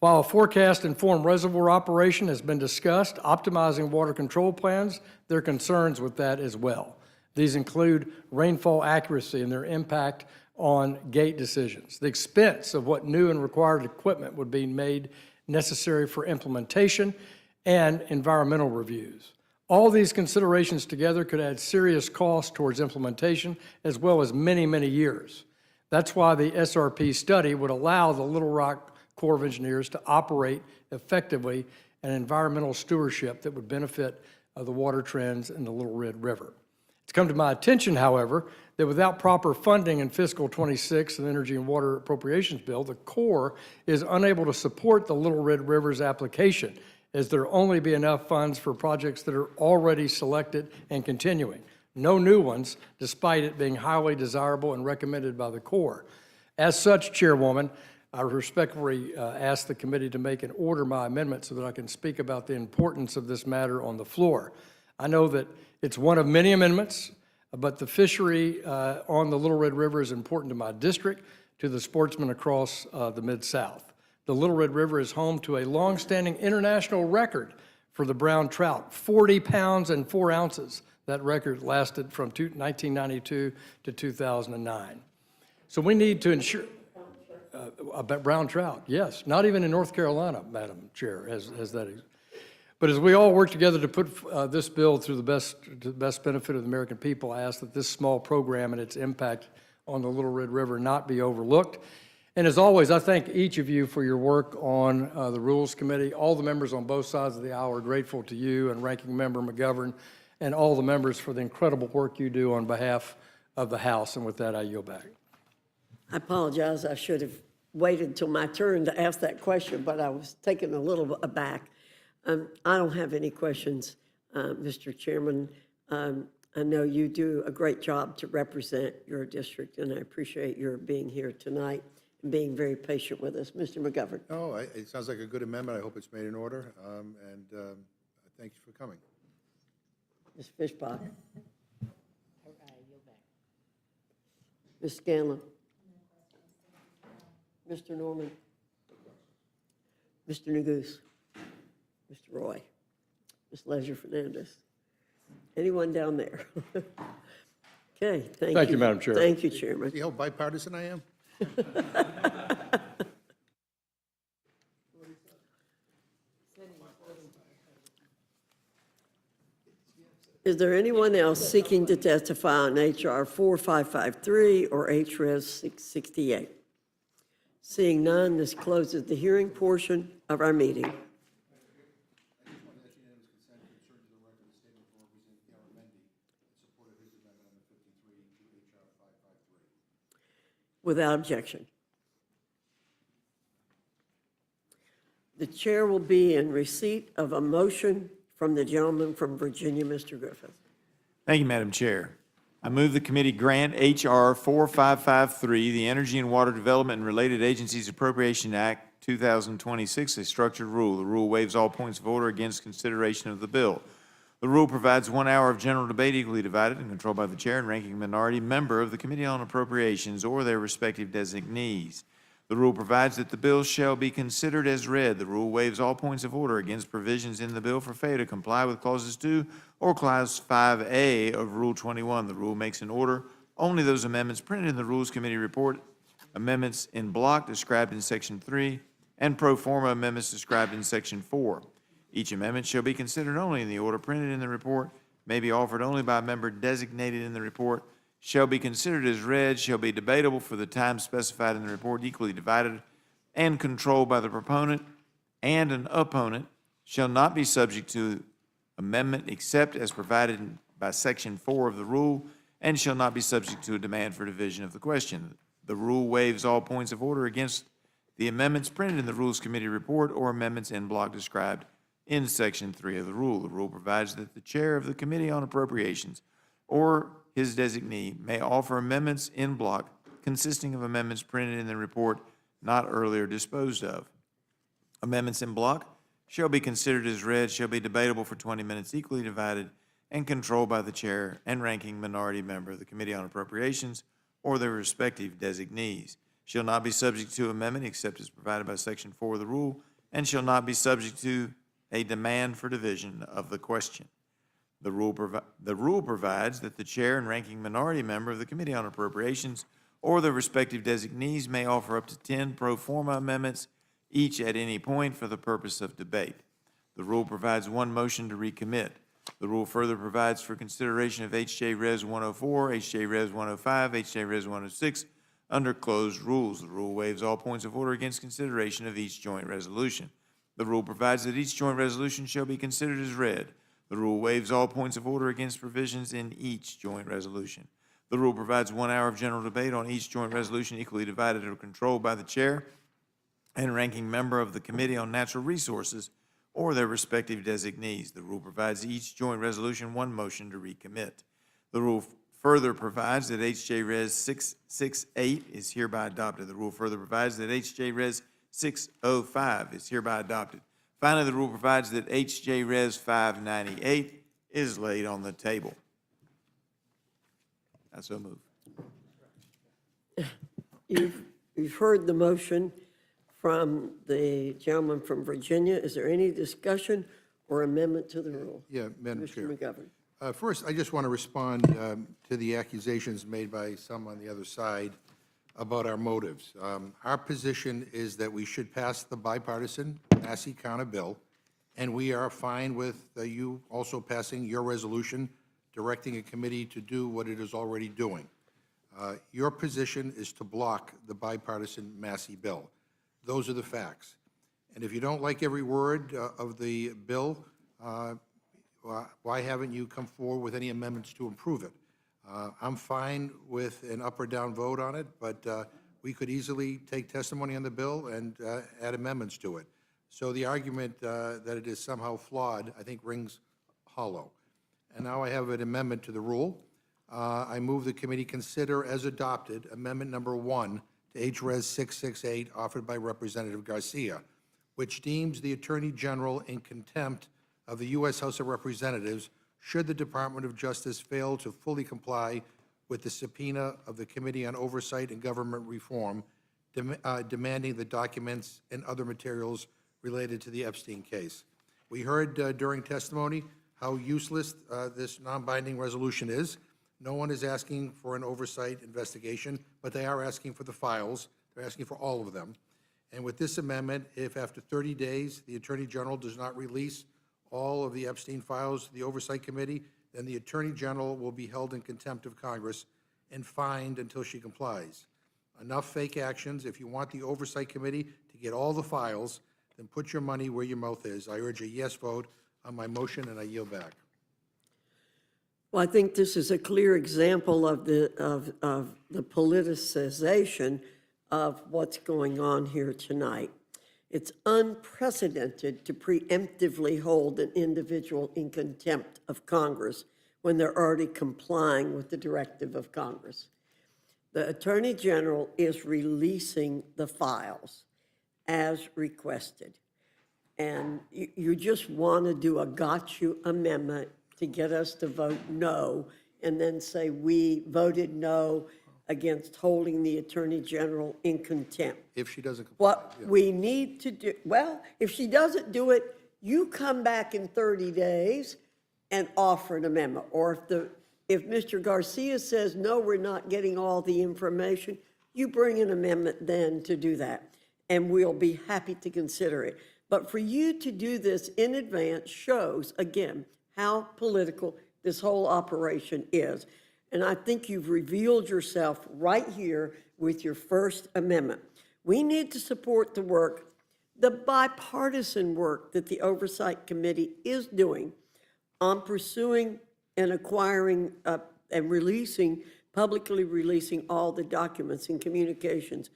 While a forecast-informed reservoir operation has been discussed, optimizing water control plans, there are concerns with that as well. These include rainfall accuracy and their impact on gate decisions, the expense of what new and required equipment would be made necessary for implementation, and environmental reviews. All these considerations together could add serious costs towards implementation, as well as many, many years. That's why the SRP study would allow the Little Rock Corps of Engineers to operate effectively an environmental stewardship that would benefit the water trends in the Little Red River. It's come to my attention, however, that without proper funding in fiscal 26 and Energy and Water Appropriations Bill, the Corps is unable to support the Little Red River's application, as there only be enough funds for projects that are already selected and continuing. no new ones, despite it being highly desirable and recommended by the Corps. As such, Chairwoman, I respectfully ask the committee to make and order my amendment so that I can speak about the importance of this matter on the floor. I know that it's one of many amendments, but the fishery on the Little Red River is important to my district, to the sportsmen across the Mid-South. The Little Red River is home to a longstanding international record for the brown trout, 40 pounds and 4 ounces. That record lasted from 1992 to 2009. So we need to ensure, about brown trout, yes, not even in North Carolina, Madam Chair, as that is. But as we all work together to put this bill to the best benefit of the American people, I ask that this small program and its impact on the Little Red River not be overlooked. And as always, I thank each of you for your work on the Rules Committee. All the members on both sides of the aisle are grateful to you and Ranking Member McGovern and all the members for the incredible work you do on behalf of the House. And with that, I yield back. I apologize. I should have waited until my turn to ask that question, but I was taken a little aback. I don't have any questions, Mr. Chairman. I know you do a great job to represent your district, and I appreciate your being here tonight and being very patient with us. Mr. McGovern. No, it sounds like a good amendment. I hope it's made in order, and thank you for coming. Ms. Fishbach. Ms. Scanlon. Mr. Norman. Mr. Neguse. Mr. Roy. Ms. Leisure-Fernandez. Anyone down there? Okay, thank you. Thank you, Madam Chair. Thank you, Chairman. See how bipartisan I am? Is there anyone else seeking to testify on H.R. 4553 or H.Res. 668? Seeing none, this closes the hearing portion of our meeting. Without objection. The chair will be in receipt of a motion from the gentleman from Virginia, Mr. Griffith. Thank you, Madam Chair. I move the committee grant H.R. 4553, the Energy and Water Development and Related Agencies Appropriation Act 2026, a structured rule. The rule waives all points of order against consideration of the bill. The rule provides 1 hour of general debate equally divided and controlled by the chair and ranking minority member of the Committee on Appropriations or their respective designees. The rule provides that the bill shall be considered as read. The rule waives all points of order against provisions in the bill for failure to comply with Clauses 2 or Clause 5A of Rule 21. The rule makes in order only those amendments printed in the Rules Committee report, amendments in block described in Section 3, and pro forma amendments described in Section 4. Each amendment shall be considered only in the order printed in the report, may be offered only by a member designated in the report, shall be considered as read, shall be debatable for the time specified in the report, equally divided and controlled by the proponent and an opponent, shall not be subject to amendment except as provided by Section 4 of the rule, and shall not be subject to a demand for division of the question. The rule waives all points of order against the amendments printed in the Rules Committee report or amendments in block described in Section 3 of the rule. The rule provides that the chair of the Committee on Appropriations or his designee may offer amendments in block consisting of amendments printed in the report not earlier disposed of. Amendments in block shall be considered as read, shall be debatable for 20 minutes, equally divided, and controlled by the chair and ranking minority member of the Committee on Appropriations or their respective designees. Shall not be subject to amendment except as provided by Section 4 of the rule, and shall not be subject to a demand for division of the question. The rule provides that the chair and ranking minority member of the Committee on Appropriations or their respective designees may offer up to 10 pro forma amendments, each at any point for the purpose of debate. The rule provides 1 motion to recommit. The rule further provides for consideration of H.J. Res. 104, H.J. Res. 105, H.J. Res. 106 under closed rules. The rule waives all points of order against consideration of each joint resolution. The rule provides that each joint resolution shall be considered as read. The rule waives all points of order against provisions in each joint resolution. The rule provides 1 hour of general debate on each joint resolution equally divided or controlled by the chair and ranking member of the Committee on Natural Resources or their respective designees. The rule provides each joint resolution 1 motion to recommit. The rule further provides that H.J. Res. 668 is hereby adopted. The rule further provides that H.J. Res. 605 is hereby adopted. Finally, the rule provides that H.J. Res. 598 is laid on the table. I so move. You've heard the motion from the gentleman from Virginia. Is there any discussion or amendment to the rule? Yeah, Madam Chair. Mr. McGovern. First, I just want to respond to the accusations made by some on the other side about our motives. Our position is that we should pass the bipartisan Massey counter bill, and we are fine with you also passing your resolution directing a committee to do what it is already doing. Your position is to block the bipartisan Massey bill. Those are the facts. And if you don't like every word of the bill, why haven't you come forward with any amendments to improve it? I'm fine with an up or down vote on it, but we could easily take testimony on the bill and add amendments to it. So the argument that it is somehow flawed, I think, rings hollow. And now I have an amendment to the rule. I move the committee consider as adopted Amendment Number 1 to H.Res. 668 offered by Representative Garcia, which deems the Attorney General in contempt of the U.S. House of Representatives should the Department of Justice fail to fully comply with the subpoena of the Committee on Oversight and Government Reform, demanding the documents and other materials related to the Epstein case. We heard during testimony how useless this non-binding resolution is. No one is asking for an oversight investigation, but they are asking for the files. They're asking for all of them. And with this amendment, if after 30 days the Attorney General does not release all of the Epstein files to the Oversight Committee, then the Attorney General will be held in contempt of Congress and fined until she complies. Enough fake actions. If you want the Oversight Committee to get all the files, then put your money where your mouth is. I urge a yes vote on my motion, and I yield back. Well, I think this is a clear example of the politicization of what's going on here tonight. It's unprecedented to preemptively hold an individual in contempt of Congress when they're already complying with the directive of Congress. The Attorney General is releasing the files as requested. And you just want to do a got you amendment to get us to vote no, and then say we voted no against holding the Attorney General in contempt. If she doesn't comply. What we need to do, well, if she doesn't do it, you come back in 30 days and offer an amendment. Or if Mr. Garcia says, no, we're not getting all the information, you bring an amendment then to do that, and we'll be happy to consider it. But for you to do this in advance shows, again, how political this whole operation is. And I think you've revealed yourself right here with your first amendment. We need to support the work, the bipartisan work that the Oversight Committee is doing on pursuing and acquiring and releasing, publicly releasing all the documents and communications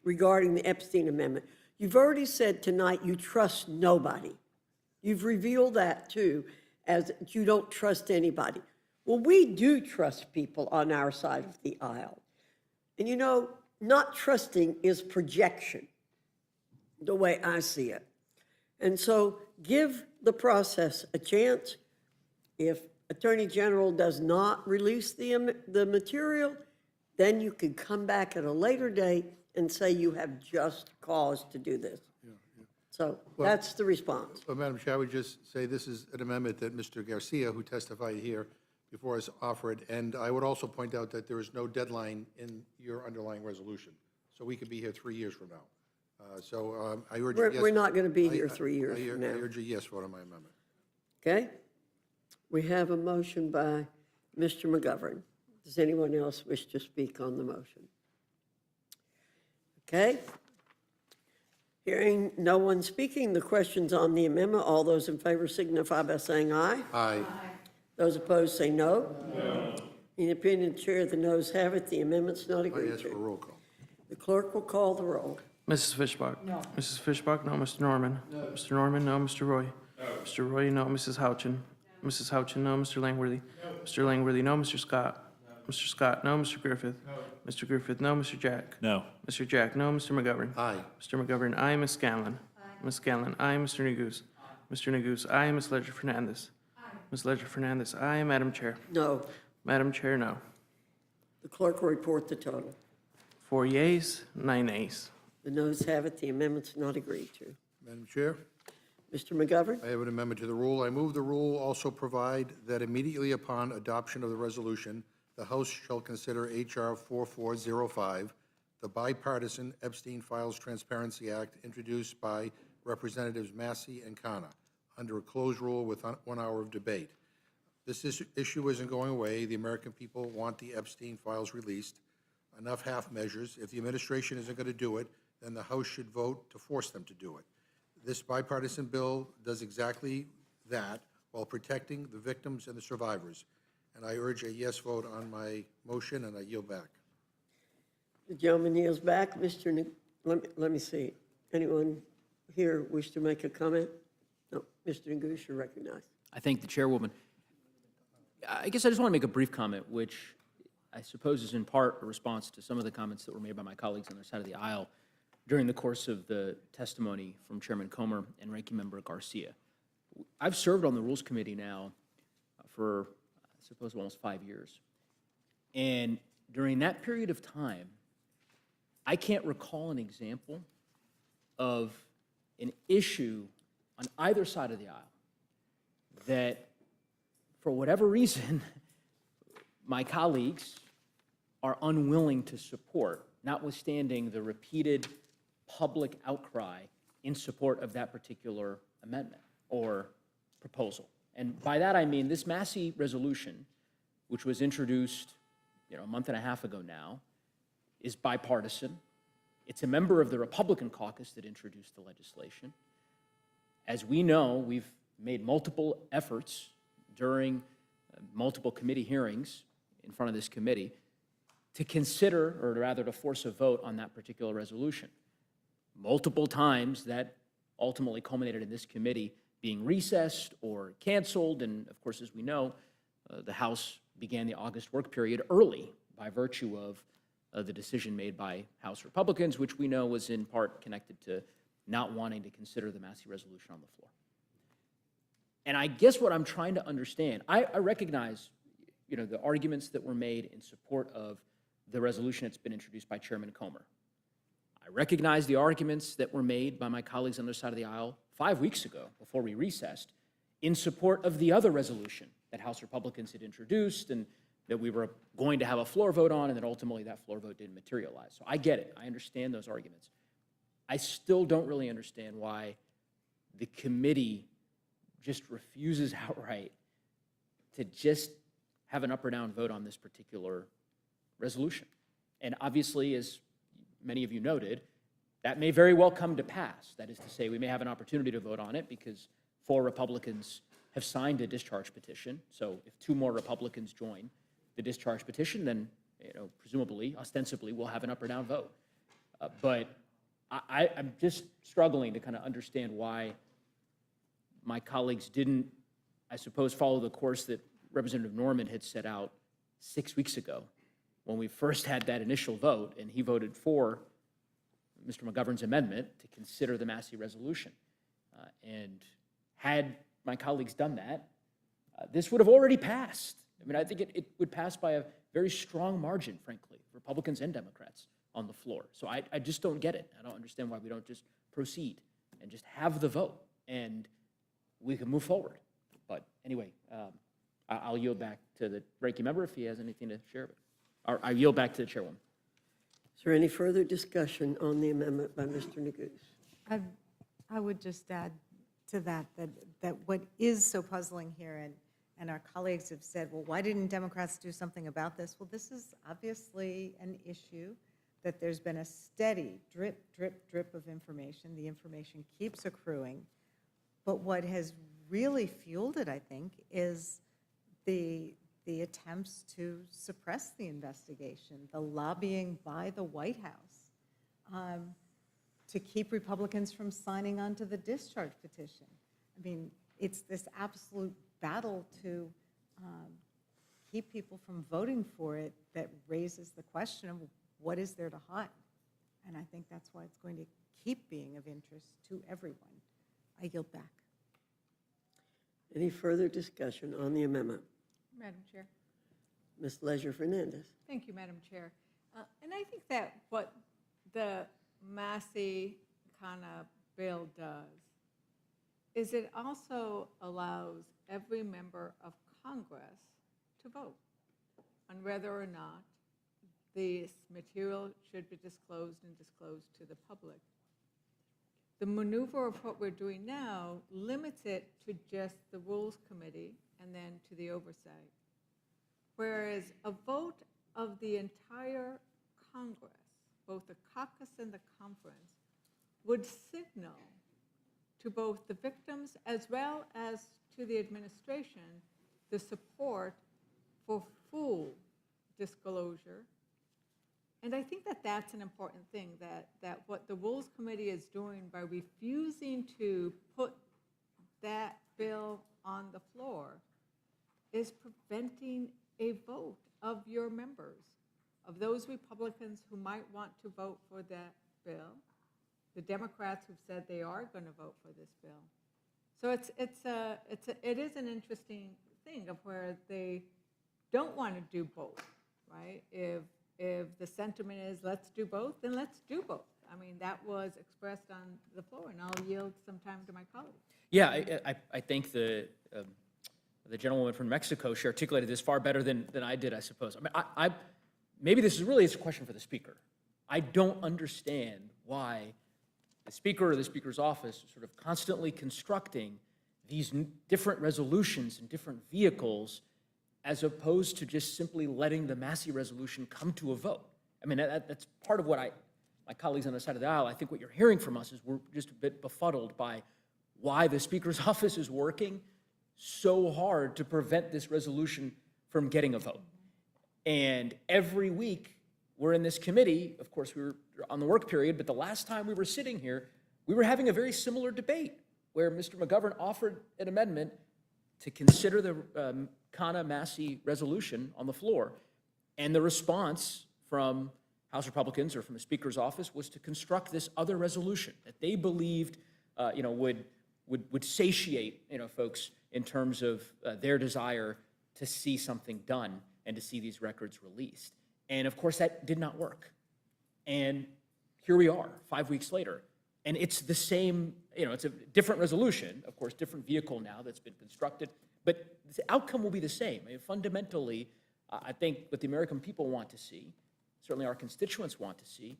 regarding the Epstein Amendment. You've already said tonight you trust nobody. You've revealed that too, as you don't trust anybody. Well, we do trust people on our side of the aisle. And you know, not trusting is projection, the way I see it. And so give the process a chance. If Attorney General does not release the material, then you can come back at a later date and say you have just cause to do this. So that's the response. Well, Madam Chair, I would just say this is an amendment that Mr. Garcia, who testified here before us, offered. And I would also point out that there is no deadline in your underlying resolution. So we could be here 3 years from now. I urge a yes. We're not going to be here 3 years from now. I urge a yes vote on my amendment. Okay? We have a motion by Mr. McGovern. Does anyone else wish to speak on the motion? Okay? Hearing no one speaking, the question's on the amendment. All those in favor signify by saying aye. Aye. Those opposed say no. No. In the opinion of the chair, the noes have it. The amendment's not agreed to. I ask for a roll call. The clerk will call the roll. Mrs. Fishbach? No. Mrs. Fishbach, no. Mr. Norman? No. Mr. Norman, no. Mr. Roy? No. Mr. Roy, no. Mrs. Houchin? No. Mrs. Houchin, no. Mr. Langworthy? No. Mr. Langworthy, no. Mr. Scott? Mr. Scott, no. Mr. Griffith? Mr. Griffith, no. Mr. Jack? No. Mr. Jack, no. Mr. McGovern? Aye. Mr. McGovern, aye. Ms. Scanlon? Ms. Scanlon, aye. Mr. Neguse? Mr. Neguse, aye. Ms. Ledger Fernandez? Ms. Ledger Fernandez, aye. Madam Chair? No. Madam Chair, no. The clerk will report the total. 4 yeas, 9 nays. The noes have it, the amendment's not agreed to. Madam Chair, Mr. McGovern? I have an amendment to the rule. I move the rule also provide that immediately upon adoption of the resolution, the House shall consider H.R. 4405, the bipartisan Epstein Files Transparency Act introduced by Representatives Massey and Khanna, under a closed rule with 1 hour of debate. This issue isn't going away. The American people want the Epstein files released. Enough half measures. If the administration isn't going to do it, then the House should vote to force them to do it. This bipartisan bill does exactly that while protecting the victims and the survivors. And I urge a yes vote on my motion, and I yield back. The gentleman yields back. Let me see. Anyone here wish to make a comment? No. Mr. Neguse, you're recognized. I thank the chairwoman. I guess I just want to make a brief comment, which I suppose is in part a response to some of the comments that were made by my colleagues on their side of the aisle during the course of the testimony from Chairman Comer and Ranking Member Garcia. I've served on the Rules Committee now for, I suppose, almost 5 years. And during that period of time, I can't recall an example of an issue on either side of the aisle that, for whatever reason, my colleagues are unwilling to support, notwithstanding the repeated public outcry in support of that particular amendment or proposal. And by that I mean this Massey resolution, which was introduced a month and a half ago now, is bipartisan. It's a member of the Republican caucus that introduced the legislation. As we know, we've made multiple efforts during multiple committee hearings in front of this committee to consider, or rather to force a vote on that particular resolution. Multiple times that ultimately culminated in this committee being recessed or canceled, and of course, as we know, the House began the August work period early by virtue of the decision made by House Republicans, which we know was in part connected to not wanting to consider the Massey resolution on the floor. And I guess what I'm trying to understand, I recognize, the arguments that were made in support of the resolution that's been introduced by Chairman Comer. I recognize the arguments that were made by my colleagues on the other side of the aisle 5 weeks ago, before we recessed, in support of the other resolution that House Republicans had introduced and that we were going to have a floor vote on, and then ultimately that floor vote didn't materialize. So I get it. I understand those arguments. I still don't really understand why the committee just refuses outright to just have an up or down vote on this particular resolution. And obviously, as many of you noted, that may very well come to pass. That is to say, we may have an opportunity to vote on it because 4 Republicans have signed a discharge petition. So if 2 more Republicans join the discharge petition, then presumably, ostensibly, we'll have an up or down vote. But I'm just struggling to kind of understand why my colleagues didn't, I suppose, follow the course that Representative Norman had set out 6 weeks ago when we first had that initial vote, and he voted for Mr. McGovern's amendment to consider the Massey resolution. And had my colleagues done that, this would have already passed. I mean, I think it would pass by a very strong margin, frankly, Republicans and Democrats on the floor. So I just don't get it. I don't understand why we don't just proceed and just have the vote, and we can move forward. But anyway, I'll yield back to the ranking member if he has anything to share. Or I yield back to the chairwoman. Is there any further discussion on the amendment by Mr. Neguse? I would just add to that what is so puzzling here, and our colleagues have said, well, why didn't Democrats do something about this? Well, this is obviously an issue that there's been a steady drip, drip, drip of information. The information keeps accruing. But what has really fueled it, I think, is the attempts to suppress the investigation, the lobbying by the White House to keep Republicans from signing on to the discharge petition. I mean, it's this absolute battle to keep people from voting for it that raises the question of what is there to hide? And I think that's why it's going to keep being of interest to everyone. I yield back. Any further discussion on the amendment? Madam Chair. Ms. Leisure Fernandez. Thank you, Madam Chair. And I think that what the Massey-Kana bill does is it also allows every member of Congress to vote on whether or not this material should be disclosed and disclosed to the public. The maneuver of what we're doing now limits it to just the Rules Committee and then to the Oversight. Whereas a vote of the entire Congress, both the caucus and the conference, would signal to both the victims as well as to the administration the support for full disclosure. And I think that that's an important thing, that what the Rules Committee is doing by refusing to put that bill on the floor is preventing a vote of your members, of those Republicans who might want to vote for that bill, the Democrats who've said they are going to vote for this bill. So it is an interesting thing of where they don't want to do both, right? If the sentiment is let's do both, then let's do both. I mean, that was expressed on the floor, and I'll yield some time to my colleagues. Yeah, I think the gentlewoman from Mexico, she articulated this far better than I did, I suppose. I mean, maybe this is really a question for the Speaker. I don't understand why the Speaker or the Speaker's office is sort of constantly constructing these different resolutions and different vehicles as opposed to just simply letting the Massey resolution come to a vote. I mean, that's part of what my colleagues on the side of the aisle, I think what you're hearing from us is we're just a bit befuddled by why the Speaker's office is working so hard to prevent this resolution from getting a vote. And every week we're in this committee, of course we were on the work period, but the last time we were sitting here, we were having a very similar debate where Mr. McGovern offered an amendment to consider the Kana-Massey resolution on the floor. And the response from House Republicans or from the Speaker's office was to construct this other resolution that they believed would satiate folks in terms of their desire to see something done and to see these records released. And of course that did not work. And here we are 5 weeks later. And it's the same, it's a different resolution, of course, different vehicle now that's been constructed, but the outcome will be the same. I mean, fundamentally, I think what the American people want to see, certainly our constituents want to see,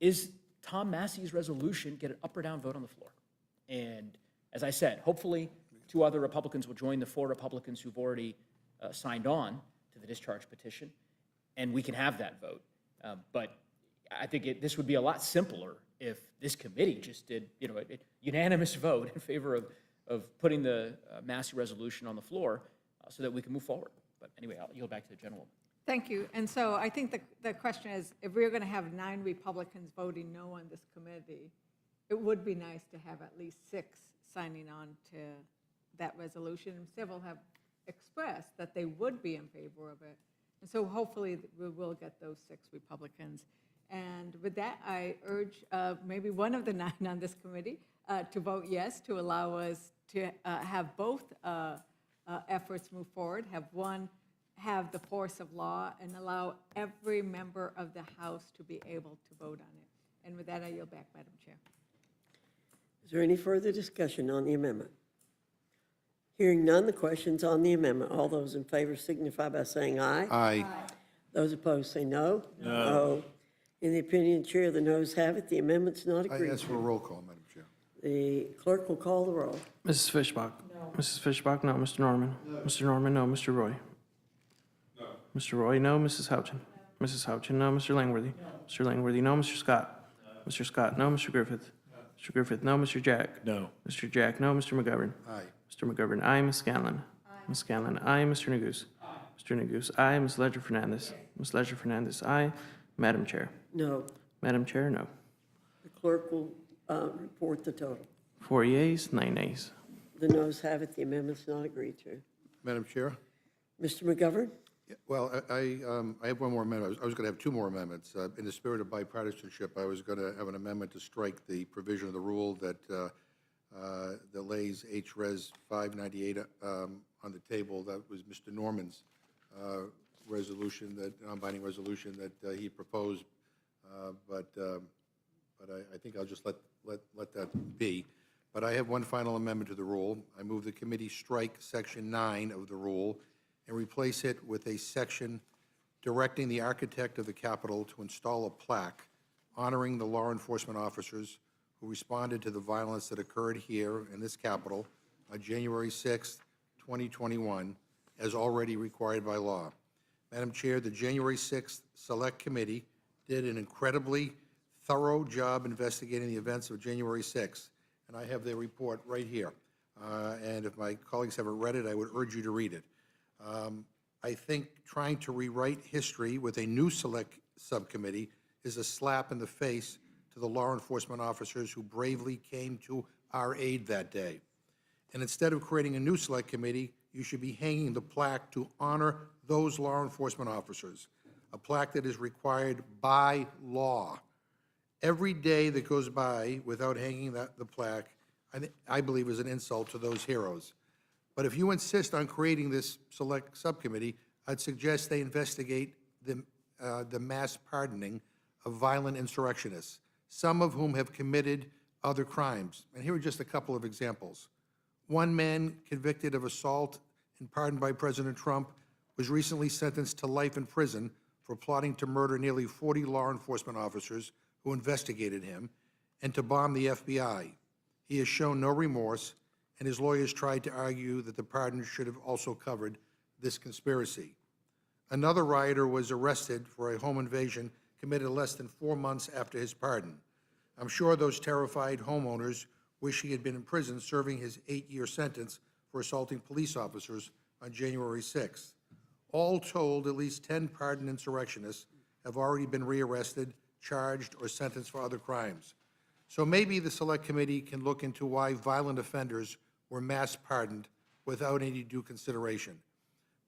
is Tom Massey's resolution get an up or down vote on the floor. And as I said, hopefully 2 other Republicans will join the 4 Republicans who've already signed on to the discharge petition, and we can have that vote. But I think this would be a lot simpler if this committee just did, a unanimous vote in favor of putting the Massey resolution on the floor so that we can move forward. But anyway, I'll yield back to the gentlewoman. Thank you. And so I think the question is, if we're going to have 9 Republicans voting no on this committee, it would be nice to have at least 6 signing on to that resolution. And several have expressed that they would be in favor of it. And so hopefully we will get those 6 Republicans. And with that, I urge maybe one of the 9 on this committee to vote yes, to allow us to have both efforts move forward, have one have the force of law, and allow every member of the House to be able to vote on it. And with that, I yield back, Madam Chair. Is there any further discussion on the amendment? Hearing none, the question's on the amendment. All those in favor signify by saying aye. Aye. Those opposed say no. No. In the opinion of the chair, the noes have it. The amendment's not I agreed ask for a roll call, Madam Chair. The clerk will call the roll. Mrs. Fishbach? No. Mrs. Fishbach, no. Mr. Norman? No. Mr. Norman, no. Mr. Roy? No. Mr. Roy, no. Mrs. Houchin? No. Mrs. Houchin, no. Mr. Langworthy? No. Mr. Langworthy, no. Mr. Scott? No. Mr. Scott, no. Mr. Griffith? No. Mr. Griffith, no. Mr. Jack? No. Mr. Jack, no. Mr. McGovern? Aye. Mr. McGovern, aye. Ms. Scanlon? Aye. Ms. Scanlon, aye. Mr. Neguse? Aye. Mr. Neguse, aye. Ms. Leisure Fernandez? Ms. Leisure Fernandez, aye. Madam Chair? No. Madam Chair, no. The clerk will report the total. 4 yeas, 9 nays. The noes have it. The amendment's not agreed to. Madam Chair, Mr. McGovern? Well, I have one more amendment. I was going to have two more amendments. In the spirit of bipartisanship, I was going to have an amendment to strike the provision of the rule that lays HRes 598 on the table. That was Mr. Norman's resolution, that non-binding resolution that he proposed, but I think I'll just let that be. But I have one final amendment to the rule. I move the committee strike Section 9 of the rule and replace it with a section directing the architect of the Capitol to install a plaque honoring the law enforcement officers who responded to the violence that occurred here in this Capitol on January 6, 2021, as already required by law. Madam Chair, the January 6th Select Committee did an incredibly thorough job investigating the events of January 6th, and I have their report right here. And if my colleagues haven't read it, I would urge you to read it. I think trying to rewrite history with a new select subcommittee is a slap in the face to the law enforcement officers who bravely came to our aid that day. And instead of creating a new select committee, you should be hanging the plaque to honor those law enforcement officers, a plaque that is required by law. Every day that goes by without hanging the plaque, I believe, is an insult to those heroes. But if you insist on creating this select subcommittee, I'd suggest they investigate the mass pardoning of violent insurrectionists, some of whom have committed other crimes. And here are just a couple of examples. One man convicted of assault and pardoned by President Trump was recently sentenced to life in prison for plotting to murder nearly 40 law enforcement officers who investigated him and to bomb the FBI. He has shown no remorse, and his lawyers tried to argue that the pardon should have also covered this conspiracy. Another rioter was arrested for a home invasion committed less than 4 months after his pardon. I'm sure those terrified homeowners wish he had been in prison serving his 8-year sentence for assaulting police officers on January 6th. All told, at least 10 pardoned insurrectionists have already been rearrested, charged, or sentenced for other crimes. So maybe the Select Committee can look into why violent offenders were mass pardoned without any due consideration.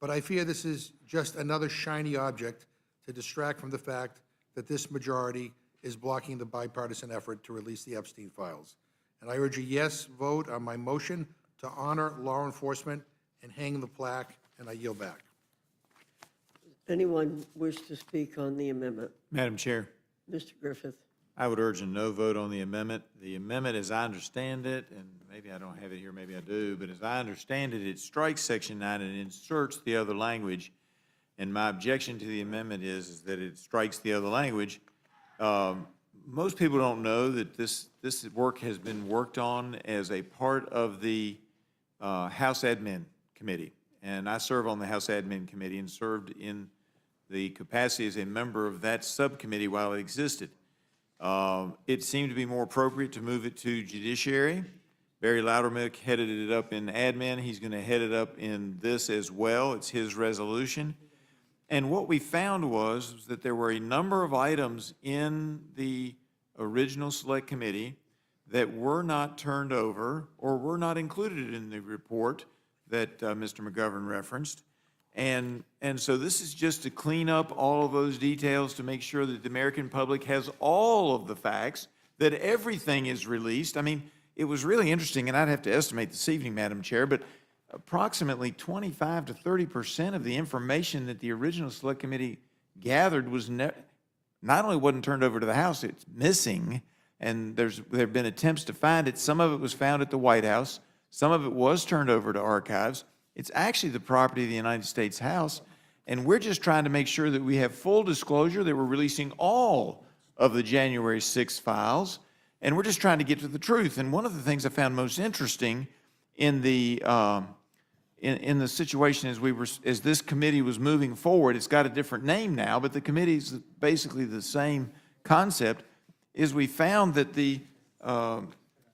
But I fear this is just another shiny object to distract from the fact that this majority is blocking the bipartisan effort to release the Epstein files. And I urge a yes vote on my motion to honor law enforcement and hang the plaque, and I yield back. Anyone wish to speak on the amendment? Madam Chair, Mr. Griffith. I would urge a no vote on the amendment. The amendment, as I understand it, and maybe I don't have it here, maybe I do, but as I understand it, it strikes Section 9 and inserts the other language. And my objection to the amendment is that it strikes the other language. Most people don't know that this work has been worked on as a part of the House Admin Committee. And I serve on the House Admin Committee and served in the capacity as a member of that subcommittee while it existed. It seemed to be more appropriate to move it to Judiciary. Barry Loudermilk headed it up in Admin. He's going to head it up in this as well. It's his resolution. And what we found was that there were a number of items in the original Select Committee that were not turned over or were not included in the report that Mr. McGovern referenced. And so this is just to clean up all of those details to make sure that the American public has all of the facts, that everything is released. I mean, it was really interesting, and I'd have to estimate this evening, Madam Chair, but approximately 25 to 30% of the information that the original Select Committee gathered was not only wasn't turned over to the House, it's missing, and there have been attempts to find it. Some of it was found at the White House. Some of it was turned over to archives. It's actually the property of the United States House, and we're just trying to make sure that we have full disclosure, that we're releasing all of the January 6th files, and we're just trying to get to the truth. And one of the things I found most interesting in the situation as this committee was moving forward, it's got a different name now, but the committee is basically the same concept, is we found that the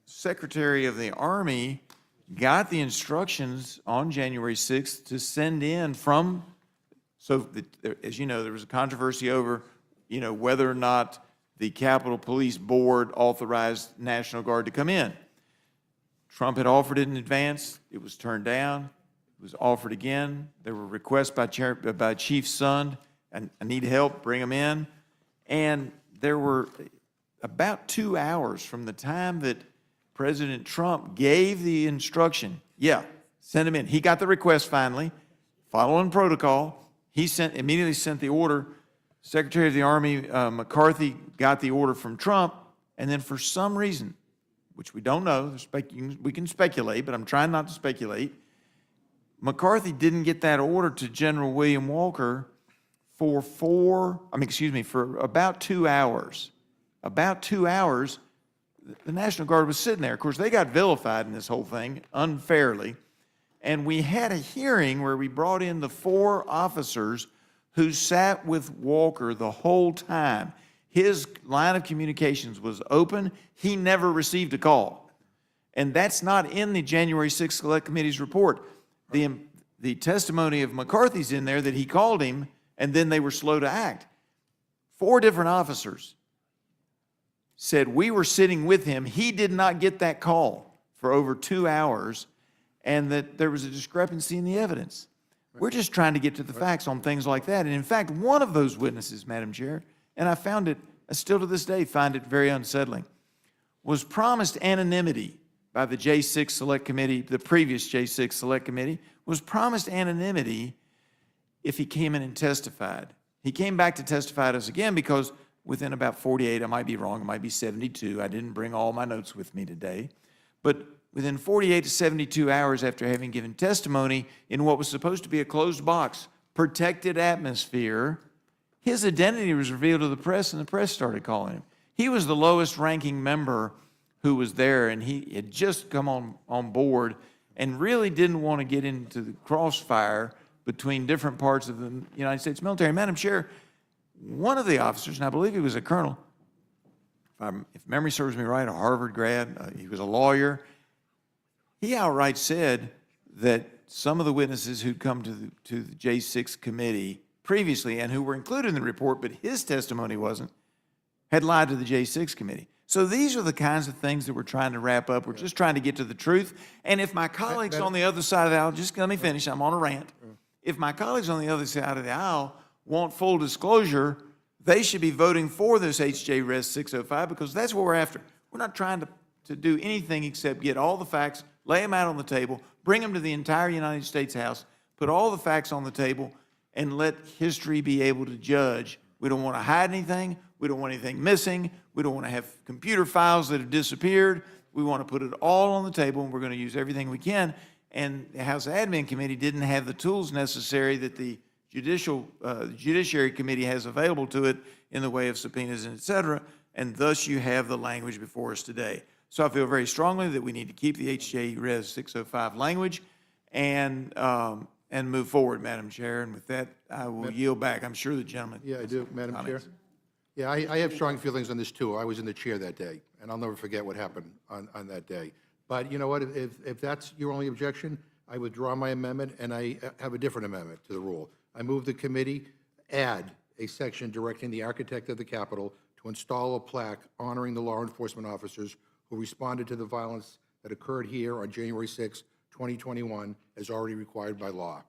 Secretary of the Army got the instructions on January 6th to send in from, as you know, there was a controversy over, whether or not the Capitol Police Board authorized National Guard to come in. Trump had offered it in advance. It was turned down. was offered again. There were requests by Chief Sund, and I need help, bring them in. And there were about 2 hours from the time that President Trump gave the instruction, yeah, send him in. He got the request finally, following protocol. He immediately sent the order. Secretary of the Army McCarthy got the order from Trump, and then for some reason, which we don't know, we can speculate, but I'm trying not to speculate, McCarthy didn't get that order to General William Walker for about 2 hours. About 2 hours, the National Guard was sitting there. Of course, they got vilified in this whole thing unfairly. And we had a hearing where we brought in the 4 officers who sat with Walker the whole time. His line of communications was open. He never received a call. And that's not in the January 6th Select Committee's report. The testimony of McCarthy's in there that he called him, and then they were slow to act. 4 different officers said we were sitting with him. He did not get that call for over 2 hours, and that there was a discrepancy in the evidence. We're just trying to get to the facts on things like that. And in fact, one of those witnesses, Madam Chair, and I still to this day find it very unsettling, was promised anonymity by the J6 Select Committee, the previous J6 Select Committee, was promised anonymity if he came in and testified. He came back to testify to us again because within about 48, I might be wrong, it might be 72, I didn't bring all my notes with me today, but within 48 to 72 hours after having given testimony in what was supposed to be a closed box, protected atmosphere, his identity was revealed to the press, and the press started calling him. He was the lowest ranking member who was there, and he had just come on board and really didn't want to get into the crossfire between different parts of the United States military. Madam Chair, one of the officers, and I believe he was a colonel, if memory serves me right, a Harvard grad, he was a lawyer, he outright said that some of the witnesses who'd come to the J6 committee previously and who were included in the report, but his testimony wasn't, had lied to the J6 committee. So these are the kinds of things that we're trying to wrap up. We're just trying to get to the truth. And if my colleagues on the other side of the aisle, just let me finish, I'm on a rant. If my colleagues on the other side of the aisle want full disclosure, they should be voting for this HJ Res 605 because that's what we're after. We're not trying to do anything except get all the facts, lay them out on the table, bring them to the entire United States House, put all the facts on the table, and let history be able to judge. We don't want to hide anything. We don't want anything missing. We don't want to have computer files that have disappeared. We want to put it all on the table, and we're going to use everything we can. And the House Admin Committee didn't have the tools necessary that the Judiciary Committee has available to it in the way of subpoenas and et cetera, and thus you have the language before us today. So I feel very strongly that we need to keep the HJ Res 605 language and move forward, Madam Chair. And with that, I will yield back. I'm sure the gentleman. Yeah, I do, Madam Chair. comments. Yeah, I have strong feelings on this, too. I was in the chair that day, and I'll never forget what happened on that day. But you know what? If that's your only objection, I withdraw my amendment, and I have a different amendment to the rule. I move the committee add a section directing the architect of the Capitol to install a plaque honoring the law enforcement officers who responded to the violence that occurred here on January 6, 2021, as already required by law.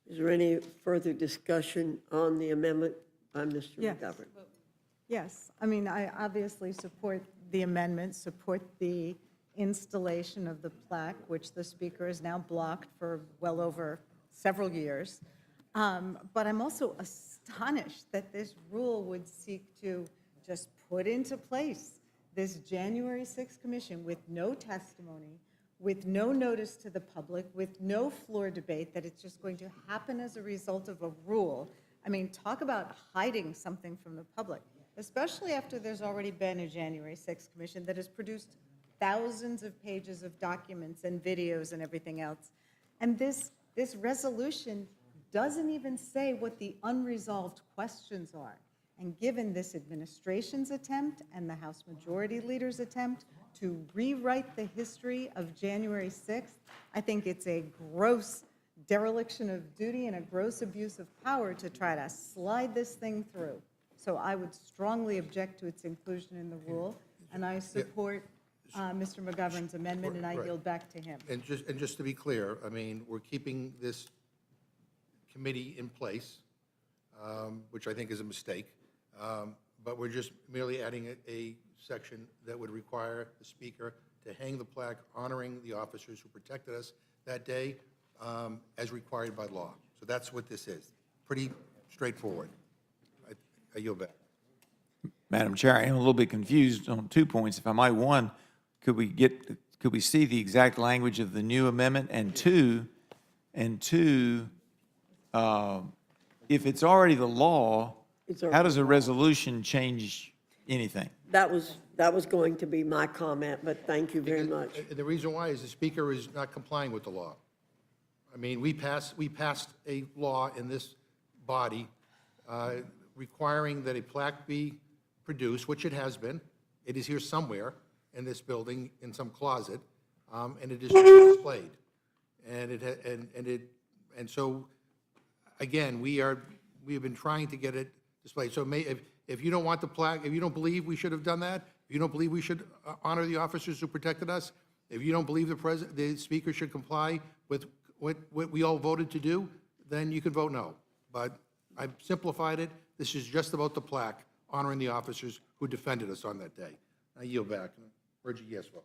Is there any further discussion on the amendment by Mr. Yes. McGovern? Yes, I mean, I obviously support the amendment, support the installation of the plaque, which the speaker has now blocked for well over several years. But I'm also astonished that this rule would seek to just put into place this January 6th commission with no testimony, with no notice to the public, with no floor debate, that it's just going to happen as a result of a rule. I mean, talk about hiding something from the public, especially after there's already been a January 6th commission that has produced thousands of pages of documents and videos and everything else. And this resolution doesn't even say what the unresolved questions are. And given this administration's attempt and the House Majority Leader's attempt to rewrite the history of January 6th, I think it's a gross dereliction of duty and a gross abuse of power to try to slide this thing through. So I would strongly object to its inclusion in the rule, and I support Mr. McGovern's amendment, and I Right. yield back to him. And just to be clear, I mean, we're keeping this committee in place, which I think is a mistake, but we're just merely adding a section that would require the speaker to hang the plaque honoring the officers who protected us that day, as required by law. So that's what this is. Pretty straightforward. I yield back. Madam Chair, I am a little bit confused on 2 points, if I might. One, could we see the exact language of the new amendment? And two, if it's already the law, how does a resolution change anything? That was going to be my comment, but thank you very much. And the reason why is the speaker is not complying with the law. I mean, we passed a law in this body requiring that a plaque be produced, which it has been. It is here somewhere in this building, in some closet, and it is displayed. And so, again, we have been trying to get it displayed. So if you don't want the plaque, if you don't believe we should have done that, if you don't believe we should honor the officers who protected us, if you don't believe the speaker should comply with what we all voted to do, then you can vote no. But I've simplified it. This is just about the plaque honoring the officers who defended us on that day. I yield back. Reggie, yes, vote.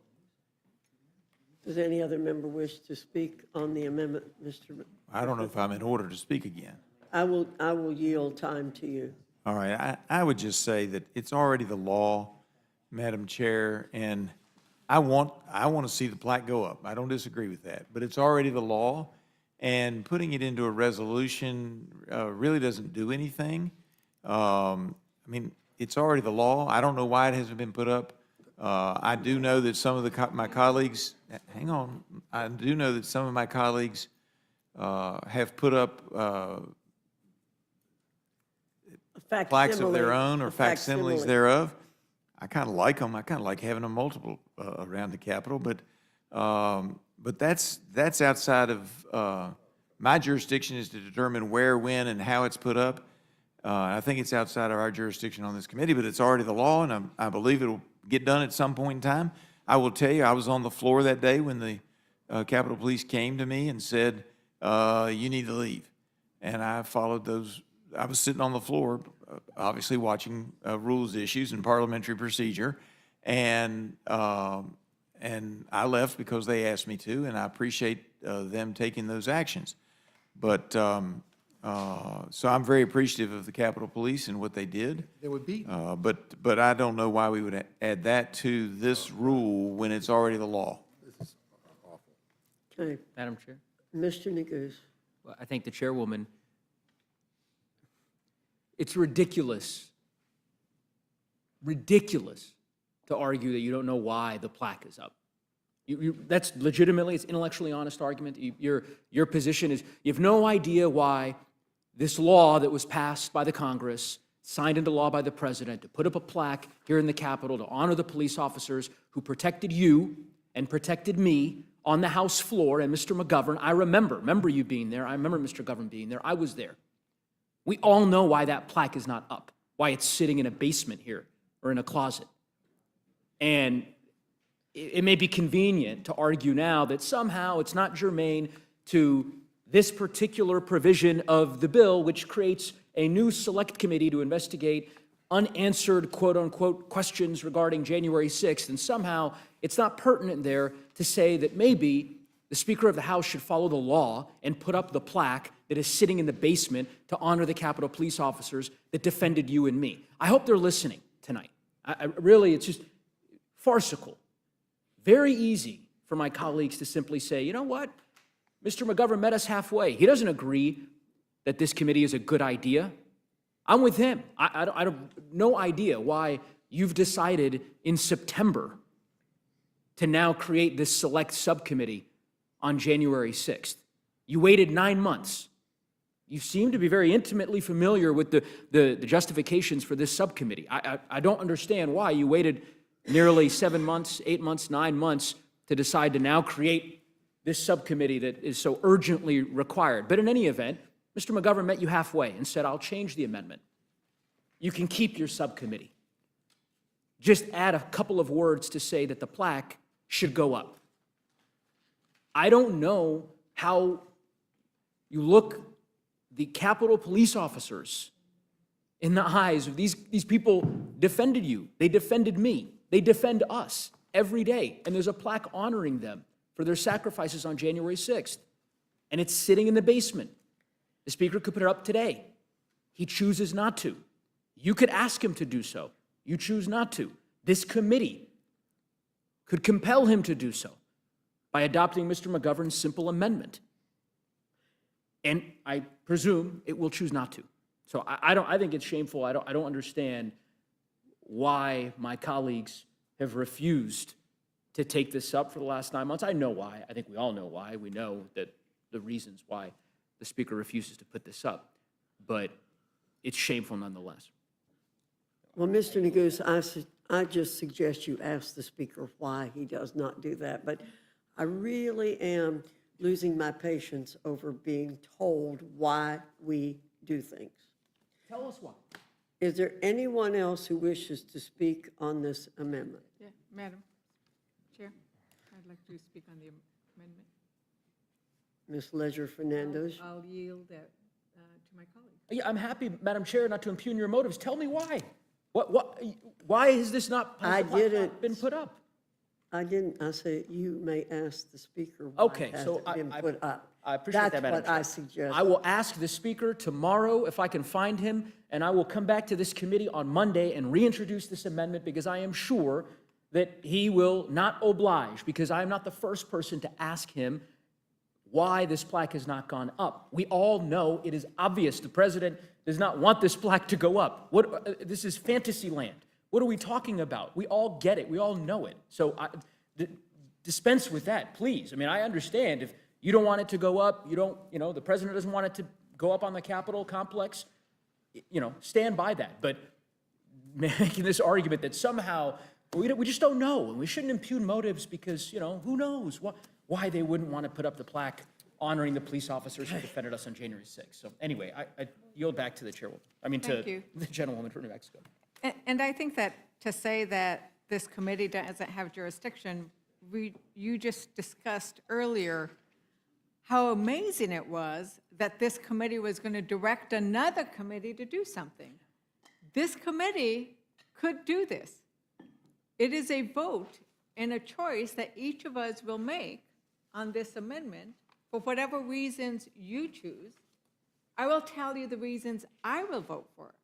Does any other member wish to speak on the amendment, Mr.? I don't know if I'm in order to speak again. I will yield time to you. All right, I would just say that it's already the law, Madam Chair, and I want to see the plaque go up. I don't disagree with that, but it's already the law, and putting it into a resolution really doesn't do anything. I mean, it's already the law. I don't know why it hasn't been put up. I do know that some of my colleagues, hang on, I do know that some of my colleagues have put up plaques of their own or facsimiles thereof. I kind of like them. I kind of like having them multiple around the Capitol, but that's outside of my jurisdiction is to determine where, when, and how it's put up. I think it's outside of our jurisdiction on this committee, but it's already the law, and I believe it'll get done at some point in time. I will tell you, I was on the floor that day when the Capitol Police came to me and said, you need to leave. And I followed those. I was sitting on the floor, obviously watching rules issues and parliamentary procedure, and I left because they asked me to, and I appreciate them taking those actions. But so I'm very appreciative of the Capitol Police and what they did. There would be. But I don't know why we would add that to this rule when it's already the law. This is awful. Okay, Madam Chair? Mr. Neguse. Well, I thank the chairwoman. It's ridiculous to argue that you don't know why the plaque is up. That's legitimately, it's intellectually honest argument. Your position is you have no idea why this law that was passed by the Congress, signed into law by the president, to put up a plaque here in the Capitol to honor the police officers who protected you and protected me on the House floor, and Mr. McGovern, I remember you being there. I remember Mr. McGovern being there. I was there. We all know why that plaque is not up, why it's sitting in a basement here or in a closet. And it may be convenient to argue now that somehow it's not germane to this particular provision of the bill, which creates a new select committee to investigate unanswered, quote-unquote, questions regarding January 6th, and somehow it's not pertinent there to say that maybe the Speaker of the House should follow the law and put up the plaque that is sitting in the basement to honor the Capitol Police officers that defended you and me. I hope they're listening tonight. Really, it's just farcical. Very easy for my colleagues to simply say, you know what? Mr. McGovern met us halfway. He doesn't agree that this committee is a good idea. I'm with him. I have no idea why you've decided in September to now create this select subcommittee on January 6th. You waited 9 months. You seem to be very intimately familiar with the justifications for this subcommittee. I don't understand why you waited nearly 7 months, 8 months, 9 months to decide to now create this subcommittee that is so urgently required. But in any event, Mr. McGovern met you halfway and said, I'll change the amendment. You can keep your subcommittee. just add a couple of words to say that the plaque should go up. I don't know how you look the Capitol police officers in the eyes of these people defended you. They defended me. They defend us every day. And there's a plaque honoring them for their sacrifices on January 6th. And it's sitting in the basement. The Speaker could put it up today. He chooses not to. You could ask him to do so. You choose not to. This committee could compel him to do so by adopting Mr. McGovern's simple amendment. And I presume it will choose not to. So I think it's shameful. I don't understand why my colleagues have refused to take this up for the last 9 months. I know why. I think we all know why. We know that the reasons why the Speaker refuses to put this up. But it's shameful nonetheless. Well, Mr. Neguse, I just suggest you ask the Speaker why he does not do that. But I really am losing my patience over being told why we do things. Tell us why. Is there anyone else who wishes to speak on this amendment? Yeah, Madam Chair, I'd like to speak on the amendment. Ms. Leisure Fernandez? I'll yield that to my colleague. Yeah, I'm happy, Madam Chair, not to impugn your motives. Tell me why. Why has this not been put up? I didn't. I said you may ask the Speaker why Okay, it so hasn't been put up. I appreciate that, Madam That's Chair. what I suggest. I will ask the Speaker tomorrow if I can find him, and I will come back to this committee on Monday and reintroduce this amendment because I am sure that he will not oblige, because I am not the first person to ask him why this plaque has not gone up. We all know it is obvious. The President does not want this plaque to go up. This is fantasy land. What are we talking about? We all get it. We all know it. So dispense with that, please. I mean, I understand if you don't want it to go up, the President doesn't want it to go up on the Capitol complex, stand by that. But making this argument that somehow we just don't know, and we shouldn't impugn motives because, who knows why they wouldn't want to put up the plaque honoring the police officers who defended us on January 6th. So anyway, I yield back to the chairwoman. Thank you. The gentlewoman from New Mexico. And I think that to say that this committee doesn't have jurisdiction, you just discussed earlier how amazing it was that this committee was going to direct another committee to do something. This committee could do this. It is a vote and a choice that each of us will make on this amendment for whatever reasons you choose. I will tell you the reasons I will vote for it.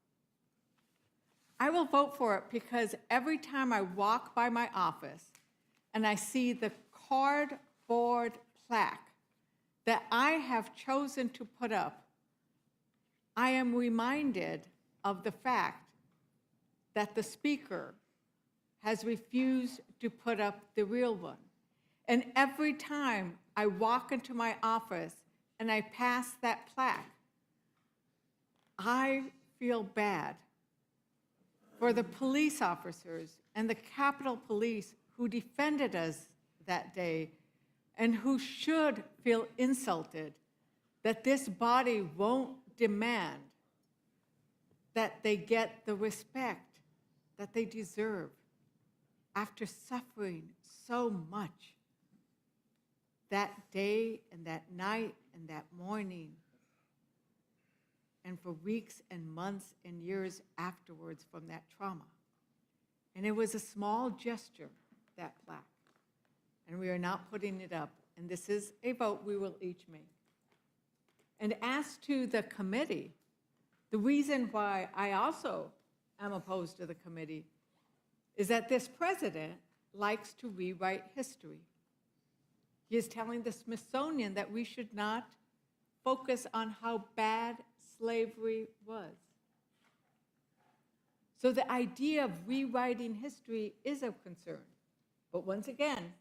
I will vote for it because every time I walk by my office and I see the cardboard plaque that I have chosen to put up, I am reminded of the fact that the Speaker has refused to put up the real one. And every time I walk into my office and I pass that plaque, I feel bad for the police officers and the Capitol Police who defended us that day and who should feel insulted that this body won't demand that they get the respect that they deserve after suffering so much that day and that night and that morning and for weeks and months and years afterwards from that trauma. And it was a small gesture, that plaque. And we are not putting it up. And this is a vote we will each make. And as to the committee, the reason why I also am opposed to the committee is that this president likes to rewrite history. He is telling the Smithsonian that we should not focus on how bad slavery was. So the idea of rewriting history is of concern. But once again,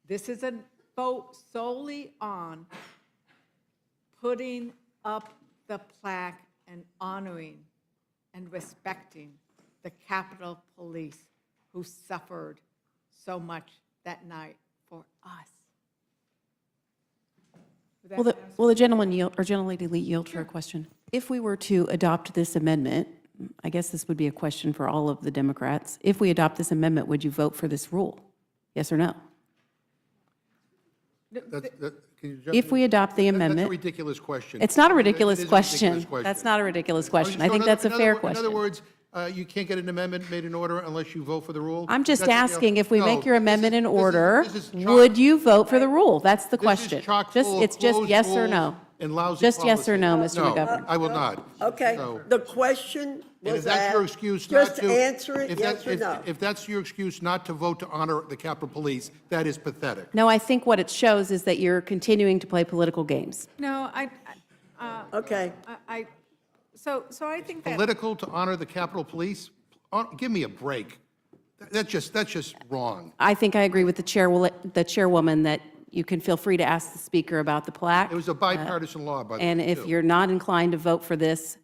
this is a vote solely on putting up the plaque and honoring and respecting the Capitol Police who suffered so much that night for us. Will the gentleman yield, or gentlelady yield for a question? If we were to adopt this amendment, I guess this would be a question for all of the Democrats. If we adopt this amendment, would you vote for this rule? Yes or no? Can you jump If in? we adopt the That's amendment. a ridiculous question. It's not a It ridiculous is a question. ridiculous That's not a ridiculous question. So I think that's a fair In question. other words, you can't get an amendment made in order unless you vote for the rule? I'm just That's what asking, if we No, make your this is- amendment in this is- order, this is chock- would you vote for the rule? That's the this is question. chock Just, full of it's just closed yes or rules no. and lousy Just yes or no, policy. Mr. McGovern. I will not. Okay, So- the question And was if that's your asked. excuse not to... Just answer it, if yes that- or if- no. If that's your excuse not to vote to honor the Capitol Police, that is pathetic. No, I think what it shows is that you're continuing to play political games. No, Okay. so I think that. Political to honor the Capitol Police? Give me a break. That's just wrong. I think I agree with the chairwoman that you can feel free to ask the speaker about the plaque. It was a bipartisan law, by the way, And if too. you're not inclined to vote for this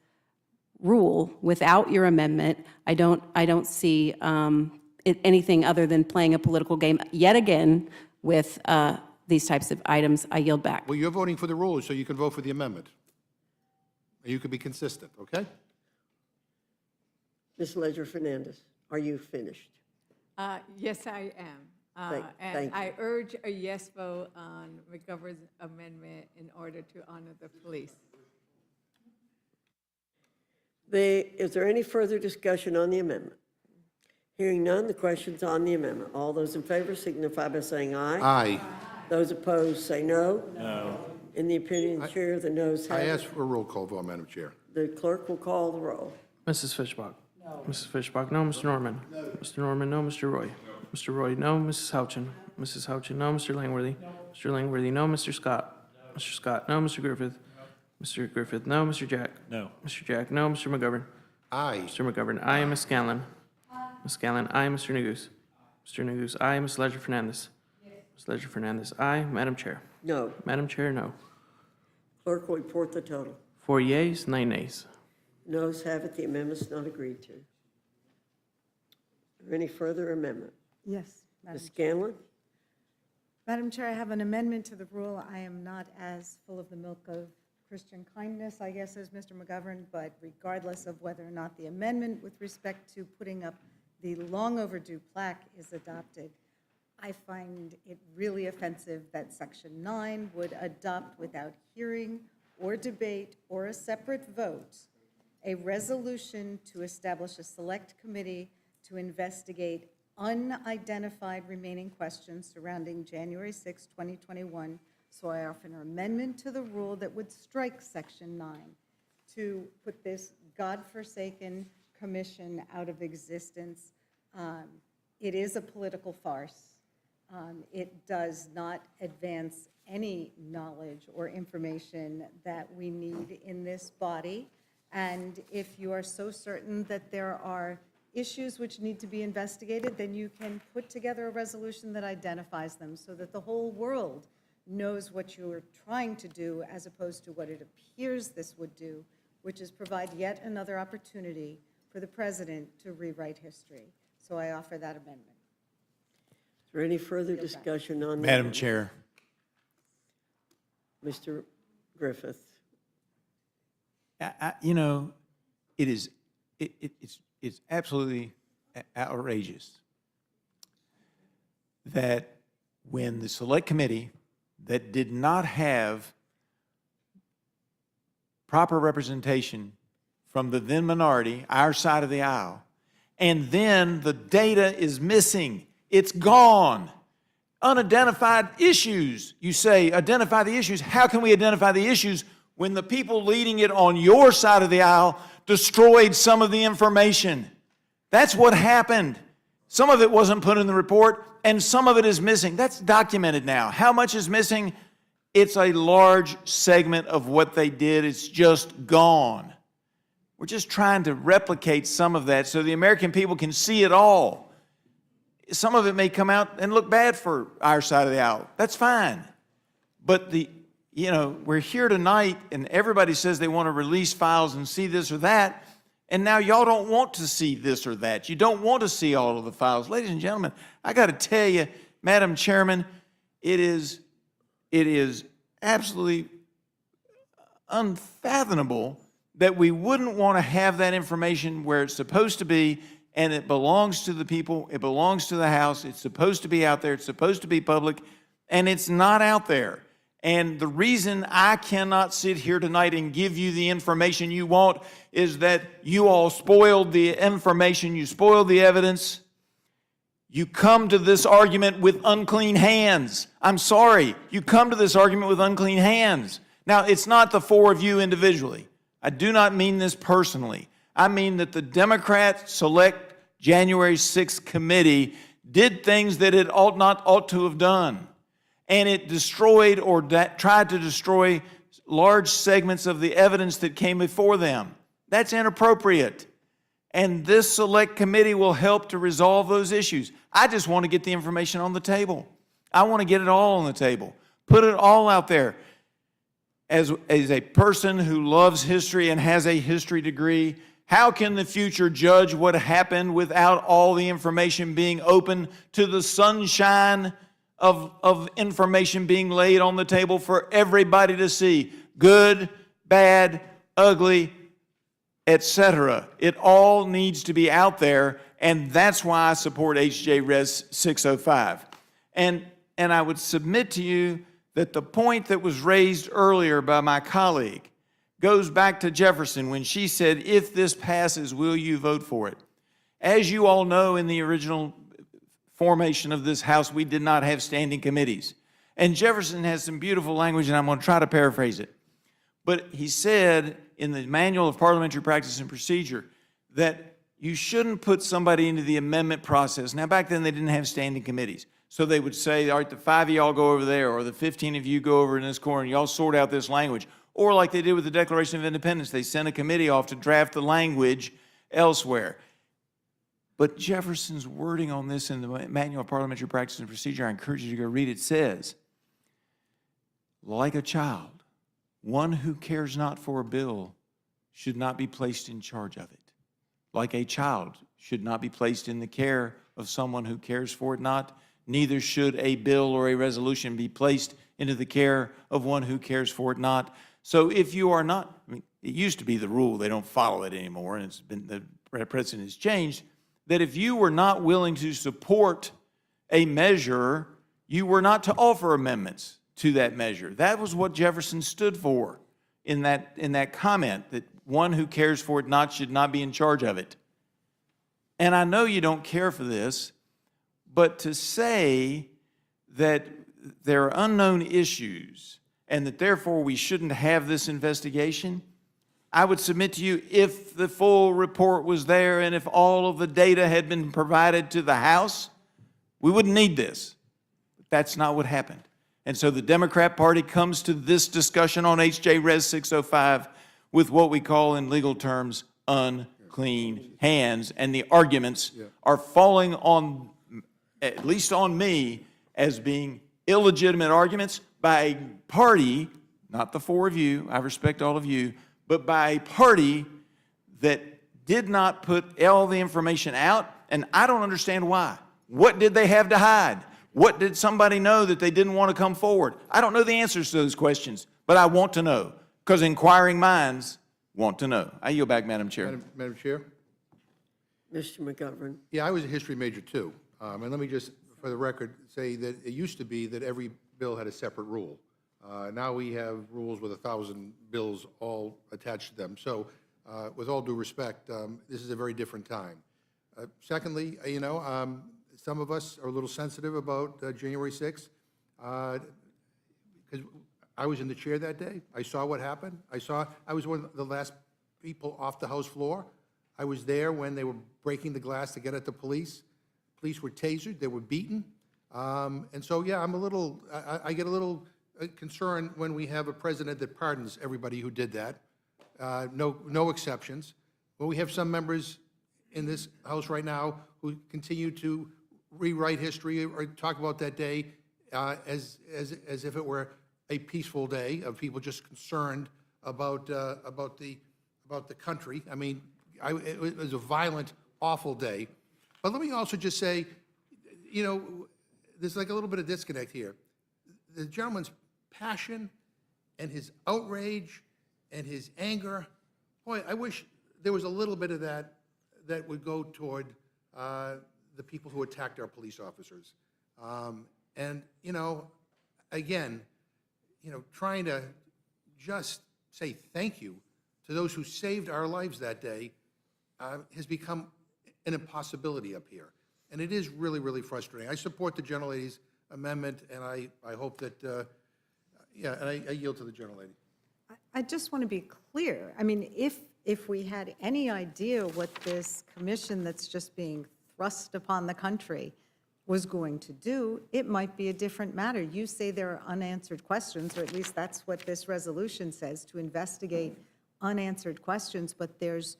rule without your amendment, I don't see anything other than playing a political game yet again with these types of items. I yield back. Well, you're voting for the rules, so you can vote for the amendment. You can be consistent, okay? Ms. Ledger Fernandez, are you finished? Yes, I am. Thank And you. I urge a yes vote on McGovern's amendment in order to honor the police. Is there any further discussion on the amendment? Hearing none, the question's on the amendment. All those in favor signify by saying aye. Aye. Those opposed say no. No. In the opinion of the chair, the noes have I it. ask for a roll call vote, Madam Chair. The clerk will call the roll. Mrs. Fishbach? No. Mrs. Fishbach, no. Mr. Norman? No. Mr. Norman, no. Mr. Roy? Mr. Roy, no. Mrs. Houchin? Mrs. Houchin, no. Mr. Langworthy? No. Mr. Langworthy, no. Mr. Scott? No. Mr. Scott, no. Mr. Griffith? Mr. Griffith, no. Mr. Jack? No. Mr. Jack, no. Mr. McGovern? Aye. Mr. McGovern, aye. Ms. Scanlon? Ms. Scanlon, aye. Mr. Neguse? Mr. Neguse, aye. Ms. Ledger Fernandez? Ms. Ledger Fernandez, aye. Madam Chair? No. Madam Chair, no. Clerk will report the total. 4 yeas, 9 nays. Noes have it, the amendment's not agreed to. Is there any further amendment? Yes, Madam Ms. Scanlon? Madam Chair, I have an amendment to the rule. I am not as full of the milk of Christian kindness, I guess, as Mr. McGovern, but regardless of whether or not the amendment with respect to putting up the long overdue plaque is adopted, I find it really offensive that Section 9 would adopt without hearing or debate or a separate vote a resolution to establish a select committee to investigate unidentified remaining questions surrounding January 6, 2021. So I offer an amendment to the rule that would strike Section 9 to put this godforsaken commission out of existence. It is a political farce. It does not advance any knowledge or information that we need in this body. And if you are so certain that there are issues which need to be investigated, then you can put together a resolution that identifies them so that the whole world knows what you're trying to do as opposed to what it appears this would do, which is provide yet another opportunity for the president to rewrite history. So I offer that amendment. Is there any further discussion on that? Madam Chair. Mr. Griffith? It's absolutely outrageous that when the select committee that did not have proper representation from the then minority, our side of the aisle, and then the data is missing, it's gone. Unidentified issues, you say, identify the issues. How can we identify the issues when the people leading it on your side of the aisle destroyed some of the information? That's what happened. Some of it wasn't put in the report, and some of it is missing. That's documented now. How much is missing? It's a large segment of what they did. It's just gone. We're just trying to replicate some of that so the American people can see it all. Some of it may come out and look bad for our side of the aisle. That's fine. But we're here tonight and everybody says they want to release files and see this or that. And now y'all don't want to see this or that. You don't want to see all of the files. Ladies and gentlemen, I got to tell you, Madam Chairman, it is absolutely unfathomable that we wouldn't want to have that information where it's supposed to be, and it belongs to the people, it belongs to the House, it's supposed to be out there, it's supposed to be public, and it's not out there. And the reason I cannot sit here tonight and give you the information you want is that you all spoiled the information, you spoiled the evidence. You come to this argument with unclean hands. I'm sorry, you come to this argument with unclean hands. Now, it's not the four of you individually. I do not mean this personally. I mean that the Democrat Select January 6th Committee did things that it ought to have done. And it destroyed or tried to destroy large segments of the evidence that came before them. That's inappropriate. And this select committee will help to resolve those issues. I just want to get the information on the table. I want to get it all on the table. Put it all out there. As a person who loves history and has a history degree, how can the future judge what happened without all the information being open to the sunshine of information being laid on the table for everybody to see? Good, bad, ugly, etc. It all needs to be out there, and that's why I support H.J. Res. 605. And I would submit to you that the point that was raised earlier by my colleague goes back to Jefferson when she said, if this passes, will you vote for it? As you all know, in the original formation of this House, we did not have standing committees. And Jefferson has some beautiful language, and I'm going to try to paraphrase it. But he said in the Manual of Parliamentary Practice and Procedure that you shouldn't put somebody into the amendment process. Now, back then, they didn't have standing committees. So they would say, all right, the 5 of y'all go over there, or the 15 of you go over in this corner, and y'all sort out this language. Or like they did with the Declaration of Independence, they sent a committee off to draft the language elsewhere. But Jefferson's wording on this in the Manual of Parliamentary Practice and Procedure, I encourage you to go read it, says, like a child, one who cares not for a bill should not be placed in charge of it. Like a child should not be placed in the care of someone who cares for it not, neither should a bill or a resolution be placed into the care of one who cares for it not. So if you are not, I mean, it used to be the rule, they don't follow it anymore, and it's been, the precedent has changed, that if you were not willing to support a measure, you were not to offer amendments to that measure. That was what Jefferson stood for in that comment, that one who cares for it not should not be in charge of it. And I know you don't care for this, but to say that there are unknown issues and that therefore we shouldn't have this investigation, I would submit to you, if the full report was there and if all of the data had been provided to the House, we wouldn't need this. But that's not what happened. And so the Democrat Party comes to this discussion on H.J. Res. 605 with what we call in legal terms unclean hands, and the arguments are falling on, at least on me, as being illegitimate arguments by a party, not the four of you, I respect all of you, but by a party that did not put all the information out, and I don't understand why. What did they have to hide? What did somebody know that they didn't want to come forward? I don't know the answers to those questions, but I want to know, because inquiring minds want to know. I yield back, Madam Chair. Madam Chair? Mr. McGovern. Yeah, I was a history major too. And let me just, for the record, say that it used to be that every bill had a separate rule. Now we have rules with 1,000 bills all attached to them. So with all due respect, this is a very different time. Secondly, some of us are a little sensitive about January 6th because I was in the chair that day. I saw what happened. I was one of the last people off the House floor. I was there when they were breaking the glass to get at the police. Police were tasered. They were beaten. And so, yeah, I get a little concerned when we have a president that pardons everybody who did that. No exceptions. When we have some members in this House right now who continue to rewrite history or talk about that day as if it were a peaceful day of people just concerned about the country. I mean, it was a violent, awful day. But let me also just say, there's like a little bit of disconnect here. The gentleman's passion and his outrage and his anger boy, I wish there was a little bit of that that would go toward the people who attacked our police officers. And, you know, again, you know, trying to just say thank you to those who saved our lives that day has become an impossibility up here. And it is really, really frustrating. I support the gentlelady's amendment, and I hope that, yeah, and I yield to the gentlelady. I just want to be clear. I mean, if we had any idea what this commission that's just being thrust upon the country was going to do, it might be a different matter. You say there are unanswered questions, or at least that's what this resolution says, to investigate unanswered questions, but there's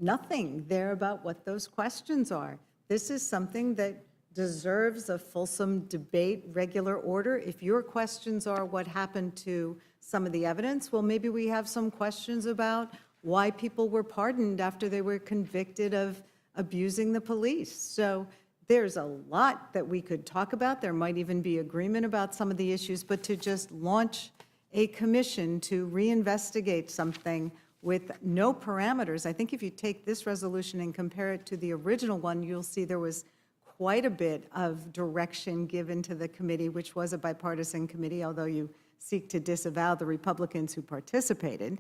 nothing there about what those questions are. This is something that deserves a fulsome debate, regular order. If your questions are what happened to some of the evidence, well, maybe we have some questions about why people were pardoned after they were convicted of abusing the police. So there's a lot that we could talk about. There might even be agreement about some of the issues, but to just launch a commission to reinvestigate something with no parameters, I think if you take this resolution and compare it to the original one, you'll see there was quite a bit of direction given to the committee, which was a bipartisan committee, although you seek to disavow the Republicans who participated.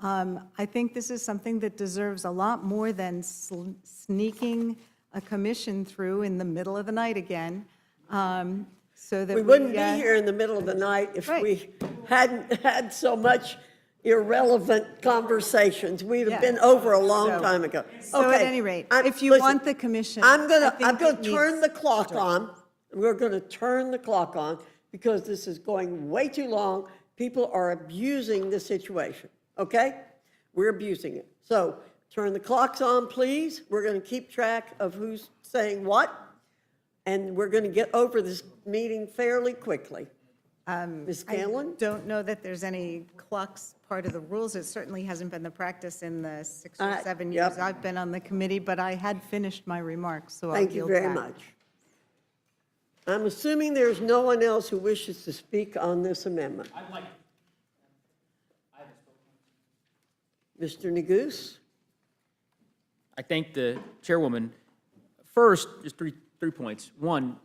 I think this is something that deserves a lot more than sneaking a commission through in the middle of the night again, so that We wouldn't be here in the middle of the night if we hadn't had so much irrelevant conversations. We'd have been over a long time ago. So at any rate, if you want the commission, I'm I going think to turn the clock on. We're going to turn the clock on because this is going way too long. People are abusing the situation, okay? We're abusing it. So turn the clocks on, please. We're going to keep track of who's saying what, and we're going to get over this meeting fairly quickly. Ms. Scanlon? I don't know that there's any clocks part of the rules. It certainly hasn't been the practice in the 6 or 7 years I've been on the committee, but I had finished my remarks, so I'll yield back. Thank you very much. I'm assuming there's no one else who wishes to speak on this amendment. I'd like. Mr. Neguse? I thank the chairwoman. First, just three points. One,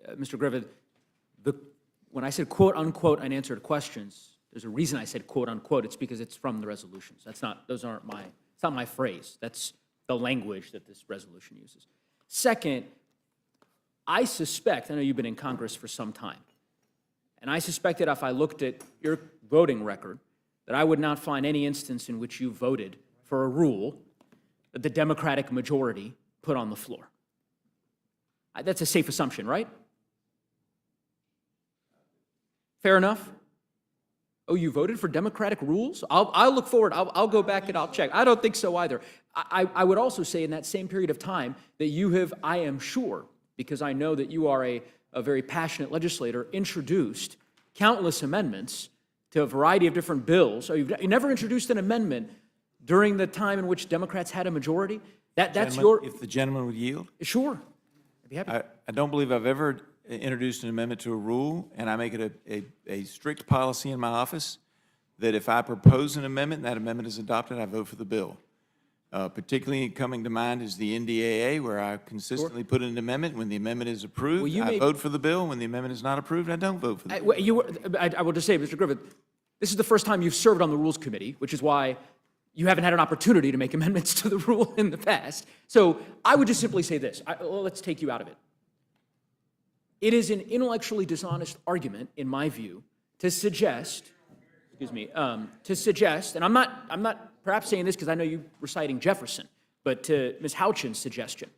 Mr. Griffith, when I said quote unquote unanswered questions, there's a reason I said quote unquote. It's because it's from the resolutions. It's not my phrase. That's the language that this resolution uses. Second, I suspect, I know you've been in Congress for some time, and I suspect that if I looked at your voting record, that I would not find any instance in which you voted for a rule that the Democratic majority put on the floor. That's a safe assumption, right? Fair enough? Oh, you voted for Democratic rules? I'll look forward. I'll go back and I'll check. I don't think so either. I would also say in that same period of time that you have, I am sure, because I know that you are a very passionate legislator, introduced countless amendments to a variety of different bills. So you never introduced an amendment during the time in which Democrats had a majority? That's your... If the gentleman would yield? Sure. I'd be happy. I don't believe I've ever introduced an amendment to a rule, and I make it a strict policy in my office that if I propose an amendment and that amendment is adopted, I vote for the bill. Particularly coming to mind is the NDAA, where I consistently put in an amendment. When the amendment is approved, I vote for the bill. When the amendment is not approved, I don't vote for the bill. I will just say, Mr. Griffith, this is the first time you've served on the Rules Committee, which is why you haven't had an opportunity to make amendments to the rule in the past. So I would just simply say this. Let's take you out of it. It is an intellectually dishonest argument, in my view, to suggest, and I'm not perhaps saying this because I know you were citing Jefferson, but to Ms. Houchin's suggestion,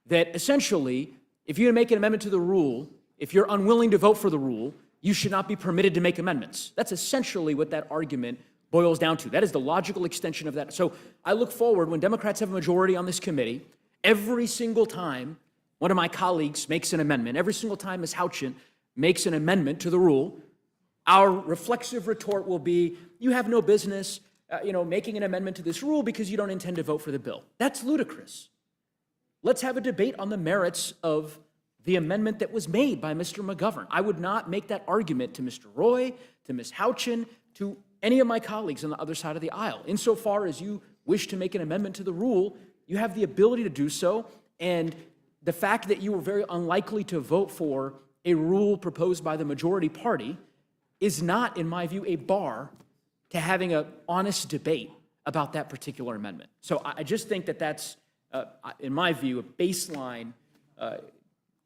that essentially, if you're going to make an amendment to the rule, if you're unwilling to vote for the rule, you should not be permitted to make amendments. That's essentially what that argument boils down to. That is the logical extension of that. So I look forward, when Democrats have a majority on this committee, every single time one of my colleagues makes an amendment, every single time Ms. Houchin makes an amendment to the rule, our reflexive retort will be, you have no business making an amendment to this rule because you don't intend to vote for the bill. That's ludicrous. Let's have a debate on the merits of the amendment that was made by Mr. McGovern. I would not make that argument to Mr. Roy, to Ms. Houchin, to any of my colleagues on the other side of the aisle. Insofar as you wish to make an amendment to the rule, you have the ability to do so, and the fact that you were very unlikely to vote for a rule proposed by the majority party is not, in my view, a bar to having an honest debate about that particular amendment. So I just think that that's, in my view, a baseline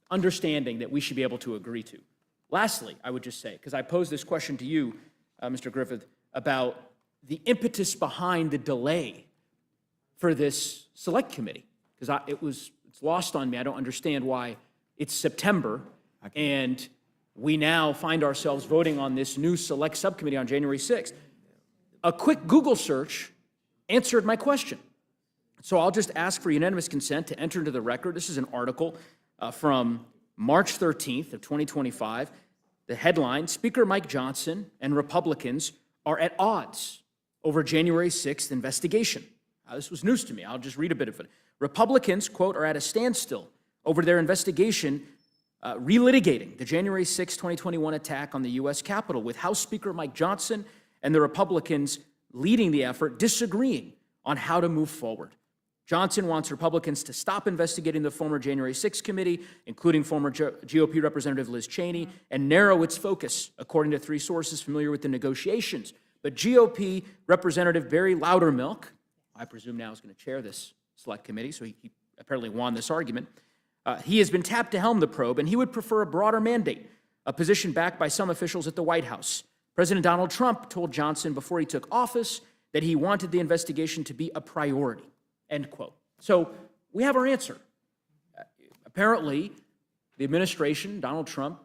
understanding that we should be able to agree to. Lastly, I would just say, because I posed this question to you, Mr. Griffith, about the impetus behind the delay for this select committee, because it's lost on me. I don't understand why it's September and we now find ourselves voting on this new select subcommittee on January 6th. A quick Google search answered my question. So I'll just ask for unanimous consent to enter into the record. This is an article from March 13th of 2025. The headline, Speaker Mike Johnson and Republicans are at odds over January 6th investigation. This was news to me. I'll just read a bit of it. Republicans, quote, are at a standstill over their investigation relitigating the January 6, 2021 attack on the U.S. Capitol, with House Speaker Mike Johnson and the Republicans leading the effort disagreeing on how to move forward. Johnson wants Republicans to stop investigating the former January 6 committee, including former GOP Representative Liz Cheney, and narrow its focus, according to 3 sources familiar with the negotiations. But GOP Representative Barry Loudermilk, I presume now is going to chair this select committee, so he apparently won this argument. He has been tapped to helm the probe, and he would prefer a broader mandate, a position backed by some officials at the White House. President Donald Trump told Johnson before he took office that he wanted the investigation to be a priority, end quote. So we have our answer. Apparently, the administration, Donald Trump,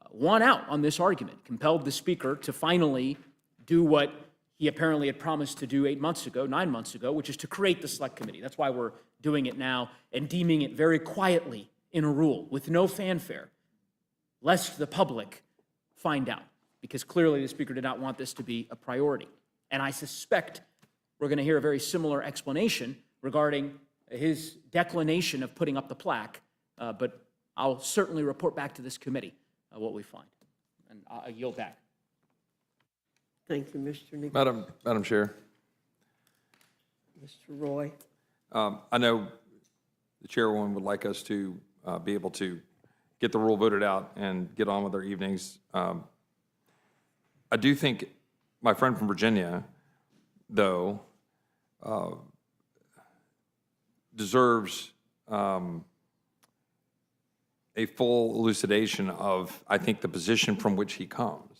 won out on this argument, compelled the Speaker to finally do what he apparently had promised to do 9 months ago, which is to create the select committee. That's why we're doing it now and deeming it very quietly in a rule with no fanfare, lest the public find out, because clearly the Speaker did not want this to be a priority. And I suspect we're going to hear a very similar explanation regarding his declination of putting up the plaque, but I'll certainly report back to this committee what we find. And I'll yield back. Thank you, Mr. Nick. Madam Chair, Mr. Roy. I know the chairwoman would like us to be able to get the rule voted out and get on with our evenings. I do think my friend from Virginia, though, deserves a full elucidation of, I think, the position from which he comes,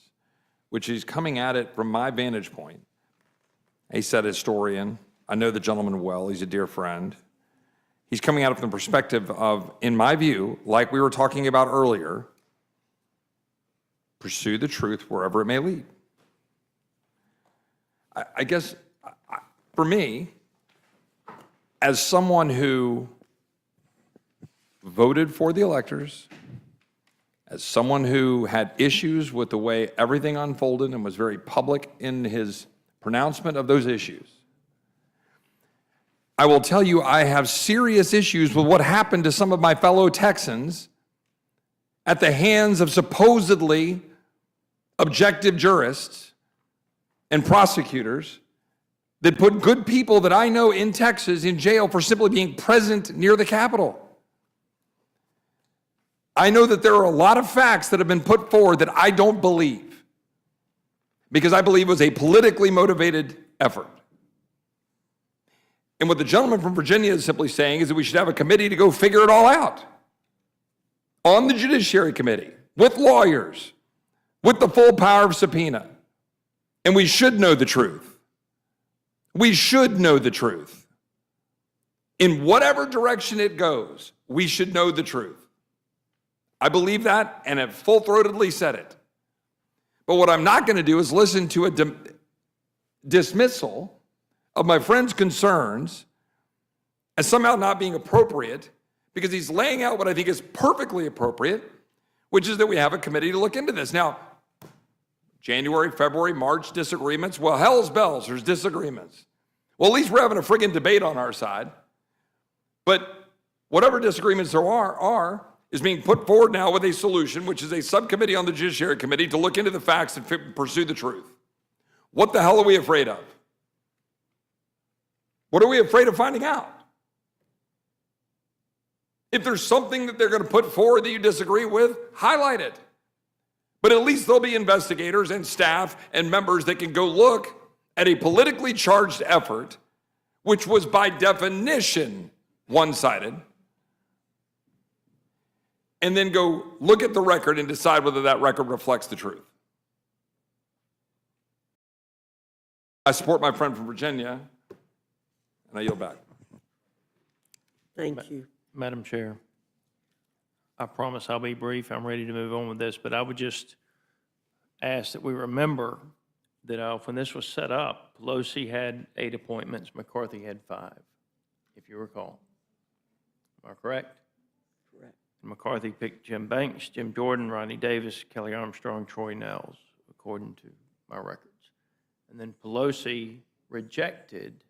which is coming at it from my vantage point. He said historian. I know the gentleman well. He's a dear friend. He's coming at it from the perspective of, in my view, like we were talking about earlier, pursue the truth wherever it may lead. I guess, for me, as someone who voted for the electors, as someone who had issues with the way everything unfolded and was very public in his pronouncement of those issues, I will tell you I have serious issues with what happened to some of my fellow Texans at the hands of supposedly objective jurists and prosecutors that put good people that I know in Texas in jail for simply being present near the Capitol. I know that there are a lot of facts that have been put forward that I don't believe, because I believe it was a politically motivated effort. And what the gentleman from Virginia is simply saying is that we should have a committee to go figure it all out on the Judiciary Committee, with lawyers, with the full power of subpoena. And we should know the truth. We should know the truth. In whatever direction it goes, we should know the truth. I believe that and have full-throatedly said it. But what I'm not going to do is listen to a dismissal of my friend's concerns as somehow not being appropriate, because he's laying out what I think is perfectly appropriate, which is that we have a committee to look into this. Now, January, February, March disagreements, well, hell's bells, there's disagreements. Well, at least we're having a friggin' debate on our side. But whatever disagreements there are is being put forward now with a solution, which is a subcommittee on the Judiciary Committee to look into the facts and pursue the truth. What the hell are we afraid of? What are we afraid of finding out? If there's something that they're going to put forward that you disagree with, highlight it. But at least there'll be investigators and staff and members that can go look at a politically charged effort, which was by definition one-sided, and then go look at the record and decide whether that record reflects the truth. I support my friend from Virginia, and I yield back. Thank you. Madam Chair, I promise I'll be brief. I'm ready to move on with this, but I would just ask that we remember that when this was set up, Pelosi had 8 appointments, McCarthy had 5, if you recall. Am I correct? Correct. McCarthy picked Jim Banks, Jim Jordan, Ronnie Davis, Kelly Armstrong, Troy Nels, according to my records. And then Pelosi rejected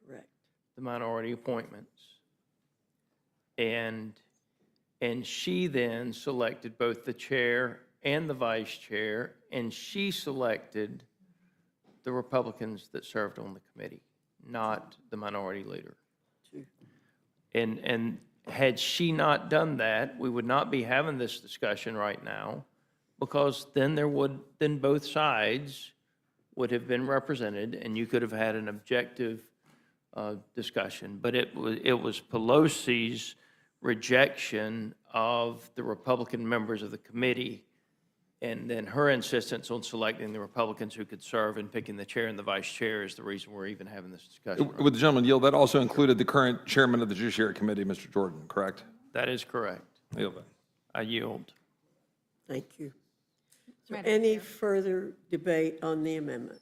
Correct. the minority appointments. And she then selected both the chair and the vice chair, and she selected the Republicans that served on the committee, not the minority leader. And had she not done that, we would not be having this discussion right now, because then both sides would have been represented, and you could have had an objective discussion. But it was Pelosi's rejection of the Republican members of the committee, and then her insistence on selecting the Republicans who could serve and picking the chair and the vice chair is the reason we're even having this discussion. Would the gentleman yield? That also included the current chairman of the Judiciary Committee, Mr. Jordan, correct? That is correct. I yield back. I yield. Thank you. Is there Madam any Chair. further debate on the amendment?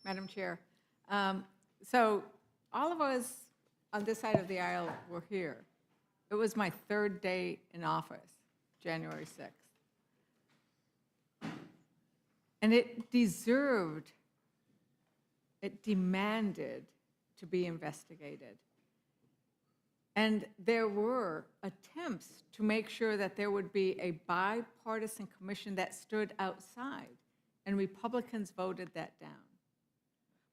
Madam Chair, so all of us on this side of the aisle were here. It was my 3rd day in office, January 6th. And it deserved, it demanded to be investigated. And there were attempts to make sure that there would be a bipartisan commission that stood outside, and Republicans voted that down.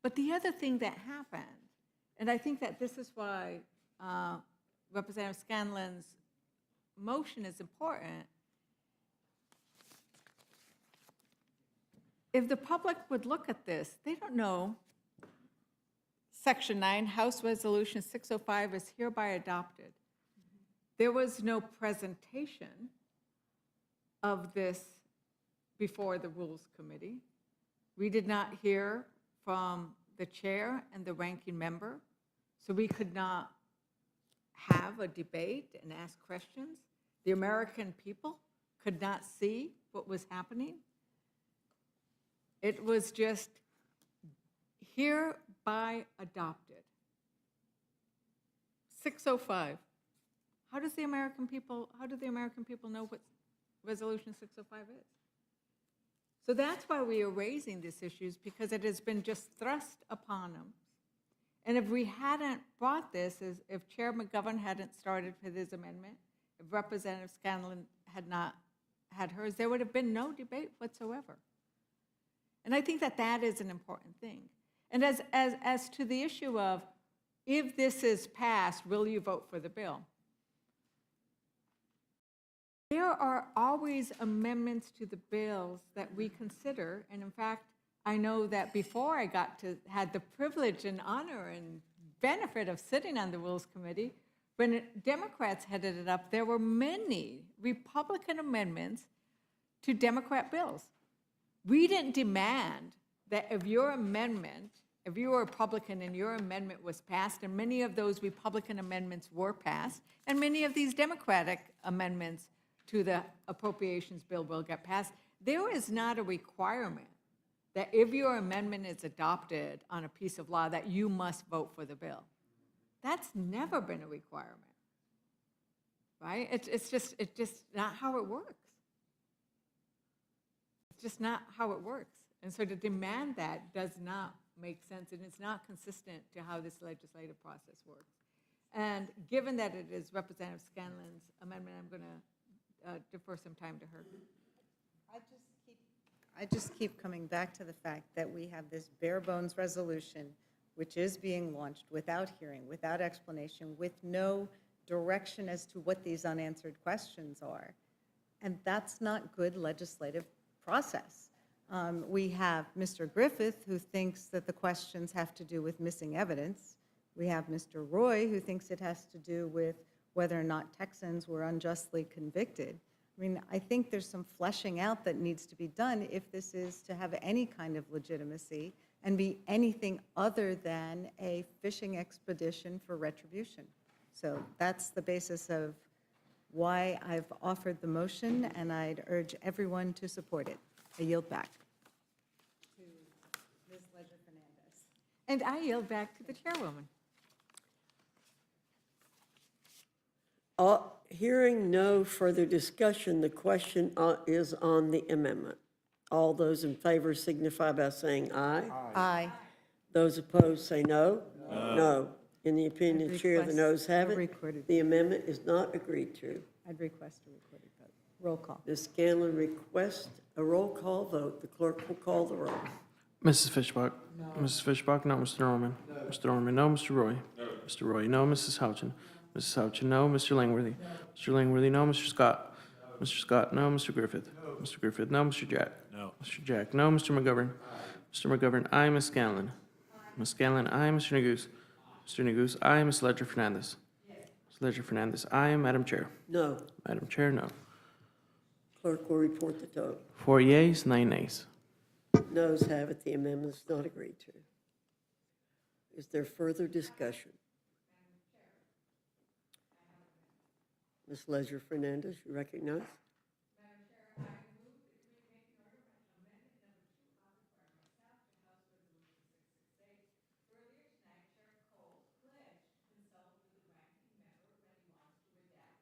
But the other thing that happened, and I think that this is why Representative Scanlon's motion is important. If the public would look at this, they don't know Section 9, House Resolution 605 is hereby adopted. There was no presentation of this before the Rules Committee. We did not hear from the chair and the ranking member, so we could not have a debate and ask questions. The American people could not see what was happening. It was just hereby adopted. 605. How do the American people know what Resolution 605 is? So that's why we are raising these issues, because it has been just thrust upon them. And if we hadn't brought this, if Chair McGovern hadn't started with his amendment, if Representative Scanlon had not had hers, there would have been no debate whatsoever. And I think that that is an important thing. And as to the issue of, if this is passed, will you vote for the bill? There are always amendments to the bills that we consider, and in fact, I know that before I had the privilege and honor and benefit of sitting on the Rules Committee, when Democrats headed it up, there were many Republican amendments to Democrat bills. We didn't demand that if you were a Republican and your amendment was passed, and many of those Republican amendments were passed, and many of these Democratic amendments to the Appropriations bill will get passed, there is not a requirement that if your amendment is adopted on a piece of law that you must vote for the bill. That's never been a requirement, right? It's just not how it works. It's just not how it works. And so to demand that does not make sense, and it's not consistent to how this legislative process works. And given that it is Representative Scanlon's amendment, I'm going to defer some time to her. I just keep coming back to the fact that we have this bare bones resolution, which is being launched without hearing, without explanation, with no direction as to what these unanswered questions are. And that's not good legislative process. We have Mr. Griffith, who thinks that the questions have to do with missing evidence. We have Mr. Roy, who thinks it has to do with whether or not Texans were unjustly convicted. I mean, I think there's some fleshing out that needs to be done if this is to have any kind of legitimacy and be anything other than a fishing expedition for retribution. So that's the basis of why I've offered the motion, and I'd urge everyone to support it. I yield back to Ms. Ledger-Fernandez. And I yield back to the chairwoman. Hearing no further discussion, the question is on the amendment. All those in favor signify by saying aye. Aye. Those opposed say no. No. In the opinion of the chair, the noes have it. The amendment is not agreed to. I'd request a recorded vote. Roll call. Ms. Scanlon requests a roll call vote. The clerk will call the roll. Mrs. Fishbach? No. Mrs. Fishbach, no. Mr. Norman? No. Mr. Norman, no. Mr. Roy? No. Mr. Roy, no. Mrs. Houchin? Mrs. Houchin, no. Mr. Langworthy? Mr. Langworthy, no. Mr. Scott? Mr. Scott, no. Mr. Griffith? Mr. Griffith, no. Mr. Jack? No. Mr. Jack, no. Mr. McGovern? Mr. McGovern, aye. Ms. Scanlon? Ms. Scanlon, aye. Mr. Neguse? Mr. Neguse, aye. Ms. Ledger-Fernandez? Ms. Ledger-Fernandez, aye. Madam Chair? No. Madam Chair, no. Clerk will report the vote. 4 yeas, 9 nays. Noes have it. The amendment is not agreed to. Is there further discussion? Ms. Ledger-Fernandez, you recognize?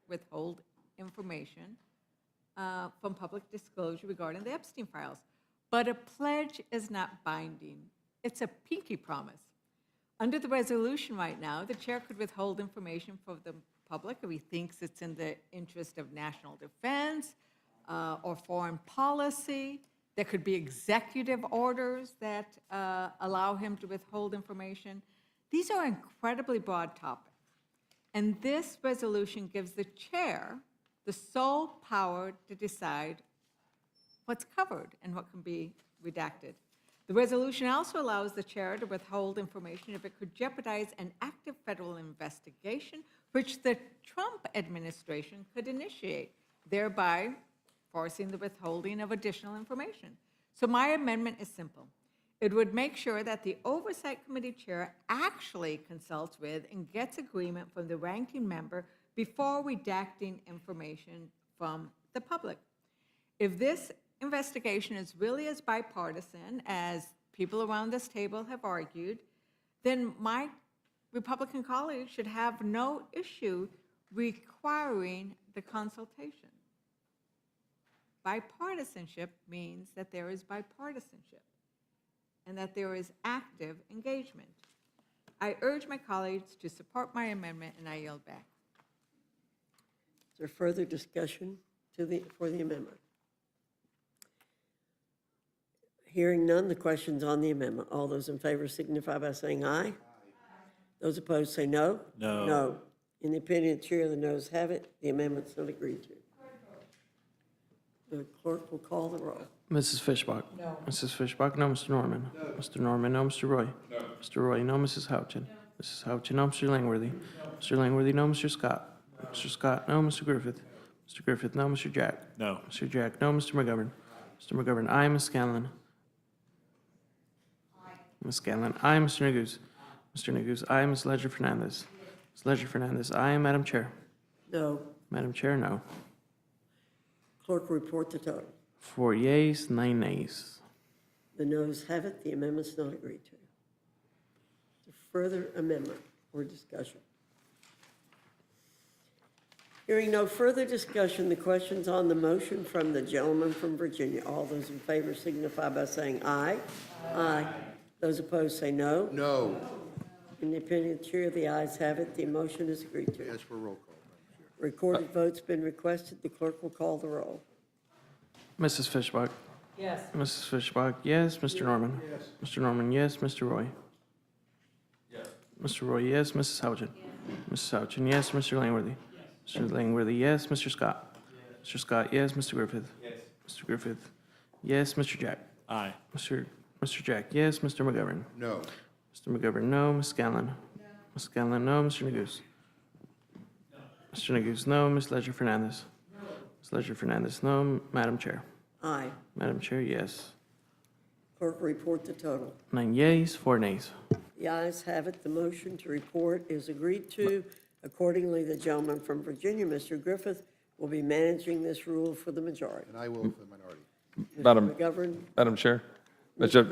Withhold information from public disclosure regarding the Epstein files. But a pledge is not binding. It's a pinky promise. Under the resolution right now, the chair could withhold information from the public if he thinks it's in the interest of national defense or foreign policy. There could be executive orders that allow him to withhold information. These are incredibly broad topics. And this resolution gives the chair the sole power to decide what's covered and what can be redacted. The resolution also allows the chair to withhold information if it could jeopardize an active federal investigation, which the Trump administration could initiate, thereby forcing the withholding of additional information. So my amendment is simple. It would make sure that the Oversight Committee chair actually consults with and gets agreement from the ranking member before redacting information from the public. If this investigation is really as bipartisan as people around this table have argued, then my Republican colleagues should have no issue requiring the consultation. Bipartisanship means that there is bipartisanship and that there is active engagement. I urge my colleagues to support my amendment, and I yield back. Is there further discussion for the amendment? Hearing none, the question's on the amendment. All those in favor signify by saying aye. Those opposed say no. No. No. In the opinion of the chair, the noes have it. The amendment's not agreed to. The clerk will call the roll. Mrs. Fishbach? No. Mrs. Fishbach, no. Mr. Norman? No. Mr. Norman, no. Mr. Roy? No. Mr. Roy, no. Mrs. Houchin? No. Mrs. Houchin, no. Mr. Langworthy? No. Mr. Langworthy, no. Mr. Scott? No. Mr. Scott, no. Mr. Griffith? Mr. Griffith, no. Mr. Jack? No. Mr. Jack, no. Mr. McGovern? Mr. McGovern, aye. Ms. Scanlon? Ms. Scanlon, aye. Mr. Neguse? Mr. Neguse, aye. Ms. Ledger-Fernandez? Ms. Ledger-Fernandez, aye. Madam Chair? No. Madam Chair, no. Clerk will report the total. 4 yeas, 9 nays. The noes have it. The amendment's not agreed to. Is there further amendment or discussion? Hearing no further discussion, the question's on the motion from the gentleman from Virginia. All those in favor signify by saying aye. Aye. Those opposed say no. No. In the opinion of the chair, the ayes have it. The motion is agreed to. Ask for a roll call, Madam Chair. Recorded vote's been requested. The clerk will call the roll. Mrs. Fishbach? Yes. Mrs. Fishbach, yes. Mr. Norman? Yes. Mr. Norman, yes. Mr. Roy? Yes. Mr. Roy, yes. Mrs. Houchin? Mrs. Houchin, yes. Mr. Langworthy? Mr. Langworthy, yes. Mr. Scott? Mr. Scott, yes. Mr. Griffith? Yes. Mr. Griffith, yes. Mr. Jack? Aye. Mr. Jack, yes. Mr. McGovern? No. Mr. McGovern, no. Ms. Scanlon? Ms. Scanlon, no. Mr. Neguse? Mr. Neguse, no. Ms. Ledger Fernandez? Ms. Ledger Fernandez, no. Madam Chair? Aye. Madam Chair, yes. Clerk, report the total. 9 yeas, 4 nays. The ayes have it. The motion to report is agreed to. Accordingly, the gentleman from Virginia, Mr. Griffith, will be managing this rule for the majority. And I will for the minority. McGovern? Madam Chair,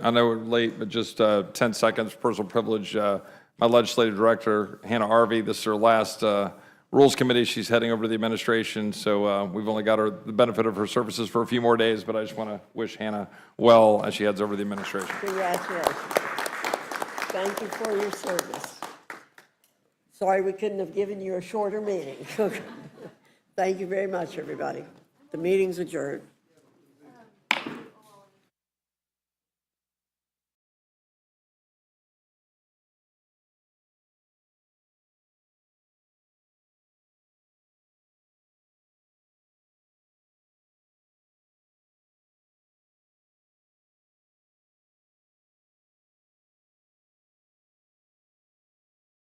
I know we're late, but just 10 seconds, personal privilege. My legislative director, Hannah Arvey, this is her last Rules Committee. She's heading over to the administration, so we've only got the benefit of her services for a few more days, but I just want to wish Hannah well as she heads over to the administration. Congratulations. Thank you for your service. Sorry we couldn't have given you a shorter meeting. Thank you very much, everybody. The meeting's adjourned.